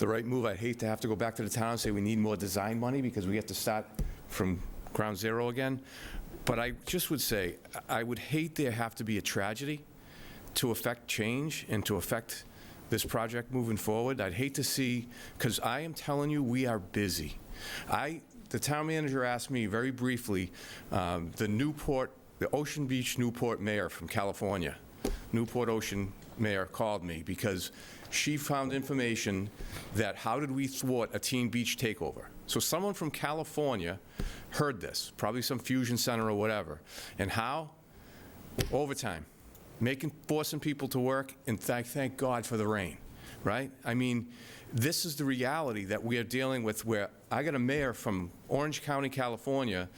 right move. I hate to have to go back to the town and say we need more design money, because we have to start from ground zero again. But I just would say, I would hate there have to be a tragedy to affect change and to affect this project moving forward. I'd hate to see, because I am telling you, we are busy. The town manager asked me very briefly, the Ocean Beach Newport mayor from California, Newport Ocean mayor, called me because she found information that how did we thwart a teen beach takeover? So someone from California heard this, probably some fusion center or whatever. And how? Overtime. Forcing people to work, and thank God for the rain, right? I mean, this is the reality that we are dealing with, where I got a mayor from Orange County, California,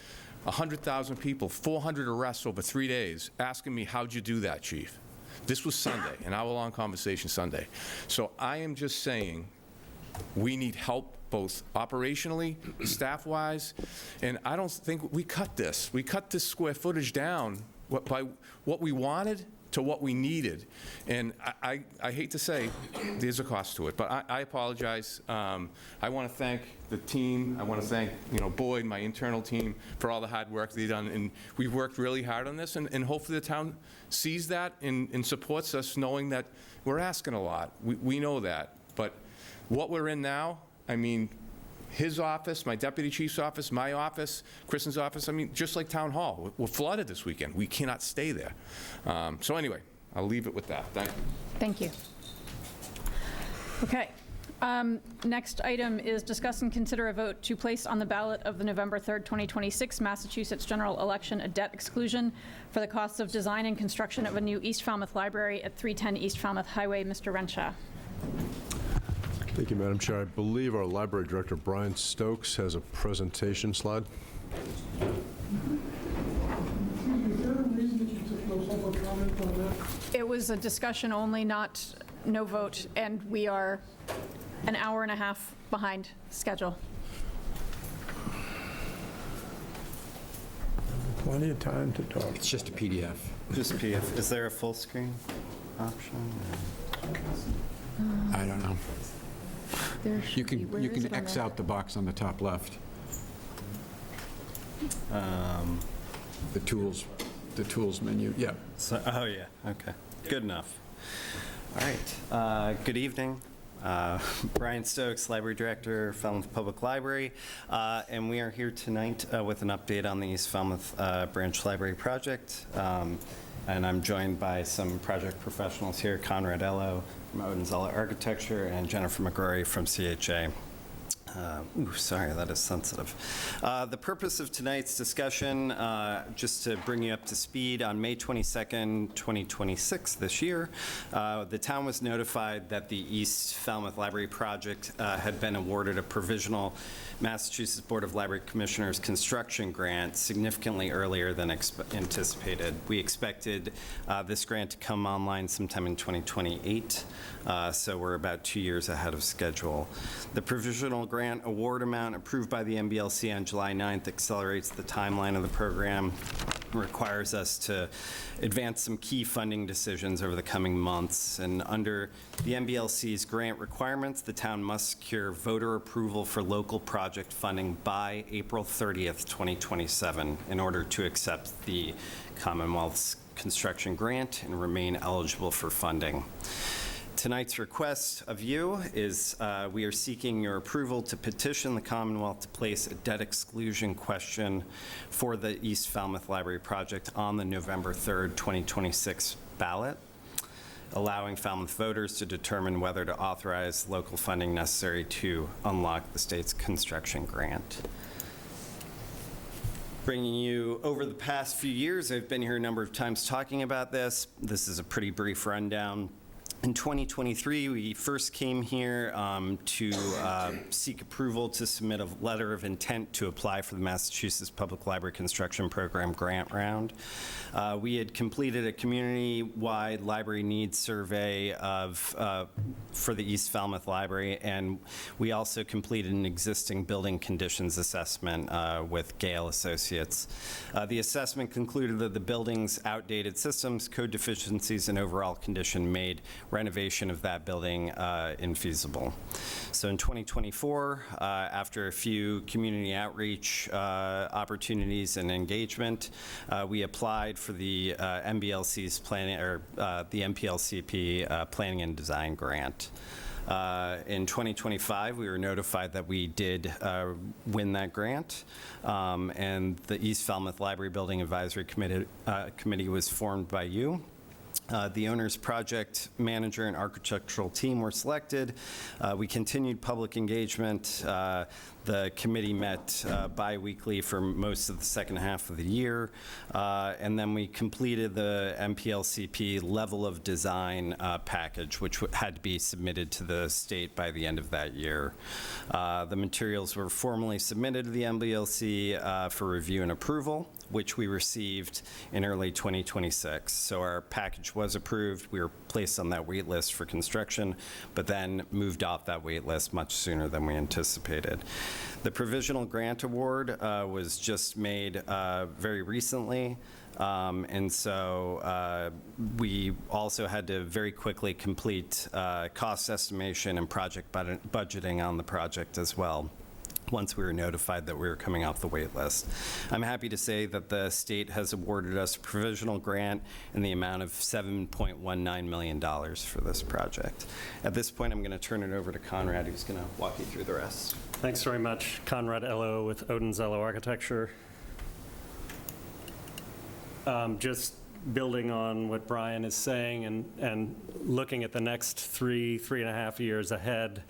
100,000 people, 400 arrests over 3 days, asking me, how'd you do that, chief? This was Sunday, an hour-long conversation Sunday. So I am just saying, we need help both operationally, staff-wise, and I don't think we cut this. We cut this square footage down by what we wanted to what we needed. And I hate to say, there's a cost to it, but I apologize. I want to thank the team. I want to thank, Boyd, my internal team, for all the hard work they've done. And we've worked really hard on this, and hopefully the town sees that and supports us, knowing that we're asking a lot. We know that. But what we're in now, I mean, his office, my deputy chief's office, my office, Kristen's office, I mean, just like Town Hall, we're flooded this weekend. We cannot stay there. So anyway, I'll leave it with that. Thank you. Thank you. Okay. Next item is discuss and consider a vote to place on the ballot of the November 3rd, 2026 Massachusetts general election a debt exclusion for the costs of design and construction of a new East Falmouth Library at 310 East Falmouth Highway. Mr. Renshaw. Thank you, Madam Chair. I believe our Library Director, Brian Stokes, has a presentation slide. It was a discussion only, no vote, and we are an hour and a half behind schedule. Plenty of time to talk. It's just a PDF. Just PDF. Is there a full screen option? I don't know. There You can X out the box on the top left. The tools menu, yeah. So, oh, yeah, okay. Good enough. All right. Good evening. Brian Stokes, Library Director, Falmouth Public Library, and we are here tonight with an update on the East Falmouth Branch Library project. And I'm joined by some project professionals here, Conrad Ello from Odin Zolla Architecture and Jennifer McGrory from CHA. Sorry, that is sensitive. The purpose of tonight's discussion, just to bring you up to speed, on May 22nd, 2026, this year, the town was notified that the East Falmouth Library project had been awarded a provisional Massachusetts Board of Library Commissioners construction grant significantly earlier than anticipated. We expected this grant to come online sometime in 2028, so we're about 2 years ahead of schedule. The provisional grant award amount approved by the MBLC on July 9th accelerates the timeline of the program, requires us to advance some key funding decisions over the coming months. And under the MBLC's grant requirements, the town must secure voter approval for local project funding by April 30th, 2027, in order to accept the Commonwealth's construction grant and remain eligible for funding. Tonight's request of you is we are seeking your approval to petition the Commonwealth to place a debt exclusion question for the East Falmouth Library project on the November 3rd, 2026 ballot, allowing Falmouth voters to determine whether to authorize local funding necessary to unlock the state's construction grant. Bringing you over the past few years, I've been here a number of times talking about this. This is a pretty brief rundown. In 2023, we first came here to seek approval to submit a letter of intent to apply for the Massachusetts Public Library Construction Program grant round. We had completed a community-wide library needs survey for the East Falmouth Library, and we also completed an existing building conditions assessment with M.G.L Associates. The assessment concluded that the building's outdated systems, code deficiencies, and overall condition made renovation of that building infeasible. So in 2024, after a few community outreach opportunities and engagement, we applied for the MBLC's planning, or the MPLCP Planning and Design Grant. In 2025, we were notified that we did win that grant, and the East Falmouth Library Building Advisory Committee was formed by you. The owner's project manager and architectural team were selected. We continued public engagement. The committee met bi-weekly for most of the second half of the year. And then we completed the MPLCP level of design package, which had to be submitted to the state by the end of that year. The materials were formally submitted to the MBLC for review and approval, which we received in early 2026. So our package was approved. We were placed on that wait list for construction, but then moved off that wait list much sooner than we anticipated. The provisional grant award was just made very recently. And so we also had to very quickly complete cost estimation and project budgeting on the project as well, once we were notified that we were coming off the wait list. I'm happy to say that the state has awarded us a provisional grant in the amount of $7.19 million for this project. At this point, I'm going to turn it over to Conrad, who's going to walk you through the rest. Thanks very much. Conrad Ello with Odenzello Architecture. Just building on what Brian is saying and looking at the next three and a half years ahead,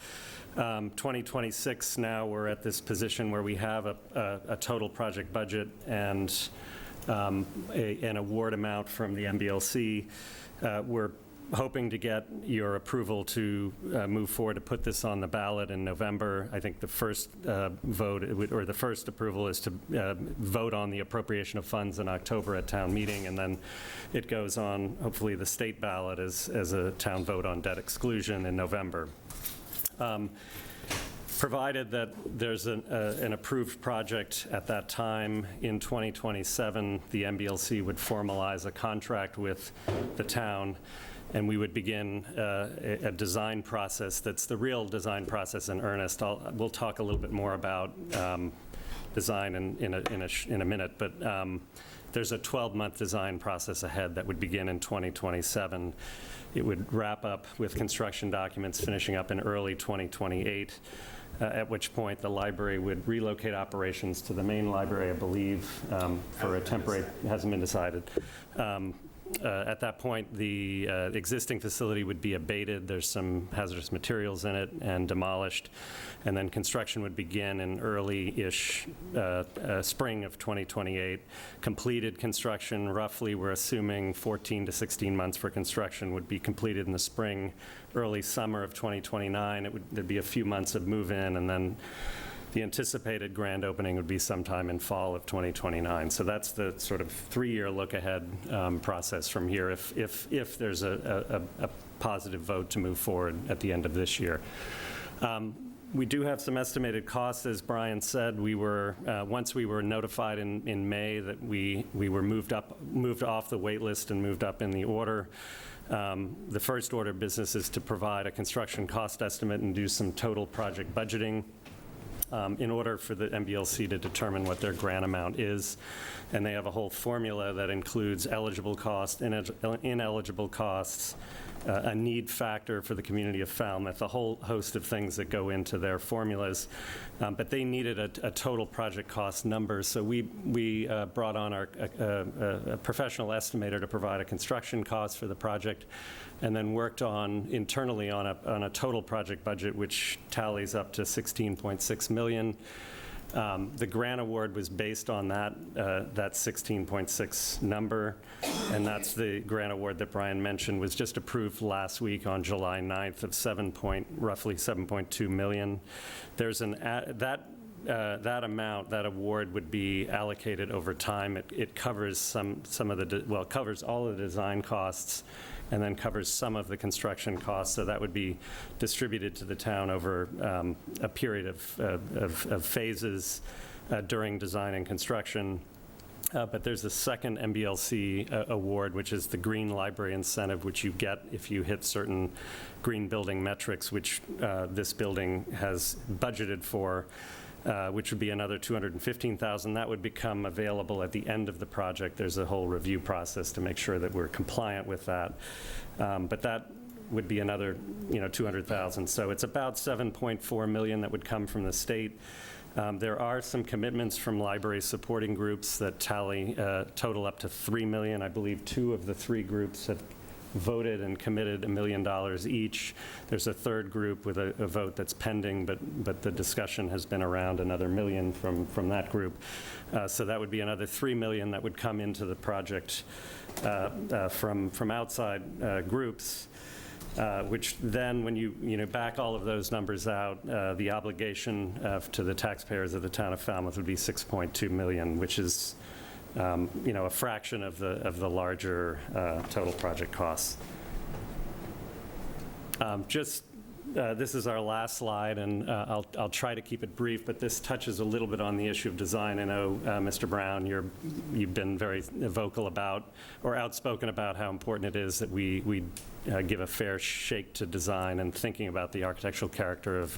2026 now we're at this position where we have a total project budget and an award amount from the MBLC. We're hoping to get your approval to move forward to put this on the ballot in November. I think the first vote, or the first approval, is to vote on the appropriation of funds in October at town meeting, and then it goes on, hopefully, the state ballot as a town vote on debt exclusion in November. Provided that there's an approved project at that time in 2027, the MBLC would formalize a contract with the town, and we would begin a design process that's the real design process in earnest. We'll talk a little bit more about design in a minute, but there's a 12-month design process ahead that would begin in 2027. It would wrap up with construction documents finishing up in early 2028, at which point the library would relocate operations to the main library, I believe, for a temporary, it hasn't been decided, At that point, the existing facility would be abated. There's some hazardous materials in it and demolished. And then construction would begin in early-ish spring of 2028. Completed construction, roughly, we're assuming 14 to 16 months for construction, would be completed in the spring, early summer of 2029. There'd be a few months of move-in, and then the anticipated grand opening would be sometime in fall of 2029. So that's the sort of 3-year look-ahead process from here if there's a positive vote to move forward at the end of this year. We do have some estimated costs, as Brian said. We were once we were notified in May that we were moved off the wait list and moved up in the order. The first order of business is to provide a construction cost estimate and do some total project budgeting in order for the MBLC to determine what their grant amount is. And they have a whole formula that includes eligible costs, ineligible costs, a need factor for the community of Falmouth, a whole host of things that go into their formulas. But they needed a total project cost number, so we brought on a professional estimator to provide a construction cost for the project, and then worked internally on a total project budget, which tallies up to $16.6 million. The grant award was based on that 16.6 number, and that's the grant award that Brian mentioned was just approved last week on July 9th of roughly $7.2 million. There's that amount, that award would be allocated over time. It covers some of the, covers all of the design costs and then covers some of the construction costs. So that would be distributed to the town over a period of phases during design and construction. But there's a second MBLC award, which is the Green Library Incentive, which you get if you hit certain green building metrics, which this building has budgeted for, which would be another $215,000. That would become available at the end of the project. There's a whole review process to make sure that we're compliant with that. But that would be another, $200,000. So it's about $7.4 million that would come from the state. There are some commitments from library supporting groups that total up to $3 million. I believe 2 of the 3 groups have voted and committed $1 million each. There's a third group with a vote that's pending, but the discussion has been around another $1 million from that group. So that would be another $3 million that would come into the project from outside groups. Which then, when you back all of those numbers out, the obligation to the taxpayers of the town of Falmouth would be $6.2 million, which is a fraction of the larger total project costs. This is our last slide, and I'll try to keep it brief, but this touches a little bit on the issue of design. I know, Mr. Brown, you've been very vocal about, or outspoken about, how important it is that we give a fair shake to design and thinking about the architectural character of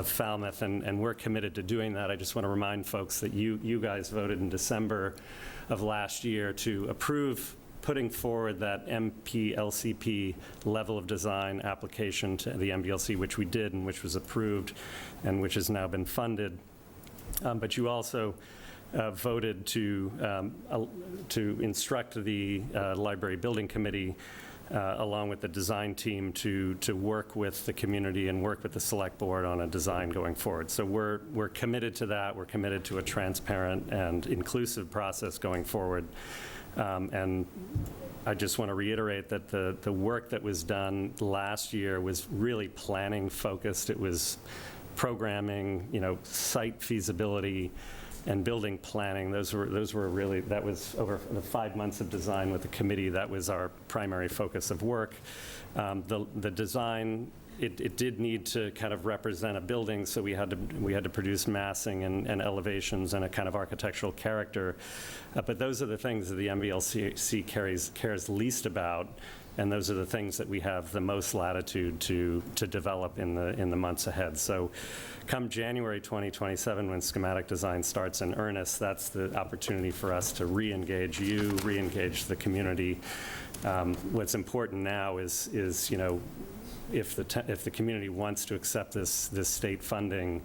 Falmouth, and we're committed to doing that. I just want to remind folks that you guys voted in December of last year to approve putting forward that MPLCP level of design application to the MBLC, which we did and which was approved and which has now been funded. But you also voted to instruct the Library Building Committee along with the design team to work with the community and work with the select board on a design going forward. So we're committed to that. We're committed to a transparent and inclusive process going forward. And I just want to reiterate that the work that was done last year was really planning focused. It was programming, site feasibility, and building planning. Those were really, that was over the 5 months of design with the committee. That was our primary focus of work. The design, it did need to kind of represent a building, so we had to produce massing and elevations and a kind of architectural character. But those are the things that the MBLC cares least about, and those are the things that we have the most latitude to develop in the months ahead. So come January 2027, when schematic design starts in earnest, that's the opportunity for us to re-engage the community. What's important now is if the community wants to accept this state funding,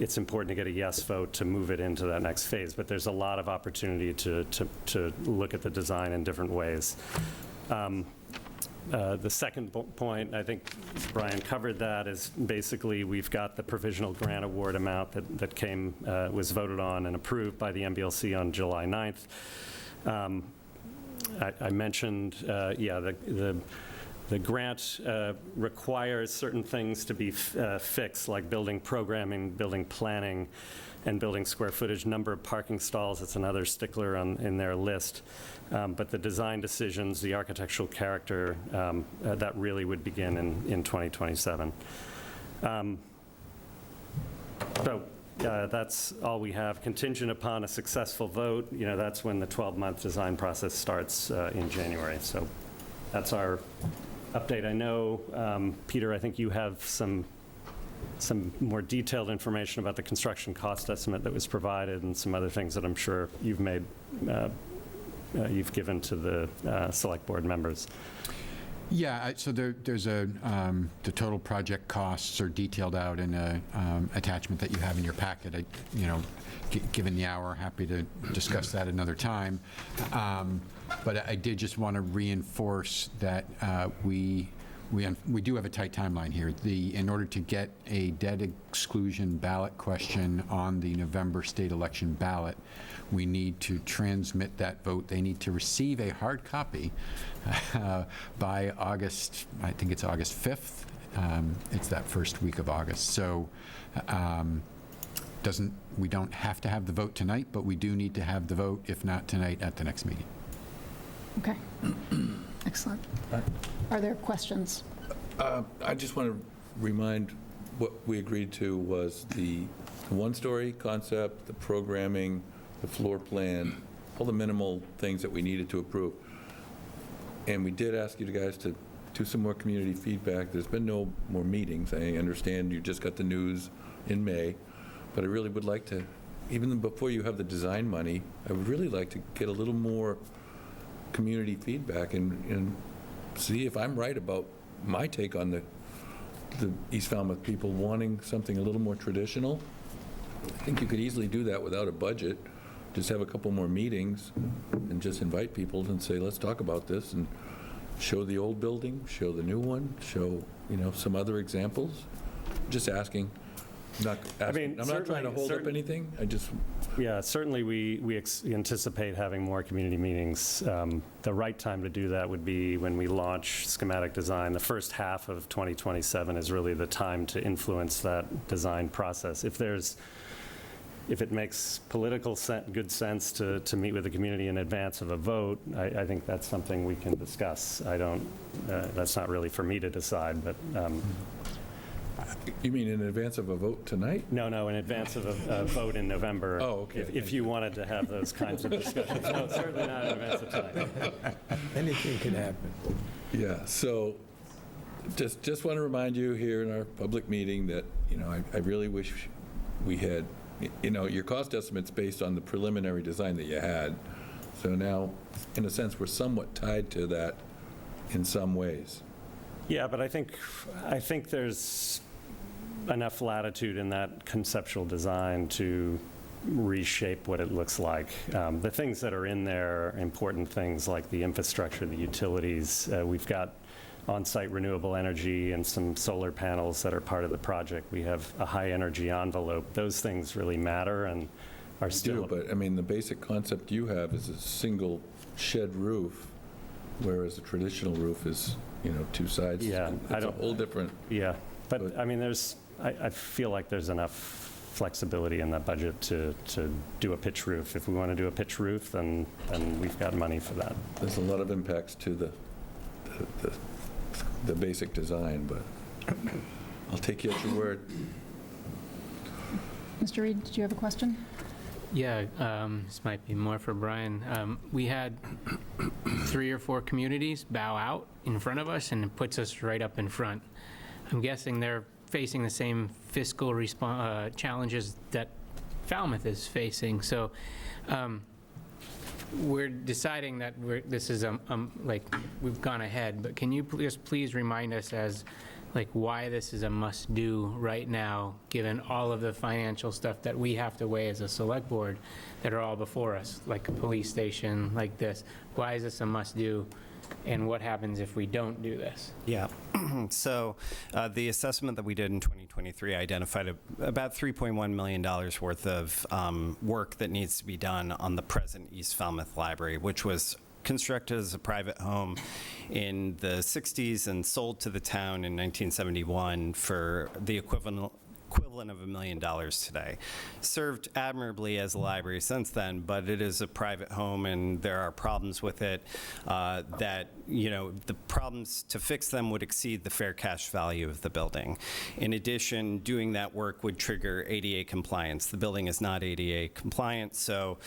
it's important to get a yes vote to move it into that next phase. But there's a lot of opportunity to look at the design in different ways. The second point, I think Brian covered that, is basically we've got the provisional grant award amount that was voted on and approved by the MBLC on July 9th. I mentioned, the grant requires certain things to be fixed, like building programming, building planning, and building square footage, number of parking stalls. It's another stickler in their list. But the design decisions, the architectural character, that really would begin in 2027. That's all we have. Contingent upon a successful vote, that's when the 12-month design process starts in January. So that's our update. I know, Peter, I think you have some more detailed information about the construction cost estimate that was provided and some other things that I'm sure you've given to the select board members. Yeah, so there's the total project costs are detailed out in a attachment that you have in your packet. Given the hour, happy to discuss that another time. But I did just want to reinforce that we do have a tight timeline here. In order to get a debt exclusion ballot question on the November state election ballot, we need to transmit that vote. They need to receive a hard copy by August, I think it's August 5th. It's that first week of August. So we don't have to have the vote tonight, but we do need to have the vote, if not tonight, at the next meeting. Okay. Excellent. Are there questions? I just want to remind what we agreed to was the one-story concept, the programming, the floor plan, all the minimal things that we needed to approve. And we did ask you guys to do some more community feedback. There's been no more meetings. I understand you just got the news in May, but I really would like to, even before you have the design money, I would really like to get a little more community feedback and see if I'm right about my take on the East Falmouth people wanting something a little more traditional. I think you could easily do that without a budget. Just have a couple more meetings and just invite people and say, let's talk about this, and show the old building, show the new one, show, some other examples. Just asking. I'm not trying to hold up anything. Yeah, certainly we anticipate having more community meetings. The right time to do that would be when we launch schematic design. The first half of 2027 is really the time to influence that design process. If it makes political good sense to meet with the community in advance of a vote, I think that's something we can discuss. That's not really for me to decide, but. You mean in advance of a vote tonight? No, in advance of a vote in November. Oh, okay. If you wanted to have those kinds of discussions. No, certainly not in advance of tonight. Anything can happen. Yeah, so just want to remind you here in our public meeting that, I really wish we had, your cost estimate's based on the preliminary design that you had. So now, in a sense, we're somewhat tied to that in some ways. Yeah, but I think there's enough latitude in that conceptual design to reshape what it looks like. The things that are in there are important things like the infrastructure, the utilities. We've got on-site renewable energy and some solar panels that are part of the project. We have a high-energy envelope. Those things really matter and are still. But the basic concept you have is a single shed roof, whereas a traditional roof is, two sides. Yeah, it's a whole different. Yeah, but I feel like there's enough flexibility in that budget to do a pitch roof. If we want to do a pitch roof, then we've got money for that. There's a lot of impacts to the basic design, but I'll take you at your word. Mr. Reed, did you have a question? Yeah, this might be more for Brian. We had 3 or 4 communities bow out in front of us, and it puts us right up in front. I'm guessing they're facing the same fiscal challenges that Falmouth is facing. So we're deciding that this is like we've gone ahead. But can you please remind us, as like why this is a must-do right now, given all of the financial stuff that we have to weigh as a select board that are all before us, like a police station, like this. Why is this a must-do, and what happens if we don't do this? Yeah. So the assessment that we did in 2023 identified about $3.1 million worth of work that needs to be done on the present East Falmouth Library, which was constructed as a private home in the 60s and sold to the town in 1971 for the equivalent of $1 million today. Served admirably as a library since then, but it is a private home and there are problems with it that, the problems to fix them would exceed the fair cash value of the building. In addition, doing that work would trigger ADA compliance. The building is not ADA compliant, so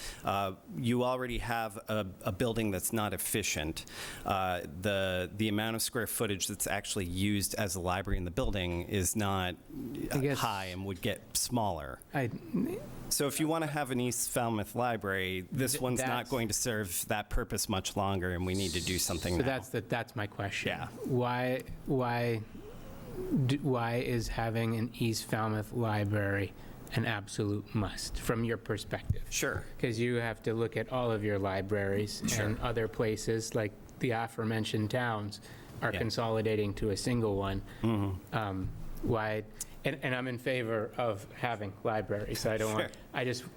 you already have a building that's not efficient. The amount of square footage that's actually used as a library in the building is not high and would get smaller. So if you want to have an East Falmouth Library, this one's not going to serve that purpose much longer, and we need to do something now. That's my question. Yeah. Why is having an East Falmouth Library an absolute must from your perspective? Sure. Because you have to look at all of your libraries and other places, like the aforementioned towns are consolidating to a single one. Why? And I'm in favor of having libraries. I don't want,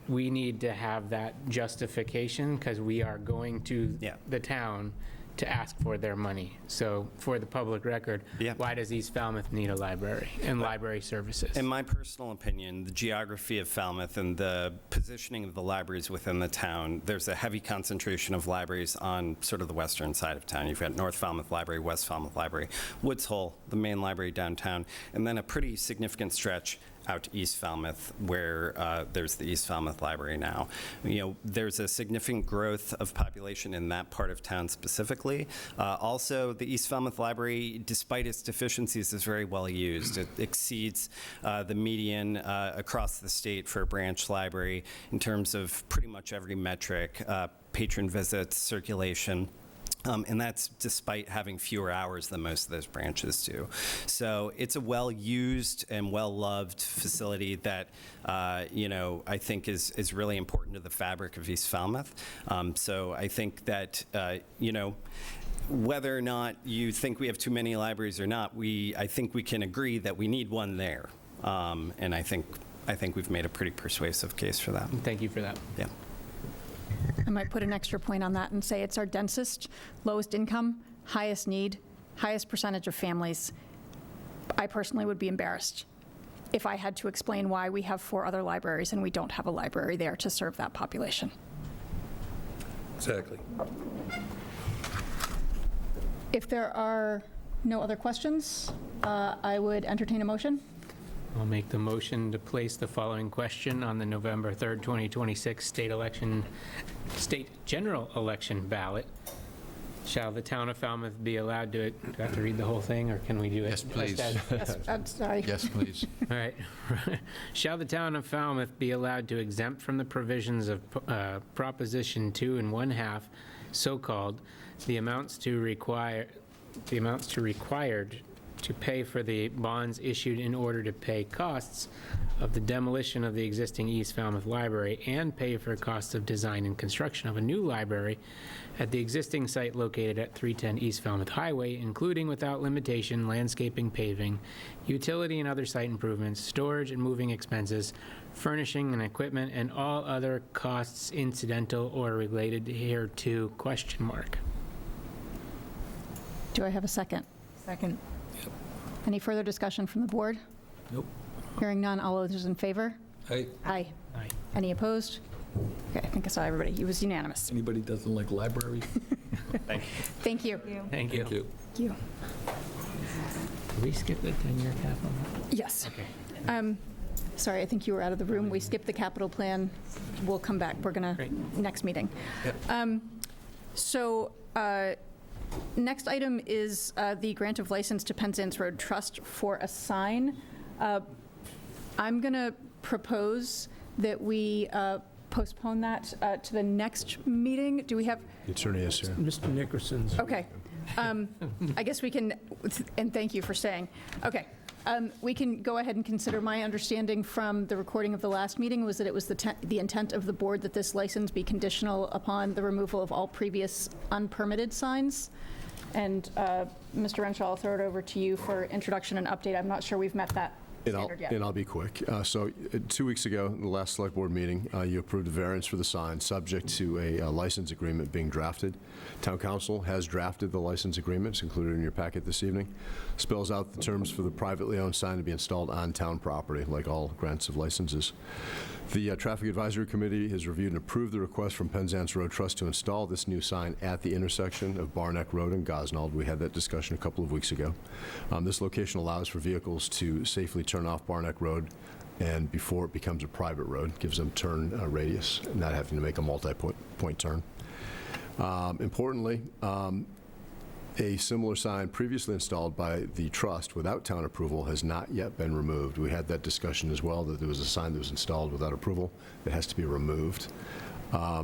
we need to have that justification because we are going to the town to ask for their money. So for the public record, why does East Falmouth need a library and library services? In my personal opinion, the geography of Falmouth and the positioning of the libraries within the town, there's a heavy concentration of libraries on sort of the western side of town. You've got North Falmouth Library, West Falmouth Library, Woods Hole, the main library downtown, and then a pretty significant stretch out to East Falmouth, where there's the East Falmouth Library now. There's a significant growth of population in that part of town specifically. Also, the East Falmouth Library, despite its deficiencies, is very well used. It exceeds the median across the state for a branch library in terms of pretty much every metric, patron visits, circulation. And that's despite having fewer hours than most of those branches do. So it's a well-used and well-loved facility that, I think is really important to the fabric of East Falmouth. So I think that, whether or not you think we have too many libraries or not, I think we can agree that we need one there. And I think we've made a pretty persuasive case for that. Thank you for that. Yeah. I might put an extra point on that and say it's our densest, lowest income, highest need, highest percentage of families. I personally would be embarrassed if I had to explain why we have 4 other libraries and we don't have a library there to serve that population. Exactly. If there are no other questions, I would entertain a motion. I'll make the motion to place the following question on the November 3rd, 2026 state general election ballot. Shall the town of Falmouth be allowed to, do I have to read the whole thing, or can we do it? Yes, please. Yes, I'm sorry. Yes, please. All right. Shall the town of Falmouth be allowed to exempt from the provisions of Proposition 2 1/2, so-called, the amounts required to pay for the bonds issued in order to pay costs of the demolition of the existing East Falmouth Library and pay for costs of design and construction of a new library at the existing site located at 310 East Falmouth Highway, including without limitation landscaping, paving, utility and other site improvements, storage and moving expenses, furnishing and equipment, and all other costs incidental or related hereto, ? Do I have a second? Second. Any further discussion from the board? Nope. Hearing none, all those in favor? Aye. Aye. Aye. Any opposed? Okay, I think I saw everybody. It was unanimous. Anybody doesn't like libraries? Thank you. Thank you. Thank you. Thank you. Thank you. Did we skip the 10-year cap on that? Yes. Okay. Sorry, I think you were out of the room. We skipped the capital plan. We'll come back. We're going to, next meeting. Yep. Next item is the grant of license to Penzance Road Trust for a sign. I'm going to propose that we postpone that to the next meeting. Do we have? The attorney is here. Mr. Nickerson's. Okay. I guess we can, and thank you for staying. Okay. We can go ahead and consider. My understanding from the recording of the last meeting was that it was the intent of the board that this license be conditional upon the removal of all previous unpermitted signs. And Mr. Renshaw, I'll throw it over to you for introduction and update. I'm not sure we've met that standard yet. And I'll be quick. So 2 weeks ago, in the last select board meeting, you approved a variance for the sign subject to a license agreement being drafted. Town council has drafted the license agreement. It's included in your packet this evening. Spells out the terms for the privately owned sign to be installed on town property, like all grants of licenses. The Traffic Advisory Committee has reviewed and approved the request from Penzance Road Trust to install this new sign at the intersection of Barneck Road and Gosnold. We had that discussion a couple of weeks ago. This location allows for vehicles to safely turn off Barneck Road, and before it becomes a private road, gives them turn radius, not having to make a multi-point turn. Importantly, a similar sign previously installed by the trust without town approval has not yet been removed. We had that discussion as well, that there was a sign that was installed without approval that has to be removed. I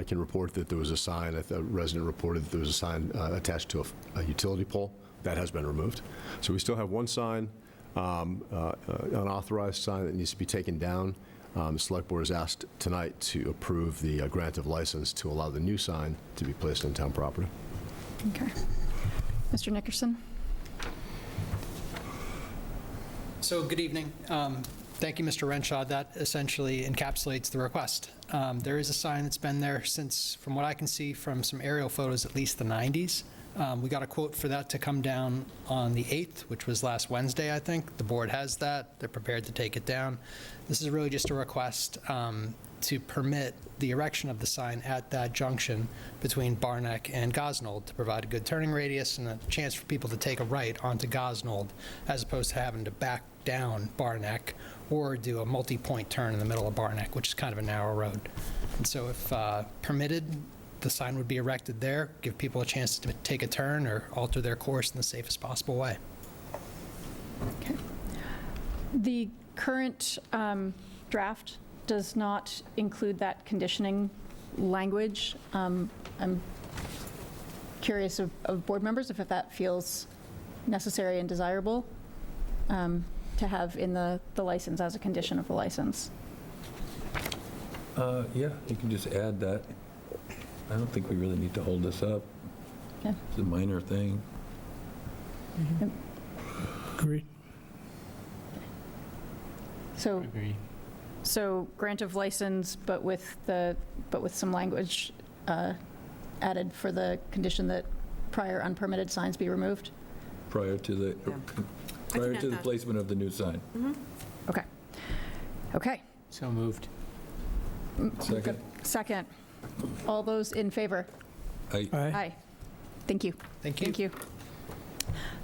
can report that there was a sign, a resident reported that there was a sign attached to a utility pole. That has been removed. So we still have one sign, unauthorized sign that needs to be taken down. The Select Board has asked tonight to approve the grant of license to allow the new sign to be placed on town property. Okay. Mr. Nickerson? So, good evening. Thank you, Mr. Renshaw. That essentially encapsulates the request. There is a sign that's been there since, from what I can see from some aerial photos, at least the 90s. We got a quote for that to come down on the 8th, which was last Wednesday, I think. The board has that. They're prepared to take it down. This is really just a request to permit the erection of the sign at that junction between Barneck and Gosnold to provide a good turning radius and a chance for people to take a right onto Gosnold, as opposed to having to back down Barneck or do a multi-point turn in the middle of Barneck, which is kind of a narrow road. And so if permitted, the sign would be erected there, give people a chance to take a turn or alter their course in the safest possible way. Okay. The current draft does not include that conditioning language. I'm curious of board members if that feels necessary and desirable to have in the license as a condition of the license. Yeah, you can just add that. I don't think we really need to hold this up. Yeah. It's a minor thing. Agreed. So grant of license, but with some language added for the condition that prior unpermitted signs be removed? Prior to the placement of the new sign. Okay. Okay. So moved. Second. Second. All those in favor? Aye. Aye. Thank you. Thank you. Thank you.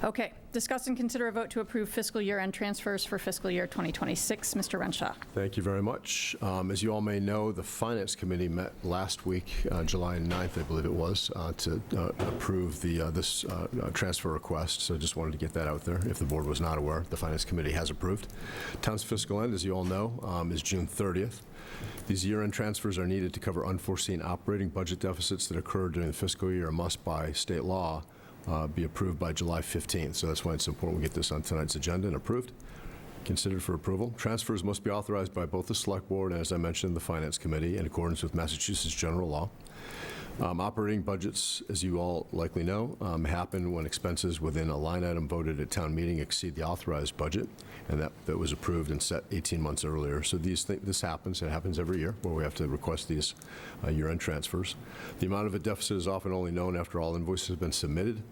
Okay. Discuss and consider a vote to approve fiscal year-end transfers for fiscal year 2026. Mr. Renshaw. Thank you very much. As you all may know, the Finance Committee met last week, July 9th, I believe it was, to approve this transfer request. So I just wanted to get that out there. If the board was not aware, the Finance Committee has approved. Town's fiscal end, as you all know, is June 30th. These year-end transfers are needed to cover unforeseen operating budget deficits that occur during the fiscal year and must, by state law, be approved by July 15th. So that's why it's important we get this on tonight's agenda and approved. Considered for approval. Transfers must be authorized by both the Select Board and, as I mentioned, the Finance Committee in accordance with Massachusetts general law. Operating budgets, as you all likely know, happen when expenses within a line item voted at town meeting exceed the authorized budget, and that was approved and set 18 months earlier. So this happens. It happens every year where we have to request these year-end transfers. The amount of a deficit is often only known after all invoices have been submitted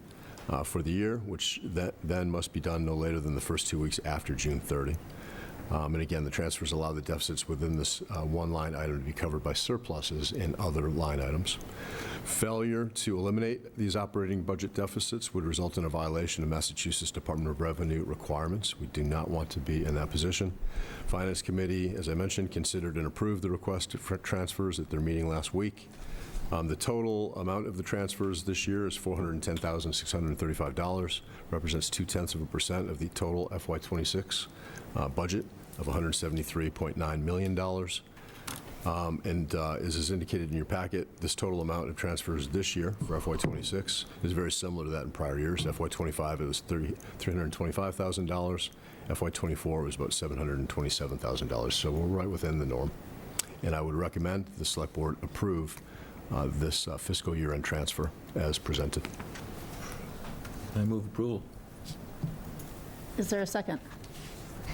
for the year, which then must be done no later than the first 2 weeks after June 30. And again, the transfers allow the deficits within this one line item to be covered by surpluses in other line items. Failure to eliminate these operating budget deficits would result in a violation of Massachusetts Department of Revenue requirements. We do not want to be in that position. Finance Committee, as I mentioned, considered and approved the request for transfers at their meeting last week. The total amount of the transfers this year is $410,635, represents 0.2% of the total FY26 budget of $173.9 million. And as is indicated in your packet, this total amount of transfers this year for FY26 is very similar to that in prior years. FY25, it was $325,000. FY24 was about $727,000. So we're right within the norm. And I would recommend the Select Board approve this fiscal year-end transfer as presented. I move approval. Is there a second?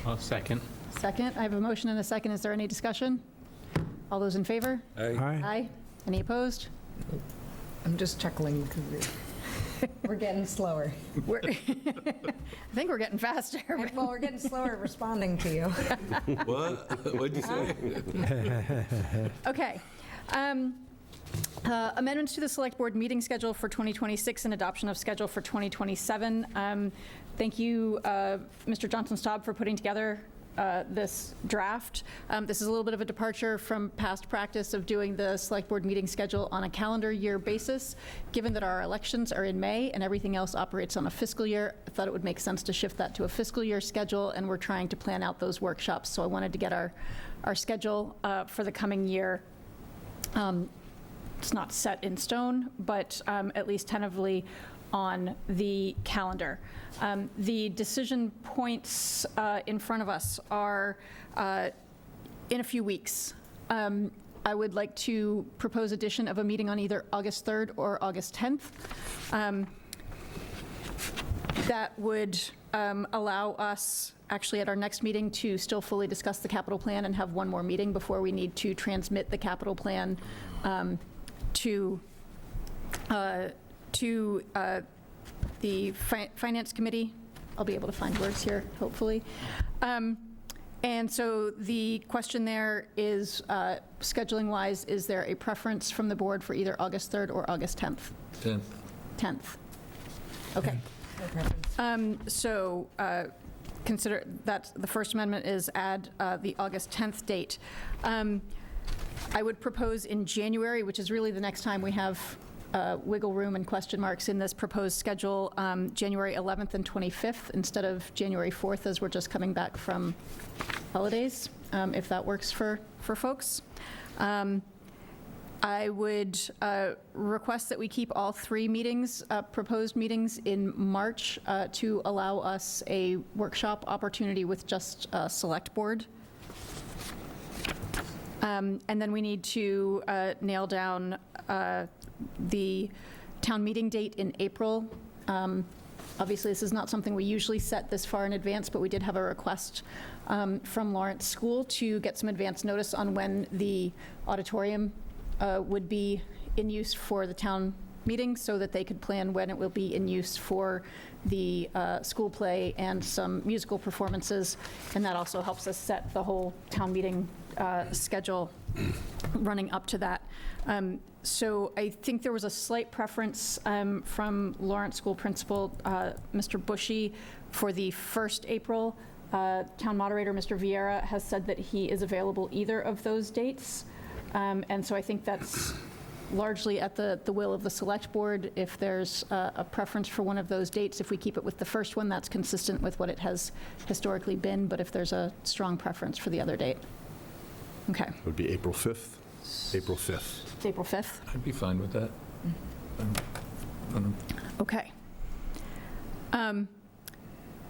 I'll second. Second. I have a motion and a second. Is there any discussion? All those in favor? Aye. Aye. Any opposed? I'm just chuckling because we're getting slower. I think we're getting faster. Well, we're getting slower responding to you. What? What'd you say? Okay. Amendments to the Select Board meeting schedule for 2026 and adoption of schedule for 2027. Thank you, Mr. Johnson-Staub, for putting together this draft. This is a little bit of a departure from past practice of doing the Select Board meeting schedule on a calendar year basis. Given that our elections are in May and everything else operates on a fiscal year, I thought it would make sense to shift that to a fiscal year schedule, and we're trying to plan out those workshops. So I wanted to get our schedule for the coming year. It's not set in stone, but at least tentatively on the calendar. The decision points in front of us are in a few weeks. I would like to propose addition of a meeting on either August 3rd or August 10th. That would allow us, actually at our next meeting, to still fully discuss the capital plan and have one more meeting before we need to transmit the capital plan to the Finance Committee. I'll be able to find words here, hopefully. And so the question there is, scheduling-wise, is there a preference from the board for either August 3rd or August 10th? 10th. 10th. Okay. So consider that the First Amendment is add the August 10th date. I would propose in January, which is really the next time we have wiggle room and question marks in this proposed schedule, January 11th and 25th instead of January 4th, as we're just coming back from holidays, if that works for folks. I would request that we keep all three meetings, proposed meetings in March, to allow us a workshop opportunity with just Select Board. And then we need to nail down the town meeting date in April. Obviously, this is not something we usually set this far in advance, but we did have a request from Lawrence School to get some advance notice on when the auditorium would be in use for the town meeting so that they could plan when it will be in use for the school play and some musical performances. And that also helps us set the whole town meeting schedule running up to that. So I think there was a slight preference from Lawrence School Principal, Mr. Bushy, for the 1st April. Town Moderator, Mr. Vieira, has said that he is available either of those dates. And so I think that's largely at the will of the Select Board. If there's a preference for one of those dates, if we keep it with the first one, that's consistent with what it has historically been. But if there's a strong preference for the other date. Okay. It would be April 5th. April 5th. It's April 5th? I'd be fine with that. Okay.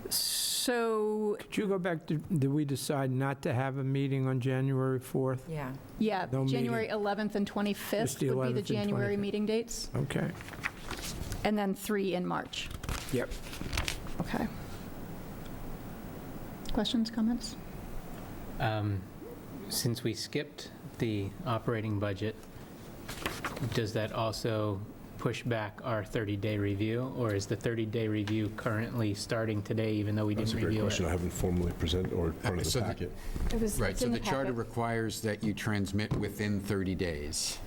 So... Could you go back to, did we decide not to have a meeting on January 4th? Yeah. Yeah, No January meeting. 11th and 25th Just the would be the 11th and January 25th. meeting dates, Okay. and then 3 in March. Yep. Okay. Questions, comments? Since we skipped the operating budget, does that also push back our 30-day review, or is the 30-day review currently starting today, even though we That's didn't a great review question. I it? haven't formally presented or part of the So the- packet. Right, it's so in the charter packet. requires that you transmit within 30 days.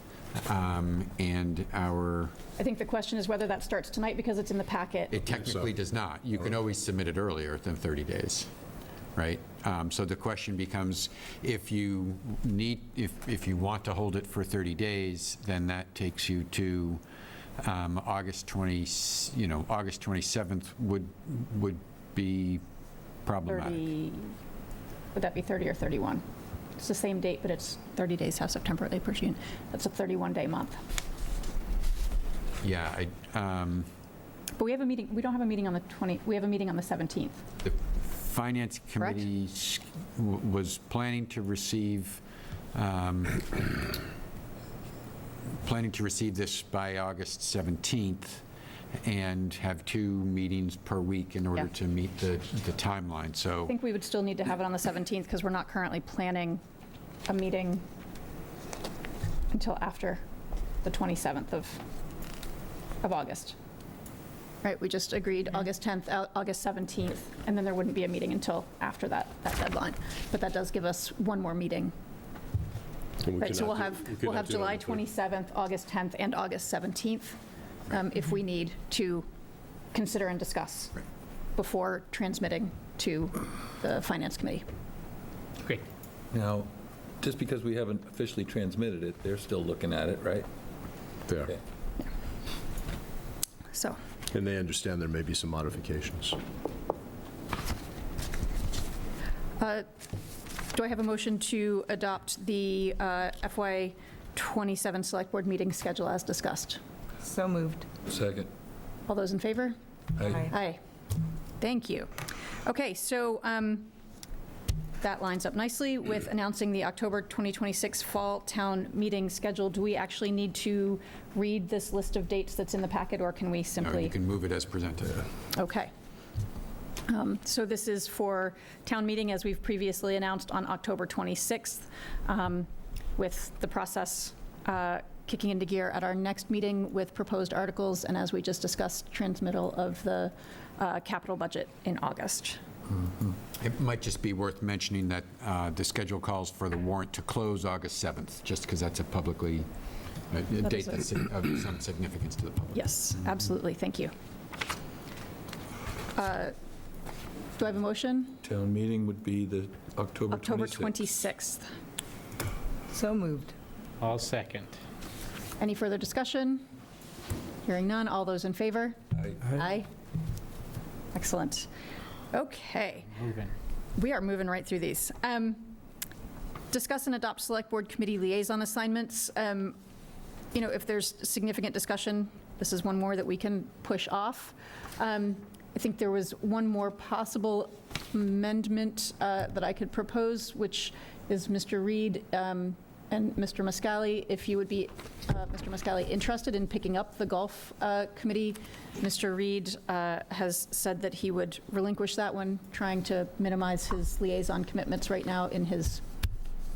And our, I think the question is whether that starts tonight because it's in the packet. it technically does not. You can always submit it earlier than 30 days, right? So the question becomes, if you need, if you want to hold it for 30 days, then that takes you to August 27th would be problematic. 30, would that be 30 or 31? It's the same date, but it's 30 days, have September, April, June. That's a 31-day month. Yeah, But we have a meeting, we don't have a meeting on the 20, we have a meeting on the 17th. the Finance Committee was planning to receive this by August 17th and have 2 meetings per week in order Yeah. to meet the timeline, I so. think we would still need to have it on the 17th because we're not currently planning a meeting until after the 27th of August. Right, we just agreed August 10th, August 17th, and then there wouldn't be a meeting until after that deadline. But that does give us one more meeting. Right, so we'll have July 27th, August 10th, and August 17th if we need to consider and discuss before transmitting to the Finance Committee. Great. Now, just because we haven't officially transmitted it, they're still looking at it, right? There. Okay. So. And they understand there may be some modifications. Do I have a motion to adopt the FY '27 Select Board meeting schedule as discussed? So moved. Second. All those in favor? Aye. Aye. Thank you. Okay, so that lines up nicely with announcing the October 2026 Fall Town Meeting schedule. Do we actually need to read this list of dates that's in the packet, or can we No, simply? you can move it as presented. Okay. So this is for town meeting, as we've previously announced, on October 26th, with the process kicking into gear at our next meeting with proposed articles, and as we just discussed, transmittal of the capital budget in August. It might just be worth mentioning that the schedule calls for the warrant to close August 7th, just because that's a publicly, a date that's of some significance to the public. Yes, absolutely. Thank you. Do I have a motion? Town meeting would be the October 26th. October 26th. So moved. All second. Any further discussion? Hearing none. All those in favor? Aye. Aye. Excellent. Okay. Moving. We are moving right through these. Discuss and adopt Select Board Committee liaison assignments. You know, if there's significant discussion, this is one more that we can push off. I think there was one more possible amendment that I could propose, which is Mr. Reed and Mr. Muscali, if you would be, Mr. Muscali, interested in picking up the golf committee. Mr. Reed has said that he would relinquish that one, trying to minimize his liaison commitments right now in his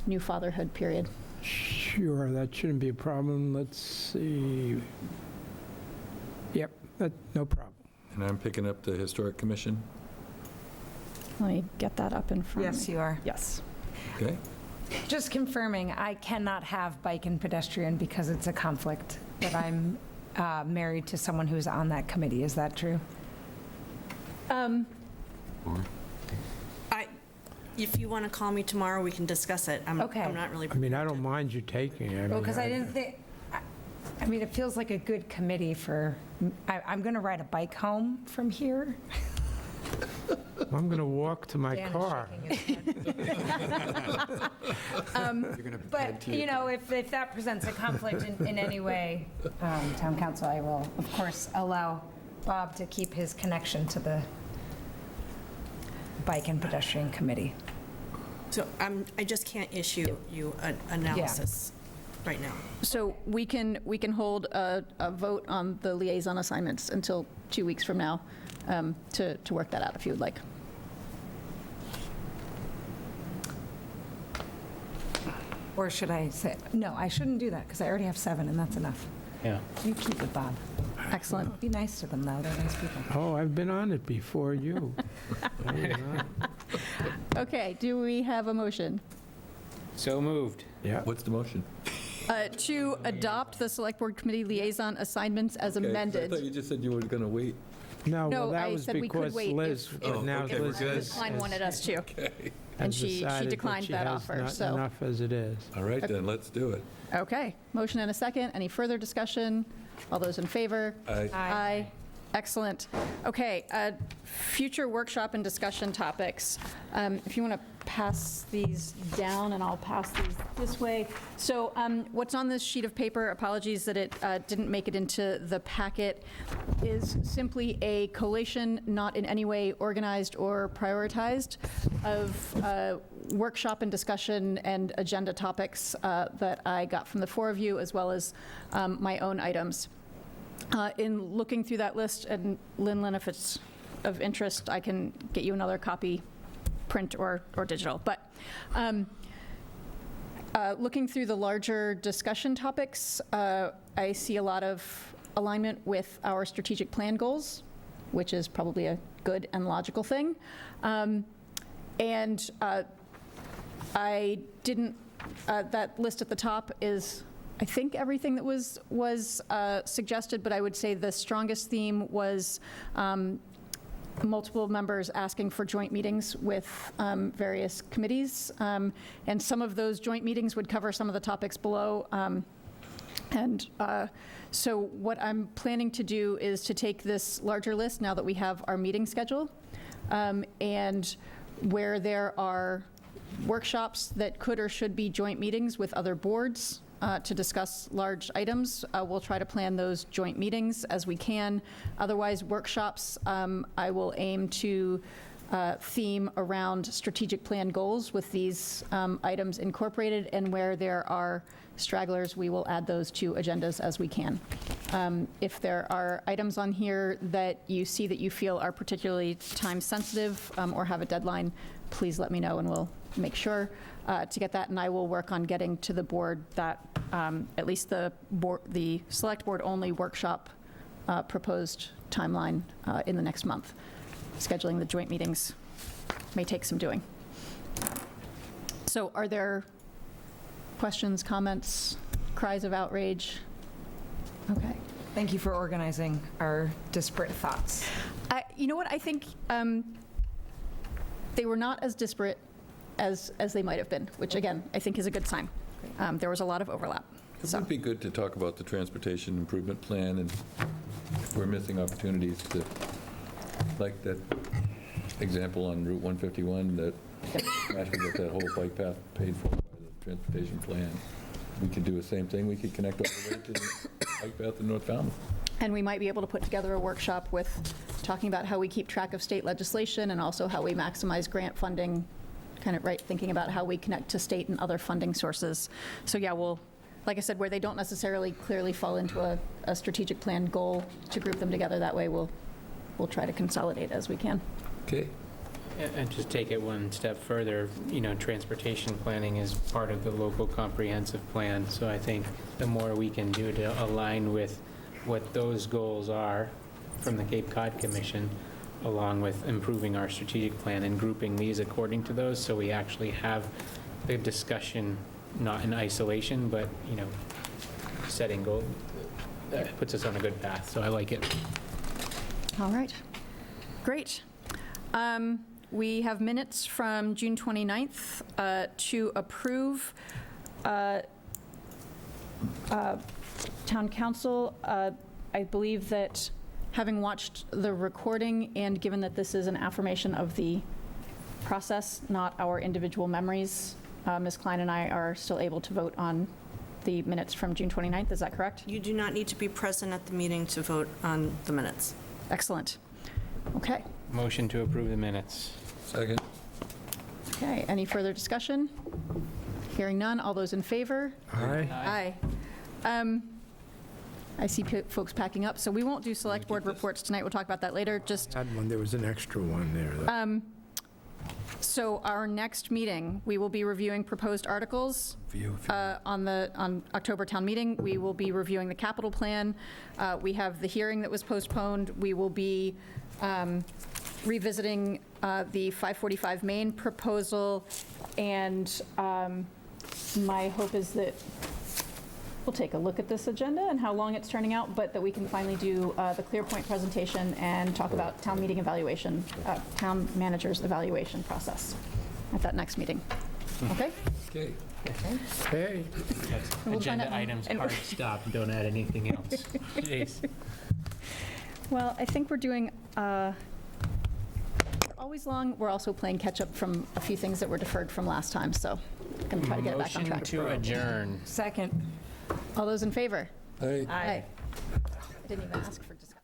new fatherhood period. Sure, that shouldn't be a problem. Let's see. Yep, no problem. And I'm picking up the Historic Commission. Let me get that up in front of me. Yes, you are. Yes. Okay. Just confirming, I cannot have bike and pedestrian because it's a conflict, but I'm married to someone who's on that committee. Is that true? If you want to call me tomorrow, we can discuss it. Okay. I'm not really. I mean, I don't mind you taking it. Well, because I didn't think, I mean, it feels like a good committee for, I'm going to ride a bike home from here. I'm going to walk to my Dan is car. shaking his head. But, you know, if that presents a conflict in any way, town council, I will, of course, allow Bob to keep his connection to the Bike and Pedestrian Committee. So I just can't issue you an analysis right now. So we can hold a vote on the liaison assignments until 2 weeks from now to work that out if you would like. Or should I say, no, I shouldn't do that because I already have 7 and that's enough. Yeah. You keep it, Bob. Excellent. Be nice to them, though. They're nice people. Oh, I've been on it before you. Okay, do we have a motion? So moved. Yeah. What's the motion? To adopt the Select Board Committee liaison assignments as Okay, I amended. thought you just said you were going to wait. No, No, well, that I was said we could because wait Liz, if now okay, Liz we're good. has- Klein wanted us to. And has she decided declined she that has offer, not so. enough as it is. All right, then, let's do it. Okay, motion and a second. Any further discussion? All those in favor? Aye. Aye. Excellent. Okay, future workshop and discussion topics. If you want to pass these down, and I'll pass these this way. So what's on this sheet of paper, apologies that it didn't make it into the packet, is simply a collation, not in any way organized or prioritized, of workshop and discussion and agenda topics that I got from the four of you, as well as my own items. In looking through that list, and Lynn, if it's of interest, I can get you another copy, print or digital. But looking through the larger discussion topics, I see a lot of alignment with our strategic plan goals, which is probably a good and logical thing. And I didn't, that list at the top is, I think, everything that was suggested, but I would say the strongest theme was multiple members asking for joint meetings with various committees. And some of those joint meetings would cover some of the topics below. So what I'm planning to do is to take this larger list, now that we have our meeting schedule, and where there are workshops that could or should be joint meetings with other boards to discuss large items, we'll try to plan those joint meetings as we can. Otherwise, workshops, I will aim to theme around strategic plan goals with these items incorporated, and where there are stragglers, we will add those to agendas as we can. If there are items on here that you see that you feel are particularly time sensitive or have a deadline, please let me know and we'll make sure to get that, and I will work on getting to the board that at least the select board only workshop proposed timeline in the next month. Scheduling the joint meetings may take some doing. So are there questions, comments, cries of outrage? Okay. Thank you for organizing our disparate thoughts. You know what, I think they were not as disparate as they might have been, which again, I think is a good sign. There was a lot of overlap. It would be good to talk about the transportation improvement plan, and if we're missing opportunities to, like that example on Route 151, that actually get that whole bike path paid for by the transportation plan. We could do the same thing. We could connect all the way to the bike path in North Falmouth. And we might be able to put together a workshop with talking about how we keep track of state legislation and also how we maximize grant funding, kind of, right, thinking about how we connect to state and other funding sources. So yeah, we'll, like I said, where they don't necessarily clearly fall into a strategic plan goal, to group them together. That way we'll try to consolidate as we can. Okay. And just take it one step further, you know, transportation planning is part of the local comprehensive plan. So I think the more we can do to align with what those goals are from the Cape Cod Commission, along with improving our strategic plan and grouping these according to those, so we actually have the discussion not in isolation, but, you know, setting goals, that puts us on a good path. So I like it. All right. Great. We have minutes from June 29th to approve. Town council, I believe that having watched the recording and given that this is an affirmation of the process, not our individual memories, Ms. Klein and I are still able to vote on the minutes from June 29th. Is that correct? You do not need to be present at the meeting to vote on the minutes. Excellent. Okay. Motion to approve the minutes. Second. Okay, any further discussion? Hearing none, all those in favor? Aye. Aye. I see folks packing up, so we won't do select board reports tonight. We'll talk about that later. Just Had one, there was an extra one there. so our next meeting, we will be reviewing proposed articles on October town meeting. We will be reviewing the capital plan. We have the hearing that was postponed. We will be revisiting the 545 Main proposal, and my hope is that we'll take a look at this agenda and how long it's turning out, but that we can finally do the ClearPoint presentation and talk about town meeting evaluation, town manager's evaluation process at that next meeting. Okay? Okay. Hey. We'll find Agenda out- items, and- hard stop, don't add anything else. Jeez. Well, I think we're doing always long. We're also playing catch-up from a few things that were deferred from last time, so I'm going to try to get it back on track. Motion to adjourn. Second. All those in favor? Aye. Aye. I didn't even ask for discussion.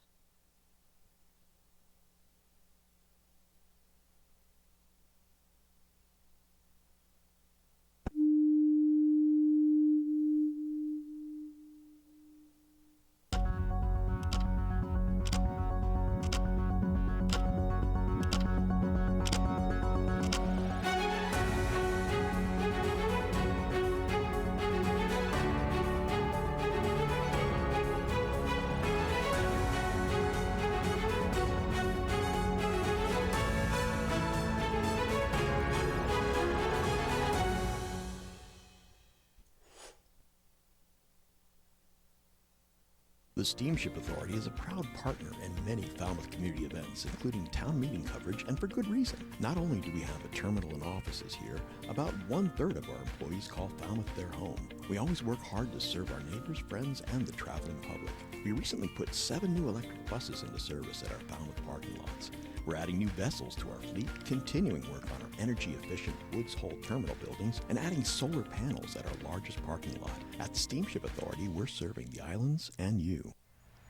The Steamship Authority is a proud partner in many Falmouth community events, including town meeting coverage, and for good reason. Not only do we have a terminal and offices here, about 1/3 of our employees call Falmouth their home. We always work hard to serve our neighbors, friends, and the traveling public. We recently put 7 new electric buses into service at our Falmouth parking lots. We're adding new vessels to our fleet, continuing work on our energy-efficient Woods Hole terminal buildings, and adding solar panels at our largest parking lot. At the Steamship Authority, we're serving the islands and you.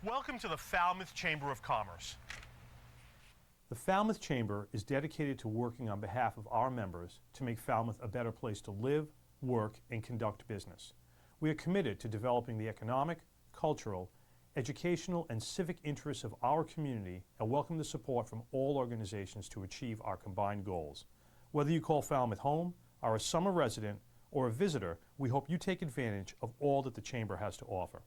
Welcome to the Falmouth Chamber of Commerce. The Falmouth Chamber is dedicated to working on behalf of our members to make Falmouth a better place to live, work, and conduct business. We are committed to developing the economic, cultural, educational, and civic interests of our community and welcome the support from all organizations to achieve our combined goals. Whether you call Falmouth home, are a summer resident, or a visitor, we hope you take advantage of all that the Chamber has to offer.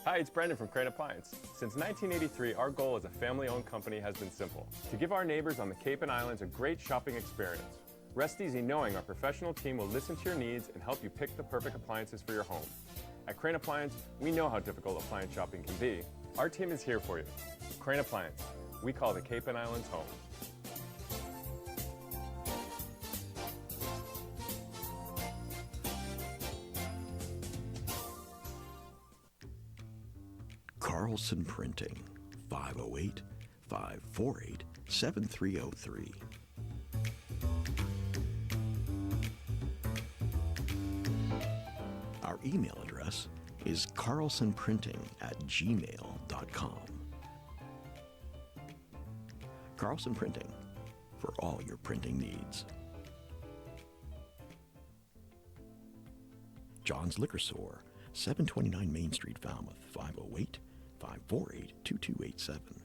Hi, it's Brendan from Crane Appliance. Since 1983, our goal as a family-owned company has been simple: to give our neighbors on the Cape and Islands a great shopping experience. Rest easy knowing our professional team will listen to your needs and help you pick the perfect appliances for your home. At Crane Appliance, we know how difficult appliance shopping can be. Our team is here for you. Crane Appliance, we call the Cape and Islands home. Carlson Printing, 508-548-7303. Our email address is carlsonprinting@gmail.com. Carlson Printing, for all your printing needs. John's Liquor Store, 729 Main Street, Falmouth, 508-548-2287.